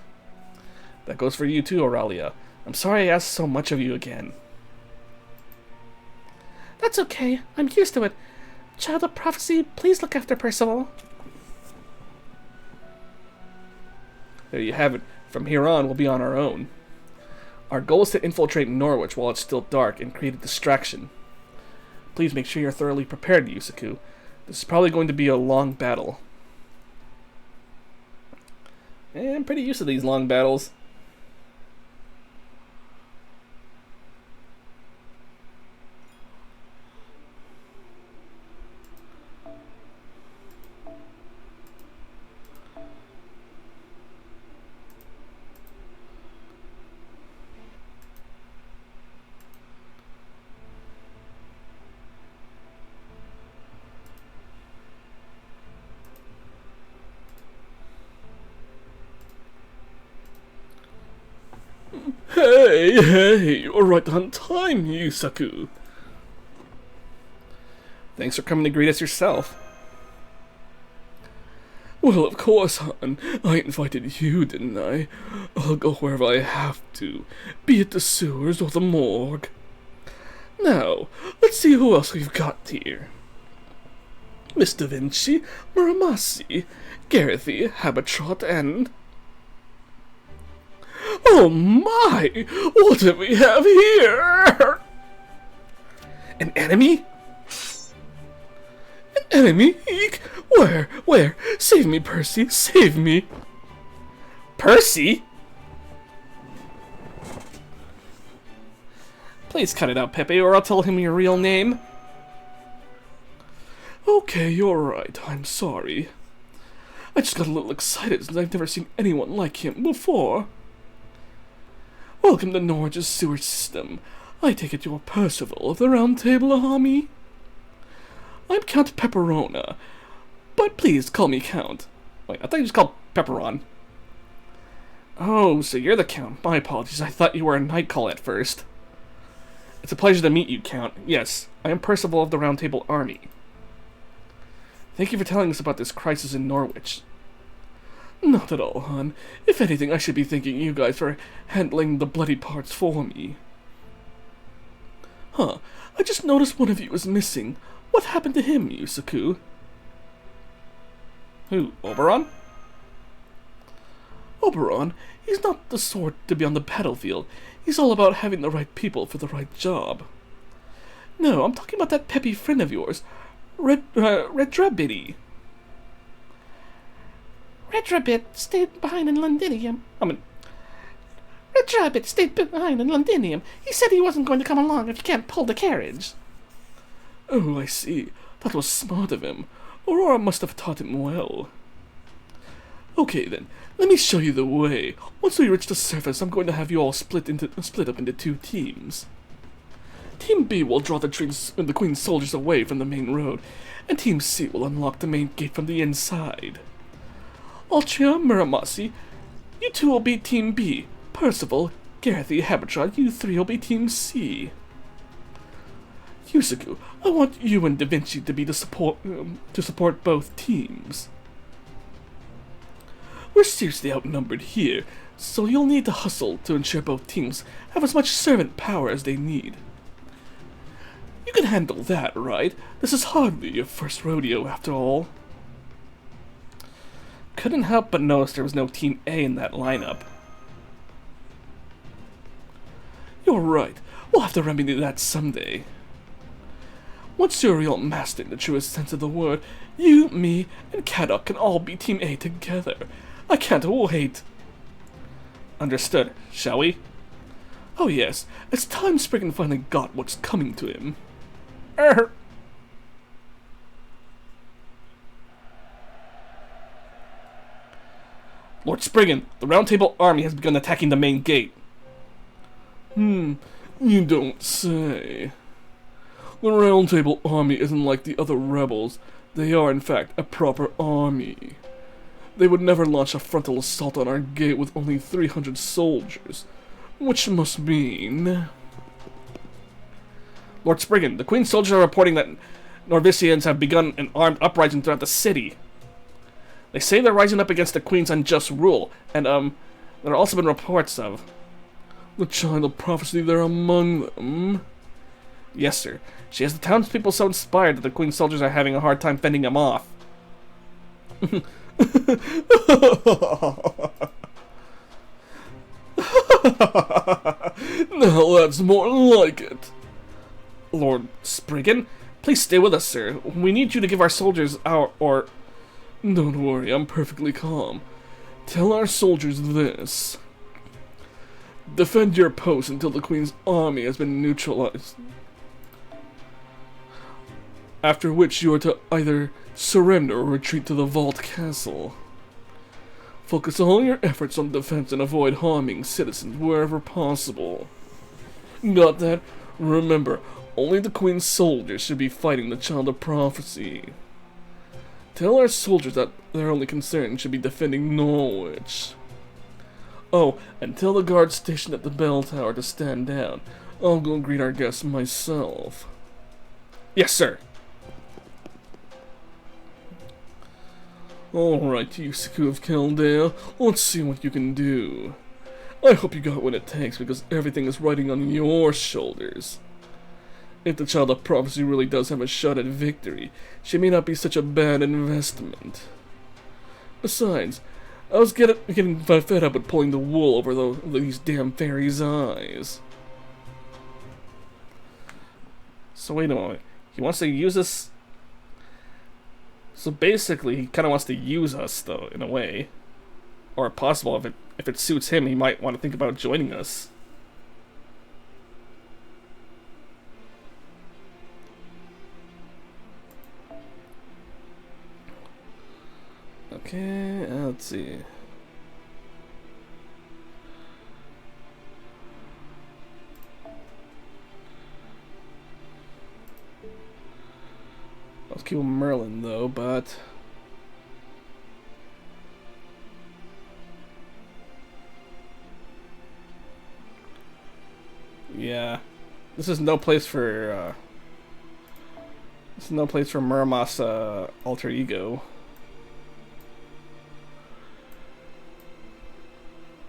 That goes for you too, Aurelia. I'm sorry I asked so much of you again. That's okay. I'm used to it. Child of Prophecy, please look after Percival. There you have it. From here on, we'll be on our own. Our goal is to infiltrate Norwich while it's still dark and create a distraction. Please make sure you're thoroughly prepared, Yusaku. This is probably going to be a long battle. I'm pretty used to these long battles. Hey, you're right on time, Yusaku. Thanks for coming to greet us yourself. Well, of course, hon. I invited you, didn't I? I'll go wherever I have to, be it the sewers or the morgue. Now, let's see who else we've got here. Miss Da Vinci, Muramasi, Garethy, Habitrot, and... Oh my! What do we have here? An enemy? An enemy? Eek! Where? Save me, Percy! Save me! Percy? Please cut it out, Pepe, or I'll tell him your real name. Okay, you're right. I'm sorry. I just got a little excited since I've never seen anyone like him before. Welcome to Norwich's sewer system. I take it you're Percival of the Round Table Army? I'm Count Pepperona, but please call me Count. Wait, I thought you just called Pepperon. Oh, so you're the Count. My apologies, I thought you were a night call at first. It's a pleasure to meet you, Count. Yes, I am Percival of the Round Table Army. Thank you for telling us about this crisis in Norwich. Not at all, hon. If anything, I should be thanking you guys for handling the bloody parts for me. Huh, I just noticed one of you was missing. What happened to him, Yusaku? Who, Oberon? Oberon? He's not the sort to be on the battlefield. He's all about having the right people for the right job. No, I'm talking about that peppy friend of yours, Redrabity. Redrabit stayed behind in Londinium. Redrabit stayed behind in Londinium. He said he wasn't going to come along if you can't pull the carriage. Oh, I see. That was smart of him. Aurora must have taught him well. Okay then, let me show you the way. Once we reach the surface, I'm going to have you all split up into 2 teams. Team B will draw the Queen's soldiers away from the main road, and Team C will unlock the main gate from the inside. Altria, Muramasi, you 2 will be Team B. Percival, Garethy, Habitrot, you 3 will be Team C. Yusaku, I want you and Da Vinci to be to support both teams. We're seriously outnumbered here, so you'll need to hustle to ensure both teams have as much servant power as they need. You can handle that, right? This is hardly your first rodeo, after all. couldn't help but notice there was no Team A in that lineup. You're right. We'll have to remedy that someday. Once you're a real master in the truest sense of the word, you, me, and Kadok can all be Team A together. I can't wait. Understood, shall we? Oh yes, it's time Spriggan finally got what's coming to him. Lord Spriggan, the Round Table army has begun attacking the main gate. You don't say. The Round Table army isn't like the other rebels. They are, in fact, a proper army. They would never launch a frontal assault on our gate with only 300 soldiers. Which must mean... Lord Spriggan, the Queen's soldiers are reporting that Norvicians have begun an armed uprising throughout the city. They say they're rising up against the Queen's unjust rule, and, there have also been reports of... The child of prophecy, they're among them. Yes, sir. She has the townspeople so inspired that the Queen's soldiers are having a hard time fending them off. Now that's more like it. Lord Spriggan, please stay with us, sir. We need you to give our soldiers our... Don't worry, I'm perfectly calm. Tell our soldiers this. Defend your post until the Queen's army has been neutralized. After which you are to either surrender or retreat to the Vault Castle. Focus all your efforts on defense and avoid harming citizens wherever possible. Got that? Remember, only the Queen's soldiers should be fighting the Child of Prophecy. Tell our soldiers that their only concern should be defending Norwich. Oh, and tell the guards stationed at the bell tower to stand down. I'll go greet our guests myself. Yes, sir. Alright, Yusei of Kildare, let's see what you can do. I hope you got what it takes, because everything is riding on your shoulders. If the Child of Prophecy really does have a shot at victory, she may not be such a bad investment. Besides, I was getting fed up with pulling the wool over these damn fairies' eyes. So wait a moment. He wants to use us... So basically, he kind of wants to use us, though, in a way. Or possible, if it suits him, he might want to think about joining us. Okay, let's see. Let's keep Merlin though, but yeah, this is no place for Murmas' alter ego.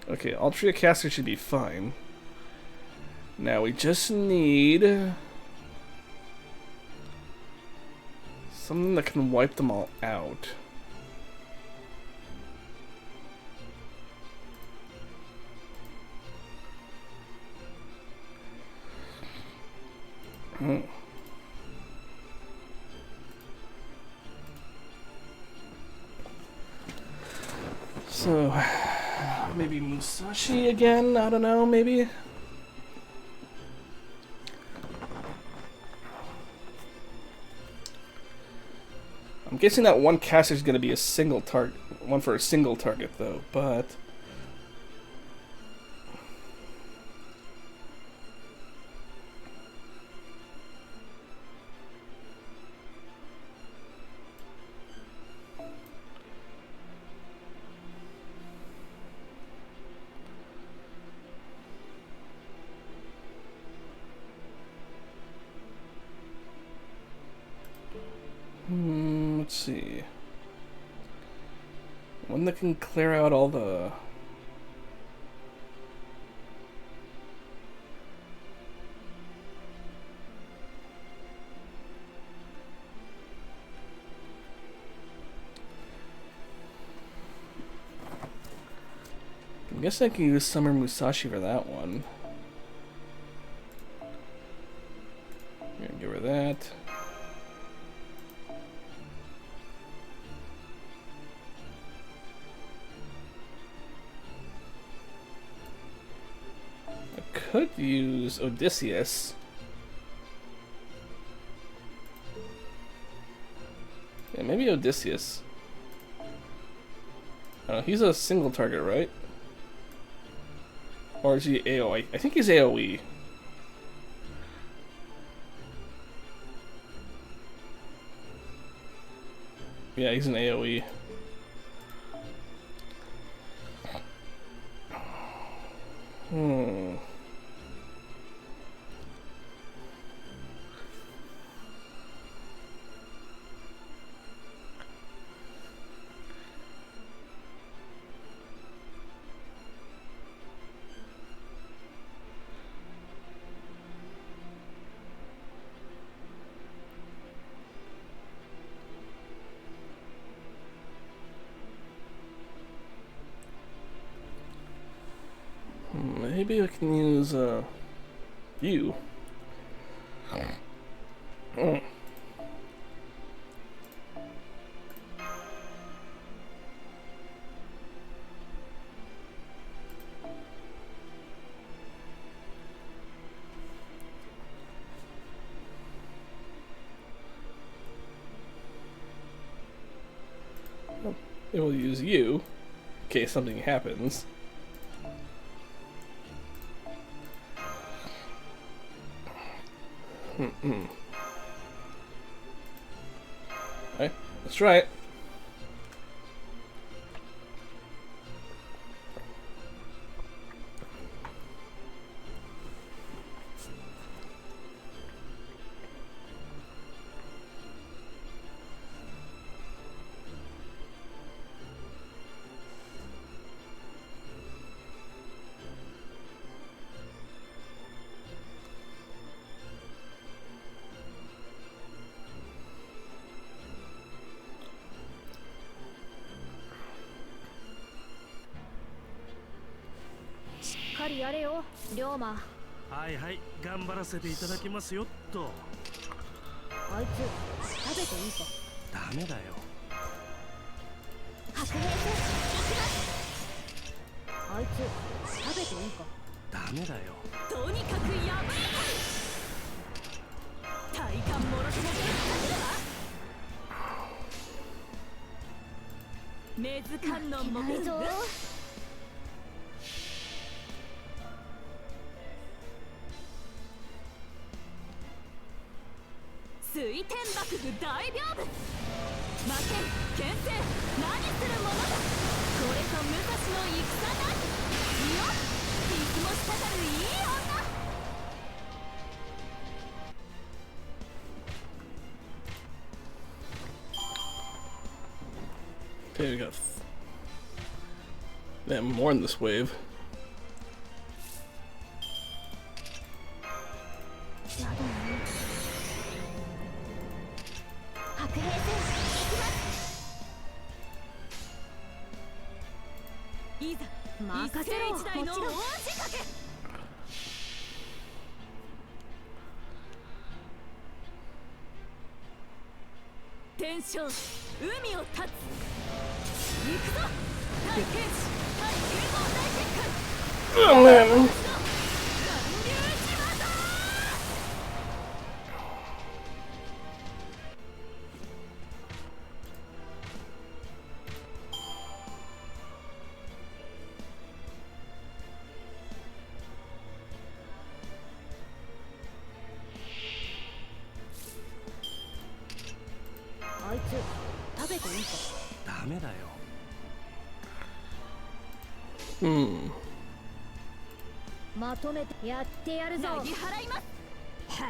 Okay, Altria caster should be fine. Now we just need something that can wipe them all out. So, maybe Musashi again? I don't know, maybe? I'm guessing that one caster is going to be a single target, one for a single target though, but let's see. One that can clear out all the... I guess I can use Summer Musashi for that one. I'm gonna give her that. I could use Odysseus. Yeah, maybe Odysseus. He's a single target, right? Or is he AoE? I think he's AoE. Yeah, he's an AoE. Maybe I can use you. It will use you in case something happens. Okay, that's right.はいはい、頑張らせていただきますよっと。あいつ食べていいか？ダメだよ。白兵戦行きます。あいつ食べていいか？ダメだよ。とにかくやばい。体感もろしもメズ観音も見ぞ。水天幕府大屏風。負けん牽制何するものだ。これぞ武蔵の戦だ。いよいつもしたたるいい女。Okay, we got more in this wave. Oh man. Hmm. まとめてやってやるぞ。投げ払います。はあ。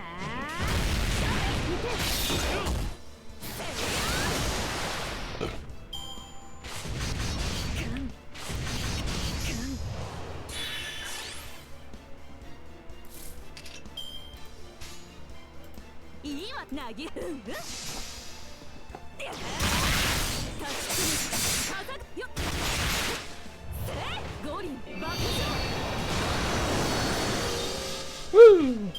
いいわ、投げ。五輪爆上 Woo!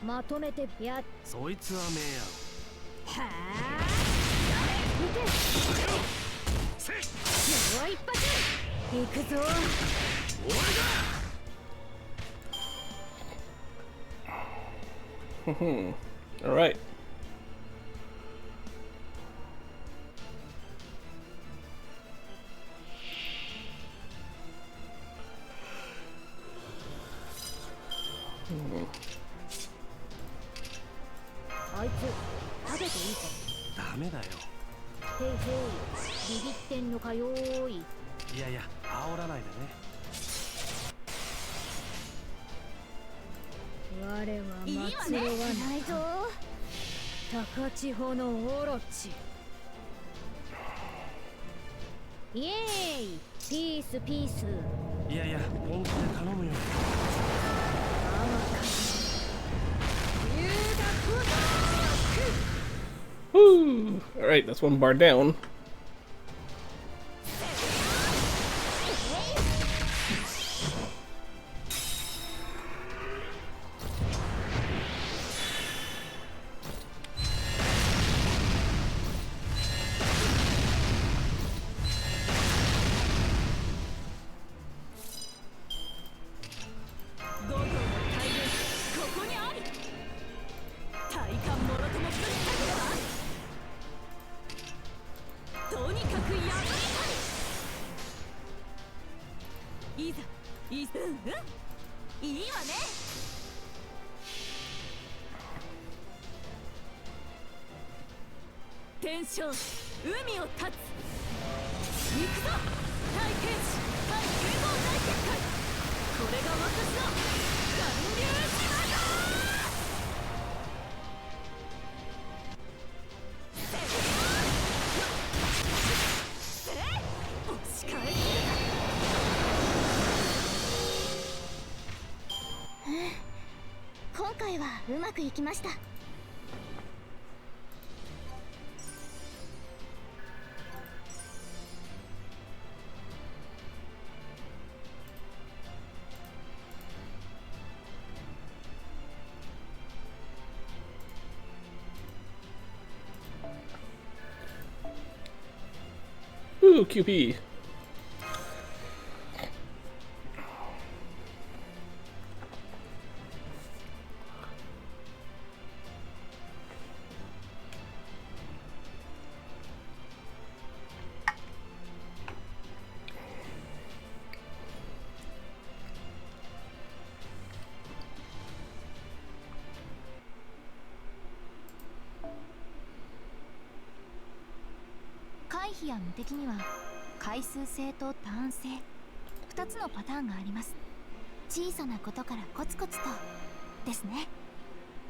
まとめてやっそいつは名はあいけもう一発行くぞ All right. Hmm. あいつ食べていいかダメだよ。へいへいビビってんのかよーいいやいや、煽らないでね。我はいいわね末路はないぞ高千穂のオロチイエーイピースピースいやいや、本気で頼むよ。Woo! All right, that's one bar down. Ooh, QP.「回避や無敵には回数制とターン制2つのパターンがあります。小さなことからコツコツとですね。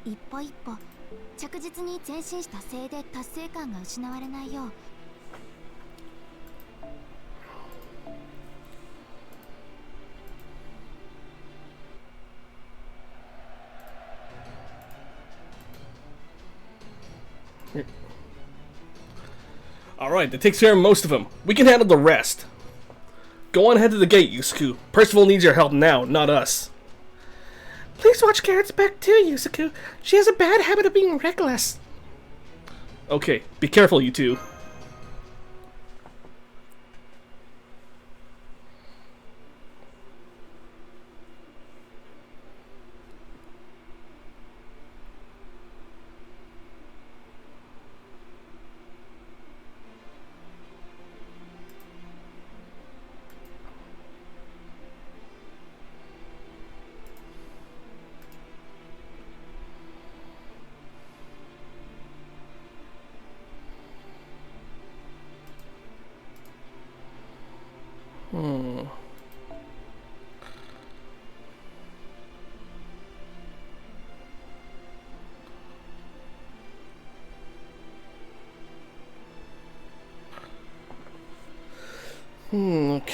一歩一歩着実に前進したせいで達成感が失われないようAlright, that takes care of most of them. We can handle the rest. Go on ahead to the gate, Yusuke. Percival needs your help now, not us. Please watch Carrot's back too, Yusuke. She has a bad habit of being reckless. Okay, be careful, you two.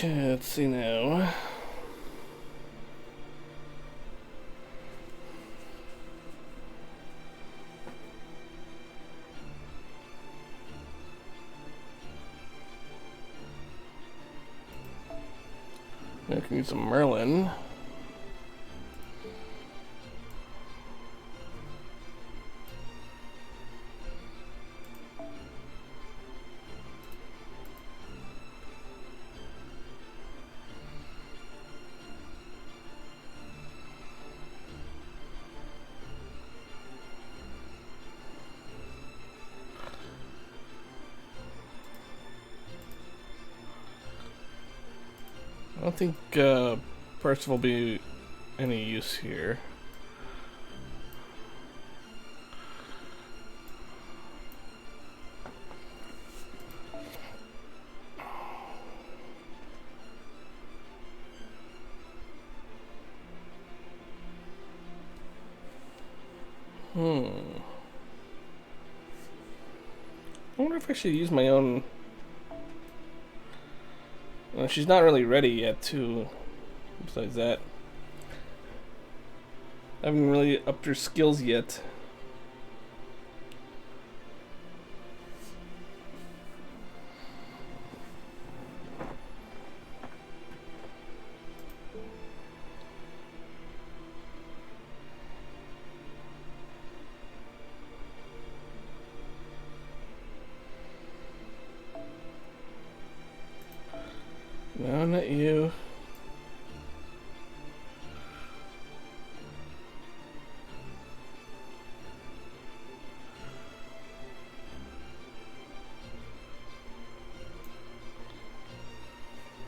Okay, let's see now. I can use some Merlin. I don't think Percival will be any use here. I wonder if I should use my own. Well, she's not really ready yet, too. Besides that, I haven't really upped her skills yet. No, not you.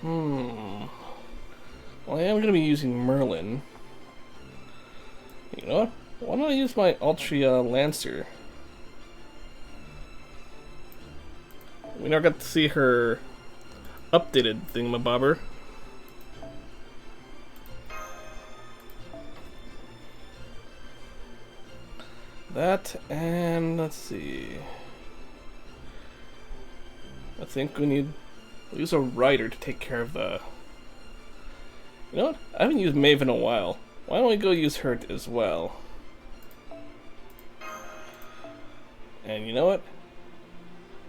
Well, I am going to be using Merlin. You know what? Why don't I use my Altria Lancer? We never got to see her updated thingamabobber. That, and let's see. I think we'll use a rider to take care of the. You know what? I haven't used Maeve in a while. Why don't we go use her as well? And you know what?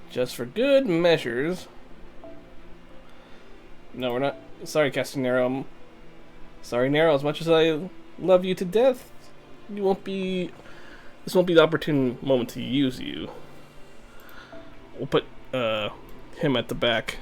Just for good measures. No, we're not. Sorry, Castanero. Sorry, Nero. As much as I love you to death, you won't be. This won't be the opportune moment to use you. We'll put him at the back.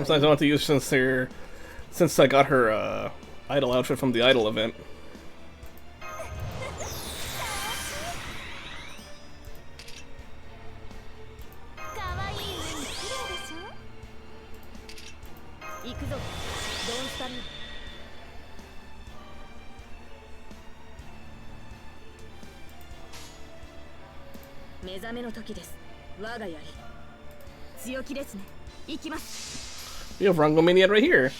Sometimes I don't have to use since I got her idol outfit from the idol event. We have Rangomania right here.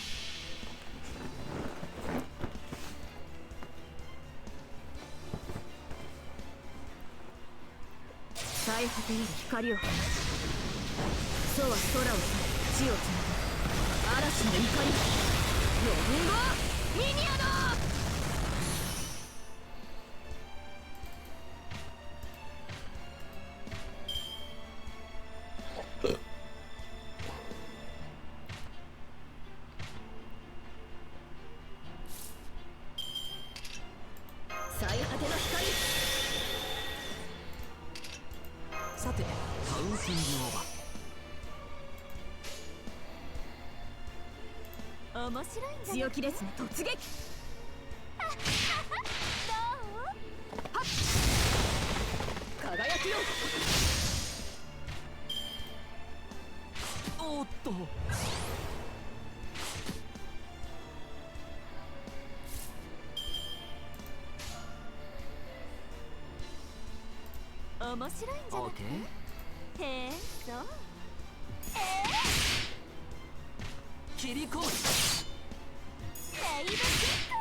よう。おっと面白いんじゃなくて。へえ、そう。切り込む。レイドキック。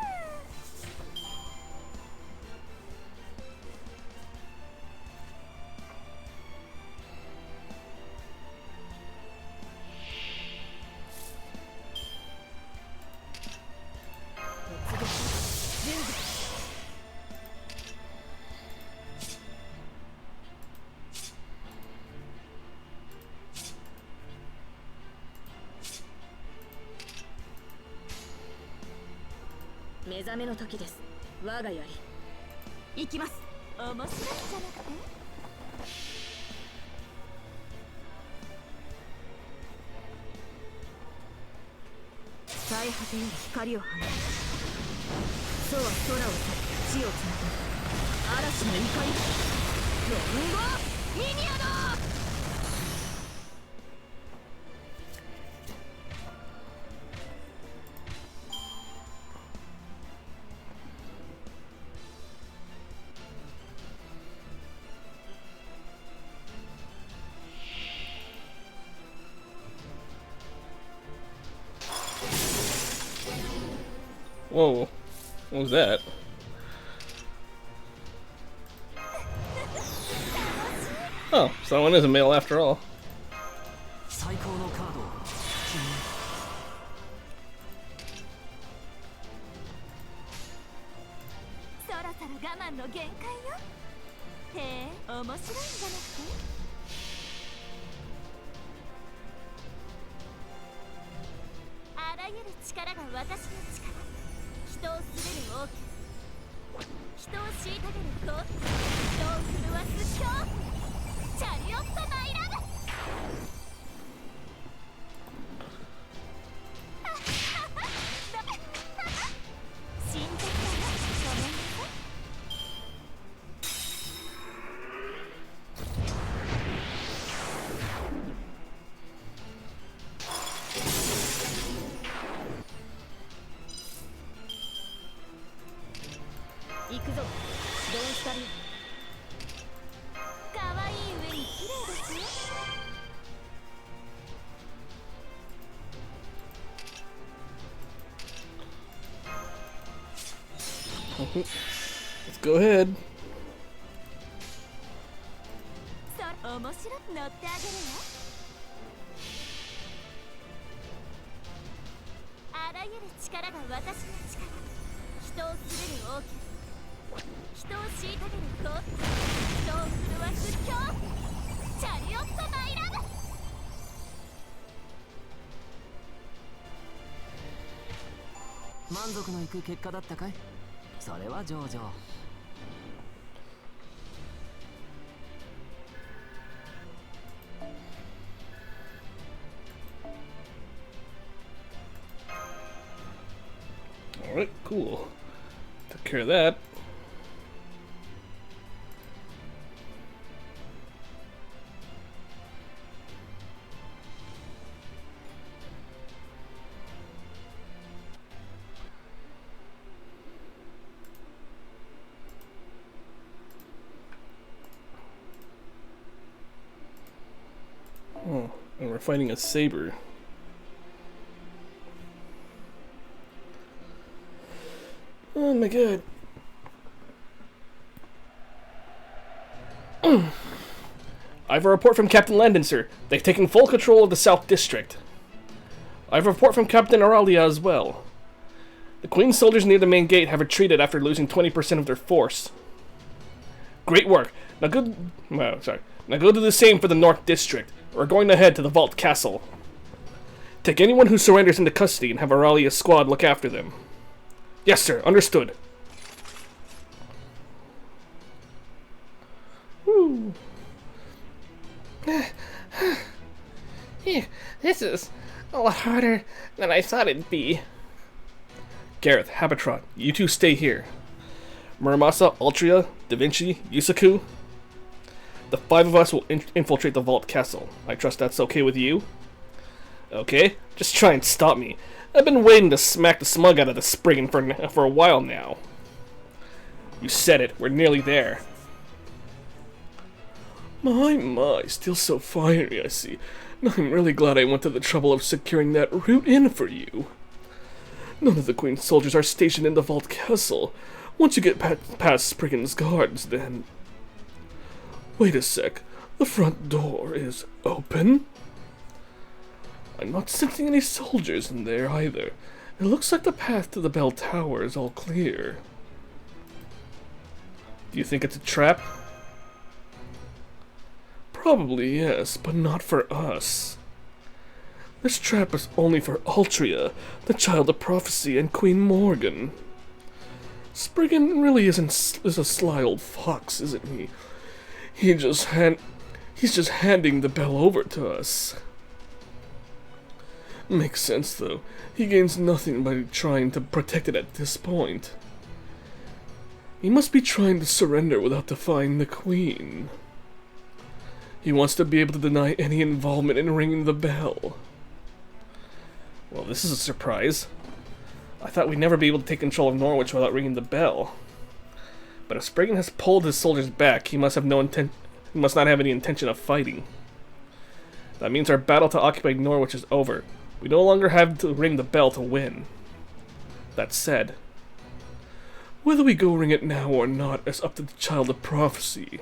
目覚めの時です。我がやり行きます。面白いんじゃなくて。最果てより光を放つ。楚は空を去り地をつなぐ嵐の怒り。ロンゴミニアだ。Whoa. What was that? Oh, someone is a male after all. 最高のカードをそろそろ我慢の限界よ。へえ、面白いんじゃなくて。あらゆる力が私の力。人を滑る王家。人を虐げるゴー。人を震わす恐怖。チャリオットマイラブ。死んじゃったよ。ごめんなさい。行くぞ。ドンスタリア。かわいい上に綺麗ですよ。Let's go ahead. 面白く乗ってあげるわ。あらゆる力が私の力。人を滑る王家。人を虐げるゴー。人を震わす恐怖。チャリオットマイラブ。満足のいく結果だったかい。それは上々。Alright, cool. Took care of that. Oh, and we're fighting a saber. Oh my god. I have a report from Captain Landon, sir. They've taken full control of the South District. I have a report from Captain Aralia as well. The Queen's soldiers near the main gate have retreated after losing 20% of their force. Great work. Now go... Well, sorry. Now go do the same for the North District. We're going to head to the Vault Castle. Take anyone who surrenders into custody and have Aralia's squad look after them. Yes, sir. Understood. Woo. This is a lot harder than I thought it'd be. Gareth, Habitron, you two stay here. Muramasa, Altria, Da Vinci, Yusaku. The 5 of us will infiltrate the vault castle. I trust that's okay with you? Okay, just try and stop me. I've been waiting to smack the smug out of the Spriggan for a while now. You said it, we're nearly there. My, still so fiery, I see. I'm really glad I went to the trouble of securing that route in for you. None of the Queen's soldiers are stationed in the vault castle. Once you get past Spriggan's guards, then... Wait a sec, the front door is open? I'm not sensing any soldiers in there either. It looks like the path to the bell tower is all clear. Do you think it's a trap? Probably yes, but not for us. This trap is only for Altria, the Child of Prophecy, and Queen Morgan. Spriggan really is a sly old fox, isn't he? He's just handing the bell over to us. Makes sense, though. He gains nothing by trying to protect it at this point. He must be trying to surrender without defying the Queen. He wants to be able to deny any involvement in ringing the bell. Well, this is a surprise. I thought we'd never be able to take control of Norwich without ringing the bell. But if Spriggan has pulled his soldiers back, he must not have any intention of fighting. That means our battle to occupy Norwich is over. We no longer have to ring the bell to win. That said, whether we go ring it now or not is up to the Child of Prophecy.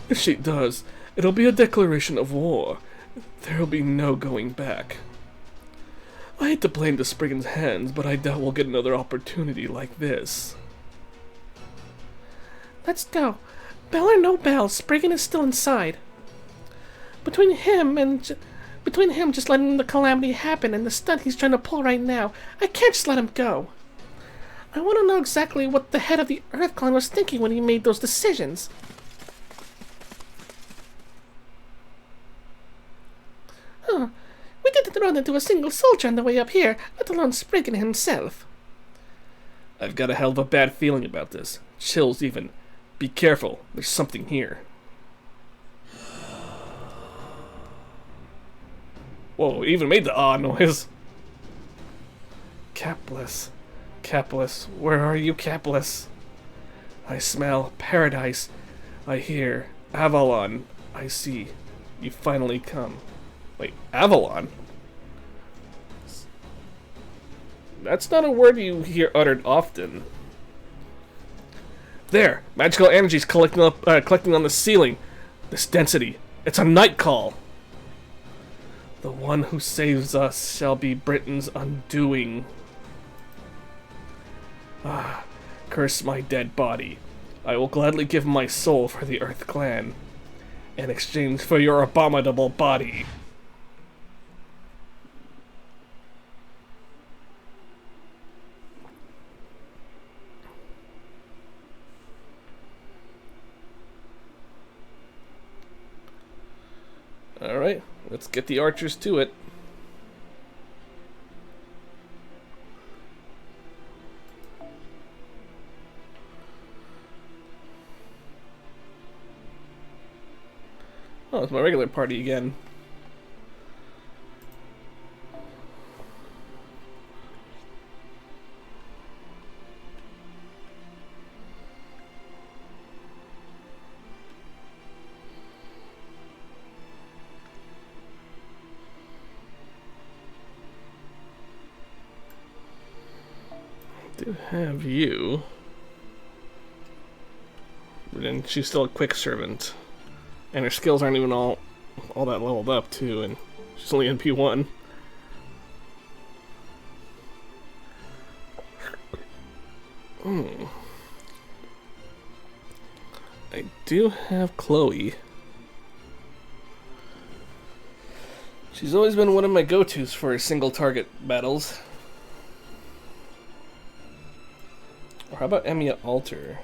If she does, it'll be a declaration of war. There'll be no going back. I hate to play into Spriggan's hands, but I doubt we'll get another opportunity like this. Let's go. Bell or no bell, Spriggan is still inside. Between him just letting the calamity happen and the stunt he's trying to pull right now, I can't just let him go. I want to know exactly what the head of the Earth Clan was thinking when he made those decisions. Huh. We didn't run into a single soldier on the way up here, let alone Spriggan himself. I've got a hell of a bad feeling about this. Chills even. Be careful, there's something here. Whoa, it even made the ah noise. Capless. Capless. Where are you, Capless? I smell paradise. I hear Avalon. I see. You finally come. Wait, Avalon? That's not a word you hear uttered often. There! Magical energy's collecting on the ceiling. This density. It's a night call! The one who saves us shall be Britain's undoing. Ah, curse my dead body. I will gladly give my soul for the Earth Clan, in exchange for your abominable body. Alright, let's get the archers to it. Oh, it's my regular party again. Do have you, but then she's still a quick servant, and her skills aren't even all that leveled up too, and she's only NP1. I do have Chloe. She's always been one of my go-tos for single target battles. Or how about Emiya Alter?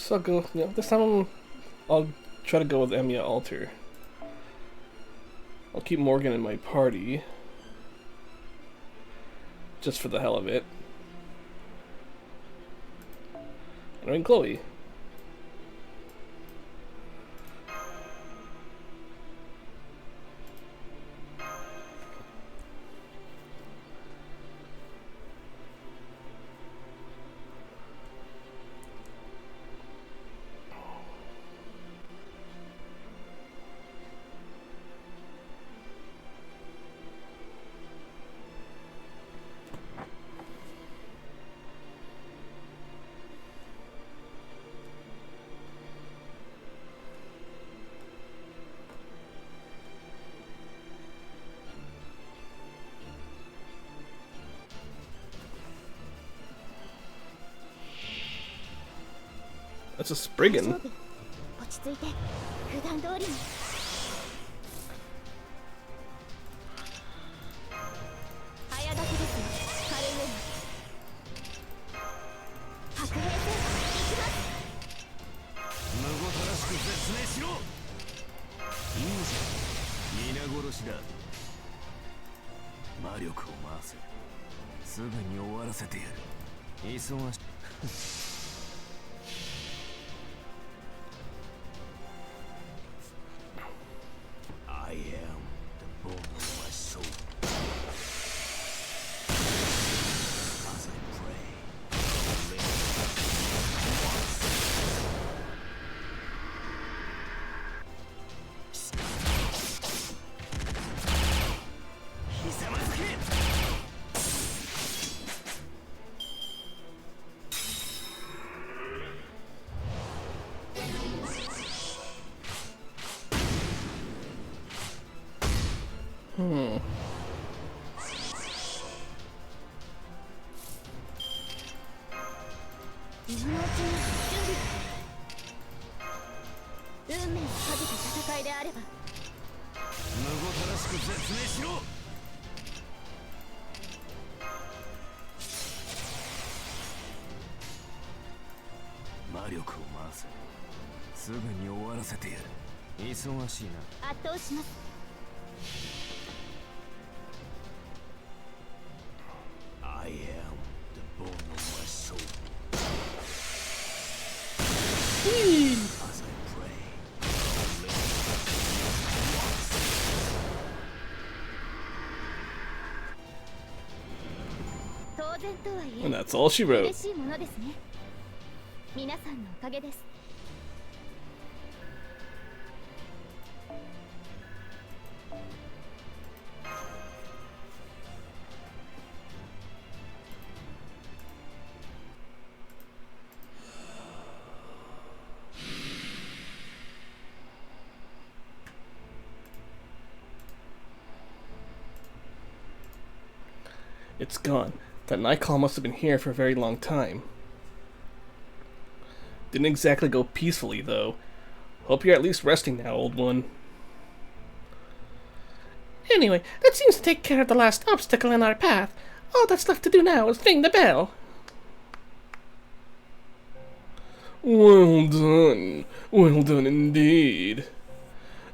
So I'll go. You know, this time I'll try to go with Emiya Alter. I'll keep Morgan in my party, just for the hell of it. And I mean Chloe. That's a Spriggan. 落ち着いて普段通りに早書きですよ軽い目に白兵戦行きますむごたらしく説明しろいいじゃん皆殺しだ魔力を回せすぐに終わらせてやる忙しI am the bone of my soul. As I pray, Hmm. 今のうちに準備運命をかけた戦いであればむごたらしく説明しろ魔力を回せすぐに終わらせてやる忙しいな圧倒します I am the bone of my soul. As I pray, And that's all she wrote. 嬉しいものですね皆さんのおかげです It's gone. That nightcall must have been here for a very long time. Didn't exactly go peacefully, though. Hope you're at least resting now, old one. Anyway, that seems to take care of the last obstacle in our path. All that's left to do now is ring the bell. Well done. Well done indeed.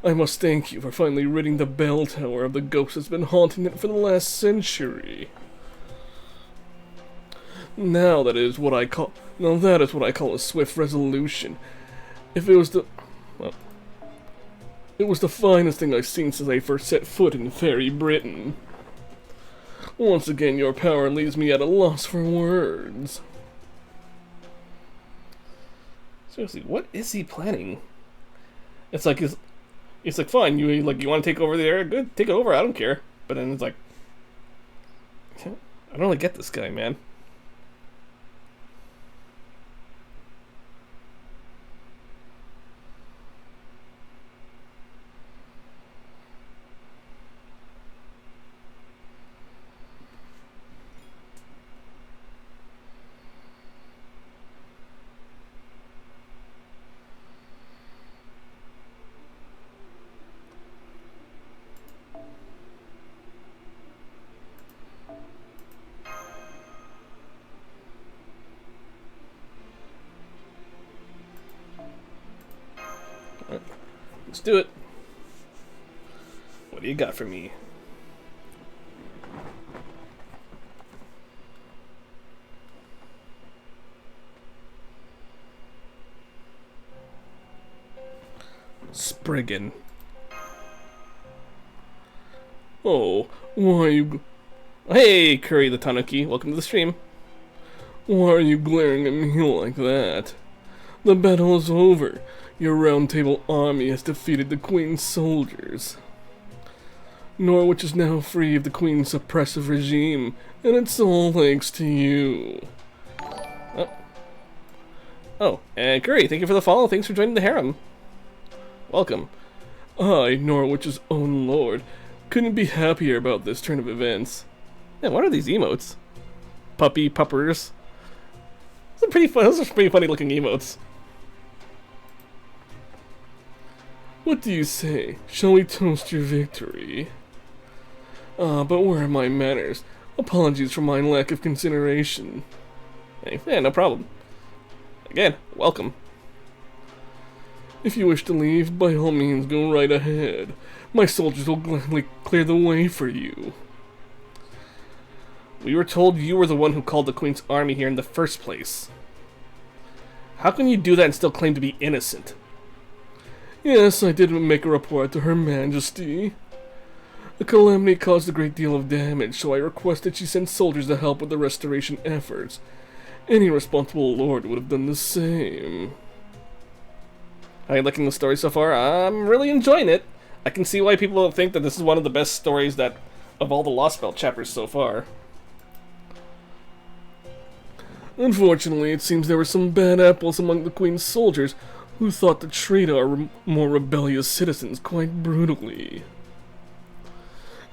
I must thank you for finally ridding the bell tower of the ghost that's been haunting it for the last century. Now that is what I call a swift resolution. If it was the well, it was the finest thing I've seen since I first set foot in fairy Britain. Once again, your power leaves me at a loss for words. Seriously, what is he planning? It's like it's like fine. You want to take over the area? Good, take it over. I don't care. But then it's like, I don't really get this guy, man. Let's do it. What do you got for me? Spriggan. Oh, why are you... Hey, Curry the Tanuki, welcome to the stream. Why are you glaring at me like that? The battle is over. Your Round Table army has defeated the Queen's soldiers. Norwich is now free of the Queen's oppressive regime, and it's all thanks to you. Oh, and Curry, thank you for the follow. Thanks for joining the harem. Welcome. I, Norwich's own lord, couldn't be happier about this turn of events. Man, what are these emotes? Puppy, puppers. Those are pretty fun. Those are pretty funny looking emotes. What do you say? Shall we toast your victory? But where are my manners? Apologies for my lack of consideration. Hey, yeah, no problem. Again, welcome. If you wish to leave, by all means go right ahead. My soldiers will gladly clear the way for you. We were told you were the one who called the Queen's army here in the first place. How can you do that and still claim to be innocent? Yes, I did make a report to Her Majesty. The calamity caused a great deal of damage, so I requested she send soldiers to help with the restoration efforts. Any responsible lord would have done the same. How are you liking the story so far? I'm really enjoying it. I can see why people think that this is one of the best stories that of all the Lostbelt chapters so far. Unfortunately, it seems there were some bad apples among the Queen's soldiers who thought to treat our more rebellious citizens quite brutally.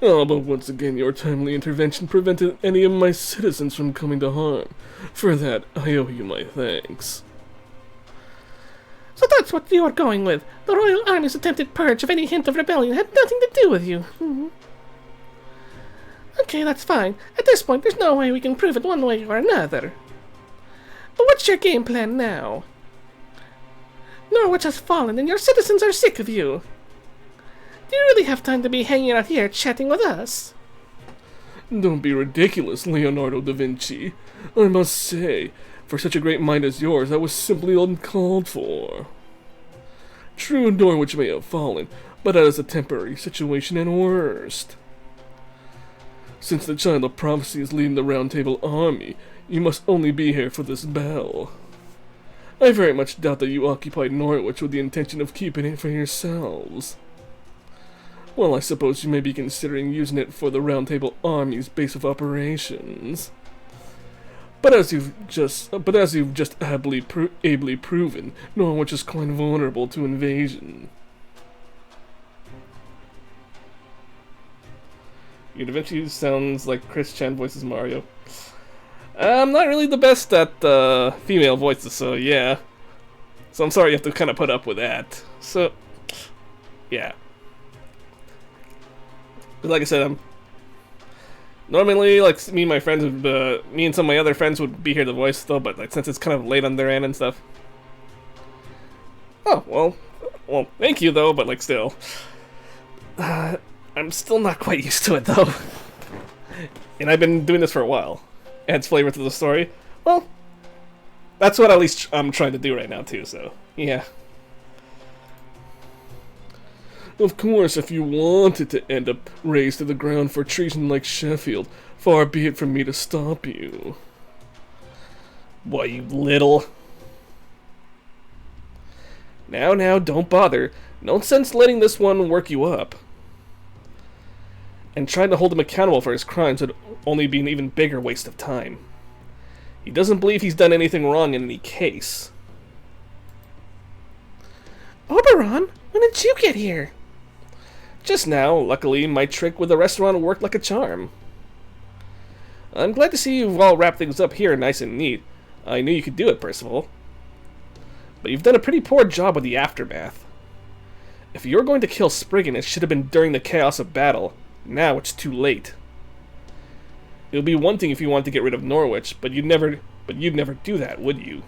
Oh, but once again, your timely intervention prevented any of my citizens from coming to harm. For that, I owe you my thanks. So that's what you are going with. The Royal Army's attempted purge of any hint of rebellion had nothing to do with you. Okay, that's fine. At this point, there's no way we can prove it one way or another. But what's your game plan now? Norwich has fallen and your citizens are sick of you. Do you really have time to be hanging out here chatting with us? Don't be ridiculous, Leonardo da Vinci. I must say, for such a great mind as yours, that was simply uncalled for. True, Norwich may have fallen, but that is a temporary situation at worst. Since the Child of Prophecy is leading the Round Table army, you must only be here for this battle. I very much doubt that you occupied Norwich with the intention of keeping it for yourselves. Well, I suppose you may be considering using it for the Round Table army's base of operations. But as you've just ably proven, Norwich is quite vulnerable to invasion. Your Da Vinci sounds like Chris Chan voices Mario. I'm not really the best at female voices, so yeah. So I'm sorry you have to kind of put up with that. So, yeah. But like I said, normally, like, me and my friends would, me and some of my other friends would be here to voice though, but like, since it's kind of late on their end and stuff. Oh, well, thank you though, but like, still. I'm still not quite used to it though. And I've been doing this for a while. Adds flavor to the story. Well, that's what at least I'm trying to do right now too, so, yeah. Of course, if you wanted to end up razed to the ground for treason like Sheffield, far be it from me to stop you. Boy, you little... Now, don't bother. No sense letting this one work you up. And trying to hold him accountable for his crimes would only be an even bigger waste of time. He doesn't believe he's done anything wrong in any case. Oberon, when did you get here? Just now, luckily, my trick with the restaurant worked like a charm. I'm glad to see you've all wrapped things up here nice and neat. I knew you could do it, Percival. But you've done a pretty poor job with the aftermath. If you were going to kill Spriggan, it should have been during the chaos of battle. Now it's too late. It would be one thing if you wanted to get rid of Norwich, but you'd never do that, would you?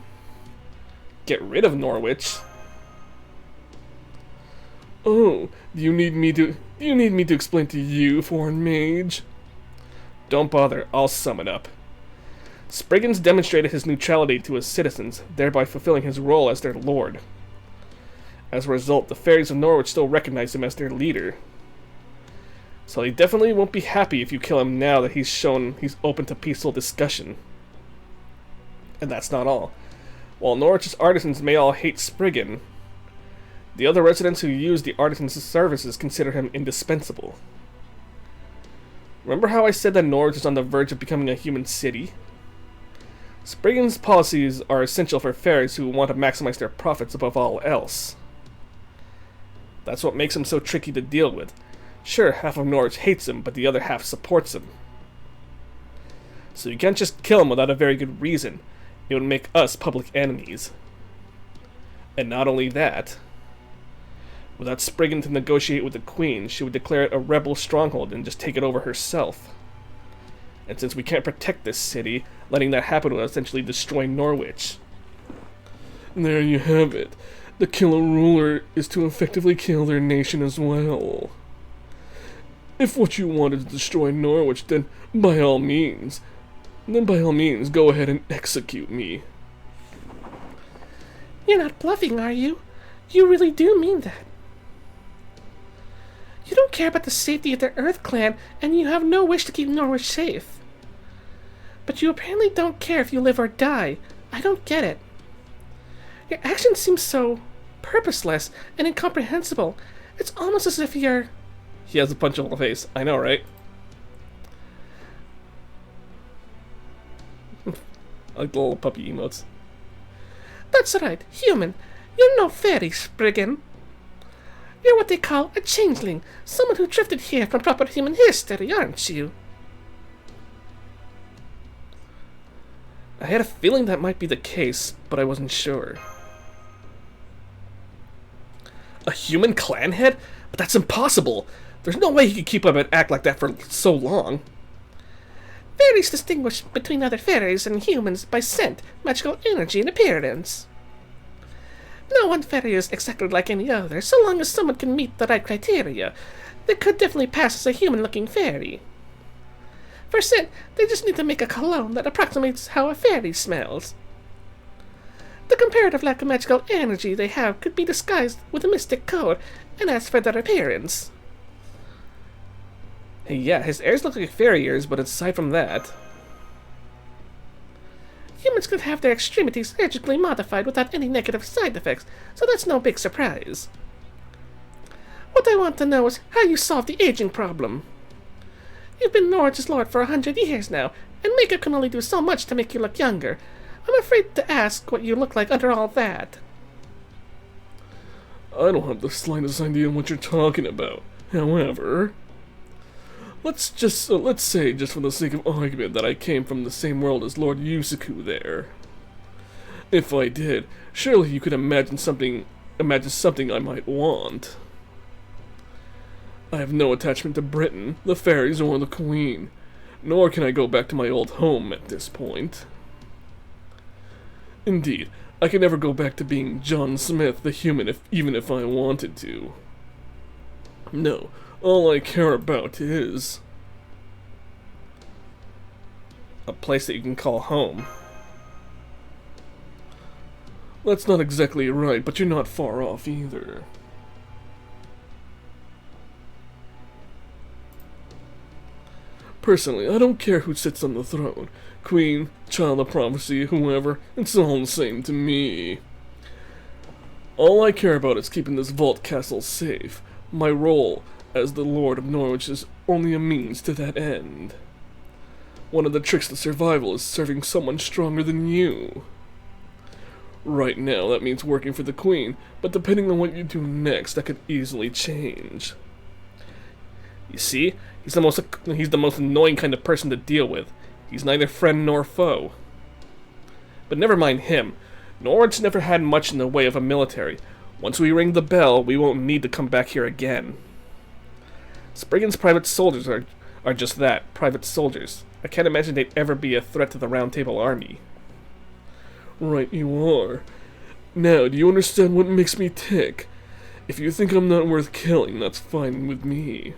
Get rid of Norwich? Oh, do you need me to explain to you, foreign mage? Don't bother, I'll sum it up. Spriggans demonstrated his neutrality to his citizens, thereby fulfilling his role as their lord. As a result, the fairies of Norwich still recognize him as their leader. So they definitely won't be happy if you kill him now that he's shown he's open to peaceful discussion. And that's not all. While Norwich's artisans may all hate Spriggan, the other residents who use the artisan's services consider him indispensable. Remember how I said that Norwich is on the verge of becoming a human city? Spriggan's policies are essential for fairies who want to maximize their profits above all else. That's what makes him so tricky to deal with. Sure, half of Norwich hates him, but the other half supports him. So you can't just kill him without a very good reason. It would make us public enemies. And not only that, without Spriggan to negotiate with the Queen, she would declare it a rebel stronghold and just take it over herself. And since we can't protect this city, letting that happen will essentially destroy Norwich. There you have it. The killer ruler is to effectively kill their nation as well. If what you want is to destroy Norwich, then by all means, go ahead and execute me. You're not bluffing, are you? You really do mean that. You don't care about the safety of the Earth Clan, and you have no wish to keep Norwich safe. But you apparently don't care if you live or die. I don't get it. Your actions seem so purposeless and incomprehensible. It's almost as if you're... He has a punch on the face. I know, right? I like the little puppy emotes. That's right, human. You're no fairy, Spriggan. You're what they call a changeling, someone who drifted here from proper human history, aren't you? I had a feeling that might be the case, but I wasn't sure. A human clan head? But that's impossible! There's no way he could keep up and act like that for so long. Fairies distinguish between other fairies and humans by scent, magical energy, and appearance. No one fairy is exactly like any other, so long as someone can meet the right criteria. They could definitely pass as a human-looking fairy. For scent, they just need to make a cologne that approximates how a fairy smells. The comparative lack of magical energy they have could be disguised with a mystic code, and as for their appearance... Hey, yeah, his ears look like fairy ears, but aside from that... Humans could have their extremities surgically modified without any negative side effects, so that's no big surprise. What I want to know is how you solve the aging problem. You've been Norwich's lord for 100 years now, and makeup can only do so much to make you look younger. I'm afraid to ask what you look like under all that. I don't have the slightest idea what you're talking about. However... Let's say, just for the sake of argument, that I came from the same world as Lord Yusaku there. If I did, surely you could imagine something I might want. I have no attachment to Britain, the fairies, or the Queen, nor can I go back to my old home at this point. Indeed, I can never go back to being John Smith the human even if I wanted to. No, all I care about is... a place that you can call home. That's not exactly right, but you're not far off either. Personally, I don't care who sits on the throne. Queen, child of prophecy, whoever, it's all the same to me. All I care about is keeping this vault castle safe. My role as the Lord of Norwich is only a means to that end. One of the tricks to survival is serving someone stronger than you. Right now, that means working for the Queen, but depending on what you do next, that could easily change. You see? He's the most annoying kind of person to deal with. He's neither friend nor foe. But never mind him. Norwich never had much in the way of a military. Once we ring the bell, we won't need to come back here again. Spriggan's private soldiers are just that, private soldiers. I can't imagine they'd ever be a threat to the Round Table Army. Right you are. Now, do you understand what makes me tick? If you think I'm not worth killing, that's fine with me.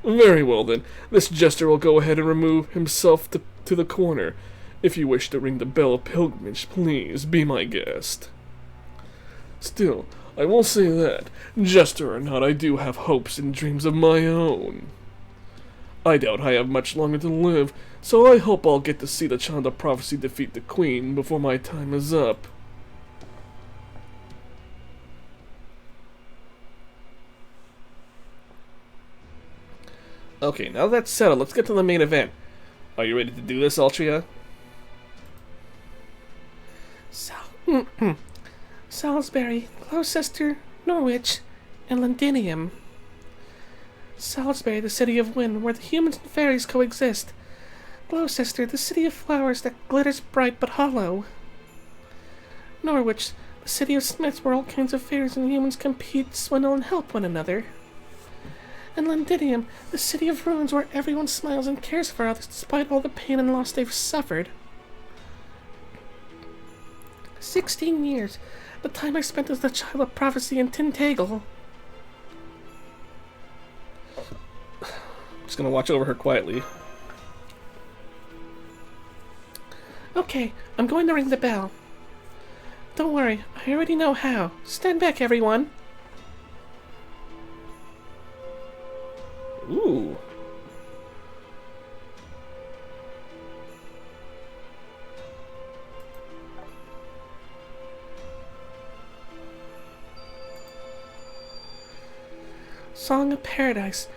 Very well then, this jester will go ahead and remove himself to the corner. If you wish to ring the bell of pilgrimage, please be my guest. Still, I will say that, jester or not, I do have hopes and dreams of my own. I doubt I have much longer to live, so I hope I'll get to see the Child of Prophecy defeat the Queen before my time is up. Okay, now that's settled, let's get to the main event. Are you ready to do this, Altria? Salisbury, Gloucester, Norwich, and Londinium. Salisbury, the city of wind, where the humans and fairies coexist. Gloucester, the city of flowers that glitters bright but hollow. Norwich, the city of smiths, where all kinds of fairies and humans compete, swindle, and help one another. And Londinium, the city of ruins, where everyone smiles and cares for others despite all the pain and loss they've suffered. 16 years, the time I spent as the Child of Prophecy in Tintagel. Just gonna watch over her quietly. Okay, I'm going to ring the bell. Don't worry, I already know how. Stand back, everyone. Ooh. Song of Paradise,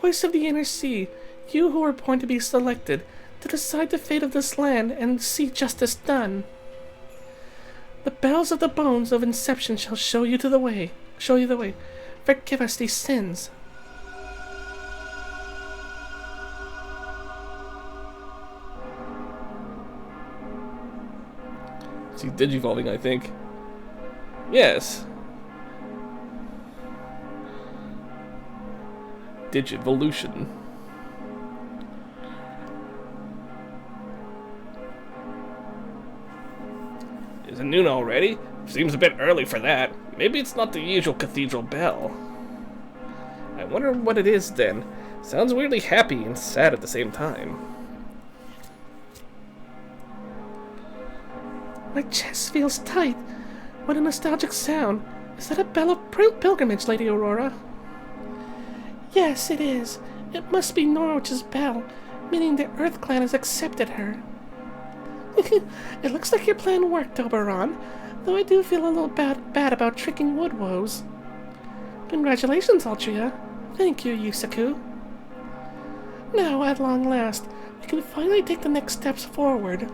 voice of the inner sea, you who were born to be selected, to decide the fate of this land and see justice done. The bells of the bones of Inception shall show you the way. Forgive us these sins. See, digivolving, I think. Yes. Digivolution. Is it noon already? Seems a bit early for that. Maybe it's not the usual cathedral bell. I wonder what it is then. Sounds weirdly happy and sad at the same time. My chest feels tight. What a nostalgic sound. Is that a bell of pilgrimage, Lady Aurora? Yes, it is. It must be Norwich's bell, meaning the Earth Clan has accepted her. It looks like your plan worked, Oberon, though I do feel a little bad about tricking Woodwoes. Congratulations, Altria. Thank you, Yusaku. Now, at long last, we can finally take the next steps forward.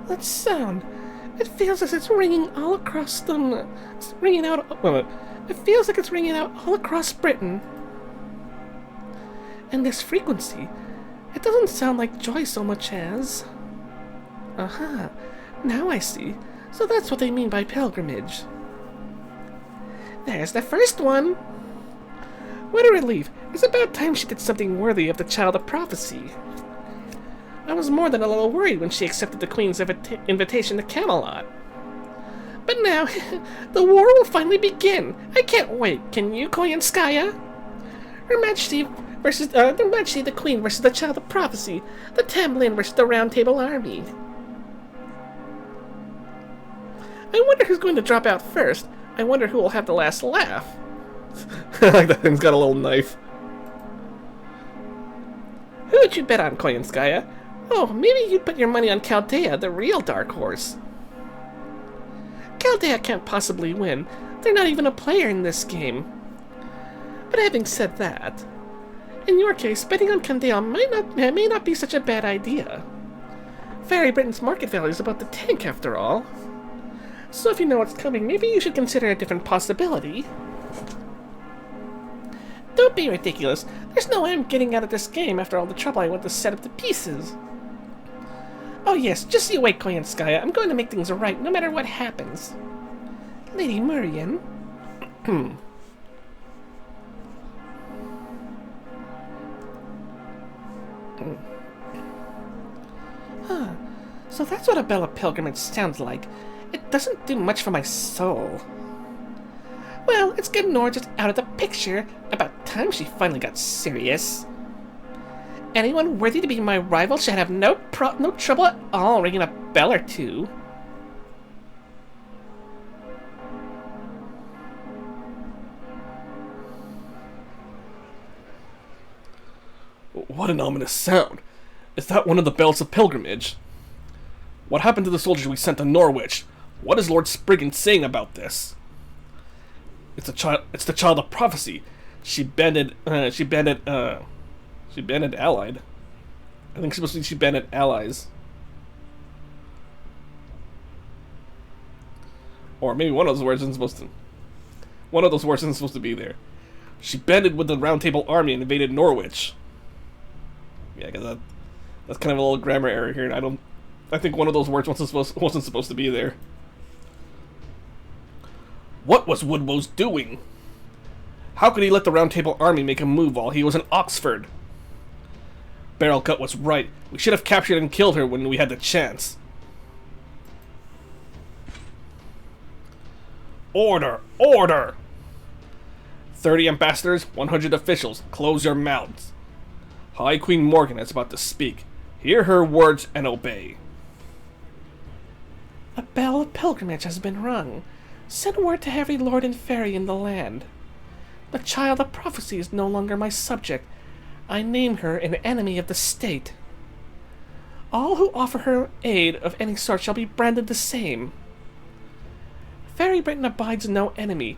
That sound. It feels as it's ringing all across the... It's ringing out... Wait. It feels like it's ringing out all across Britain. And this frequency, it doesn't sound like joy so much as... Aha. Now I see. So that's what they mean by pilgrimage. There's the first one. What a relief. It's about time she did something worthy of the Child of Prophecy. I was more than a little worried when she accepted the Queen's invitation to Camelot. But now, the war will finally begin. I can't wait. Can you, Koyanskaya? Her Majesty versus Her Majesty the Queen versus the Child of Prophecy. The Tam Lin versus the Round Table Army. I wonder who's going to drop out first. I wonder who will have the last laugh. Like that thing's got a little knife. Who would you bet on, Koyanskaya? Oh, maybe you'd put your money on Chaldea, the real dark horse. Chaldea can't possibly win. They're not even a player in this game. But having said that, in your case, betting on Chaldea may not be such a bad idea. Fairy Britain's market value is about the tank after all. So if you know what's coming, maybe you should consider a different possibility. Don't be ridiculous. There's no way I'm getting out of this game after all the trouble I went to set up the pieces. Oh yes, just you wait, Koyanskaya. I'm going to make things right, no matter what happens. Lady Murian. So that's what a Bella pilgrimage sounds like. It doesn't do much for my soul. Well, it's getting Norwich out of the picture. About time she finally got serious. Anyone worthy to be my rival should have no trouble at all ringing a bell or two. What an ominous sound. Is that one of the bells of pilgrimage? What happened to the soldiers we sent to Norwich? What is Lord Spriggan saying about this? It's the child of prophecy. She banded allied. I think she banded allies. Or maybe one of those words isn't supposed to be there. She banded with the Round Table Army and invaded Norwich. Yeah, because that's kind of a little grammar error here, and I think one of those words wasn't supposed to be there. What was Woodwose doing? How could he let the Round Table Army make a move while he was in Oxford? Barrelcut was right. We should have captured and killed her when we had the chance. Order! Order! 30 ambassadors, 100 officials, close your mouths. High Queen Morgan is about to speak. Hear her words and obey. A bell of pilgrimage has been rung. Send word to every lord and fairy in the land. The child of prophecy is no longer my subject. I name her an enemy of the state. All who offer her aid of any sort shall be branded the same. Fairy Britain abides no enemy.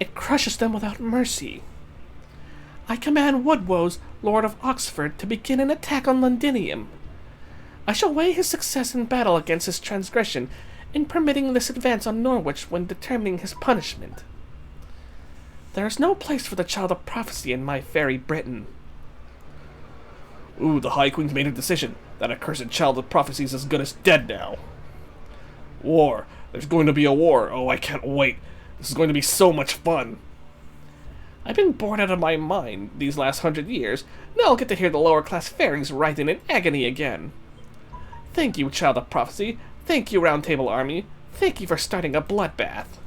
It crushes them without mercy. I command Woodwose, Lord of Oxford, to begin an attack on Londinium. I shall weigh his success in battle against his transgression in permitting this advance on Norwich when determining his punishment. There is no place for the child of prophecy in my fairy Britain. Ooh, the High Queen's made a decision. That accursed child of prophecy is as good as dead now. War. There's going to be a war. Oh, I can't wait. This is going to be so much fun. I've been bored out of my mind these last 100 years. Now I'll get to hear the lower class fairies writhing in agony again. Thank you, child of prophecy. Thank you, Round Table Army. Thank you for starting a bloodbath.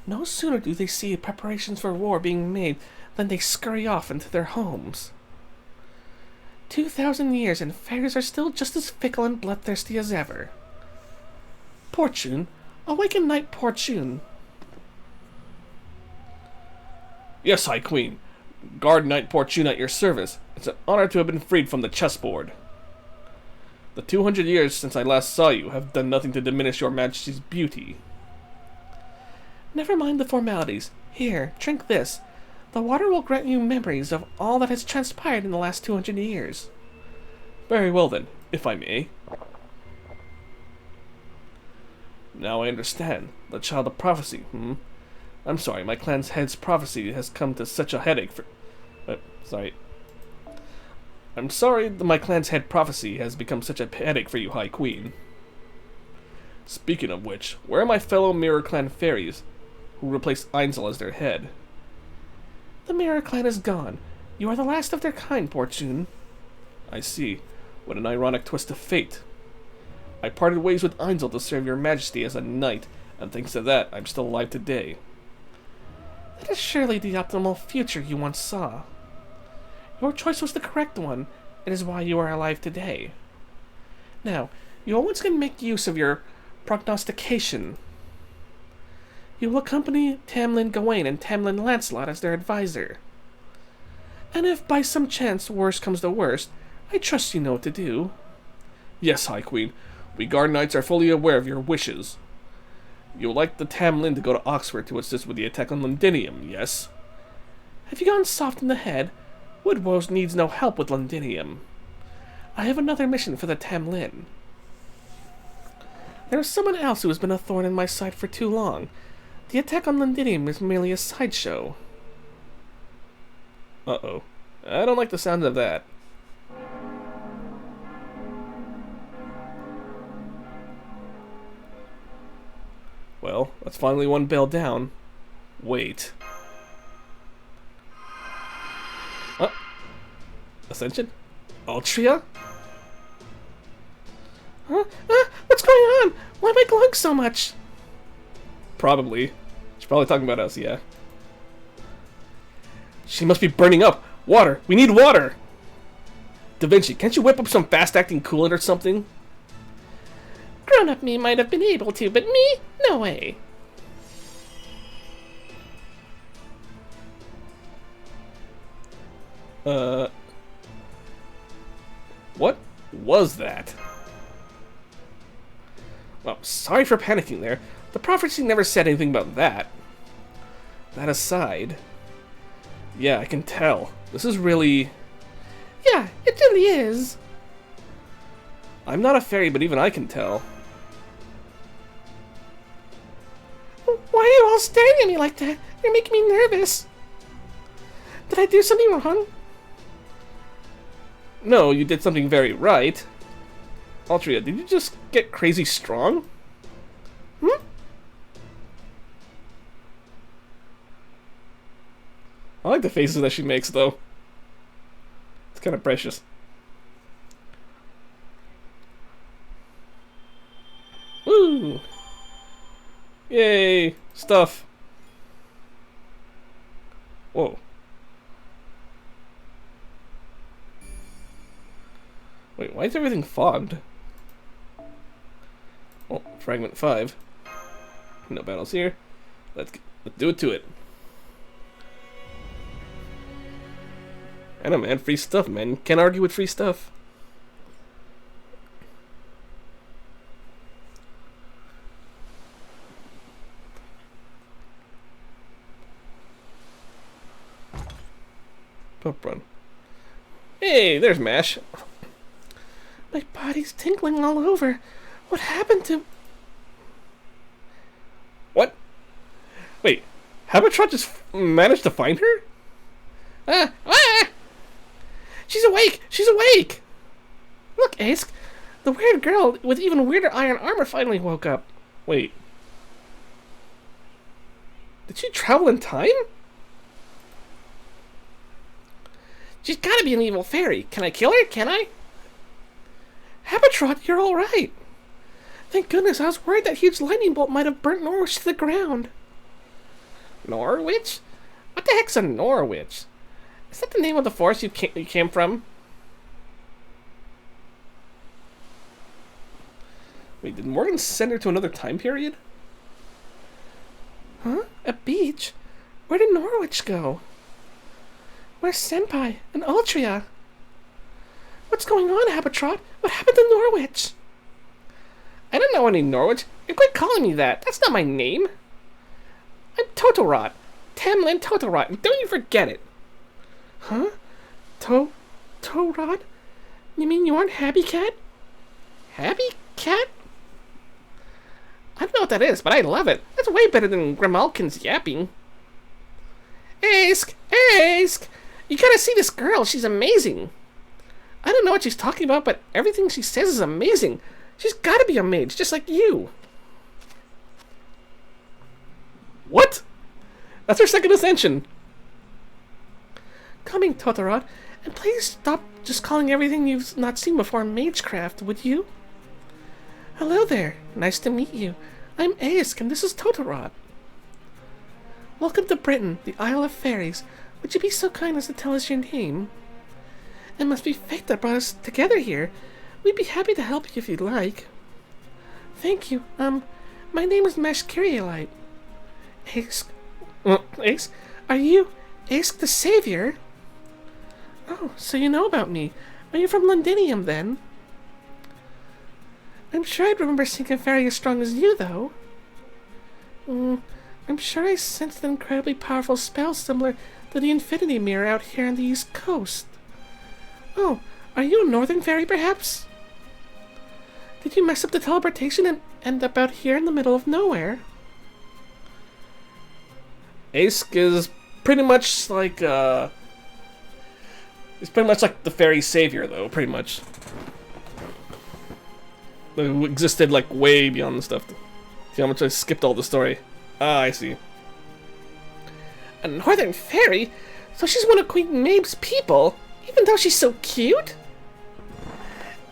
No sooner do they see preparations for war being made than they scurry off into their homes. 2,000 years and fairies are still just as fickle and bloodthirsty as ever. Portune, awaken Knight Portune. Yes, High Queen. Guard Knight Portune at your service. It's an honor to have been freed from the chessboard. The 200 years since I last saw you have done nothing to diminish your Majesty's beauty. Never mind the formalities. Here, drink this. The water will grant you memories of all that has transpired in the last 200 years. Very well then, if I may. Now I understand. The child of prophecy, I'm sorry, my clan's head's prophecy has come to such a headache for... I'm sorry that my clan's head prophecy has become such a headache for you, High Queen. Speaking of which, where are my fellow Mirror Clan fairies, who replaced Einzel as their head? The Mirror Clan is gone. You are the last of their kind, Portune. I see. What an ironic twist of fate. I parted ways with Einzel to serve your majesty as a knight, and thanks to that, I'm still alive today. That is surely the optimal future you once saw. Your choice was the correct one. It is why you are alive today. Now, you always can make use of your prognostication. You will accompany Tam Lin Gawain and Tam Lin Lancelot as their advisor. And if by some chance worst comes to worst, I trust you know what to do. Yes, High Queen. We guard knights are fully aware of your wishes. You would like the Tam Lin to go to Oxford to assist with the attack on Londinium, yes? Have you gone soft in the head? Woodwose needs no help with Londinium. I have another mission for the Tam Lin. There is someone else who has been a thorn in my side for too long. The attack on Londinium is merely a sideshow. Uh-oh. I don't like the sound of that. Well, that's finally one bell down. Wait. Ascension? Altria? Huh? What's going on? Why am I glowing so much? Probably. She's probably talking about us, yeah. She must be burning up. Water! We need water! Da Vinci, can't you whip up some fast-acting coolant or something? Grown-up me might have been able to, but me? No way. What was that? Well, sorry for panicking there. The prophecy never said anything about that. That aside... Yeah, I can tell. This is really... Yeah, it really is. I'm not a fairy, but even I can tell. Why are you all staring at me like that? You're making me nervous. Did I do something wrong? No, you did something very right. Altria, did you just get crazy strong? I like the faces that she makes, though. It's kind of precious. Woo! Yay! Stuff! Whoa. Wait, why is everything fogged? Oh, fragment 5. No battles here. Let's do it to it. I know, man. Free stuff, man. Can't argue with free stuff. Pump run. Hey, there's Mash. My body's tingling all over. What happened to... What? Wait, Habitrot just managed to find her? Ah! She's awake! She's awake! Look, Ace, the weird girl with even weirder iron armor finally woke up. Wait. Did she travel in time? She's gotta be an evil fairy. Can I kill her? Can I? Habitrot, you're alright. Thank goodness, I was worried that huge lightning bolt might have burnt Norwich to the ground. Norwich? What the heck's a Norwich? Is that the name of the forest you came from? Wait, did Morgan send her to another time period? Huh? A beach? Where did Norwich go? Where's Senpai and Altria? What's going on, Habitrot? What happened to Norwich? I don't know any Norwich. And quit calling me that. That's not my name. I'm Totorot. Tam Lin Totorot. And don't you forget it. Huh? Torot? You mean you aren't Happy Cat? Happy Cat? I don't know what that is, but I love it. That's way better than Grimalkin's yapping. Ask! You gotta see this girl. She's amazing. I don't know what she's talking about, but everything she says is amazing. She's gotta be a mage, just like you. What? That's her second ascension. Coming, Totorot, and please stop just calling everything you've not seen before magecraft, would you? Hello there. Nice to meet you. I'm Aesk, and this is Totorot. Welcome to Britain, the Isle of Fairies. Would you be so kind as to tell us your name? It must be fate that brought us together here. We'd be happy to help you if you'd like. Thank you. My name is Mashkirielite. Aesk? Aesk? Are you Aesk the Savior? Oh, so you know about me. Are you from Londinium, then? I'm sure I'd remember seeing a fairy as strong as you, though. I'm sure I sensed an incredibly powerful spell similar to the Infinity Mirror out here on the East Coast. Oh, are you a northern fairy, perhaps? Did you mess up the teleportation and end up out here in the middle of nowhere? Aesk is pretty much like, it's pretty much like the fairy savior, though, pretty much. Who existed, like, way beyond the stuff. See how much I skipped all the story. Ah, I see. A northern fairy? So she's one of Queen Maeve's people? Even though she's so cute?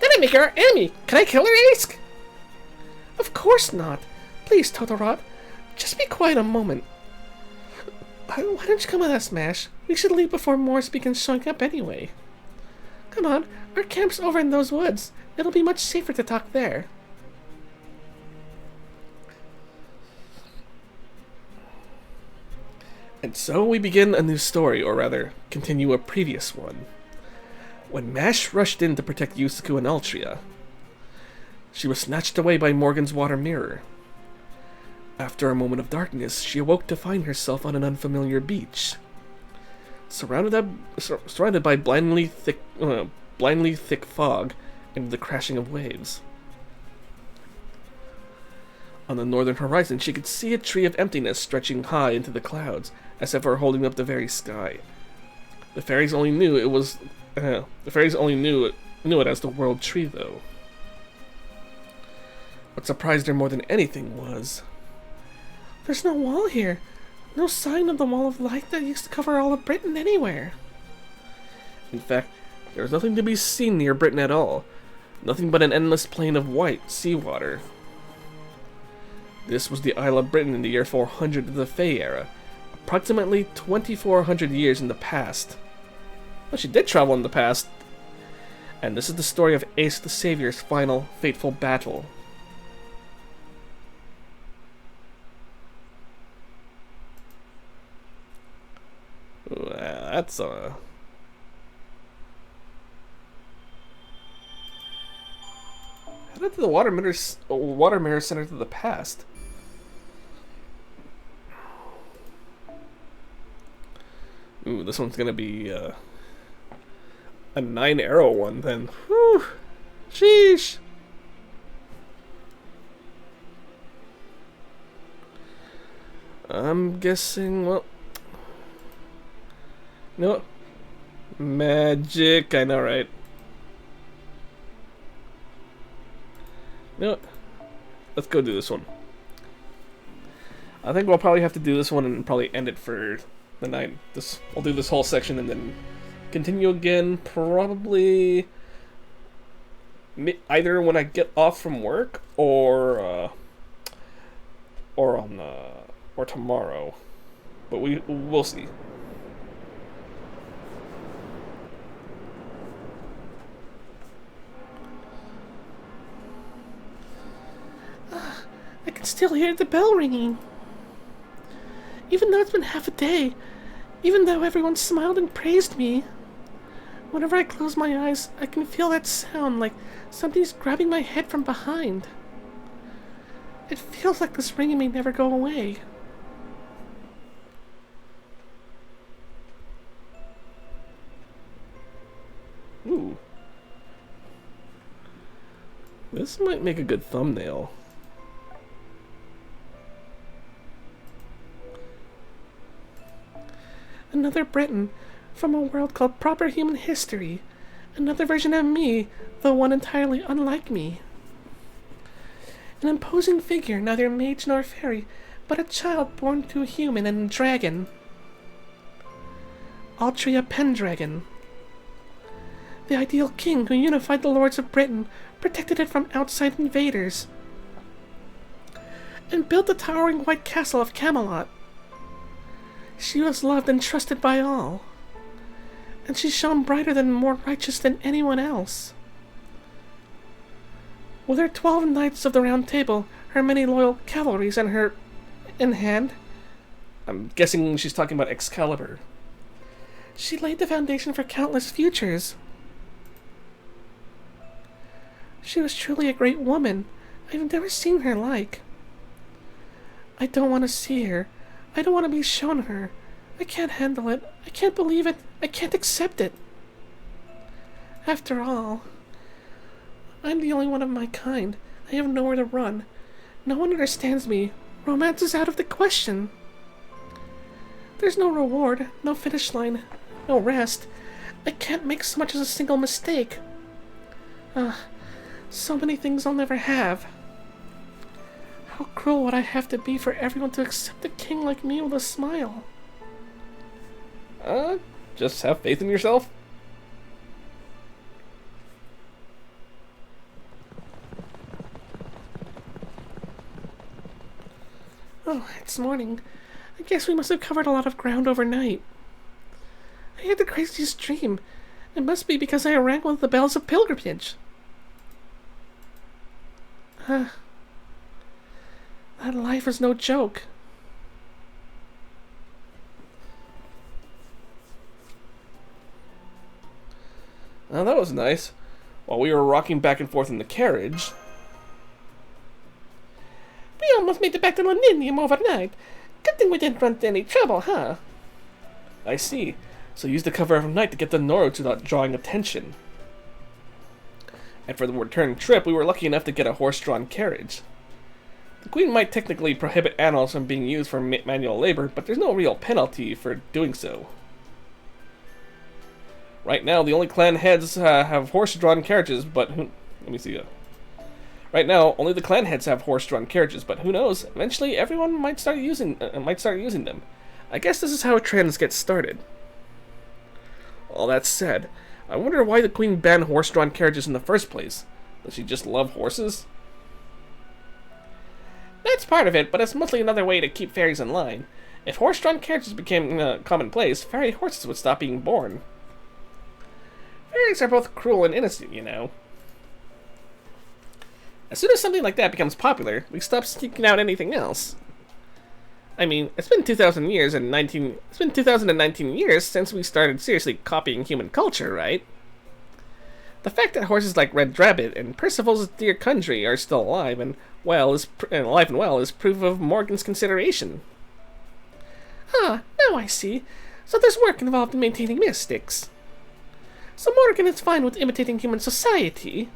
Then I make her our enemy. Can I kill her, Ace? Of course not. Please, Totoro, just be quiet a moment. Why don't you come with us, Mash? We should leave before Morse begins showing up anyway. Come on, our camp's over in those woods. It'll be much safer to talk there. And so we begin a new story, or rather, continue a previous one. When Mash rushed in to protect Yusaku and Altria, she was snatched away by Morgan's water mirror. After a moment of darkness, she awoke to find herself on an unfamiliar beach, surrounded by blindly thick fog and the crashing of waves. On the northern horizon, she could see a tree of emptiness stretching high into the clouds, as if it were holding up the very sky. The fairies only knew it was. The fairies only knew it as the World Tree, though. What surprised her more than anything was, there's no wall here. No sign of the wall of light that used to cover all of Britain anywhere. in fact, there was nothing to be seen near Britain at all. Nothing but an endless plain of white seawater. This was the Isle of Britain in the year 400 of the Fey era, approximately 2,400 years in the past. Well, she did travel in the past, and this is the story of Ace the Savior's final fateful battle. Ooh, that's a... How did the water mirror center to the past? Ooh, this one's gonna be a 9-arrow one then. Whew. Sheesh. I'm guessing, well... You know what? Magic, I know, right? You know what? Let's go do this one. I think we'll probably have to do this one and probably end it for the night. I'll do this whole section and then continue again, probably either when I get off from work or tomorrow. But we'll see. I can still hear the bell ringing. Even though it's been half a day, even though everyone smiled and praised me, whenever I close my eyes, I can feel that sound like something's grabbing my head from behind. It feels like this ringing may never go away. Ooh. This might make a good thumbnail. Another Briton from a world called Proper Human History. Another version of me, though one entirely unlike me. An imposing figure, neither mage nor fairy, but a child born to a human and a dragon. Altria Pendragon. The ideal king who unified the lords of Britain, protected it from outside invaders, and built the towering white castle of Camelot. She was loved and trusted by all, and she shone brighter and more righteous than anyone else. With her 12 knights of the Round Table, her many loyal cavalries, and her in hand, I'm guessing she's talking about Excalibur. She laid the foundation for countless futures. She was truly a great woman. I've never seen her like. I don't want to see her. I don't want to be shown her. I can't handle it. I can't believe it. I can't accept it. After all, I'm the only one of my kind. I have nowhere to run. No one understands me. Romance is out of the question. There's no reward, no finish line, no rest. I can't make so much as a single mistake. So many things I'll never have. How cruel would I have to be for everyone to accept a king like me with a smile? Just have faith in yourself. Oh, it's morning. I guess we must have covered a lot of ground overnight. I had the craziest dream. It must be because I rang one of the bells of pilgrimage. That life is no joke. Oh, that was nice. While we were rocking back and forth in the carriage... We almost made it back to Londinium overnight. Good thing we didn't run into any trouble, huh? I see. So use the cover of night to get to Norwich without drawing attention. And for the return trip, we were lucky enough to get a horse-drawn carriage. The Queen might technically prohibit animals from being used for manual labor, but there's no real penalty for doing so. Right now, the only clan heads have horse-drawn carriages, but who... Let me see. Right now, only the clan heads have horse-drawn carriages, but who knows? Eventually, everyone might start using them. I guess this is how trends get started. All that said, I wonder why the Queen banned horse-drawn carriages in the first place. Does she just love horses? That's part of it, but it's mostly another way to keep fairies in line. If horse-drawn carriages became commonplace, fairy horses would stop being born. Fairies are both cruel and innocent, you know. As soon as something like that becomes popular, we stop seeking out anything else. I mean, it's been 2,000 years and 2019 years since we started seriously copying human culture, right? The fact that horses like Red Rabbit and Percival's Dear Country are still alive and well is proof of Morgan's consideration. Ah, now I see. So there's work involved in maintaining mystics. So Morgan is fine with imitating human society,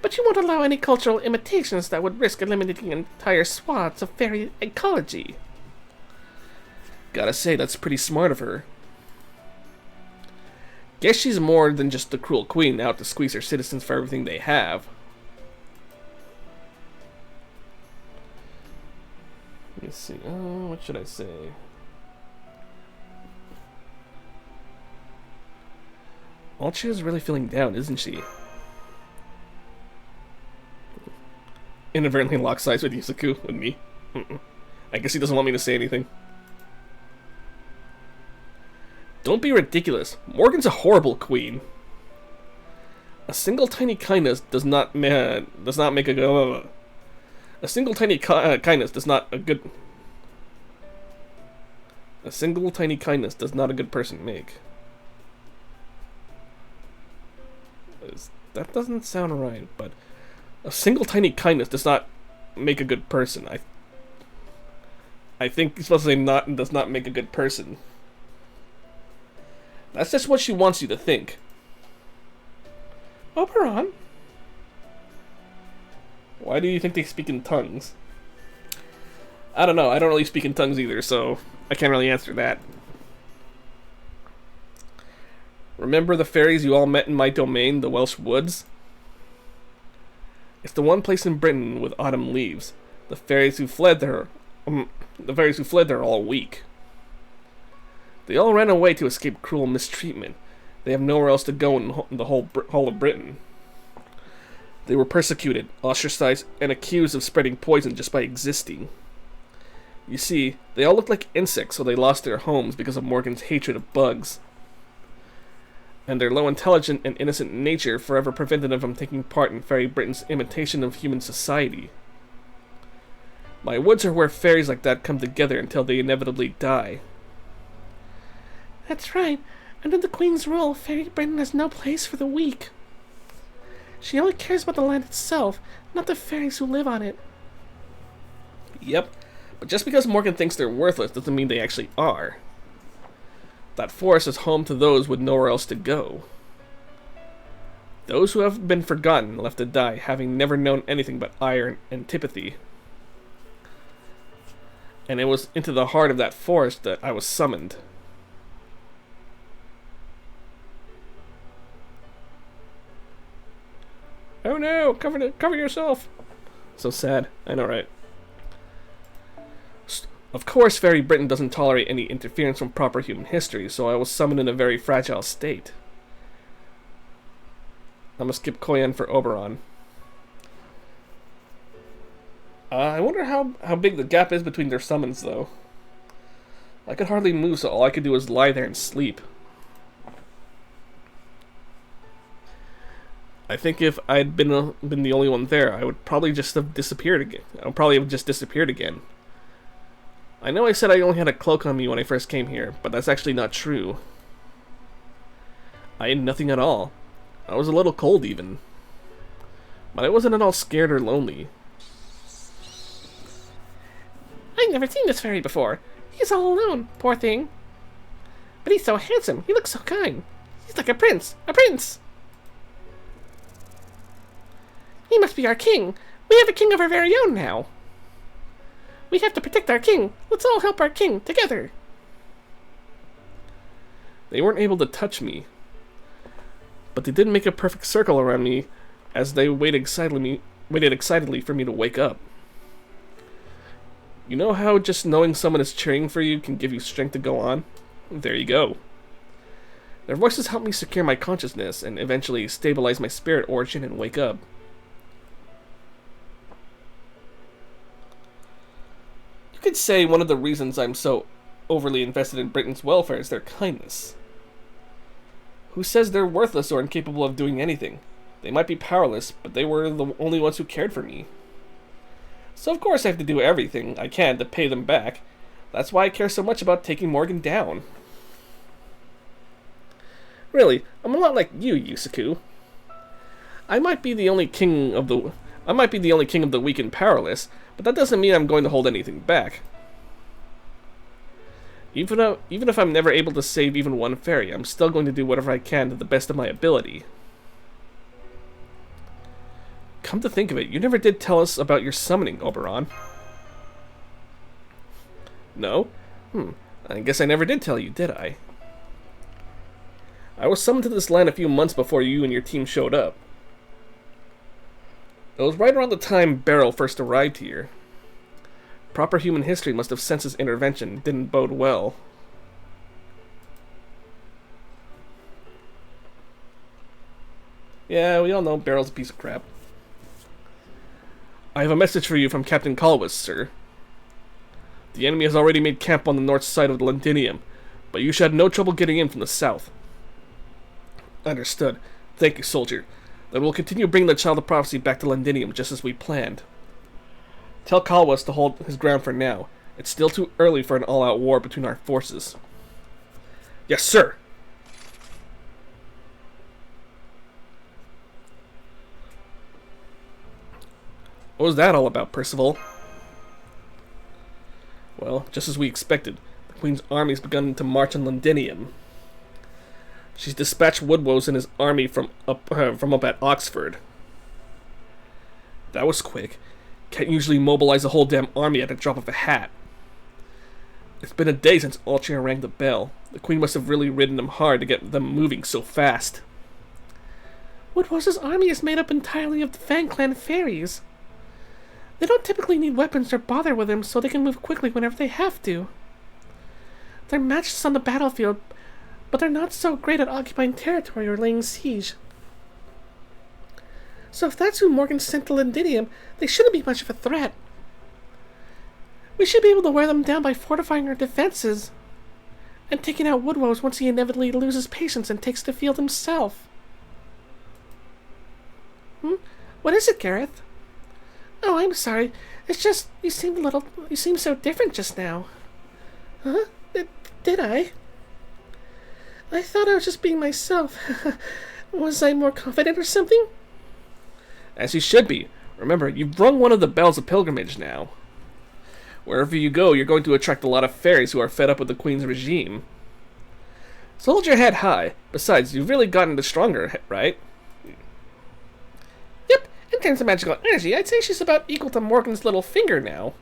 but you won't allow any cultural imitations that would risk eliminating entire swaths of fairy ecology. Gotta say, that's pretty smart of her. Guess she's more than just the cruel queen out to squeeze her citizens for everything they have. Let me see. What should I say? Altria's really feeling down, isn't she? Inadvertently locks eyes with Yusaku, with me. I guess he doesn't want me to say anything. Don't be ridiculous. Morgan's a horrible queen. A single tiny kindness does not make a good. A single tiny kindness does not a good. A single tiny kindness does not a good person make. That doesn't sound right, but a single tiny kindness does not make a good person. I think you're supposed to say not does not make a good person. That's just what she wants you to think. Oberon? Why do you think they speak in tongues? I don't know. I don't really speak in tongues either, so I can't really answer that. Remember the fairies you all met in my domain, the Welsh Woods? It's the one place in Britain with autumn leaves. The fairies who fled there are all weak. They all ran away to escape cruel mistreatment. They have nowhere else to go in the whole of Britain. They were persecuted, ostracized, and accused of spreading poison just by existing. You see, they all looked like insects, so they lost their homes because of Morgan's hatred of bugs. And their low intelligent and innocent nature forever prevented them from taking part in Fairy Britain's imitation of human society. My woods are where fairies like that come together until they inevitably die. That's right. Under the Queen's rule, Fairy Britain has no place for the weak. She only cares about the land itself, not the fairies who live on it. Yep, but just because Morgan thinks they're worthless doesn't mean they actually are. That forest is home to those with nowhere else to go. Those who have been forgotten, left to die, having never known anything but ire and antipathy. And it was into the heart of that forest that I was summoned. Oh no! Cover yourself! So sad. I know, right? Of course, Fairy Britain doesn't tolerate any interference from proper human history, so I was summoned in a very fragile state. I'm gonna skip Koyan for Oberon. I wonder how big the gap is between their summons, though. I could hardly move, so all I could do was lie there and sleep. I think if I'd been the only one there, I would probably just have disappeared again. I would probably have just disappeared again. I know I said I only had a cloak on me when I first came here, but that's actually not true. I had nothing at all. I was a little cold even. But I wasn't at all scared or lonely. I've never seen this fairy before. He's all alone, poor thing. But he's so handsome. He looks so kind. He's like a prince. A prince! He must be our king. We have a king of our very own now. We have to protect our king. Let's all help our king together. They weren't able to touch me, but they did make a perfect circle around me as they waited excitedly for me to wake up. You know how just knowing someone is cheering for you can give you strength to go on? There you go. Their voices helped me secure my consciousness and eventually stabilize my spirit origin and wake up. You could say one of the reasons I'm so overly invested in Britain's welfare is their kindness. Who says they're worthless or incapable of doing anything? They might be powerless, but they were the only ones who cared for me. So of course I have to do everything I can to pay them back. That's why I care so much about taking Morgan down. Really, I'm a lot like you, Yusaku. I might be the only king of the weak and powerless, but that doesn't mean I'm going to hold anything back. Even if I'm never able to save even one fairy, I'm still going to do whatever I can to the best of my ability. Come to think of it, you never did tell us about your summoning, Oberon. No? I guess I never did tell you, did I? I was summoned to this land a few months before you and your team showed up. It was right around the time Barrow first arrived here. Proper human history must have sensed his intervention didn't bode well. Yeah, we all know Barrow's a piece of crap. I have a message for you from Captain Colwis, sir. The enemy has already made camp on the north side of the Londinium, but you should have no trouble getting in from the south. Understood. Thank you, soldier. Then we'll continue bringing the Child of Prophecy back to Londinium just as we planned. Tell Colwis to hold his ground for now. It's still too early for an all-out war between our forces. Yes, sir! What was that all about, Percival? Well, just as we expected, the Queen's army's begun to march on Londinium. She's dispatched Woodwoes and his army from up at Oxford. That was quick. Can't usually mobilize a whole damn army at a drop of a hat. It's been a day since Altria rang the bell. The Queen must have really ridden them hard to get them moving so fast. Woodwoes' army is made up entirely of the Fang Clan fairies. They don't typically need weapons or bother with them, so they can move quickly whenever they have to. They're matchless on the battlefield, but they're not so great at occupying territory or laying siege. So if that's who Morgan sent to Londinium, they shouldn't be much of a threat. We should be able to wear them down by fortifying our defenses and taking out Woodwoes once he inevitably loses patience and takes the field himself. What is it, Gareth? Oh, I'm sorry. It's just, you seem so different just now. Huh? Did I? I thought I was just being myself. Was I more confident or something? As you should be. Remember, you've rung one of the bells of pilgrimage now. Wherever you go, you're going to attract a lot of fairies who are fed up with the Queen's regime. So hold your head high. Besides, you've really gotten stronger, right? Yep, in terms of magical energy, I'd say she's about equal to Morgan's little finger now.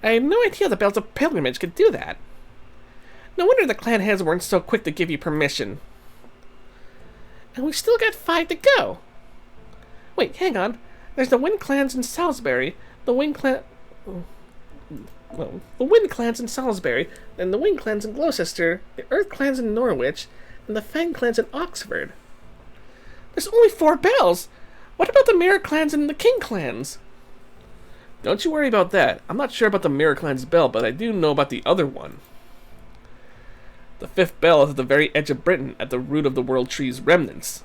I had no idea the bells of pilgrimage could do that. No wonder the clan heads weren't so quick to give you permission. And we've still got 5 to go. Wait, hang on. There's the Wind Clans in Salisbury, the Wind Clans in Salisbury, then the Wind Clans in Gloucester, the Earth Clans in Norwich, and the Fang Clans in Oxford. There's only 4 bells! What about the Mirror clans and the King clans? Don't you worry about that. I'm not sure about the Mirror clan's bell, but I do know about the other one. The fifth bell is at the very edge of Britain, at the root of the World Tree's remnants.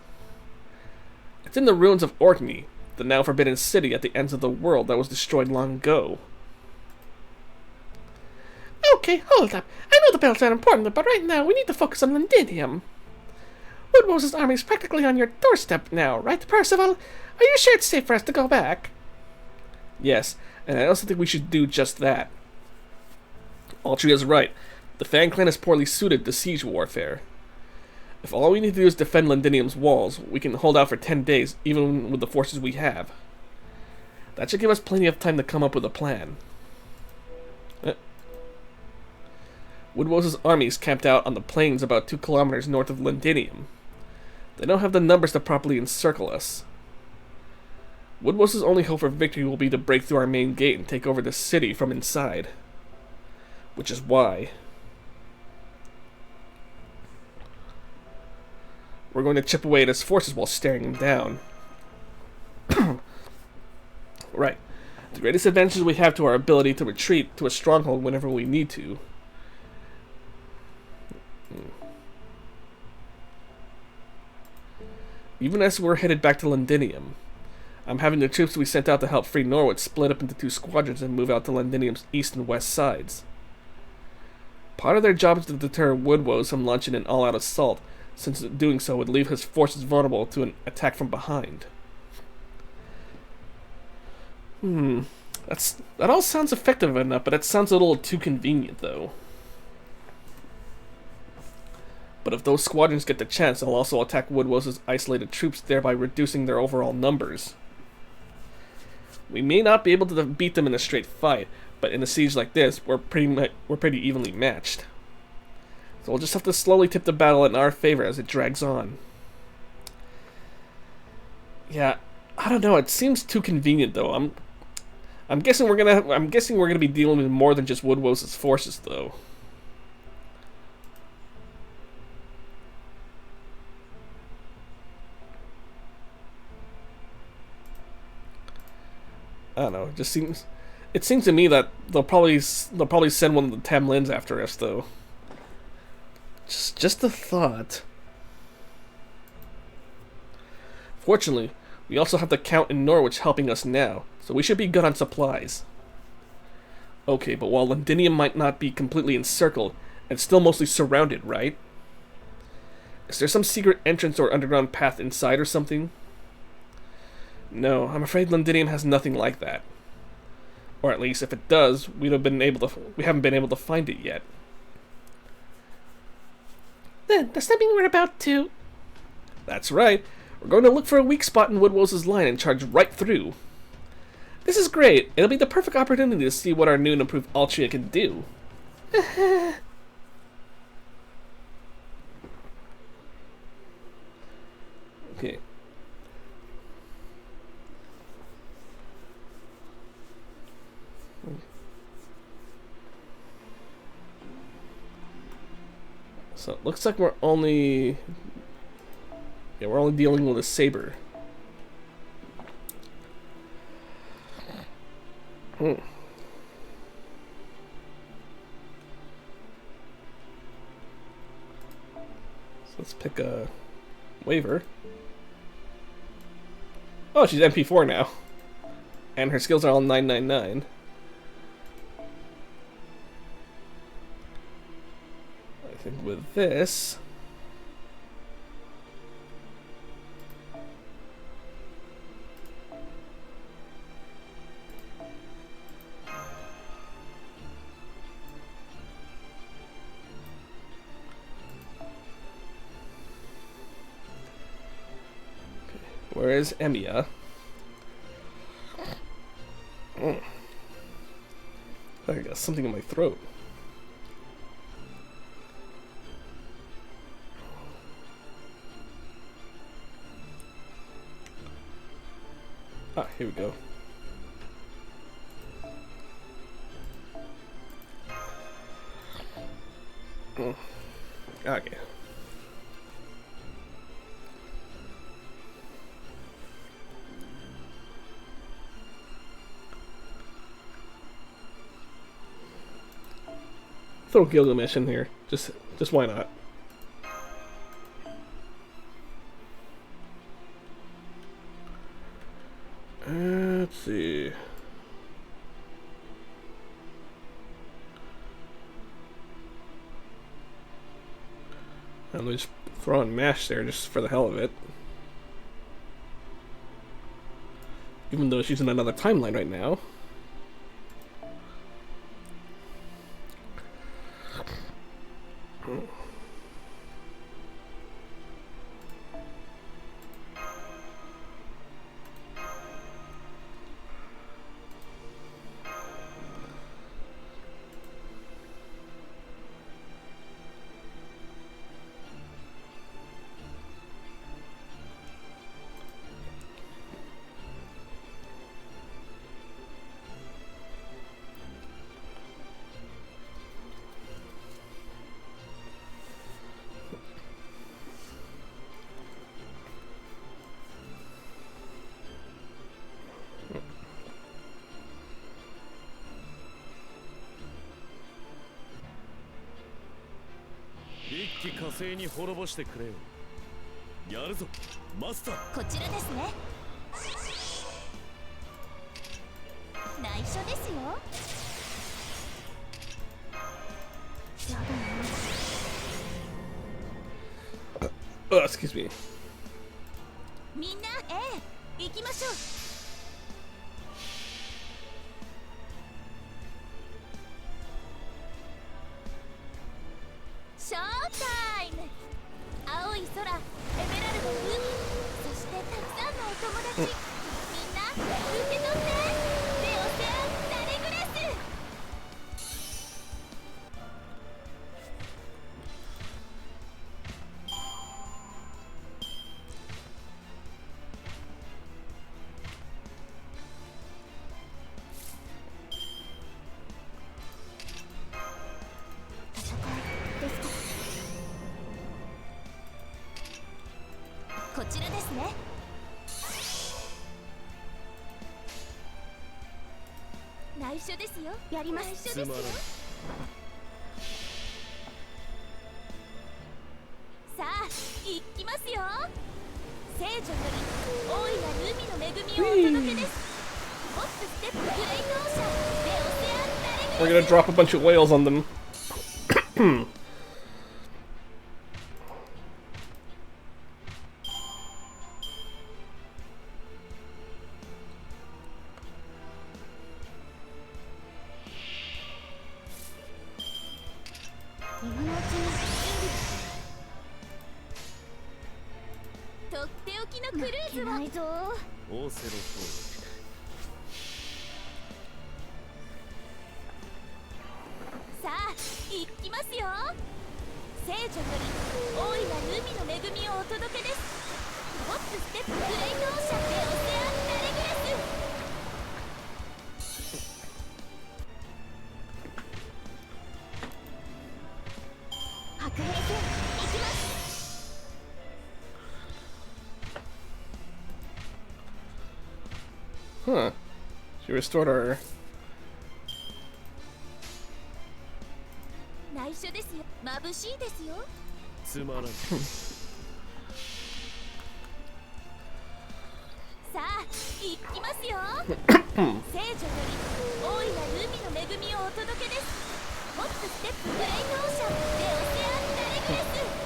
It's in the ruins of Orkney, the now forbidden city at the ends of the world that was destroyed long ago. Okay, hold up. I know the bells are important, but right now we need to focus on Londinium. Woodrose's army is practically on your doorstep now, right, Percival? Are you sure it's safe for us to go back? Yes, and I also think we should do just that. Altria is right. The Fan Clan is poorly suited to siege warfare. If all we need to do is defend Londinium's walls, we can hold out for 10 days, even with the forces we have. That should give us plenty of time to come up with a plan. Woodrose's army is camped out on the plains about 2 kilometers north of Londinium. They don't have the numbers to properly encircle us. Woodrose's only hope for victory will be to break through our main gate and take over the city from inside. Which is why we're going to chip away at his forces while staring him down. Right. The greatest advantage we have to our ability to retreat to a stronghold whenever we need to. Even as we're headed back to Londinium, I'm having the troops we sent out to help free Norwich split up into 2 squadrons and move out to Londinium's east and west sides. Part of their job is to deter Woodrose from launching an all-out assault, since doing so would leave his forces vulnerable to an attack from behind. That all sounds effective enough, but it sounds a little too convenient, though. But if those squadrons get the chance, they'll also attack Woodrose's isolated troops, thereby reducing their overall numbers. We may not be able to beat them in a straight fight, but in a siege like this, we're pretty evenly matched. So we'll just have to slowly tip the battle in our favor as it drags on. Yeah, I don't know. It seems too convenient, though. I'm guessing we're gonna be dealing with more than just Woodrose's forces, though. I don't know. It seems to me that they'll probably send one of the Tam Lins after us, though. Just a thought. Fortunately, we also have the Count in Norwich helping us now, so we should be good on supplies. Okay, but while Londinium might not be completely encircled, it's still mostly surrounded, right? Is there some secret entrance or underground path inside or something? No, I'm afraid Londinium has nothing like that. Or at least, if it does, we haven't been able to find it yet. Then, does that mean we're about to... That's right. We're going to look for a weak spot in Woodrose's line and charge right through. This is great. It'll be the perfect opportunity to see what our new and improved Altria can do. Okay. So it looks like we're only dealing with a saber. So let's pick a waiver. Oh, she's MP4 now. And her skills are all 999. I think with this... Where is Emiya? I got something in my throat. Ah, here we go. Okay. throw Gilgamesh in here. Just why not? Let's see. I'm just throwing MASH there just for the hell of it. Even though she's in another timeline right now.一気火星に滅ぼしてくれよ。やるぞ、マスター。こちらですね。内緒ですよ。 Excuse me. みんな、行きましょう。ショータイム。青い空、エメラルドの海、そしてたくさんのお友達。みんな、受け取って。レオセアン・ダレグレス。 こちらですね。内緒ですよ。やります。内緒ですよ。さあ、行きますよ。聖女より大いなる海の恵みをお届けです。ホップステップグレイトオーシャン、レオセアン・ダレグレス。 We're gonna drop a bunch of whales on them.さあ、行きますよ。聖女より大いなる海の恵みをお届けです。ホップステップグレイトオーシャン、レオセアン・ダレグレス。 Huh. She restored our... 内緒ですよ。眩しいですよ。つまらん。さあ、行きますよ。聖女より大いなる海の恵みをお届けです。ホップステップグレイトオーシャン、レオセアン・ダレグレス。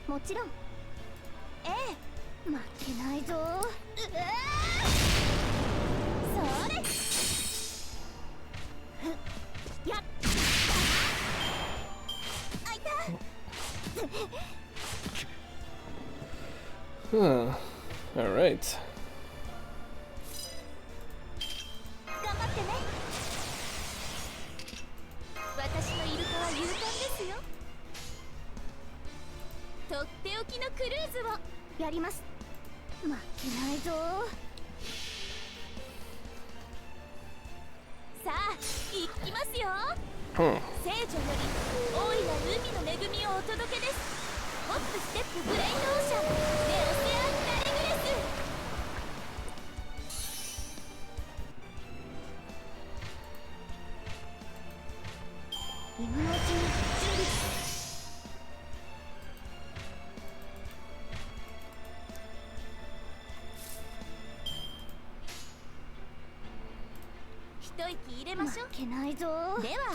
もちろん。負けないぞ。それ。やっ。あいた。 Huh. Alright. 頑張ってね。とっておきのクルーズをやります。負けないぞ。さあ行きますよ。聖女より大いなる海の恵みをお届けです。ホップステップブレインオーシャンネオセアンダレグレ今のうちに準備。一息入れましょう。負けないぞ。では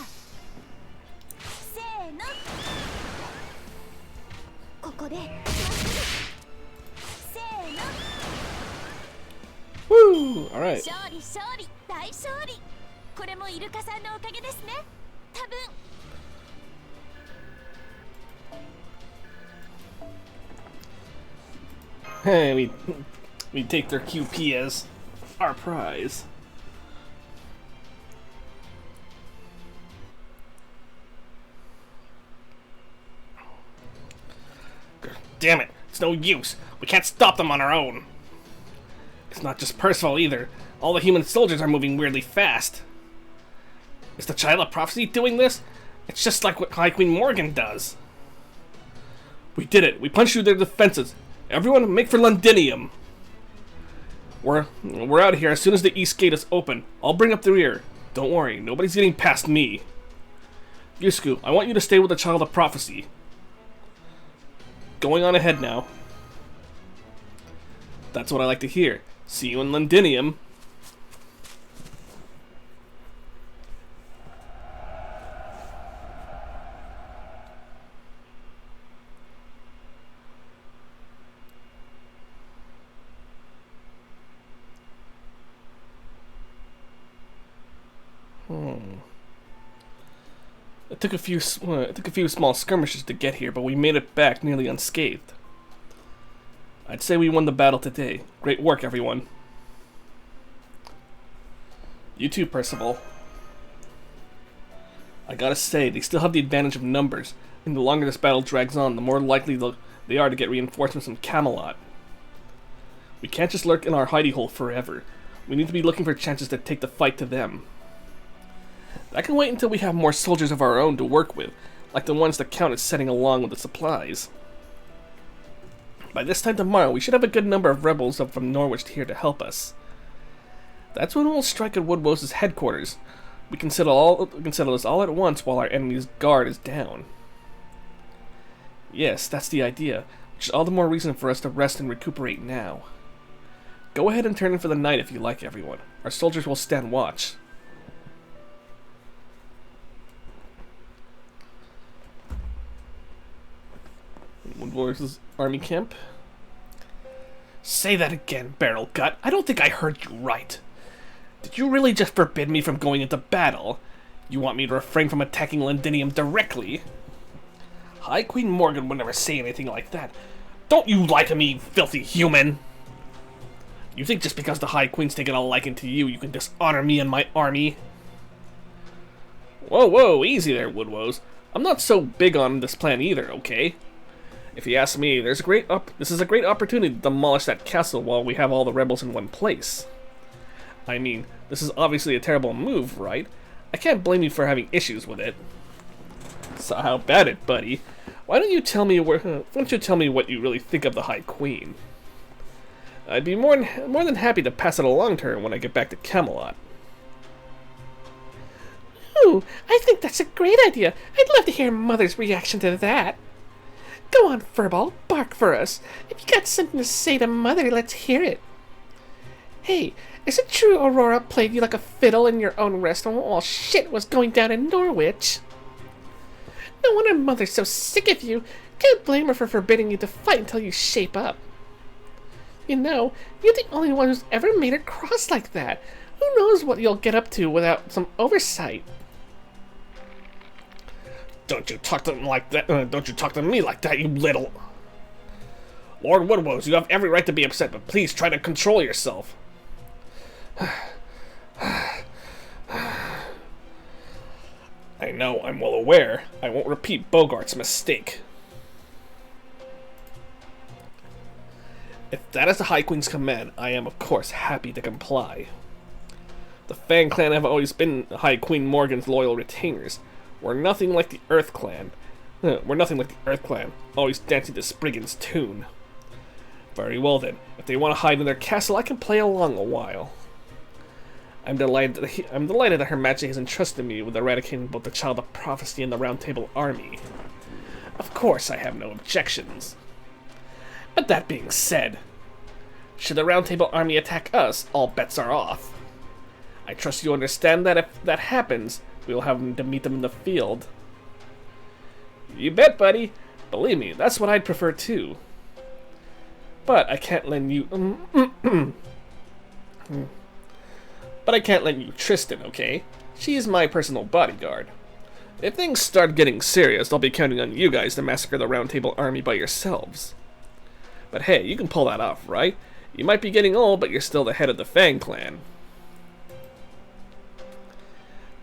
せーの、ここでせーの。 Woo! Alright. 勝利勝利大勝利。これもイルカさんのおかげですね。多分。Hey, we take their QP as our prize. Damn it, it's no use. We can't stop them on our own. It's not just Percival either. All the human soldiers are moving weirdly fast. Is the Child of Prophecy doing this? It's just like what High Queen Morgan does. We did it. We punched through their defenses. Everyone, make for Londinium. We're out of here as soon as the east gate is open. I'll bring up the rear. Don't worry, nobody's getting past me. Yusku, I want you to stay with the Child of Prophecy. Going on ahead now. That's what I like to hear. See you in Londinium. It took a few small skirmishes to get here, but we made it back nearly unscathed. I'd say we won the battle today. Great work, everyone. You too, Percival. I gotta say, they still have the advantage of numbers, and the longer this battle drags on, the more likely they are to get reinforcements from Camelot. We can't just lurk in our hidey hole forever. We need to be looking for chances to take the fight to them. That can wait until we have more soldiers of our own to work with, like the ones the Count is sending along with the supplies. By this time tomorrow, we should have a good number of rebels up from Norwich here to help us. That's when we'll strike at Woodrose's headquarters. We can settle this all at once while our enemy's guard is down. Yes, that's the idea, which is all the more reason for us to rest and recuperate now. Go ahead and turn in for the night if you like, everyone. Our soldiers will stand watch. Woodrose's army camp. Say that again, Barrel Gut. I don't think I heard you right. Did you really just forbid me from going into battle? You want me to refrain from attacking Londinium directly? High Queen Morgan would never say anything like that. Don't you lie to me, filthy human! You think just because the High Queen's taken a liking to you, you can dishonor me and my army? Whoa, whoa, easy there, Woodrose. I'm not so big on this plan either, okay? If you ask me, this is a great opportunity to demolish that castle while we have all the rebels in one place. I mean, this is obviously a terrible move, right? I can't blame you for having issues with it. So how about it, buddy? Why don't you tell me what you really think of the High Queen? I'd be more than happy to pass it along to her when I get back to Camelot. Ooh, I think that's a great idea. I'd love to hear Mother's reaction to that. Go on, Furball, bark for us. If you got something to say to Mother, let's hear it. Hey, is it true Aurora played you like a fiddle in your own restaurant while shit was going down in Norwich? No wonder Mother's so sick of you. Can't blame her for forbidding you to fight until you shape up. You know, you're the only one who's ever made her cross like that. Who knows what you'll get up to without some oversight? Don't you talk to them like that. Don't you talk to me like that, you little... Lord Woodrose, you have every right to be upset, but please try to control yourself. I know, I'm well aware. I won't repeat Bogart's mistake. If that is the High Queen's command, I am of course happy to comply. The Fang Clan have always been High Queen Morgan's loyal retainers. We're nothing like the Earth Clan. Always dancing to Spriggan's tune. Very well then, if they want to hide in their castle, I can play along a while. I'm delighted that Her Majesty has entrusted me with eradicating both the Child of Prophecy and the Round Table Army. Of course, I have no objections. But that being said, should the Round Table Army attack us, all bets are off. I trust you understand that if that happens, we will have to meet them in the field. You bet, buddy. Believe me, that's what I'd prefer too. But I can't lend you... But I can't lend you Tristan, okay? She's my personal bodyguard. If things start getting serious, I'll be counting on you guys to massacre the Round Table Army by yourselves. But hey, you can pull that off, right? You might be getting old, but you're still the head of the Fang Clan.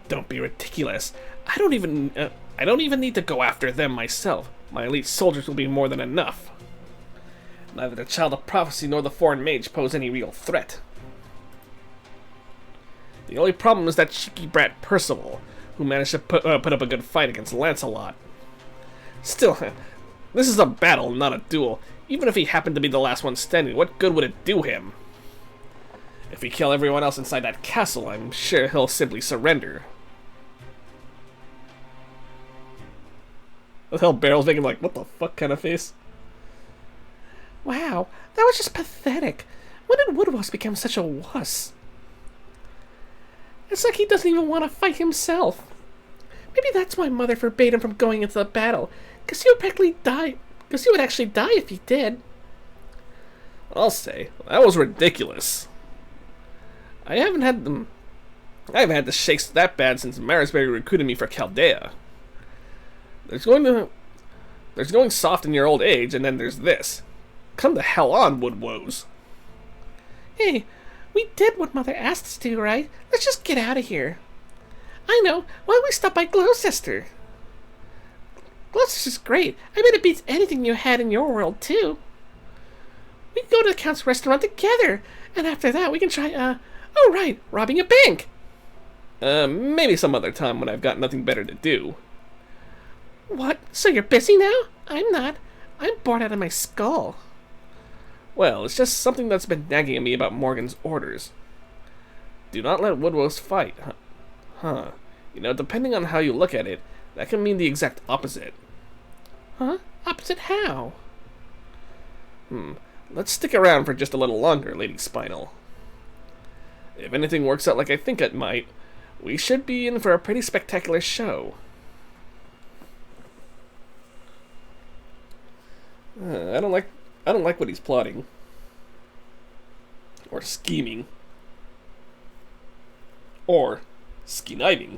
Don't be ridiculous. I don't even need to go after them myself. My elite soldiers will be more than enough. Neither the Child of Prophecy nor the Foreign Mage pose any real threat. The only problem is that cheeky brat Percival, who managed to put up a good fight against Lancelot. Still, this is a battle, not a duel. Even if he happened to be the last one standing, what good would it do him? If we kill everyone else inside that castle, I'm sure he'll simply surrender. What the hell, Barrel's making like, what the fuck kind of face? Wow, that was just pathetic. When did Woodwose become such a wuss? It's like he doesn't even want to fight himself. Maybe that's why Mother forbade him from going into the battle, because he would actually die if he did. I'll say, that was ridiculous. I haven't had the shakes that bad since Marisbury recruited me for Chaldea. There's going soft in your old age, and then there's this. Come the hell on, Woodwose. Hey, we did what Mother asked us to, right? Let's just get out of here. I know. Why don't we stop by Gloucester? Gloucester's great. I bet it beats anything you had in your world, too. We can go to the Count's restaurant together, and after that we can try, robbing a bank. Maybe some other time when I've got nothing better to do. What? So you're busy now? I'm not. I'm bored out of my skull. Well, it's just something that's been nagging at me about Morgan's orders. Do not let Woodwose fight. Huh. You know, depending on how you look at it, that can mean the exact opposite. Huh? Opposite how? Let's stick around for just a little longer, Lady Spinal. If anything works out like I think it might, we should be in for a pretty spectacular show. I don't like what he's plotting. Or scheming. Or ski-kniving.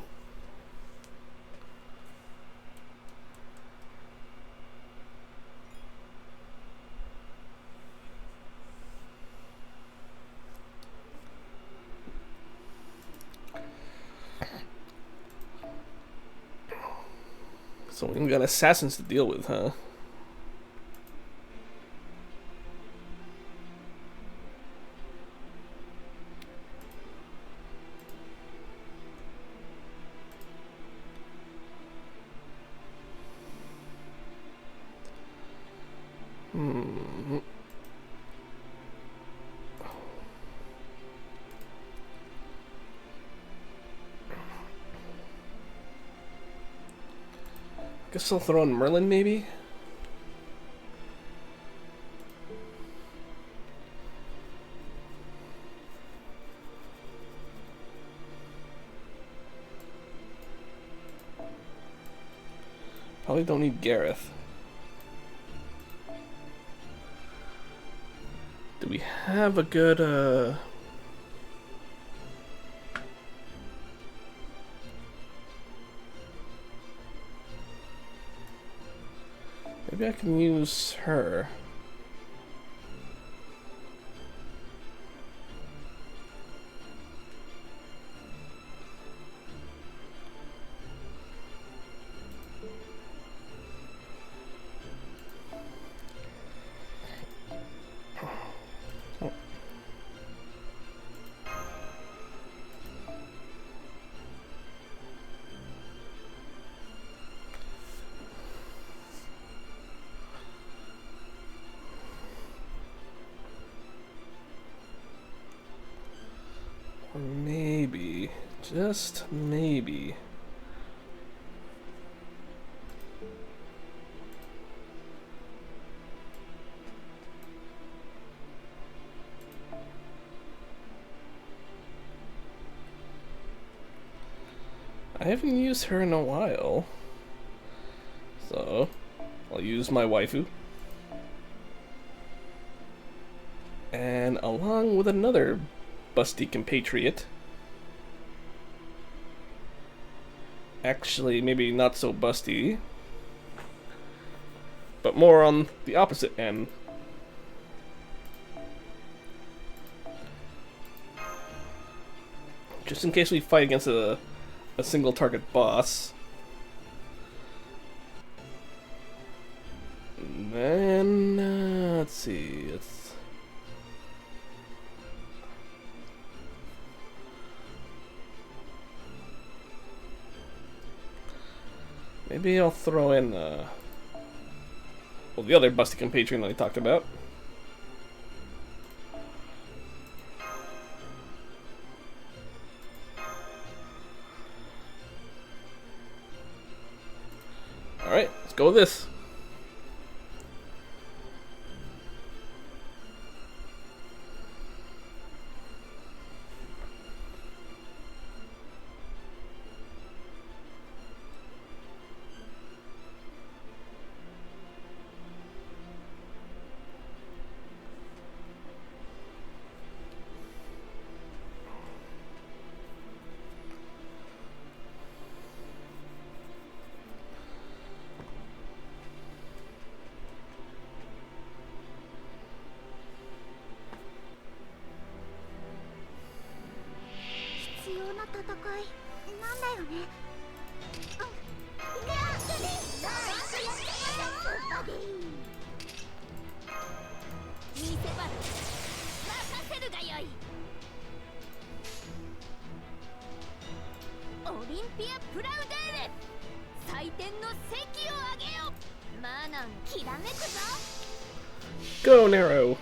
So we've got assassins to deal with, huh? Guess I'll throw in Merlin, maybe? Probably don't need Gareth. Do we have a good, maybe I can use her. Just maybe. I haven't used her in a while, so I'll use my waifu. And along with another busty compatriot. Actually, maybe not so busty, but more on the opposite end. Just in case we fight against a single target boss. And then, let's see, maybe I'll throw in, well, the other busty compatriot that I talked about. Alright, let's go with this. Go, Nero!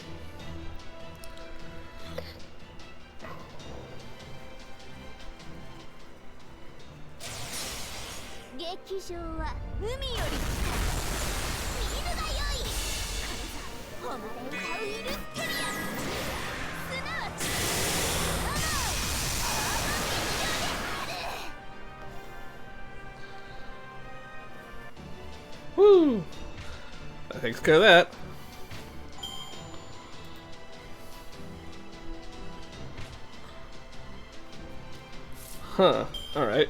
劇場は海より近い。見るがよい。誉れ歌うイルステリア。すなわち我が劇場である。Woo! That takes care of that. Huh, alright.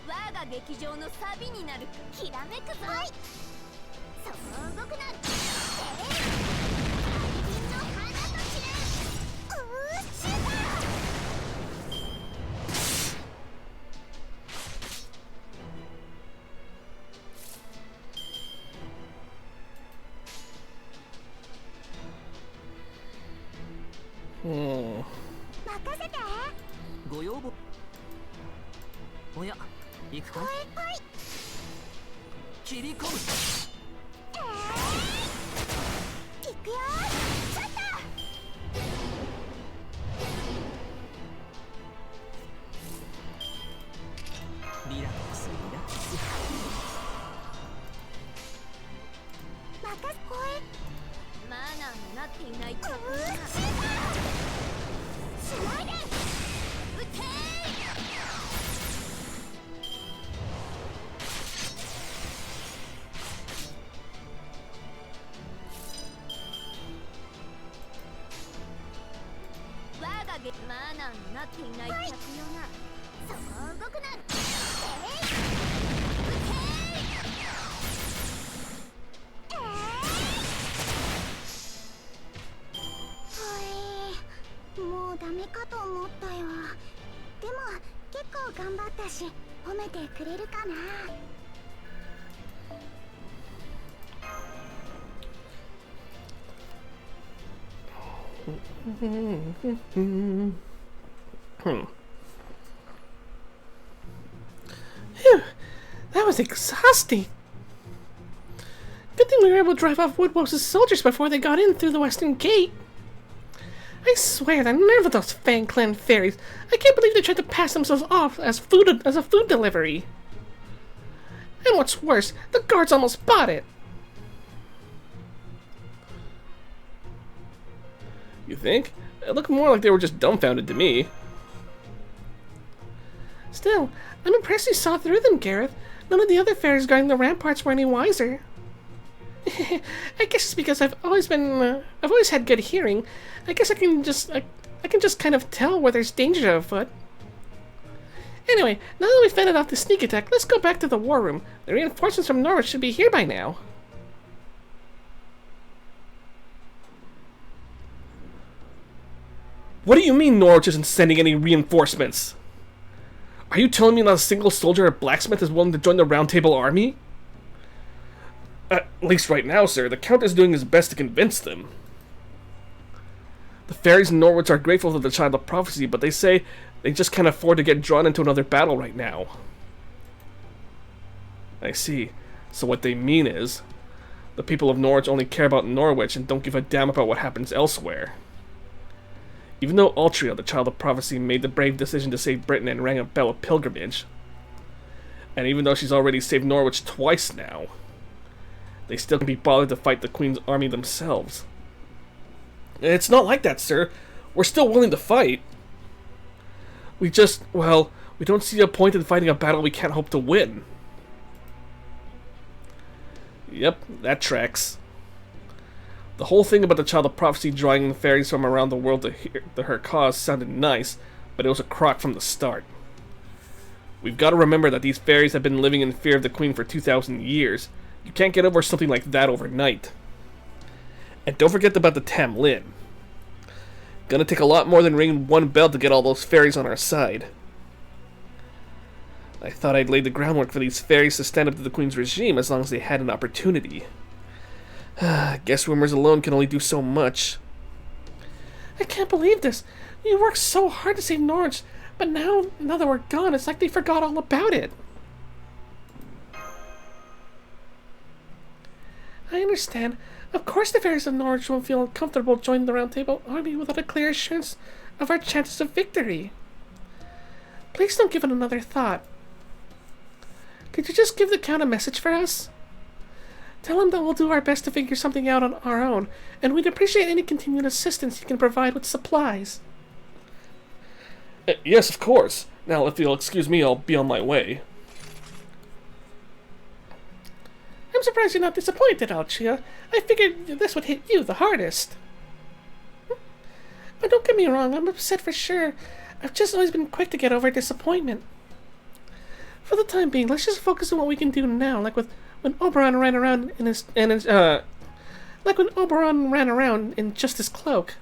我が劇場のサビになるきらめくぞ。そう動くなんて。大輪の花と散れ。シュータHmm. 任せて。ご要望。おや、行くかい。切り込む。行くよ。ちょっと。言っちゃったな。しないで。撃て我がゲマナーになっていない客よな。そこを動くな。もうダメかと思ったよ。でも結構頑張ったし褒めてくれるかな。Phew, that was exhausting. Good thing we were able to drive off Woodwell's soldiers before they got in through the western gate. I swear, the nerve of those Fang Clan fairies! I can't believe they tried to pass themselves off as a food delivery. And what's worse, the guards almost bought it. You think? It looked more like they were just dumbfounded to me. Still, I'm impressed you saw through them, Gareth. None of the other fairies guarding the ramparts were any wiser. I guess it's because I've always had good hearing. I guess I can just kind of tell where there's danger afoot. Anyway, now that we've fended off the sneak attack, let's go back to the war room. The reinforcements from Norwich should be here by now. What do you mean Norwich isn't sending any reinforcements? Are you telling me not a single soldier or blacksmith is willing to join the Round Table army? At least right now, sir, the Count is doing his best to convince them. The fairies in Norwich are grateful for the Child of Prophecy, but they say they just can't afford to get drawn into another battle right now. I see. So what they mean is, the people of Norwich only care about Norwich and don't give a damn about what happens elsewhere. Even though Altria, the Child of Prophecy, made the brave decision to save Britain and rang a bell of pilgrimage, and even though she's already saved Norwich twice now, they still can be bothered to fight the Queen's army themselves. It's not like that, sir. We're still willing to fight. We don't see a point in fighting a battle we can't hope to win. Yep, that tracks. The whole thing about the Child of Prophecy drawing the fairies from around the world to her cause sounded nice, but it was a crock from the start. We've got to remember that these fairies have been living in fear of the Queen for 2,000 years. You can't get over something like that overnight. And don't forget about the Tam Lin. Gonna take a lot more than ringing one bell to get all those fairies on our side. I thought I'd laid the groundwork for these fairies to stand up to the Queen's regime as long as they had an opportunity. Guess rumors alone can only do so much. I can't believe this. You worked so hard to save Norwich, but now that we're gone, it's like they forgot all about it. I understand. Of course the fairies of Norwich won't feel comfortable joining the Round Table army without a clear assurance of our chances of victory. Please don't give it another thought. Could you just give the Count a message for us? Tell him that we'll do our best to figure something out on our own, and we'd appreciate any continued assistance he can provide with supplies. Yes, of course. Now, if you'll excuse me, I'll be on my way. I'm surprised you're not disappointed, Altria. I figured this would hit you the hardest. But don't get me wrong, I'm upset for sure. I've just always been quick to get over disappointment. For the time being, let's just focus on what we can do now, like when Oberon ran around in just his cloak.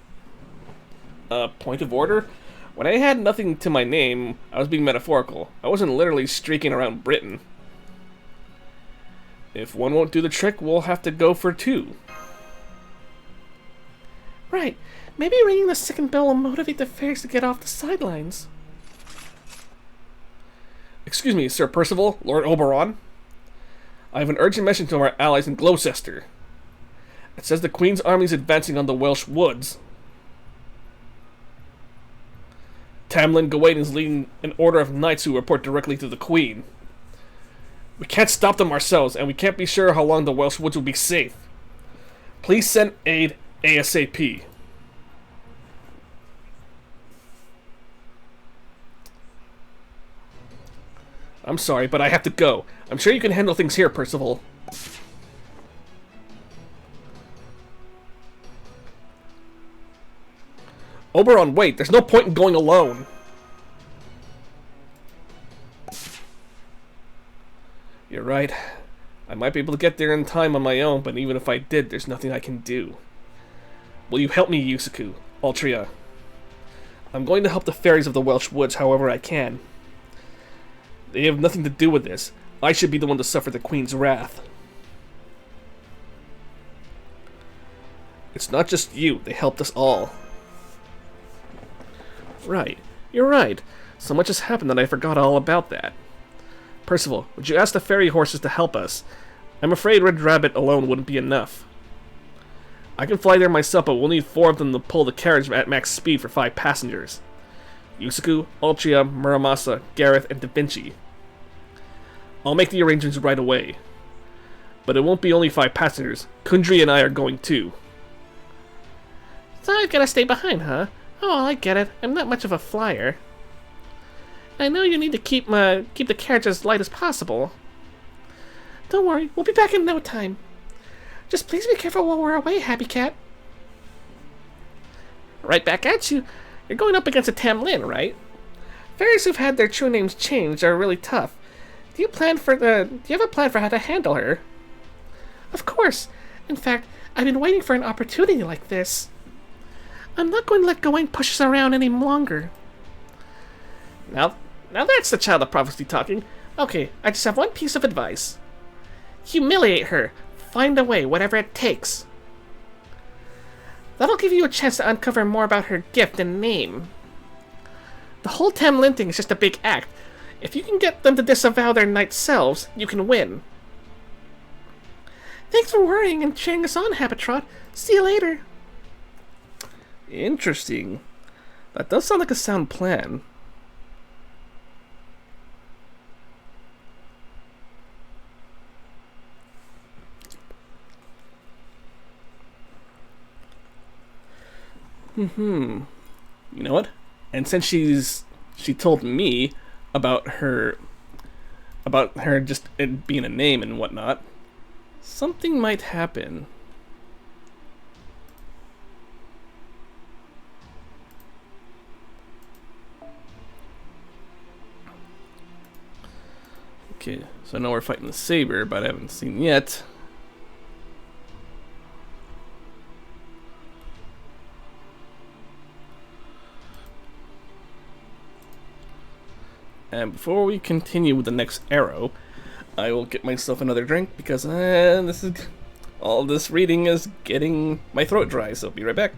Point of order? When I had nothing to my name, I was being metaphorical. I wasn't literally streaking around Britain. If one won't do the trick, we'll have to go for two. Right. Maybe ringing the second bell will motivate the fairies to get off the sidelines. Excuse me, Sir Percival, Lord Oberon. I have an urgent message to our allies in Gloucester. It says the Queen's army is advancing on the Welsh woods. Tam Lin is leading an order of knights who report directly to the Queen. We can't stop them ourselves, and we can't be sure how long the Welsh woods will be safe. Please send aid ASAP. I'm sorry, but I have to go. I'm sure you can handle things here, Percival. Oberon, wait. There's no point in going alone. You're right. I might be able to get there in time on my own, but even if I did, there's nothing I can do. Will you help me, Yusaku? Altria. I'm going to help the fairies of the Welsh Woods however I can. They have nothing to do with this. I should be the one to suffer the Queen's wrath. It's not just you. They helped us all. Right. You're right. So much has happened that I forgot all about that. Percival, would you ask the fairy horses to help us? I'm afraid Red Rabbit alone wouldn't be enough. I can fly there myself, but we'll need 4 of them to pull the carriage at max speed for 5 passengers. Yusaku, Altria, Muramasa, Gareth, and Da Vinci. I'll make the arrangements right away. But it won't be only 5 passengers. Kundry and I are going too. So I've got to stay behind, huh? Oh, I get it. I'm not much of a flyer. I know you need to keep the carriage as light as possible. Don't worry, we'll be back in no time. Just please be careful while we're away, Happy Cat. Right back at you. You're going up against a Tam Lin, right? Fairies who've had their true names changed are really tough. Do you have a plan for how to handle her? Of course. In fact, I've been waiting for an opportunity like this. I'm not going to let Gawain push us around any longer. Now that's the child of prophecy talking. Okay, I just have one piece of advice. Humiliate her. Find a way, whatever it takes. That'll give you a chance to uncover more about her gift and name. The whole Tam Lin thing is just a big act. If you can get them to disavow their knight selves, you can win. Thanks for worrying and cheering us on, Habitrot. See you later. Interesting. That does sound like a sound plan. You know what? And since she told me about her just it being a name and whatnot, something might happen. Okay, so I know we're fighting the Saber, but I haven't seen yet. And before we continue with the next arrow, I will get myself another drink because all this reading is getting my throat dry, so I'll be right back.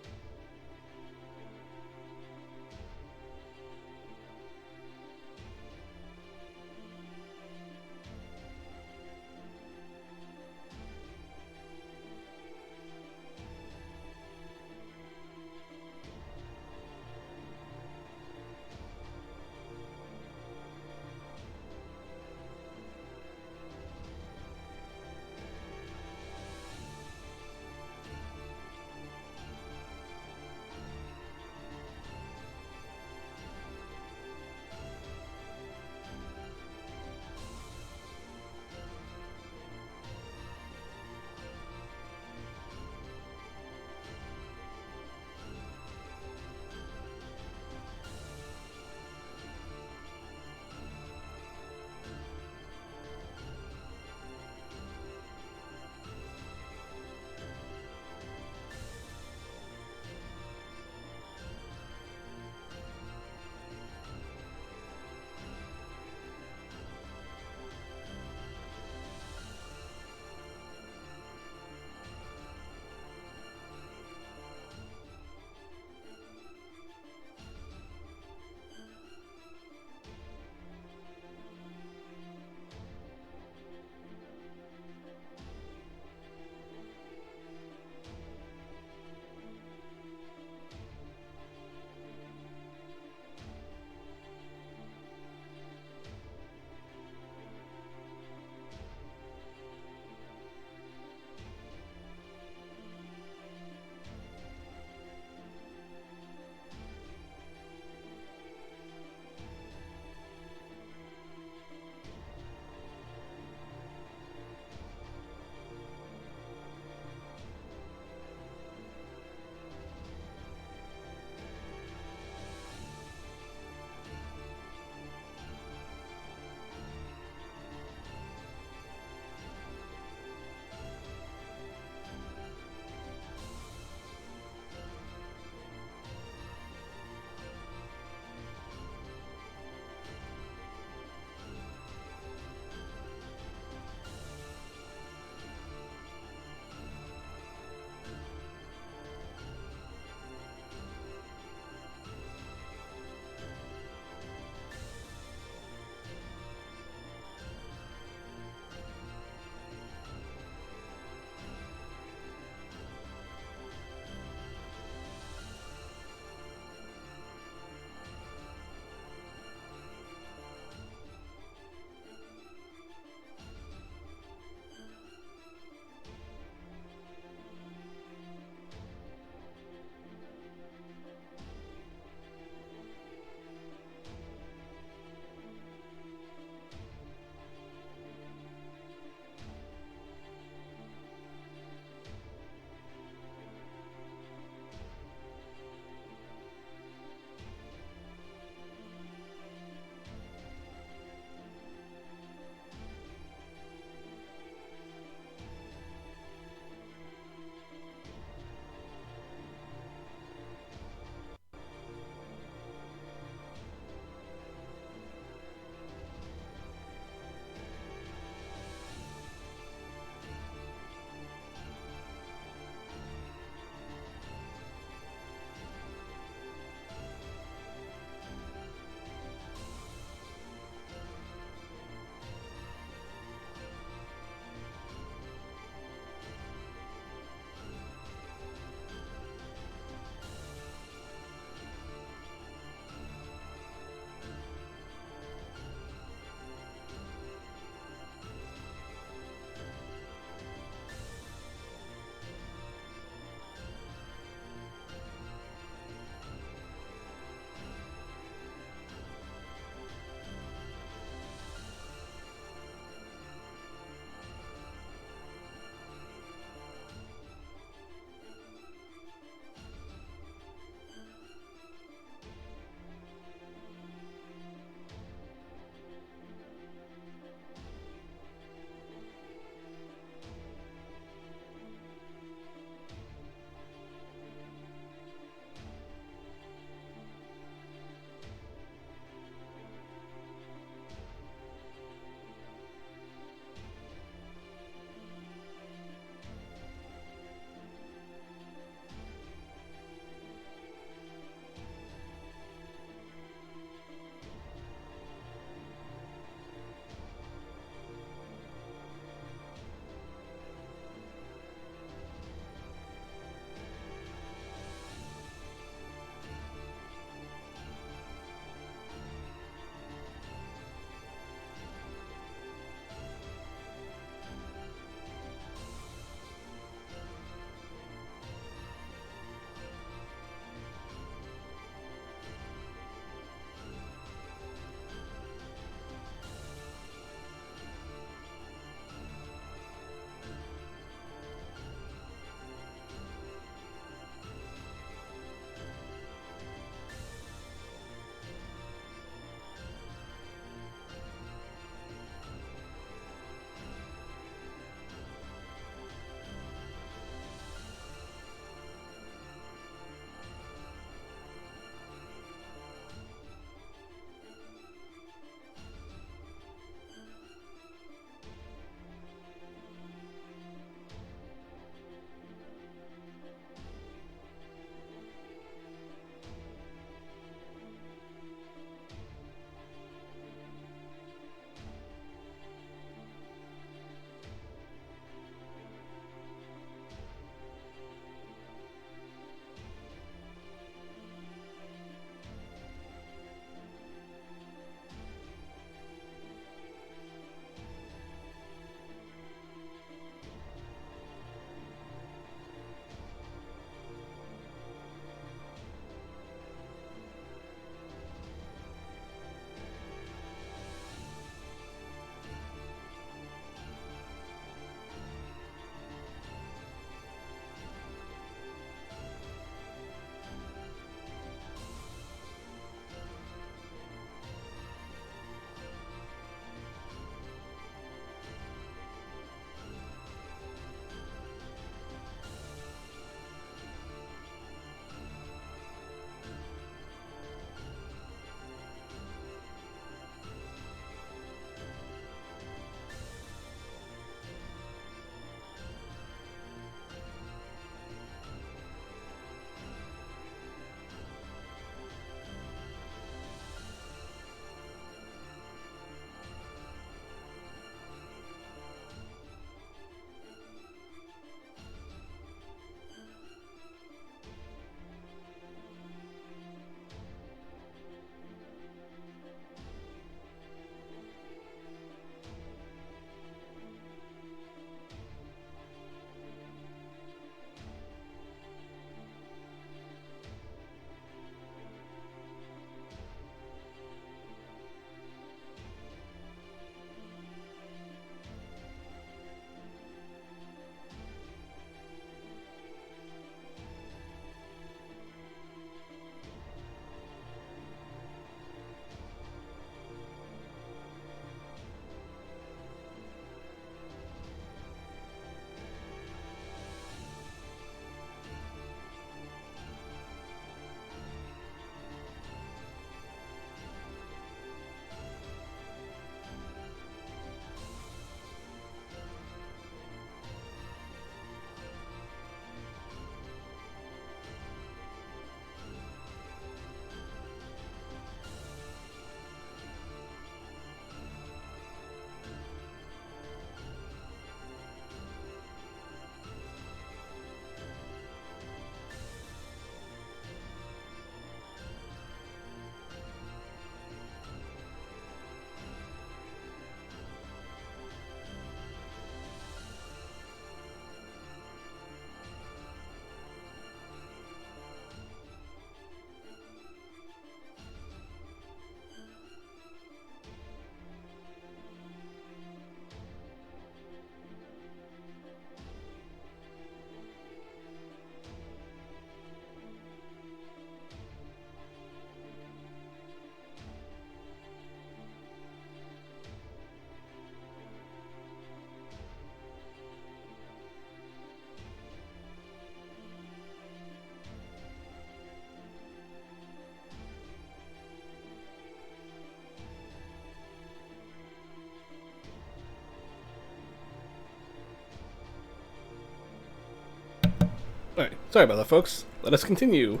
Alright, sorry about that, folks. Let us continue.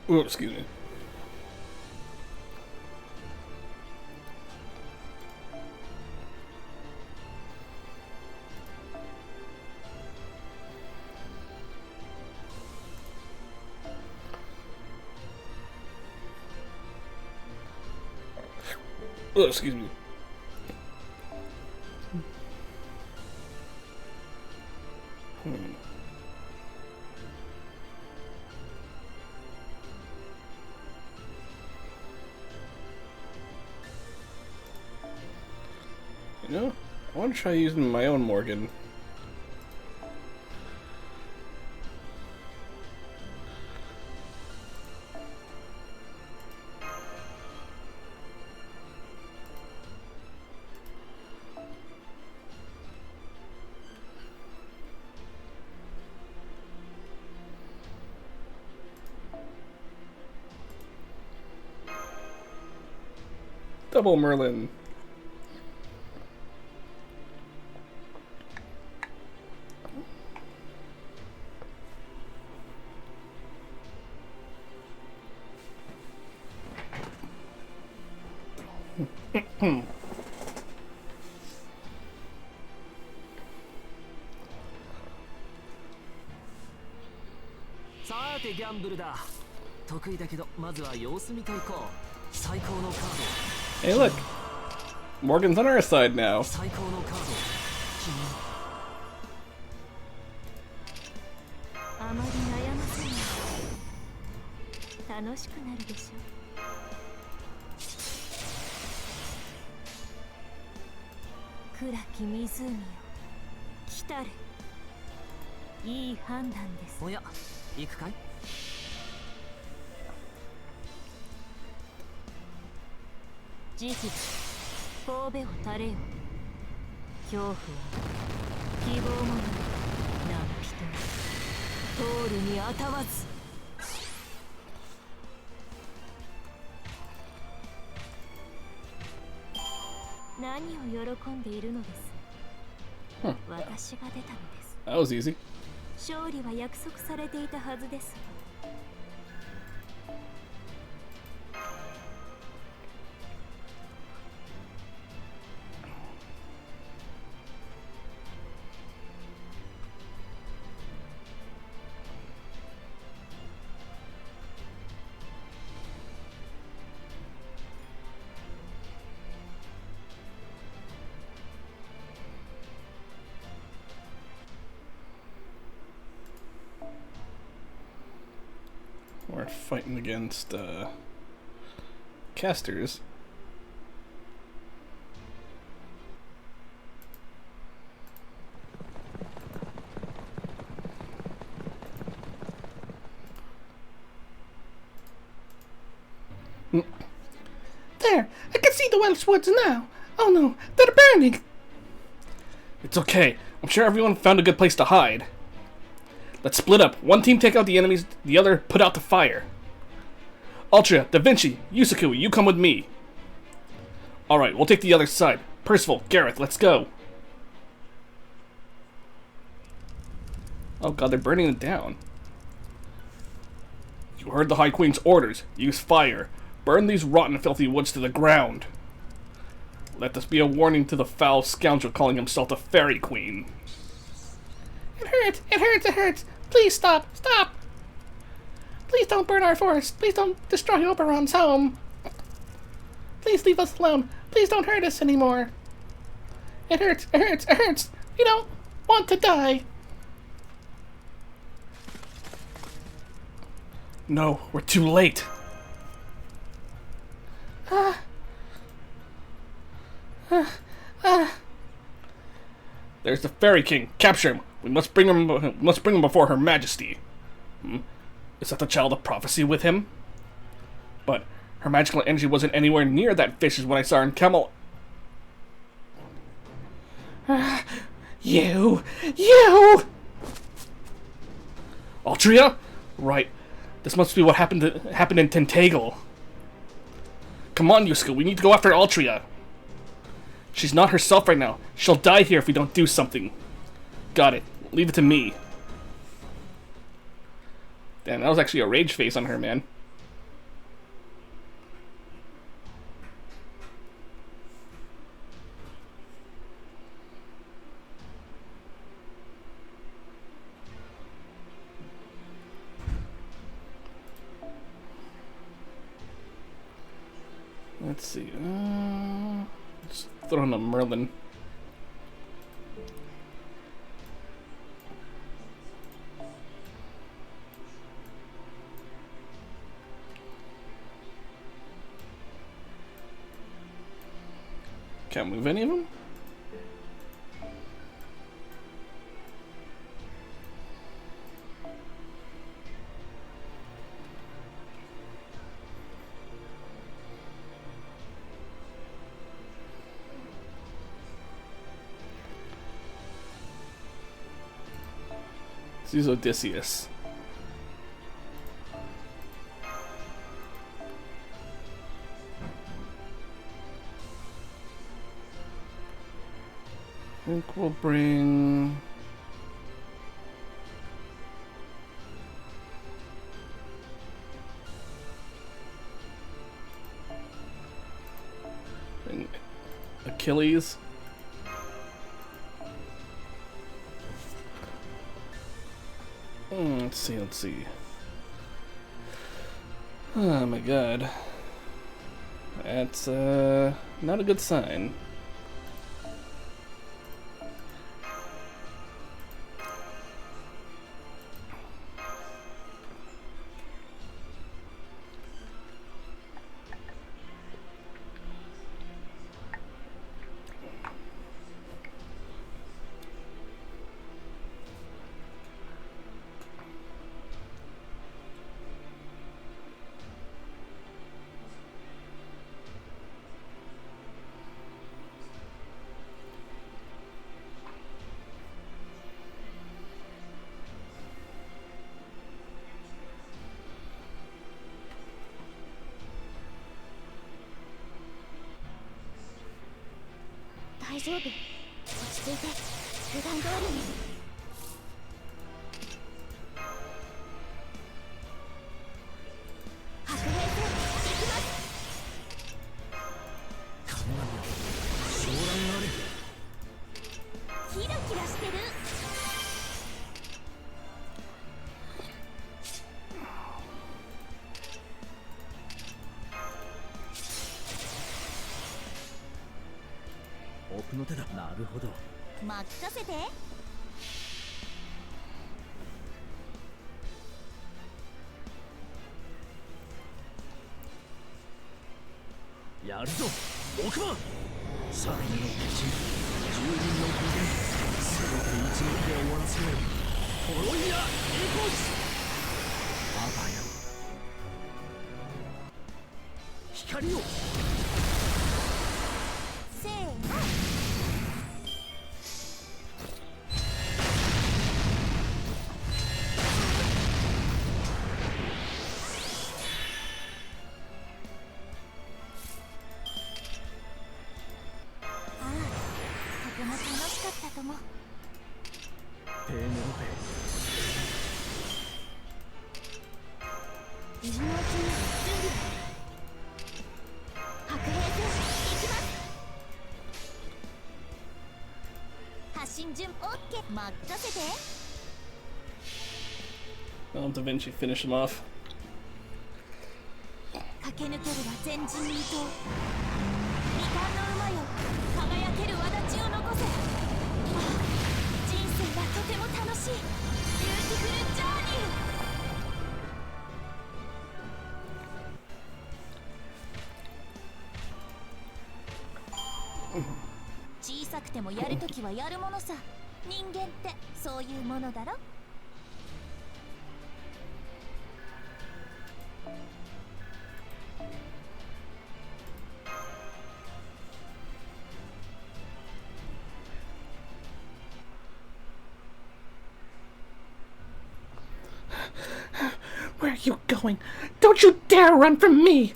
Oh, excuse me. Oh, excuse me. You know, I want to try using my own Morgan. Double Merlin. Hey, look! Morgan's on our side now. あまり悩ませない。楽しくなるでしょ。暗き湖よ、来たれ。いい判断です。おや、行くかい？慈悲、神戸を垂れよ。恐怖は希望もない。何人通るにあたわず。何を喜んでいるのです。私が出たのです。That was easy. 勝利は約束されていたはずです。We're fighting against casters. There! I can see the Welsh woods now! Oh no, they're burning! It's okay. I'm sure everyone found a good place to hide. Let's split up. One team take out the enemies, the other put out the fire. Altria, Da Vinci, Yusaku, you come with me. Alright, we'll take the other side. Percival, Gareth, let's go. Oh god, they're burning it down. You heard the High Queen's orders. Use fire. Burn these rotten, filthy woods to the ground. Let this be a warning to the foul scoundrel calling himself the Fairy Queen. It hurts! It hurts! It hurts! Please stop! Stop! Please don't burn our forest! Please don't destroy Oberon's home! Please leave us alone! Please don't hurt us anymore! It hurts! It hurts! It hurts! We don't want to die! No, we're too late. There's the Fairy King. Capture him. We must bring him before Her Majesty. Is that the child of prophecy with him? But her magical energy wasn't anywhere near that fish as when I saw her in Camel. You! Altria? Right. This must be what happened in Tentagle. Come on, Yusuke. We need to go after Altria. She's not herself right now. She'll die here if we don't do something. Got it. Leave it to me. Damn, that was actually a rage face on her, man. Let's see. Let's throw in a Merlin. Can't move any of them? Let's use Odysseus. I think we'll bring... Achilles. Let's see. Oh my god. That's, not a good sign. Well, Da Vinci finish him off. Where are you going? Don't you dare run from me!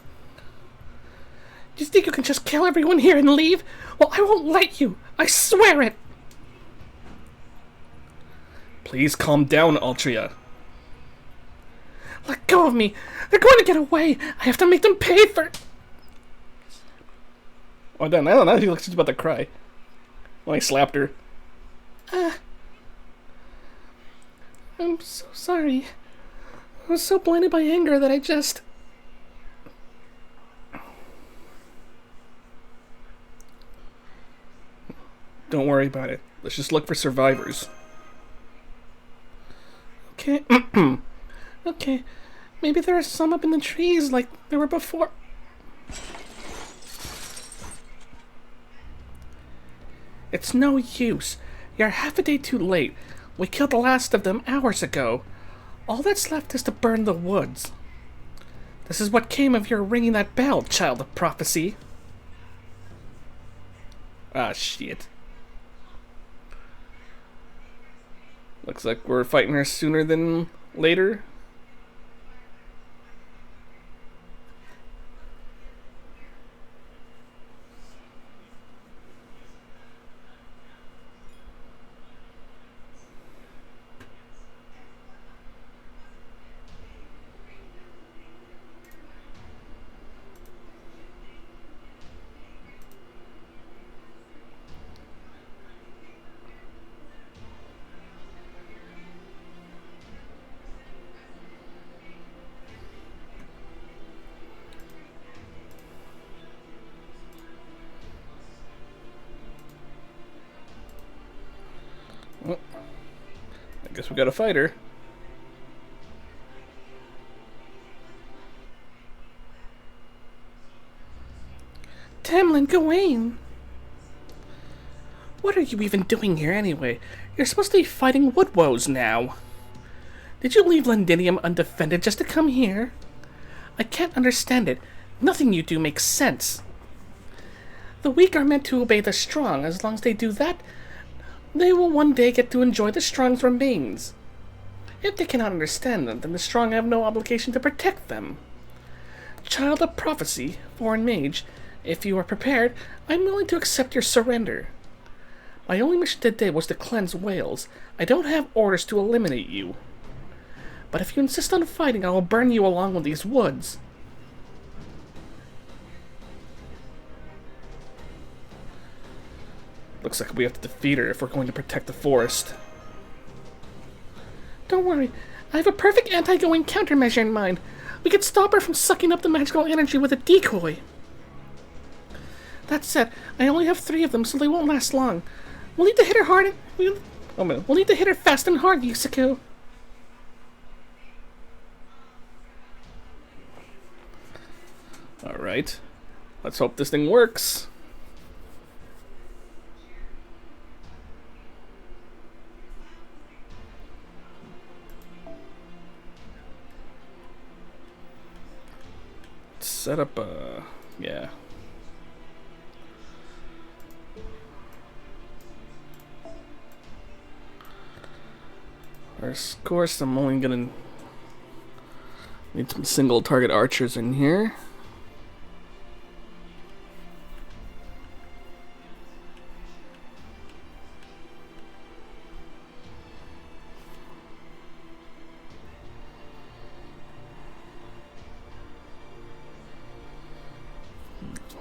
Do you think you can just kill everyone here and leave? Well, I won't let you. I swear it. Please calm down, Altria. go of me! They're going to get away! I have to make them pay for... Oh, damn, now he looks about to cry. When I slapped her. I'm so sorry. I was so blinded by anger that I just... Don't worry about it. Let's just look for survivors. Okay. Okay. Maybe there are some up in the trees like there were before. It's no use. You're half a day too late. We killed the last of them hours ago. All that's left is to burn the woods. This is what came of your ringing that bell, child of prophecy. Ah, shit. Looks like we're fighting her sooner than later. Well, I guess we gotta fight her. Tam Lin, Gawain! What are you even doing here anyway? You're supposed to be fighting wood woes now. Did you leave Londinium undefended just to come here? I can't understand it. Nothing you do makes sense. The weak are meant to obey the strong. As long as they do that, they will one day get to enjoy the strong's remains. If they cannot understand them, then the strong have no obligation to protect them. Child of prophecy, foreign mage, if you are prepared, I'm willing to accept your surrender. My only mission today was to cleanse Wales. I don't have orders to eliminate you. But if you insist on fighting, I will burn you along with these woods. Looks like we have to defeat her if we're going to protect the forest. Don't worry, I have a perfect anti-going countermeasure in mind. We could stop her from sucking up the magical energy with a decoy. That said, I only have 3 of them, so they won't last long. We'll need to hit her hard. We'll need to hit her fast and hard, Yusaku. Alright. Let's hope this thing works. Set up a... yeah. Of course, I'm only gonna need some single target archers in here.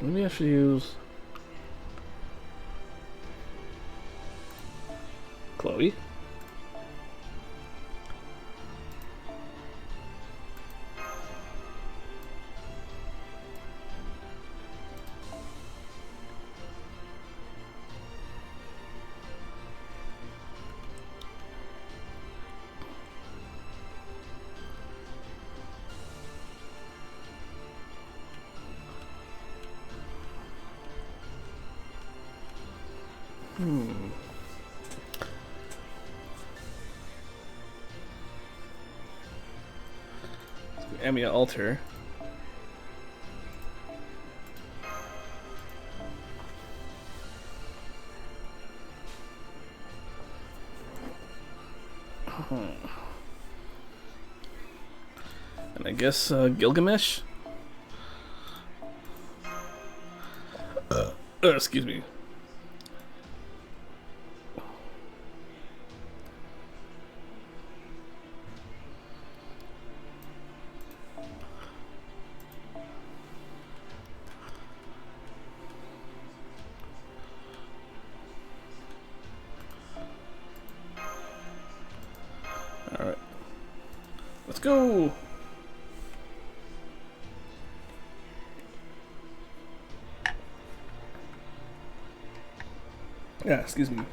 Maybe I should use Chloe. Amia altar. And I guess Gilgamesh? Excuse me. go! Yeah, excuse me.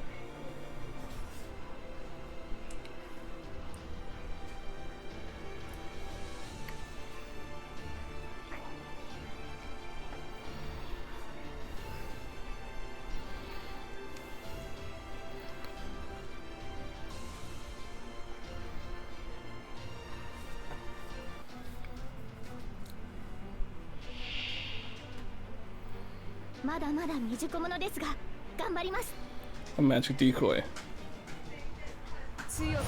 まだまだ未熟者ですが頑張ります。 A magic decoy. 強きそれは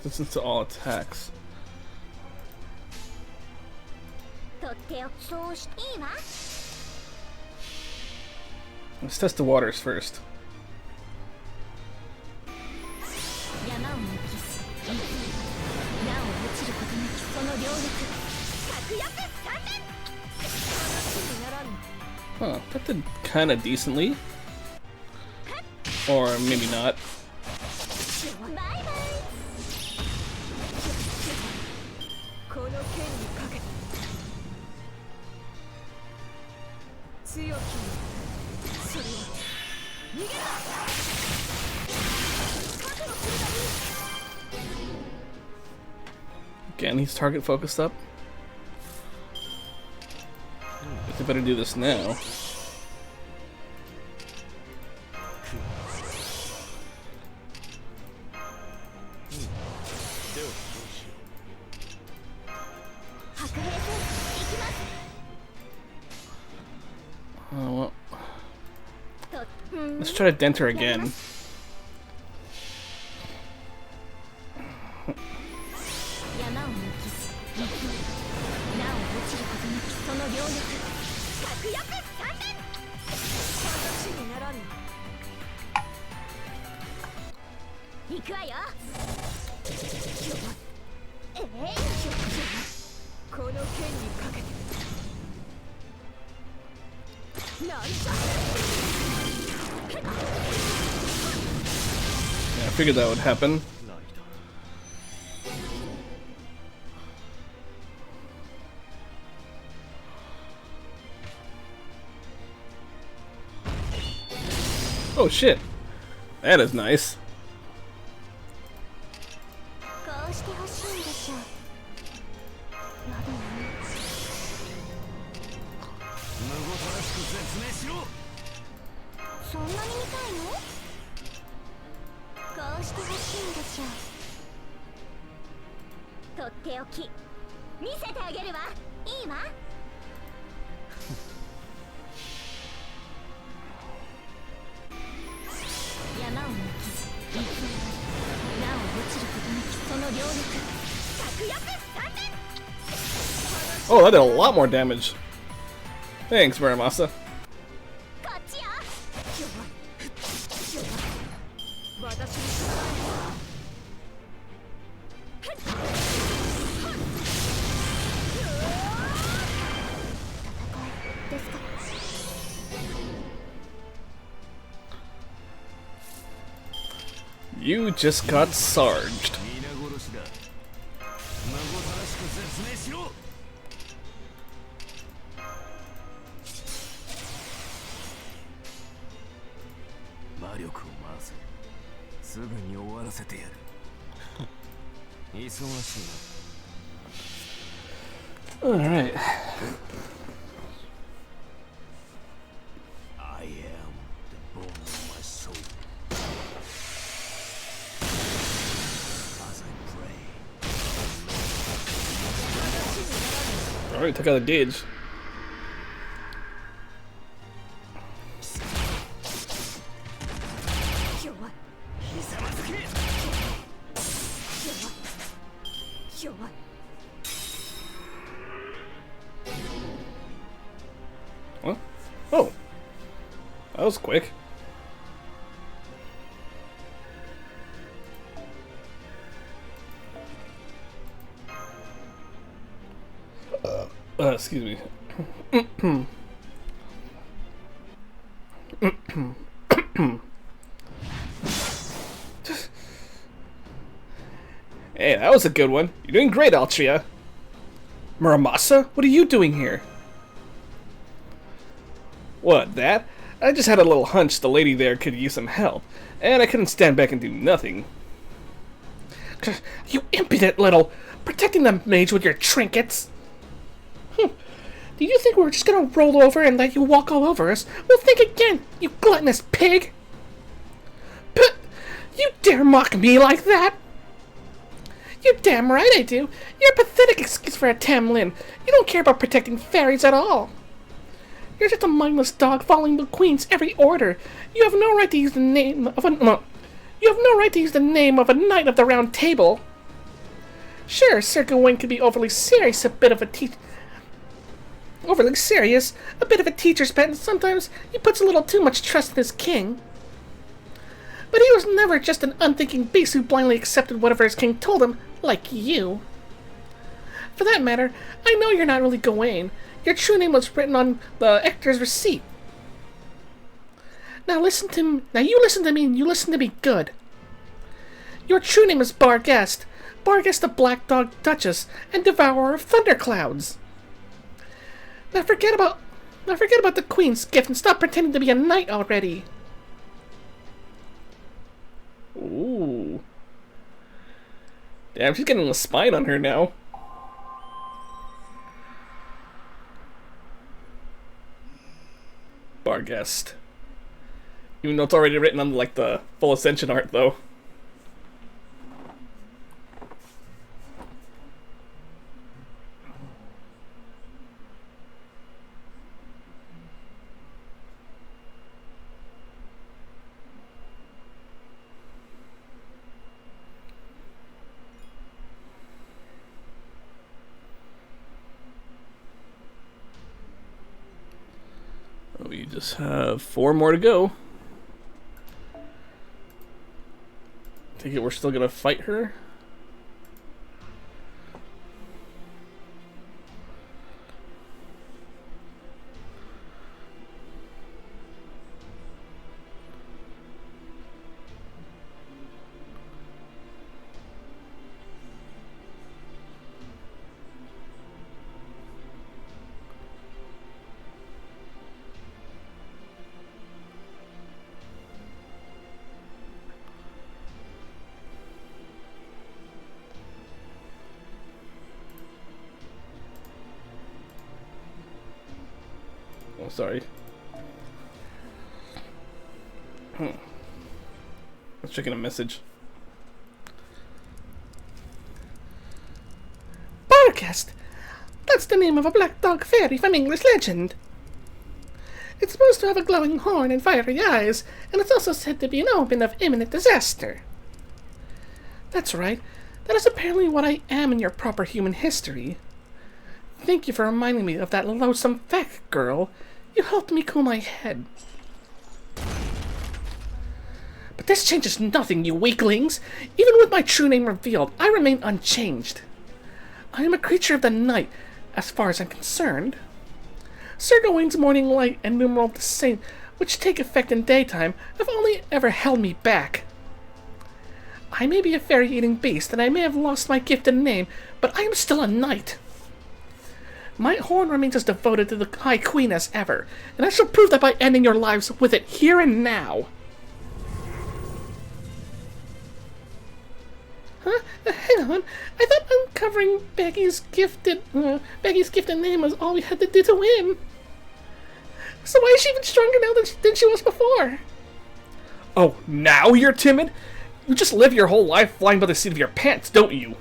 Listen to all attacks. とっておきそうしていいわ。 Let's test the waters first. 山を抜きなお落ちることなきその両力確約3連 Huh, that did kinda decently. Or maybe not. バイバイ。この剣にかけて強きそれは逃げろ Again, he's target focused up. Guess I better do this now. Oh, well. Let's try to dent her again. 山を抜きなお落ちることなきその両力確約3連話にならぬ行くわよ。この剣にかけてなんだ Yeah, I figured that would happen. Oh shit! That is nice. こうしてほしいんでしょう。やだな。無ごたらしく説明しろ。そんなに見たいの？こうしてほしいんでしょう。とっておき見せてあげるわ。いいわ。山を抜きなお落ちることなきその両力確約3連 Oh, that did a lot more damage. Thanks, Muramasa. こっちよ。私にですから。 You just got sarged. 皆殺しだ。無ごたらしく説明しろ。魔力を回せ。すぐに終わらせてやる。忙しいな。 Alright. I am the bone of my soul. As I pray. Alright, took out the gauge. ひざまずけ。弱い What? Oh. that was quick. Excuse me. Hey, that was a good one. You're doing great, Altria. Muramasa, what are you doing here? What, that? I just had a little hunch the lady there could use some help, and I couldn't stand back and do nothing. You impudent little... Protecting the mage with your trinkets! Do you think we're just gonna roll over and let you walk all over us? Well, think again, you gluttonous pig! But you dare mock me like that? You're damn right I do. You're a pathetic excuse for a Tam Lin. You don't care about protecting fairies at all. You're just a mindless dog following the queen's every order. You have no right to use the name of a... You have no right to use the name of a knight of the round table. Sure, Sir Gawain could be overly serious, a bit of a teacher's pet, and sometimes he puts a little too much trust in his king. But he was never just an unthinking beast who blindly accepted whatever his king told him, like you. For that matter, I know you're not really Gawain. Your true name was written on the Hector's receipt. Now you listen to me and you listen to me good. Your true name is Barghest. Barghest the Black Dog Duchess and Devourer of Thunderclouds. Now forget about the Queen's gift and stop pretending to be a knight already. Ooh. Damn, she's getting a spine on her now. Barghest. Even though it's already written on like the full Ascension art though. We just have 4 more to go. Take it we're still gonna fight her. Oh, sorry. I was checking a message. Barghest! That's the name of a black dog fairy from English legend. It's supposed to have a glowing horn and fiery eyes, and it's also said to be an omen of imminent disaster. That's right. That is apparently what I am in your proper human history. Thank you for reminding me of that loathsome fat girl. You helped me cool my head. But this changes nothing, you weaklings! Even with my true name revealed, I remain unchanged. I am a creature of the night, as far as I'm concerned. Sir Gawain's morning light and numeral the same, which take effect in daytime, have only ever held me back. I may be a fairy-eating beast, and I may have lost my gifted name, but I am still a knight. My horn remains as devoted to the High Queen as ever, and I shall prove that by ending your lives with it here and now. Huh? Hang on. I thought uncovering Becky's gifted name was all we had to do to win. So why is she even stronger now than she was before? Oh, now you're timid? You just live your whole life flying by the seat of your pants, don't you?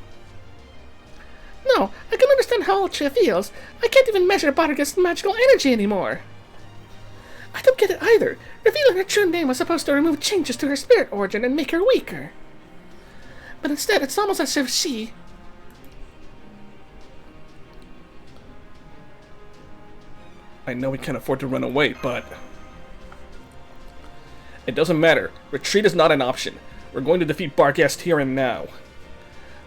No, I can understand how Altria feels. I can't even measure Barghest's magical energy anymore. I don't get it either. Revealing her true name was supposed to remove changes to her spirit origin and make her weaker. But instead, it's almost as if she... I know we can't afford to run away, but... It doesn't matter. Retreat is not an option. We're going to defeat Barghest here and now.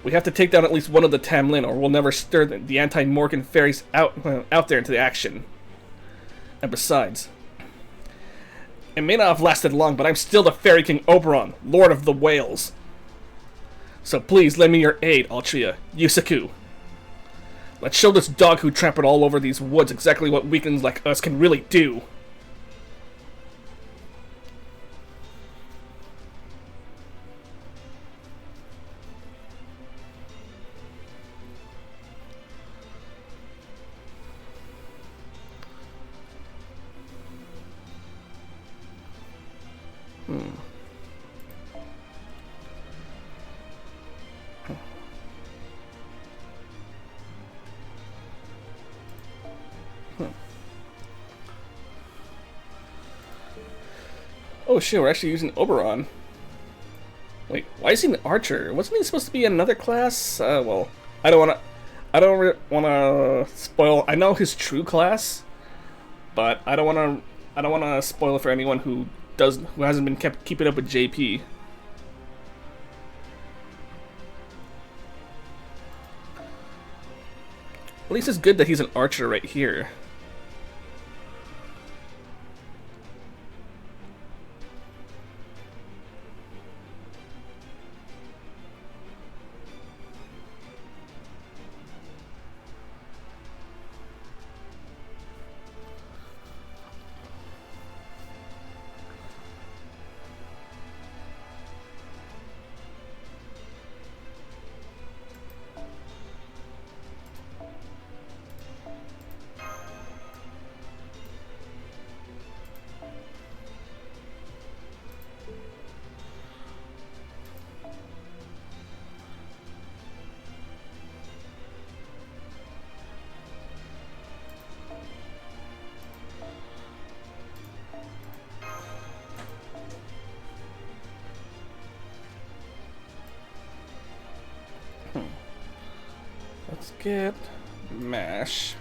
We have to take down at least one of the Tam Lin, or we'll never stir the anti-Morgan fairies out there into the action. And besides, it may not have lasted long, but I'm still the Fairy King Oberon, Lord of the Whales. So please lend me your aid, Altria, Yusaku. Let's show this dog who trampled all over these woods exactly what weaklings like us can really do. Oh shit, we're actually using Oberon. Wait, why is he an archer? Wasn't he supposed to be another class? Well, I don't wanna spoil. I know his true class, but I don't wanna spoil it for anyone who hasn't been keeping up with JP. At least it's good that he's an archer right here. Let's get MASH.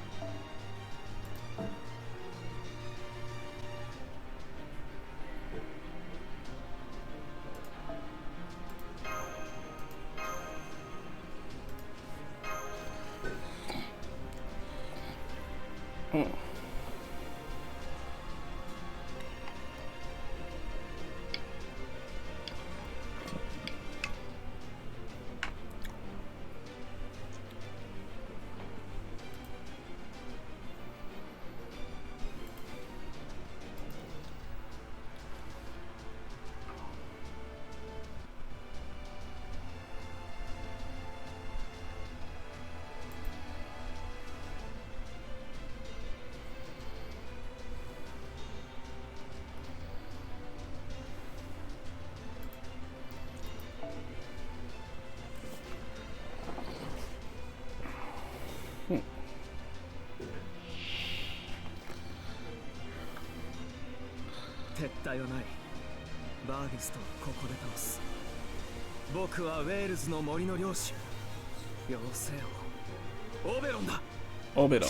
Oberon.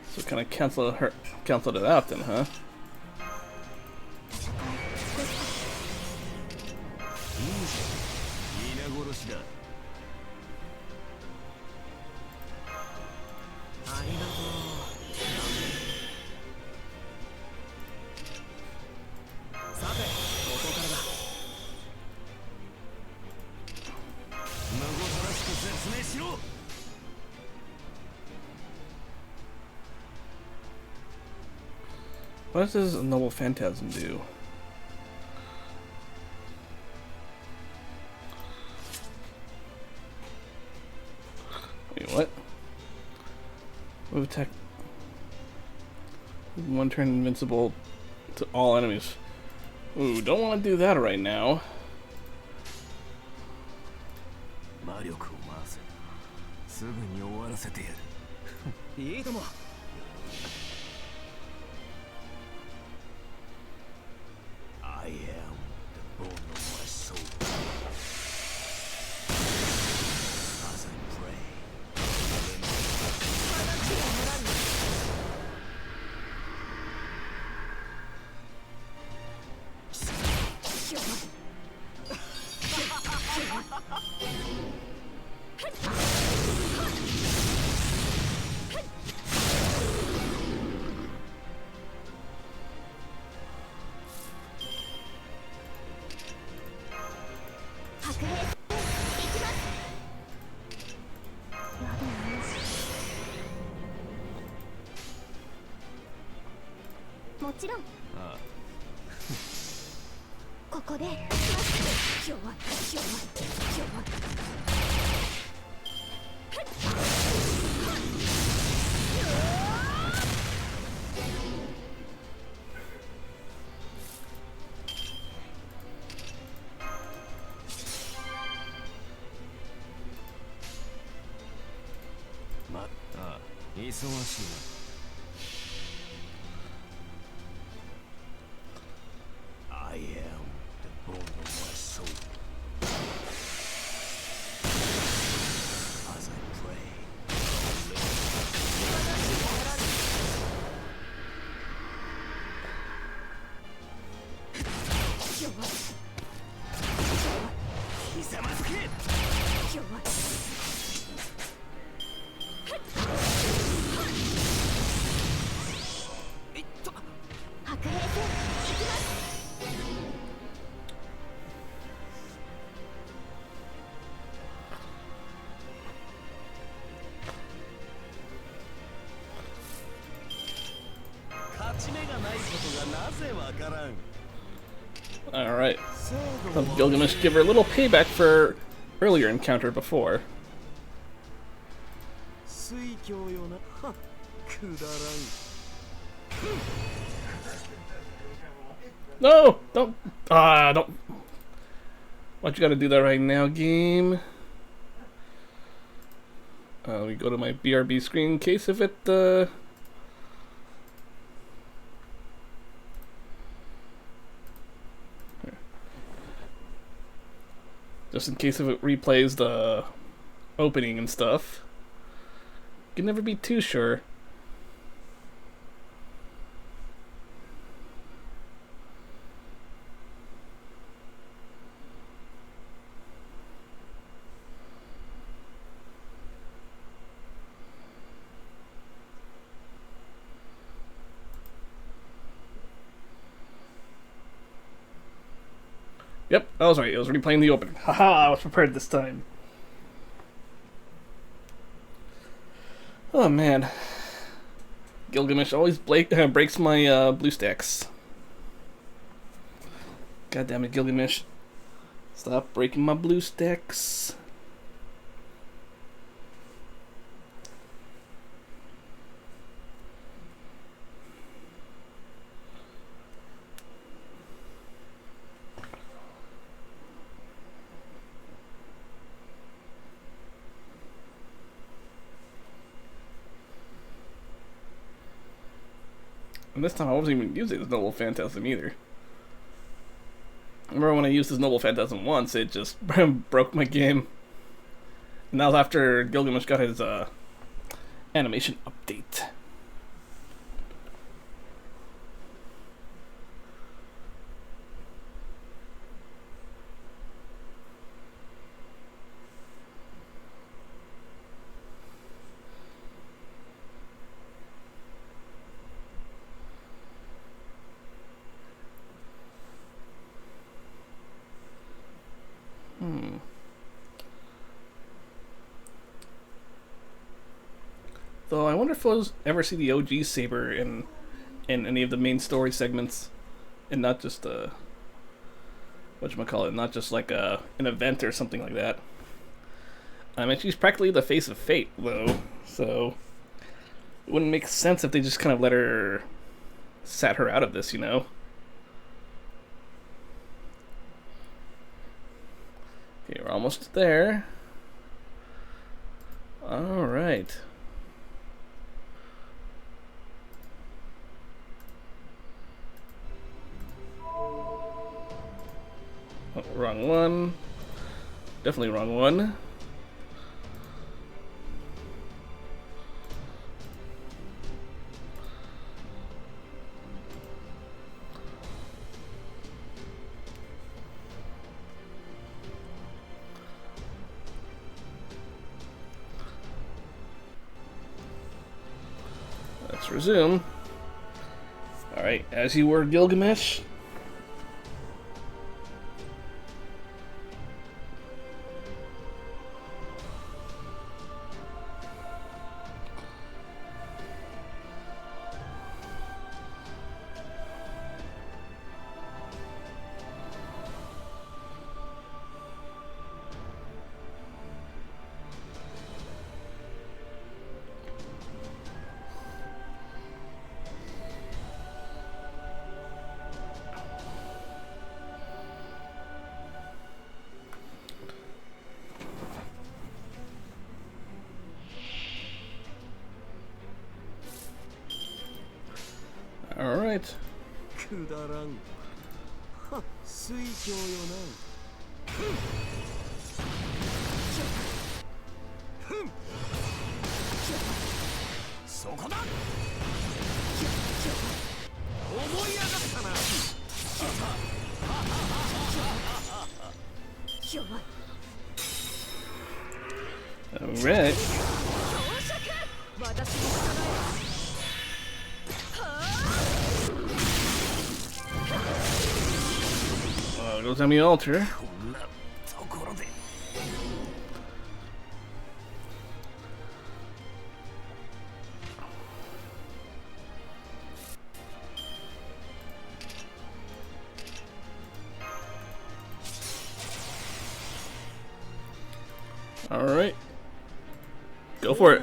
So can I cancel it out then, huh? What does Noble Phantasm do? Wait, what? Move attack. One turn invincible to all enemies. Ooh, don't want to do that right now. ちろん。ああここで今日は今日は今日はまああ忙しいな。I am the bone of my soul. As I pray. ひざまずけ。今日は白兵戦行きます。勝ち目がないことがなぜわからん。 Alright. Gilgamesh give her a little payback for earlier encounter before. 水郷よな。はっくだらん。 No! Don't. Don't. Why'd you gotta do that right now, game? Let me go to my BRB screen in case if it, just in case if it replays the opening and stuff. You can never be too sure. Yep, I was right. It was replaying the opening. Haha, I was prepared this time. Oh man. Gilgamesh always breaks my blue stacks. God damn it, Gilgamesh. Stop breaking my blue stacks. And this time I wasn't even using this Noble Phantasm either. I remember when I used this Noble Phantasm once, it just broke my game. And that was after Gilgamesh got his animation update. Though I wonder if we'll ever see the OG Saber in any of the main story segments, and not just whatchamacallit, not just like an event or something like that. I mean, she's practically the face of fate, though, so it wouldn't make sense if they just kind of sat her out of this, you know? Okay, we're almost there. Alright. Oh, wrong one. Definitely wrong one. Let's resume. Alright, as you were, Gilgamesh. right. くだらん。は、水晶よな。そこだ。思い上がったな。Alright. Goes on the altar. Alright. Go for it.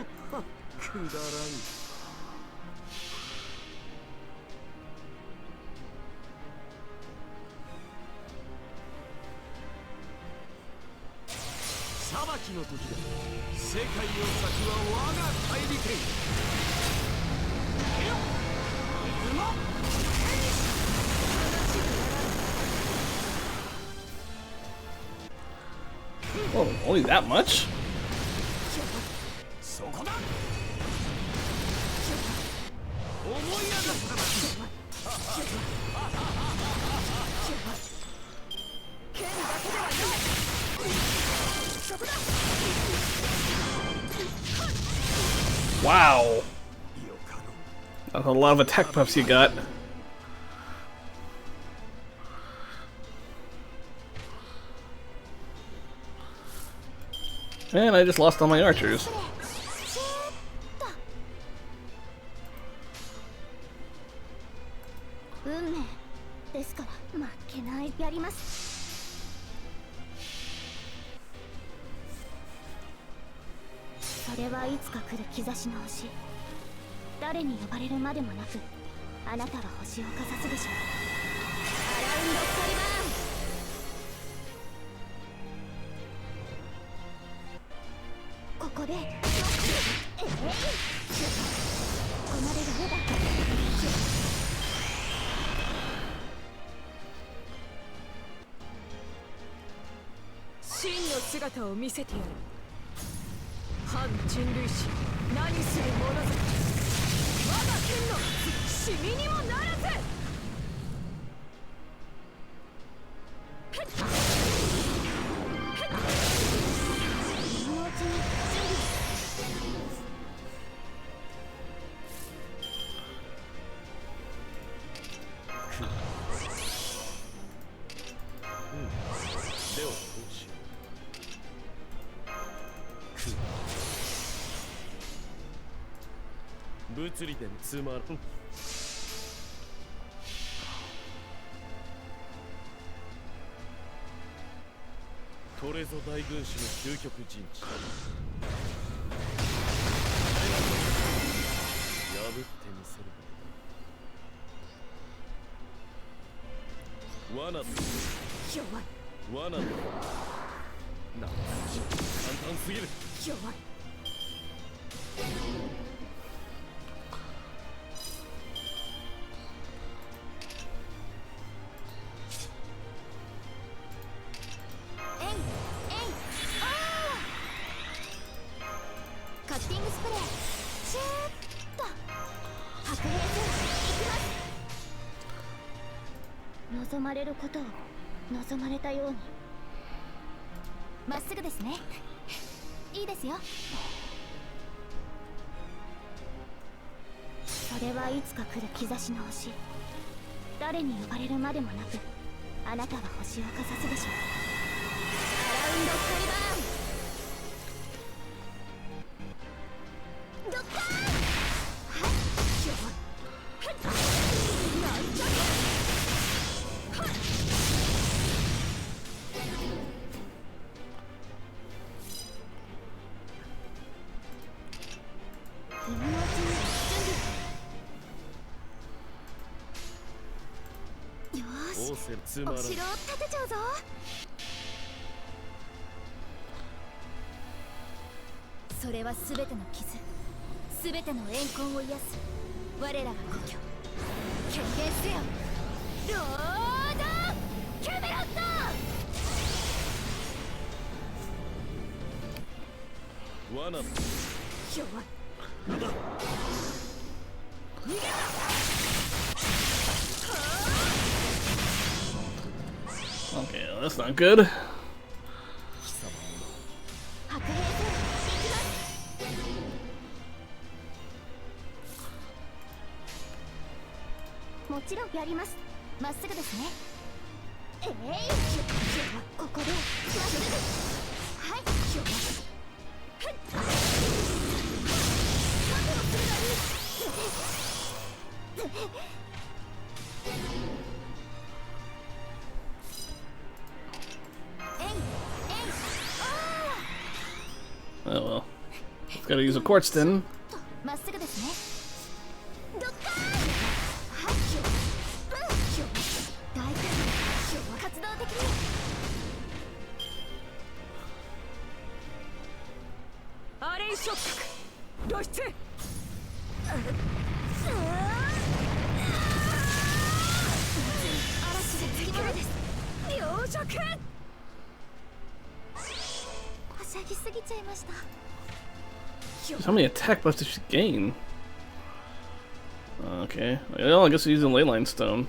Oh, only that much? Wow. That's a lot of attack buffs you got. And I just lost all my archers. 運命ですから負けないやります。それはいつか来る兆しの星。誰に呼ばれるまでもなく、あなたは星をかざすでしょう。アラウンドカリバーン。ここでここまでがねだ。真の姿を見せてやる。反人類史、何する者ぞ。我が剣のシミにもならず。物理でつまらん。これぞ大軍師の究極陣地。破ってみせる。罠だ。罠だ。なん簡単すぎる。弱い。カッティングスプレーシューッと白兵戦いきます。望まれることを望まれたように。まっすぐですね。いいですよ。それはいつか来る兆しの星。誰に呼ばれるまでもなく、あなたは星をかざすでしょう。アラウンドカリバーン。ドッカーン。はいなんじゃ今のうちに準備。よーし、お城を建てちゃうぞ。それは全ての傷、全ての怨恨を癒す我らが故郷権限せよロードキャメロット。罠だ。弱い。 Okay, well, that's not good. 白兵戦行きます。もちろんやります。まっすぐですね。ここでまっすぐ。はい。Oh well. Gotta use a quartz then. まっすぐですね。ドッカーン。はい。大胆に活動的に。アレイ触覚露出。嵐でつきものです。病弱。はしゃぎすぎちゃいました。 How many attack buffs did she gain? Okay. Well, I guess we're using Leyline Stone.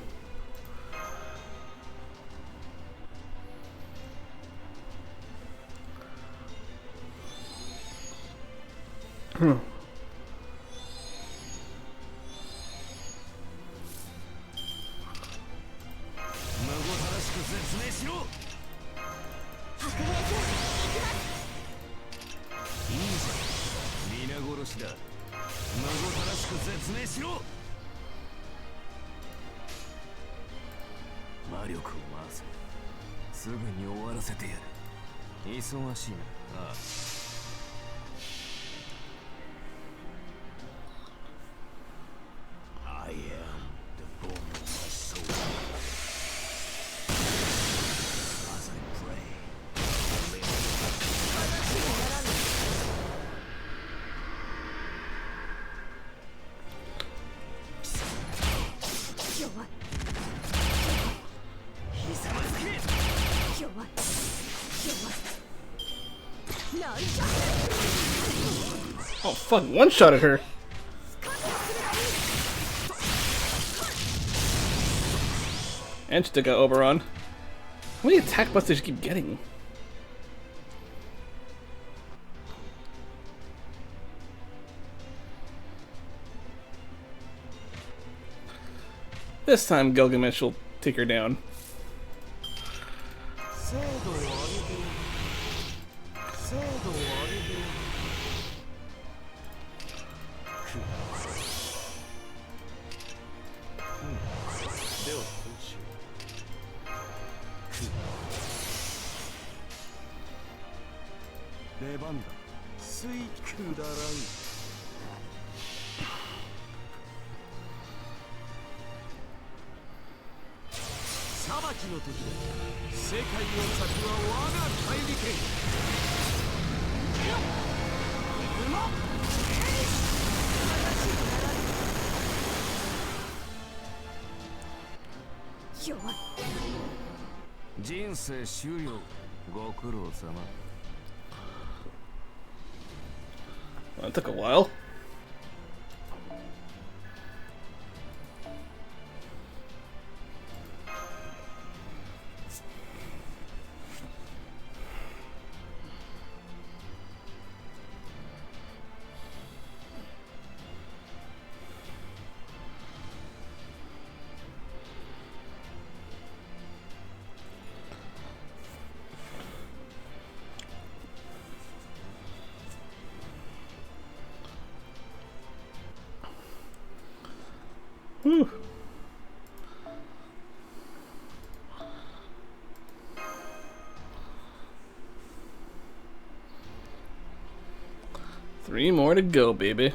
Hmm. 魔力を回せ。すぐに終わらせてやる。忙しいな。ああ。I am the bone of my soul. As I pray. 弱い。 Oh fuck! One shot at her. And she took out Oberon. How many attack buffs does she keep getting? This time Gilgamesh will take her down. That took a while. Whew. Three more to go, baby.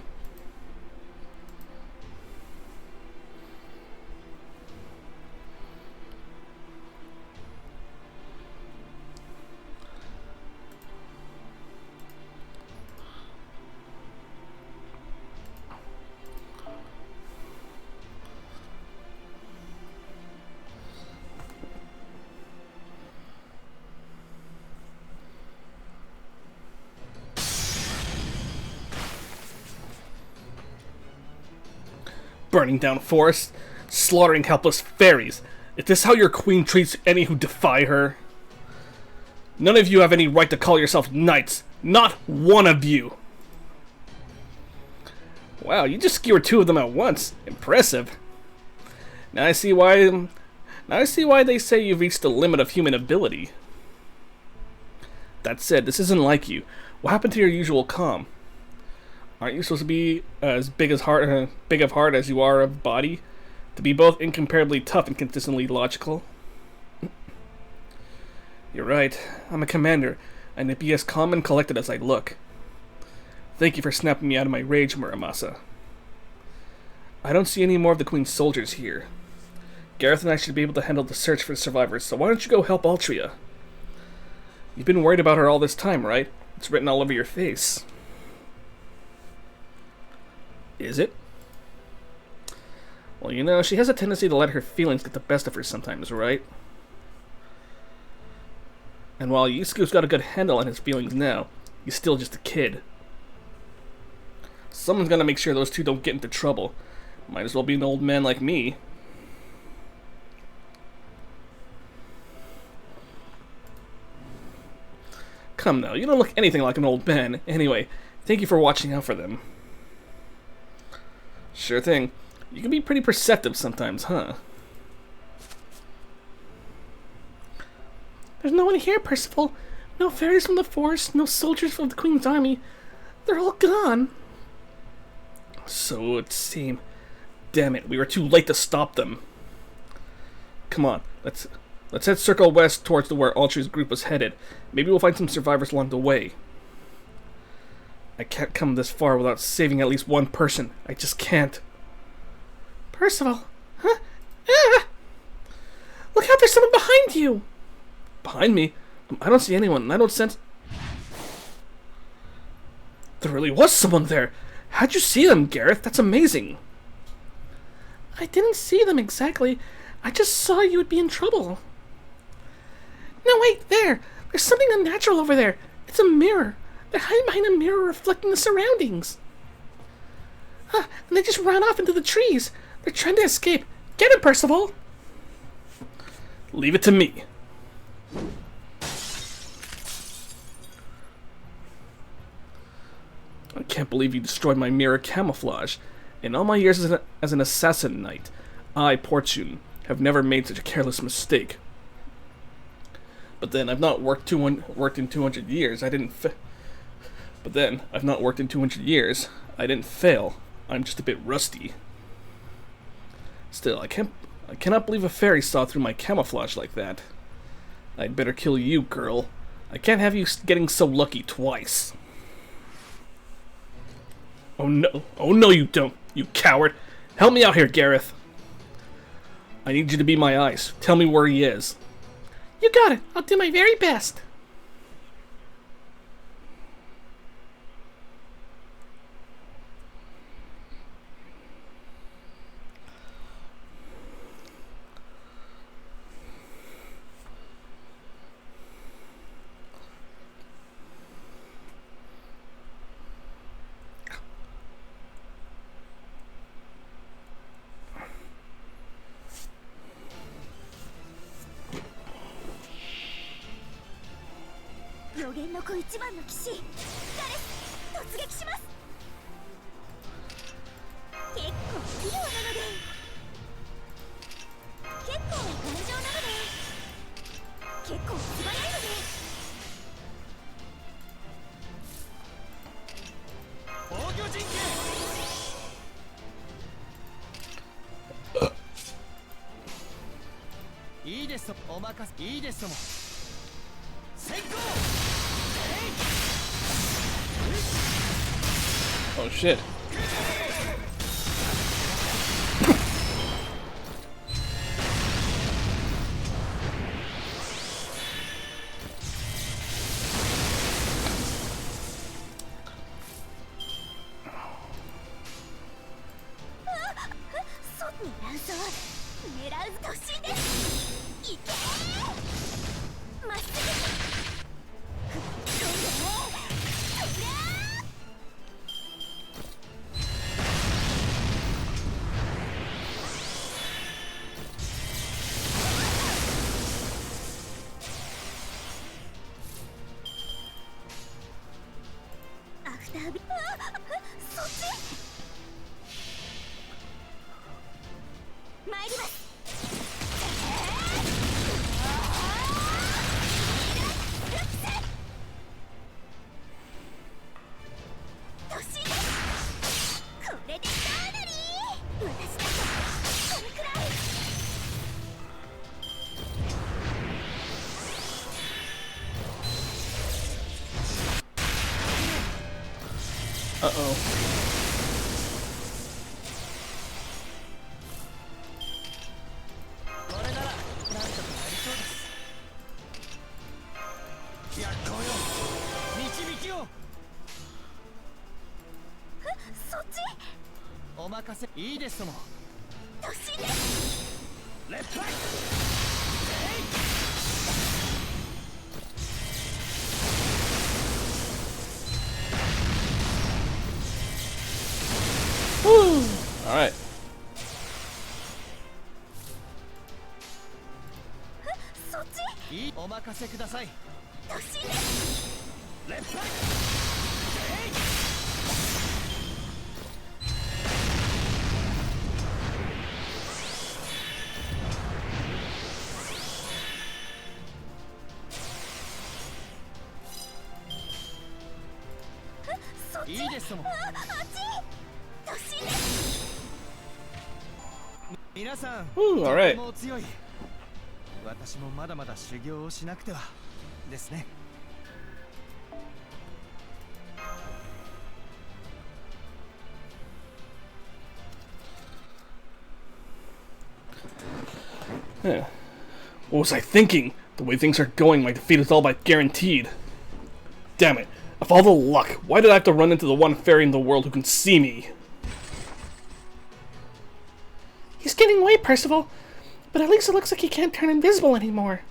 burning down forests, slaughtering helpless fairies. Is this how your queen treats any who defy her? None of you have any right to call yourself knights. Not one of you. Wow, you just skewered 2 of them at once. Impressive. Now I see why they say you've reached the limit of human ability. That said, this isn't like you. What happened to your usual calm? Aren't you supposed to be as big of heart as you are of body? To be both incomparably tough and consistently logical? You're right. I'm a commander, and to be as calm and collected as I look. Thank you for snapping me out of my rage, Muramasa. I don't see any more of the Queen's soldiers here. Gareth and I should be able to handle the search for survivors, so why don't you go help Altria? You've been worried about her all this time, right? It's written all over your face. Is it? Well, you know, she has a tendency to let her feelings get the best of her sometimes, right? And while Yusuke's got a good handle on his feelings now, he's still just a kid. Someone's gonna make sure those 2 don't get into trouble. Might as well be an old man like me. Come now, you don't look anything like an old man. Anyway, thank you for watching out for them. Sure thing. You can be pretty perceptive sometimes, huh? There's no one here, Percival. No fairies from the forest, no soldiers from the Queen's army. They're all gone. So it would seem. Damn it, we were too late to stop them. Come on, let's head circle west towards where Altria's group was headed. Maybe we'll find some survivors along the way. I can't come this far without saving at least one person. I just can't. Percival? Huh? Ah! Look out, there's someone behind you! Behind me? I don't see anyone. I don't sense... There really was someone there. How'd you see them, Gareth? That's amazing. I didn't see them exactly. I just saw you would be in trouble. No, wait, there! There's something unnatural over there. It's a mirror. They're hiding behind a mirror reflecting the surroundings. And they just ran off into the trees. They're trying to escape. Get him, Percival! Leave it to me. I can't believe you destroyed my mirror camouflage. In all my years as an assassin knight, I, Portune, have never made such a careless mistake. But then, I've not worked in 200 years. I didn't fail. I'm just a bit rusty. Still, I cannot believe a fairy saw through my camouflage like that. I'd better kill you, girl. I can't have you getting so lucky twice. Oh no you don't, you coward. Help me out here, Gareth. I need you to be my eyes. Tell me where he is. You got it. I'll do my very best. Oh shit. そっち参ります。これでどうなり、私だってこれくらい。Uh-oh. Woo! Alright. Ooh, all right. 私もまだまだ修行をしなくてはですね。Yeah. What was I thinking? The way things are going, my defeat is all but guaranteed. Damn it. Of all the luck, why did I have to run into the one fairy in the world who can see me? He's getting away, Percival. But at least it looks like he can't turn invisible anymore.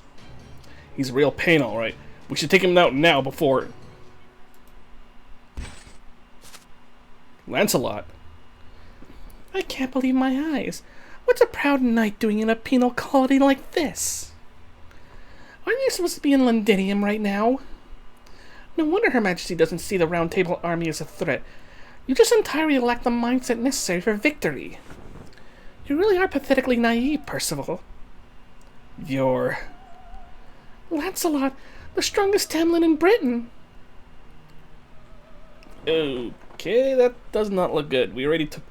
He's real pain, alright. We should take him out now before... Lancelot. I can't believe my eyes. What's a proud knight doing in a penal colony like this? Aren't you supposed to be in Londinium right now? No wonder Her Majesty doesn't see the Round Table army as a threat. You just entirely lack the mindset necessary for victory. You really are pathetically naive, Percival. You're... Lancelot, the strongest Tam Lin in Britain. Okay, that does not look good. We already took...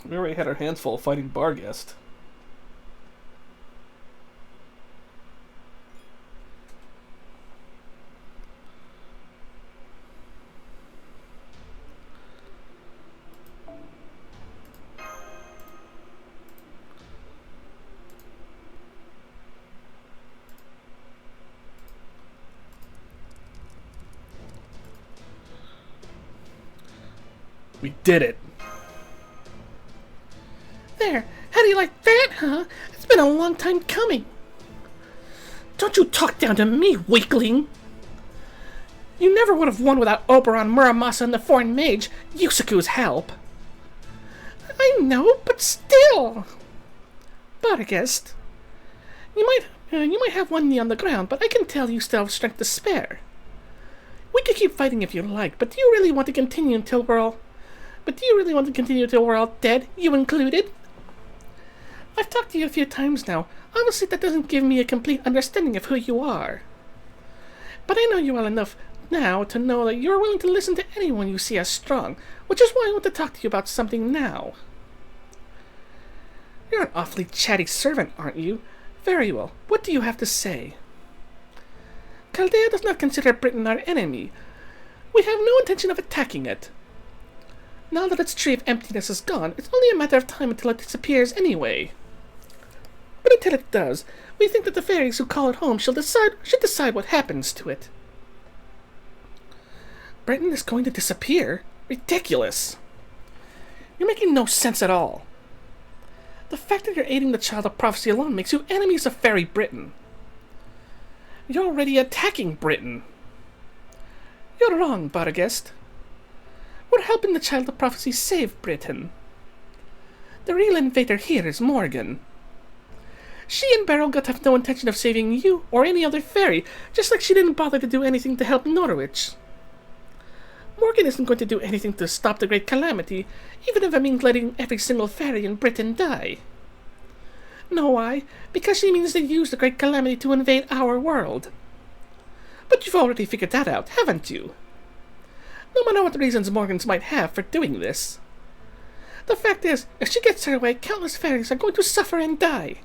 We already had our hands full fighting Barghest. We did it! There, how do you like that, huh? It's been a long time coming. Don't you talk down to me, weakling! You never would have won without Oberon, Muramasa, and the foreign mage, Yusaku's help. I know, but still. Barghest, you might have one knee on the ground, but I can tell you still have strength to spare. We could keep fighting if you like, but do you really want to continue until we're all... dead, you included? I've talked to you a few times now. Honestly, that doesn't give me a complete understanding of who you are. But I know you well enough now to know that you're willing to listen to anyone you see as strong, which is why I want to talk to you about something now. You're an awfully chatty servant, aren't you? Very well. What do you have to say? Chaldea does not consider Britain our enemy. We have no intention of attacking it. Now that its tree of emptiness is gone, it's only a matter of time until it disappears anyway. But until it does, we think that the fairies who call it home should decide what happens to it. Britain is going to disappear? Ridiculous! You're making no sense at all. The fact that you're aiding the Child of Prophecy alone makes you enemies of Fairy Britain. You're already attacking Britain. You're wrong, Barghest. We're helping the Child of Prophecy save Britain. The real invader here is Morgan. She and Beryl got have no intention of saving you or any other fairy, just like she didn't bother to do anything to help Norwich. Morgan isn't going to do anything to stop the Great Calamity, even if it means letting every single fairy in Britain die. Know why? Because she means to use the Great Calamity to invade our world. But you've already figured that out, haven't you? No matter what reasons Morgans might have for doing this. The fact is, if she gets her way, countless fairies are going to suffer and die.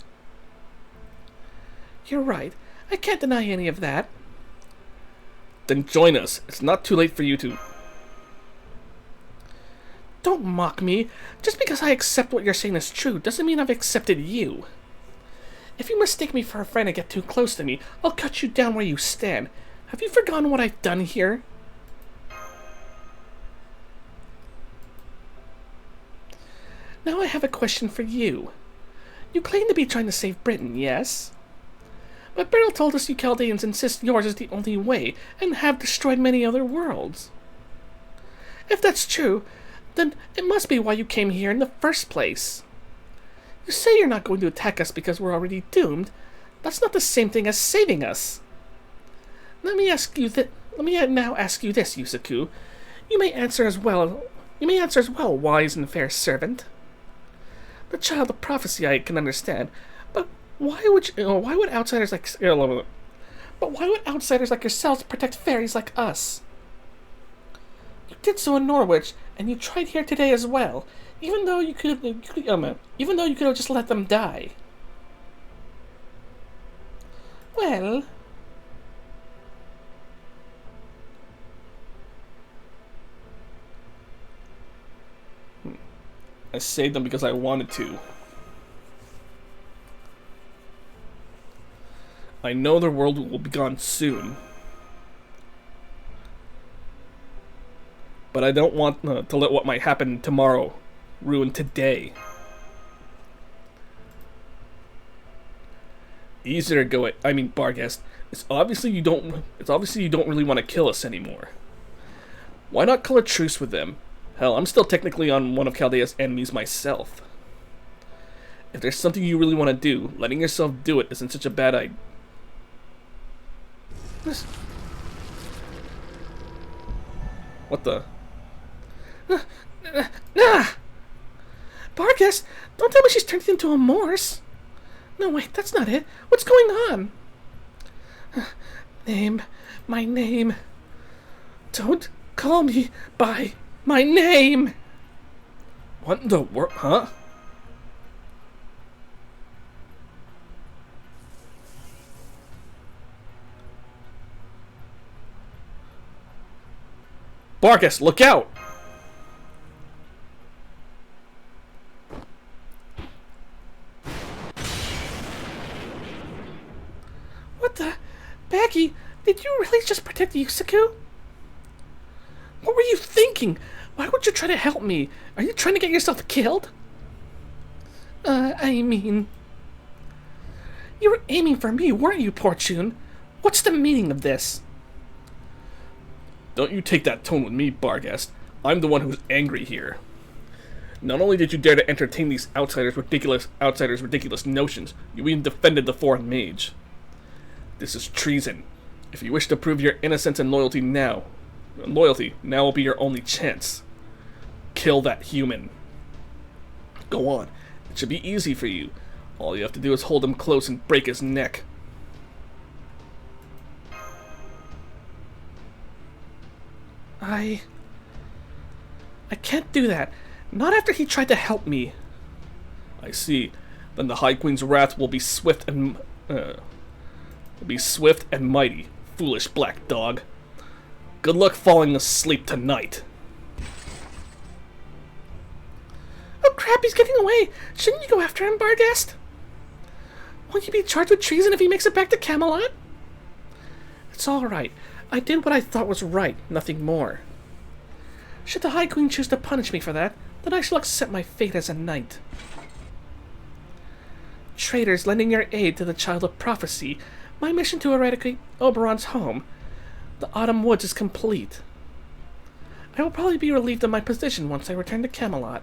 You're right. I can't deny any of that. Then join us. It's not too late for you to... Don't mock me. Just because I accept what you're saying is true doesn't mean I've accepted you. If you mistake me for a friend and get too close to me, I'll cut you down where you stand. Have you forgotten what I've done here? Now I have a question for you. You claim to be trying to save Britain, yes? But Beryl told us you Chaldeans insist yours is the only way, and have destroyed many other worlds. If that's true, then it must be why you came here in the first place. You say you're not going to attack us because we're already doomed. That's not the same thing as saving us. Let me now ask you this, Yusaku. You may answer as well, wise and fair servant. The child of prophecy I can understand, but why would outsiders like yourselves protect fairies like us? You did so in Norwich, and you tried here today as well, even though you could have just let them die. Well, I saved them because I wanted to. I know their world will be gone soon. But I don't want to let what might happen tomorrow ruin today. Easier to go at, Barghest. It's obviously you don't really want to kill us anymore. Why not call a truce with them? Hell, I'm still technically on one of Chaldea's enemies myself. If there's something you really want to do, letting yourself do it isn't such a bad idea. What the? Barghest, don't tell me she's turned into a Morse. No, wait, that's not it. What's going on? My name. Don't call me by my name. What in the world, huh? Barghest, look out! What the? Baggy, did you really just protect Yusaku? What were you thinking? Why would you try to help me? Are you trying to get yourself killed? You were aiming for me, weren't you, Portune? What's the meaning of this? Don't you take that tone with me, Barghest. I'm the one who's angry here. Not only did you dare to entertain these outsiders' ridiculous notions, you even defended the foreign mage. This is treason. If you wish to prove your innocence and loyalty now will be your only chance. Kill that human. Go on. It should be easy for you. All you have to do is hold him close and break his neck. I can't do that. Not after he tried to help me. I see. Then the High Queen's wrath will be swift and mighty, foolish black dog. Good luck falling asleep tonight. Oh crap, he's getting away. Shouldn't you go after him, Barghest? Won't you be charged with treason if he makes it back to Camelot? It's alright. I did what I thought was right, nothing more. Should the High Queen choose to punish me for that, then I shall accept my fate as a knight. Traitors lending your aid to the Child of Prophecy, my mission to eradicate Oberon's home, the Autumn Woods, is complete. I will probably be relieved of my position once I return to Camelot.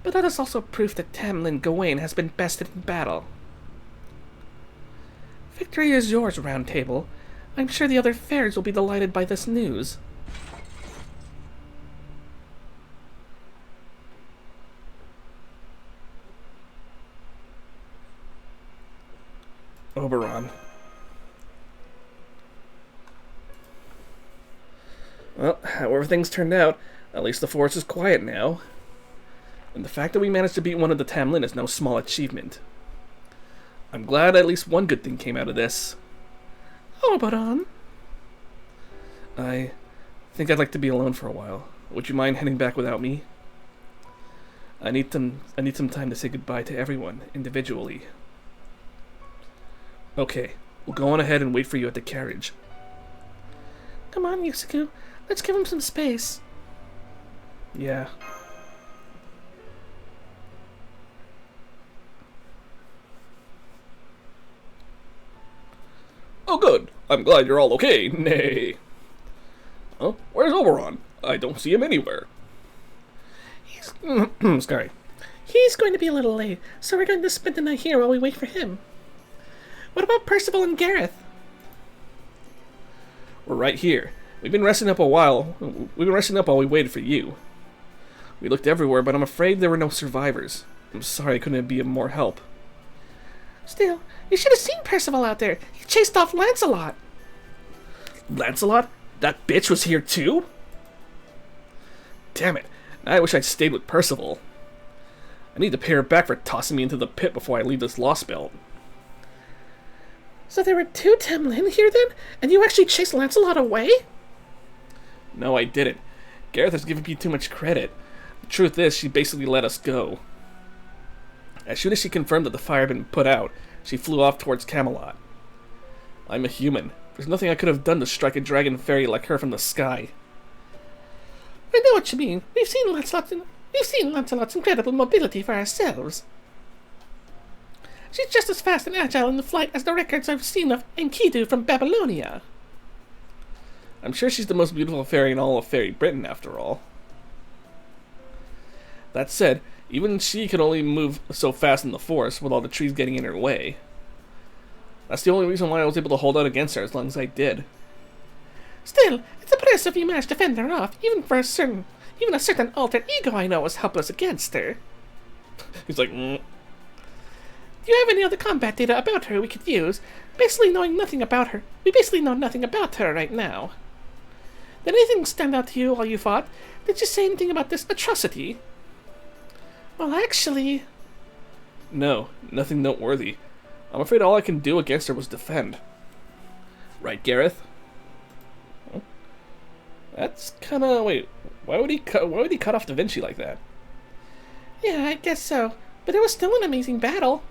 But that is also proof that Tam Lin Gawain has been bested in battle. Victory is yours, Round Table. I'm sure the other fairies will be delighted by this news. Oberon. Well, however things turned out, at least the forest is quiet now. And the fact that we managed to beat one of the Tam Lin is no small achievement. I'm glad at least one good thing came out of this. Oberon. I think I'd like to be alone for a while. Would you mind heading back without me? I need some time to say goodbye to everyone, individually. Okay, we'll go on ahead and wait for you at the carriage. Come on, Yusaku. Let's give him some space. Yeah. Oh good, I'm glad you're all okay, nay. Oh, where's Oberon? I don't see him anywhere. He's... Sorry. He's going to be a little late, so we're going to spend the night here while we wait for him. What about Percival and Gareth? We're right here. We've been resting up while we waited for you. We looked everywhere, but I'm afraid there were no survivors. I'm sorry I couldn't be of more help. Still, you should have seen Percival out there. He chased off Lancelot. Lancelot? That bitch was here too? Damn it. Now I wish I'd stayed with Percival. I need to pay her back for tossing me into the pit before I leave this Lostbelt. So there were two Tam Lin here then? And you actually chased Lancelot away? No, I didn't. Gareth has given me too much credit. The truth is, she basically let us go. As soon as she confirmed that the fire had been put out, she flew off towards Camelot. I'm a human. There's nothing I could have done to strike a dragon fairy like her from the sky. I know what you mean. We've seen Lancelot's incredible mobility for ourselves. She's just as fast and agile in the flight as the records I've seen of Enkidu from Babylonia. I'm sure she's the most beautiful fairy in all of Fairy Britain, after all. That said, even she could only move so fast in the forest with all the trees getting in her way. That's the only reason why I was able to hold out against her as long as I did. Still, it's impressive you managed to fend her off, even a certain alter ego I know was helpless against her. He's like, Do you have any other combat data about her we could use? We basically know nothing about her right now. Did anything stand out to you while you fought? Did you say anything about this atrocity? Well, actually... No, nothing noteworthy. I'm afraid all I can do against her was defend. Right, Gareth? Huh? That's kinda... Wait, why would he cut off Da Vinci like that? Yeah, I guess so. But it was still an amazing battle.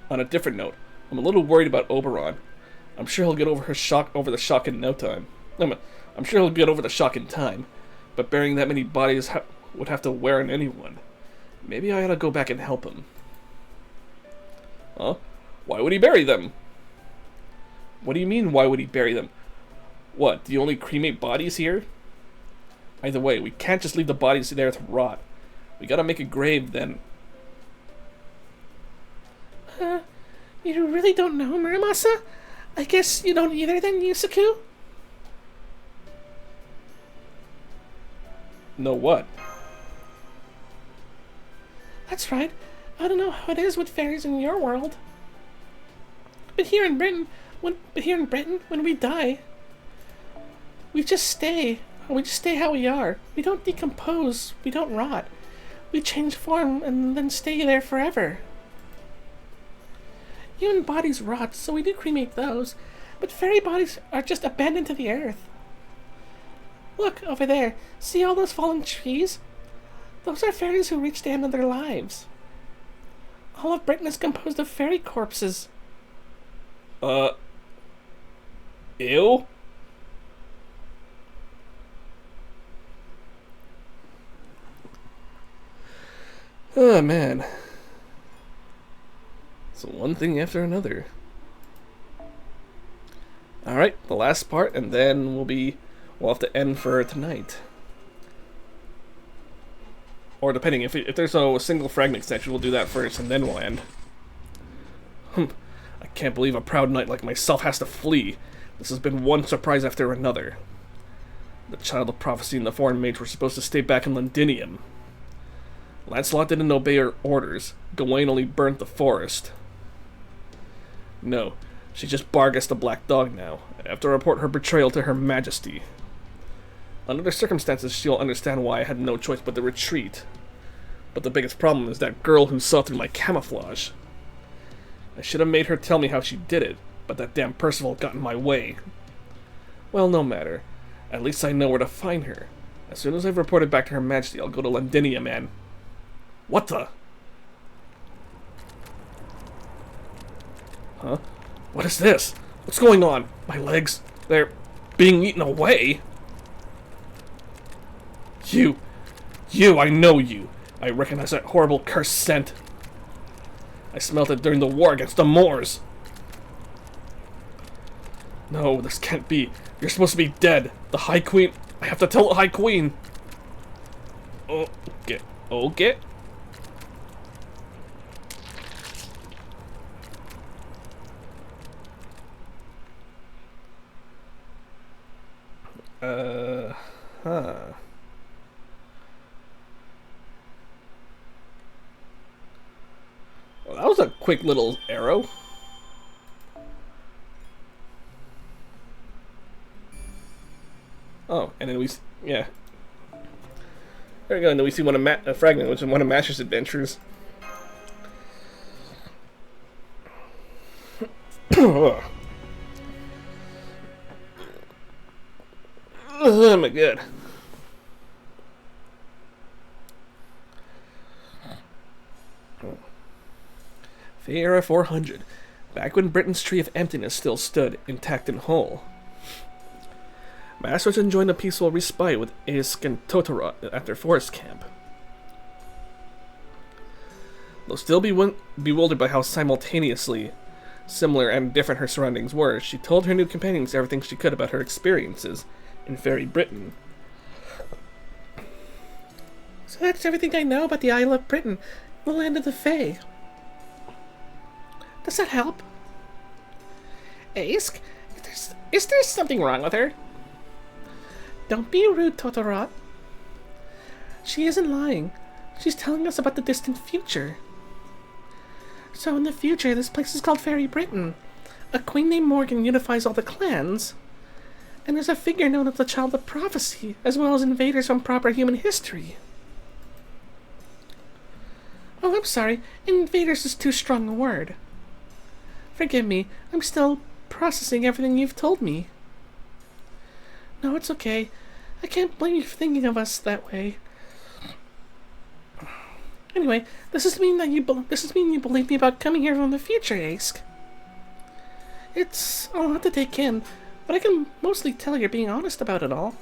On a different note, I'm a little worried about Oberon. I'm sure he'll get over the shock in no time. I'm sure he'll get over the shock in time, but burying that many bodies would have to wear on anyone. Maybe I ought to go back and help him. Huh? Why would he bury them? What do you mean, why would he bury them? What, do you only cremate bodies here? Either way, we can't just leave the bodies there to rot. We gotta make a grave then. You really don't know, Muramasa? I guess you don't either then, Yusaku? Know what? That's right. I don't know how it is with fairies in your world. But here in Britain, when we die, we just stay. We just stay how we are. We don't decompose. We don't rot. We change form and then stay there forever. Human bodies rot, so we do cremate those, but fairy bodies are just abandoned to the earth. Look, over there. See all those fallen trees? Those are fairies who reached the end of their lives. All of Britain is composed of fairy corpses. Ew? Oh, man. So one thing after another. Alright, the last part, and then we'll have to end for tonight. Or depending, if there's a single fragment section, we'll do that first, and then we'll end. I can't believe a proud knight like myself has to flee. This has been one surprise after another. The Child of Prophecy and the foreign mage were supposed to stay back in Londinium. Lancelot didn't obey her orders. Gawain only burnt the forest. No, she's just Bargus the Black Dog now. I have to report her betrayal to Her Majesty. Under the circumstances, she'll understand why I had no choice but to retreat. But the biggest problem is that girl who saw through my camouflage. I should have made her tell me how she did it, but that damn Percival got in my way. Well, no matter. At least I know where to find her. As soon as I've reported back to Her Majesty, I'll go to Londinium and... What the? Huh? What is this? What's going on? My legs, they're being eaten away? You, I know you. I recognize that horrible cursed scent. I smelled it during the war against the Moors. No, this can't be. You're supposed to be dead. The High Queen. I have to tell the High Queen. Okay. Okay. Huh. Well, that was a quick little arrow. Oh, and then yeah. There we go, and then we see a fragment, which is one of Masher's adventures. Oh my god. Era 400. Back when Britain's Tree of Emptiness still stood, intact and whole. Masters enjoyed a peaceful respite with Isk and Totoro at their forest camp. Though still bewildered by how simultaneously similar and different her surroundings were, she told her new companions everything she could about her experiences in Fairy Britain. So that's everything I know about the Isle of Britain, the land of the Fae. Does that help? Isk, is there something wrong with her? Don't be rude, Totoro. She isn't lying. She's telling us about the distant future. So in the future, this place is called Fairy Britain. A queen named Morgan unifies all the clans. And there's a figure known as the Child of Prophecy, as well as invaders from proper human history. Oh, I'm sorry. Invaders is too strong a word. Forgive me, I'm still processing everything you've told me. No, it's okay. I can't blame you for thinking of us that way. Anyway, does this mean you believe me about coming here from the future, Isk? It's a lot to take in, but I can mostly tell you're being honest about it all.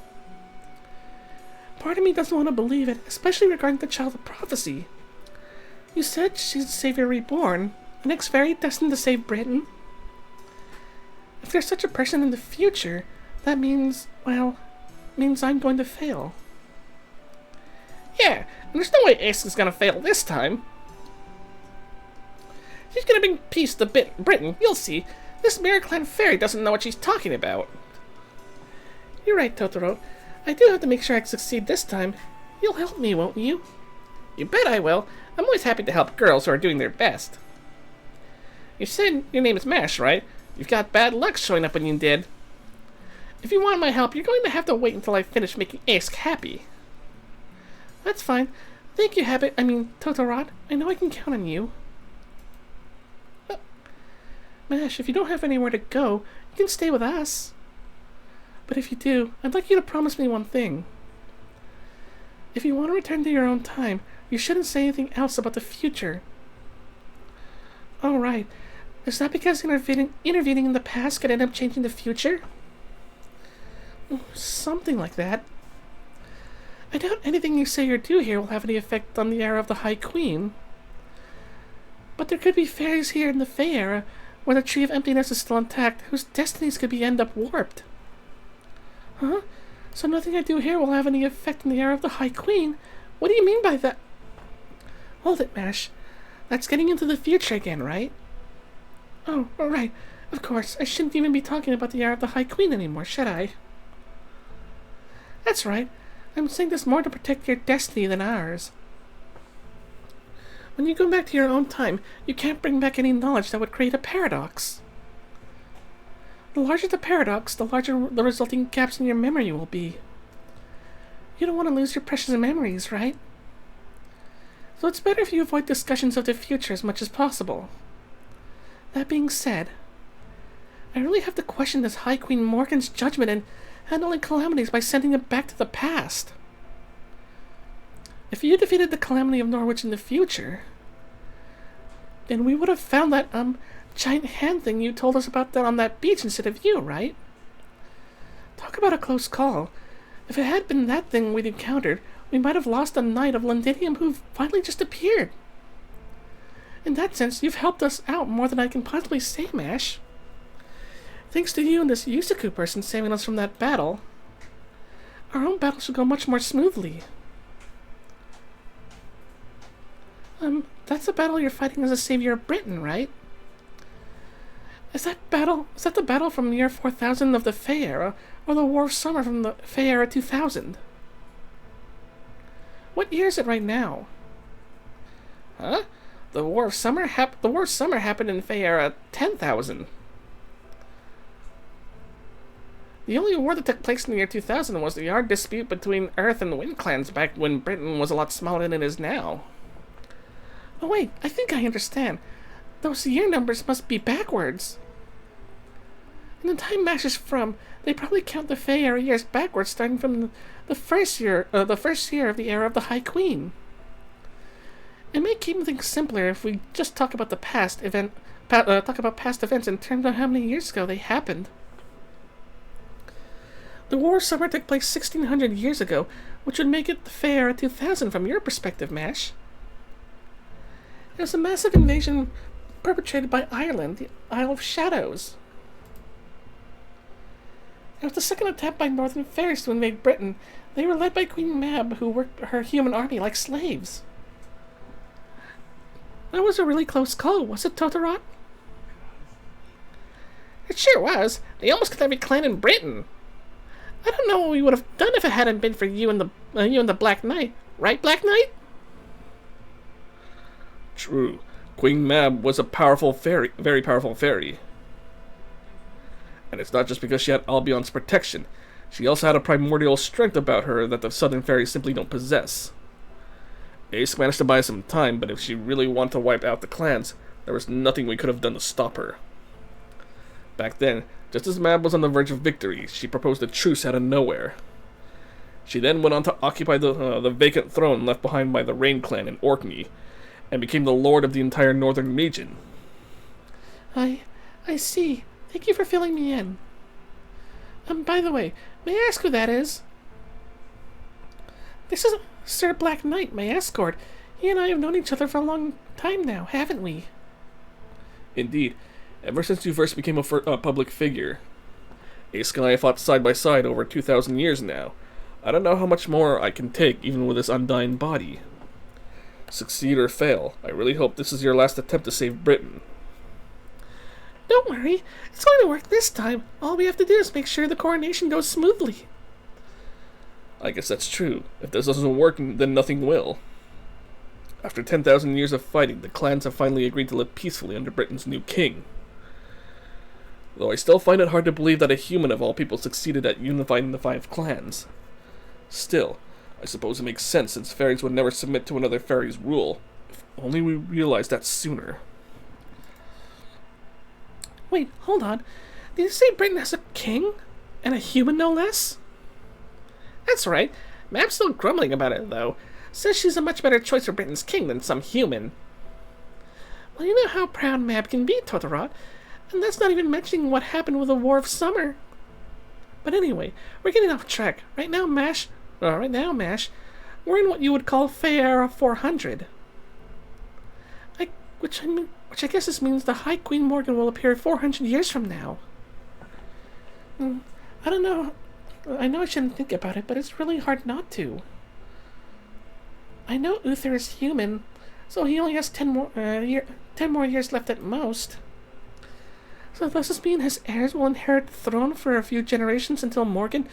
Part of me doesn't want to believe it, especially regarding the Child of Prophecy. You said she's the Savior Reborn, an ex-fairy destined to save Britain. If there's such a person in the future, that means, well, I'm going to fail. Yeah, and there's no way Isk is gonna fail this time. She's gonna bring peace to Britain, you'll see. This Miraclan fairy doesn't know what she's talking about. You're right, Totoro. I do have to make sure I succeed this time. You'll help me, won't you? You bet I will. I'm always happy to help girls who are doing their best. You said your name is Mash, right? You've got bad luck showing up when you did. If you want my help, you're going to have to wait until I finish making Isk happy. That's fine. Thank you, Totoro. I know I can count on you. Mash, if you don't have anywhere to go, you can stay with us. But if you do, I'd like you to promise me one thing. If you want to return to your own time, you shouldn't say anything else about the future. Oh, right. Is that because intervening in the past could end up changing the future? Something like that. I doubt anything you say or do here will have any effect on the era of the High Queen. But there could be fairies here in the Fae era, where the Tree of Emptiness is still intact, whose destinies could end up warped. Huh? So nothing I do here will have any effect on the era of the High Queen? What do you mean by that? Hold it, Mash. That's getting into the future again, right? Oh, right. Of course, I shouldn't even be talking about the hour of the High Queen anymore, should I? That's right. I'm saying this more to protect your destiny than ours. When you go back to your own time, you can't bring back any knowledge that would create a paradox. The larger the paradox, the larger the resulting gaps in your memory will be. You don't want to lose your precious memories, right? So it's better if you avoid discussions of the future as much as possible. That being said, I really have to question this High Queen Morgan's judgment in handling calamities by sending it back to the past. If you defeated the calamity of Norwich in the future, then we would have found that, giant hand thing you told us about on that beach instead of you, right? Talk about a close call. If it had been that thing we'd encountered, we might have lost a knight of Londinium who finally just appeared. In that sense, you've helped us out more than I can possibly say, Mash. Thanks to you and this Yusaku person saving us from that battle, our own battle should go much more smoothly. That's the battle you're fighting as a savior of Britain, right? Is that the battle from the year 4000 of the Fey Era, or the War of Summer from the Fey Era 2000? What year is it right now? Huh? The War of Summer happened in Fey Era 10,000. The only war that took place in the year 2000 was the yard dispute between Earth and Wind clans back when Britain was a lot smaller than it is now. Oh wait, I think I understand. Those year numbers must be backwards. In the time Mash is from, they probably count the Fey Era years backwards, starting from the first year of the era of the High Queen. It may keep things simpler if we just talk about past events in terms of how many years ago they happened. The War of Summer took place 1600 years ago, which would make it the Fey Era 2000 from your perspective, Mash. It was a massive invasion perpetrated by Ireland, the Isle of Shadows. It was the second attempt by Northern Fairies to invade Britain. They were led by Queen Mab, who worked her human army like slaves. That was a really close call, was it, Totoro? It sure was. They almost killed every clan in Britain. I don't know what we would have done if it hadn't been for you and the Black Knight. Right, Black Knight? True. Queen Mab was a powerful fairy, very powerful fairy. And it's not just because she had Albion's protection. She also had a primordial strength about her that the Southern Fairies simply don't possess. Ace managed to buy some time, but if she really wanted to wipe out the clans, there was nothing we could have done to stop her. Back then, just as Mab was on the verge of victory, she proposed a truce out of nowhere. She then went on to occupy the vacant throne left behind by the Rain clan in Orkney, and became the lord of the entire northern region. I see. Thank you for filling me in. By the way, may I ask who that is? This is Sir Black Knight, my escort. He and I have known each other for a long time now, haven't we? Indeed, ever since you first became a public figure. Ace and I have fought side by side over 2,000 years now. I don't know how much more I can take, even with this undying body. Succeed or fail, I really hope this is your last attempt to save Britain. Don't worry, it's going to work this time. All we have to do is make sure the coronation goes smoothly. I guess that's true. If this doesn't work, then nothing will. After 10,000 years of fighting, the clans have finally agreed to live peacefully under Britain's new king. Though I still find it hard to believe that a human of all people succeeded at unifying the 5 clans. Still, I suppose it makes sense since fairies would never submit to another fairy's rule. If only we realized that sooner. Wait, hold on. Did you say Britain has a king? And a human, no less? That's right. Mab's still grumbling about it, though. Says she's a much better choice for Britain's king than some human. Well, you know how proud Mab can be, Totoro. And that's not even mentioning what happened with the War of Summer. But anyway, we're getting off track. Right now, Mash, we're in what you would call Fey Era 400. Which I guess this means the High Queen Morgan will appear 400 years from now. I don't know. I know I shouldn't think about it, but it's really hard not to. I know Uther is human, so he only has 10 more years left at most. So does this mean his heirs will inherit the throne for a few generations until Morgan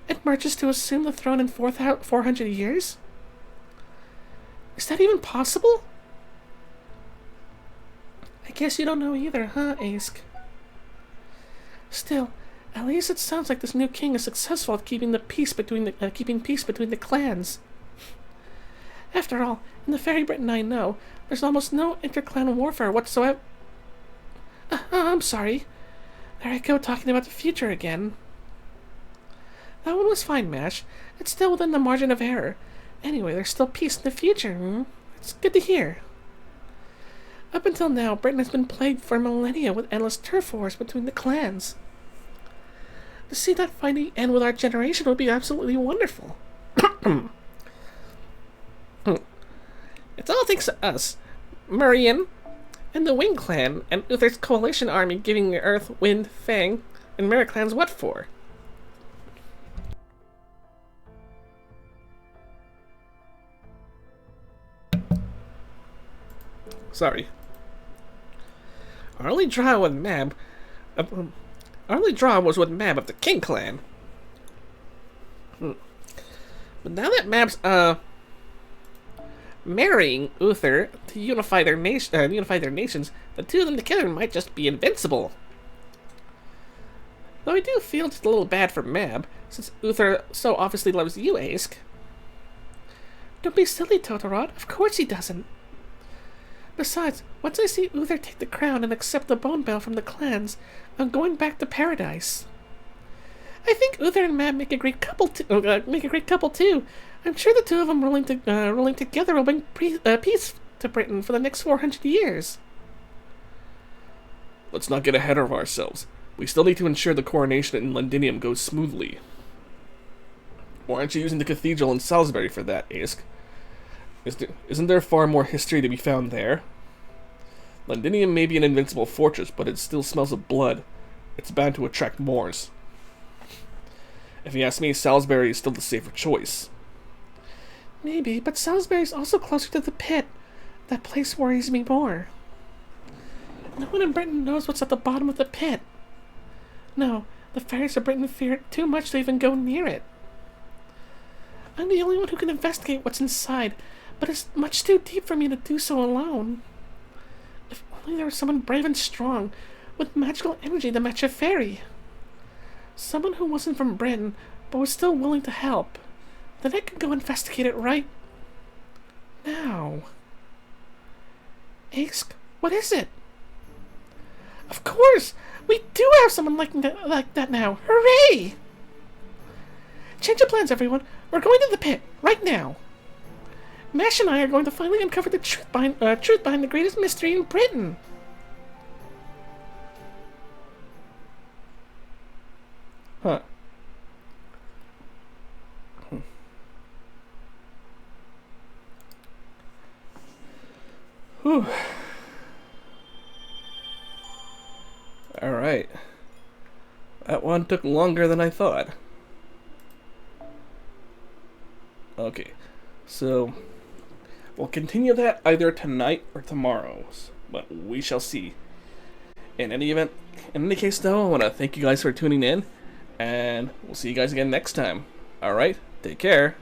emerges to assume the throne in 400 years? Is that even possible? I guess you don't know either, huh, Ask? Still, at least it sounds like this new king is successful at keeping peace between the clans. After all, in the fairy Britain I know, there's almost no interclan warfare whatsoever. I'm sorry. There I go talking about the future again. That one was fine, Mash. It's still within the margin of error. Anyway, there's still peace in the future. It's good to hear. Up until now, Britain has been plagued for millennia with endless turf wars between the clans. To see that finally end with our generation would be absolutely wonderful. It's all thanks to us, Murian, and the Wing Clan, and Uther's coalition army giving the Earth, Wind, Fang, and Mirror clans what for? Sorry. Our only draw was Mab. Our only draw was with Mab of the King Clan. But now that Mab's marrying Uther to unify their nations, the two of them together might just be invincible. Though I do feel just a little bad for Mab, since Uther so obviously loves you, Ask. Don't be silly, Totorot. Of course he doesn't. Besides, once I see Uther take the crown and accept the bone bell from the clans, I'm going back to paradise. I think Uther and Mab make a great couple too. I'm sure the two of them ruling together will bring peace to Britain for the next 400 years. Let's not get ahead of ourselves. We still need to ensure the coronation in Londinium goes smoothly. Why aren't you using the cathedral in Salisbury for that, Ask? Isn't there far more history to be found there? Londinium may be an invincible fortress, but it still smells of blood. It's bound to attract Moors. If you ask me, Salisbury is still the safer choice. Maybe, but Salisbury's also closer to the pit. That place worries me more. No one in Britain knows what's at the bottom of the pit. No, the fairies of Britain fear it too much to even go near it. I'm the only one who can investigate what's inside, but it's much too deep for me to do so alone. If only there was someone brave and strong, with magical energy to match a fairy. Someone who wasn't from Britain, but was still willing to help. Then I could go investigate it right now. Ask, what is it? Of course! We do have someone like that now! Hooray! Change of plans, everyone. We're going to the pit, right now. Mash and I are going to finally uncover the truth behind the greatest mystery in Britain. Huh. Whew. Alright. That one took longer than I thought. Okay, so we'll continue that either tonight or tomorrow, but we shall see. In any case though, I want to thank you guys for tuning in, and we'll see you guys again next time. Alright, take care.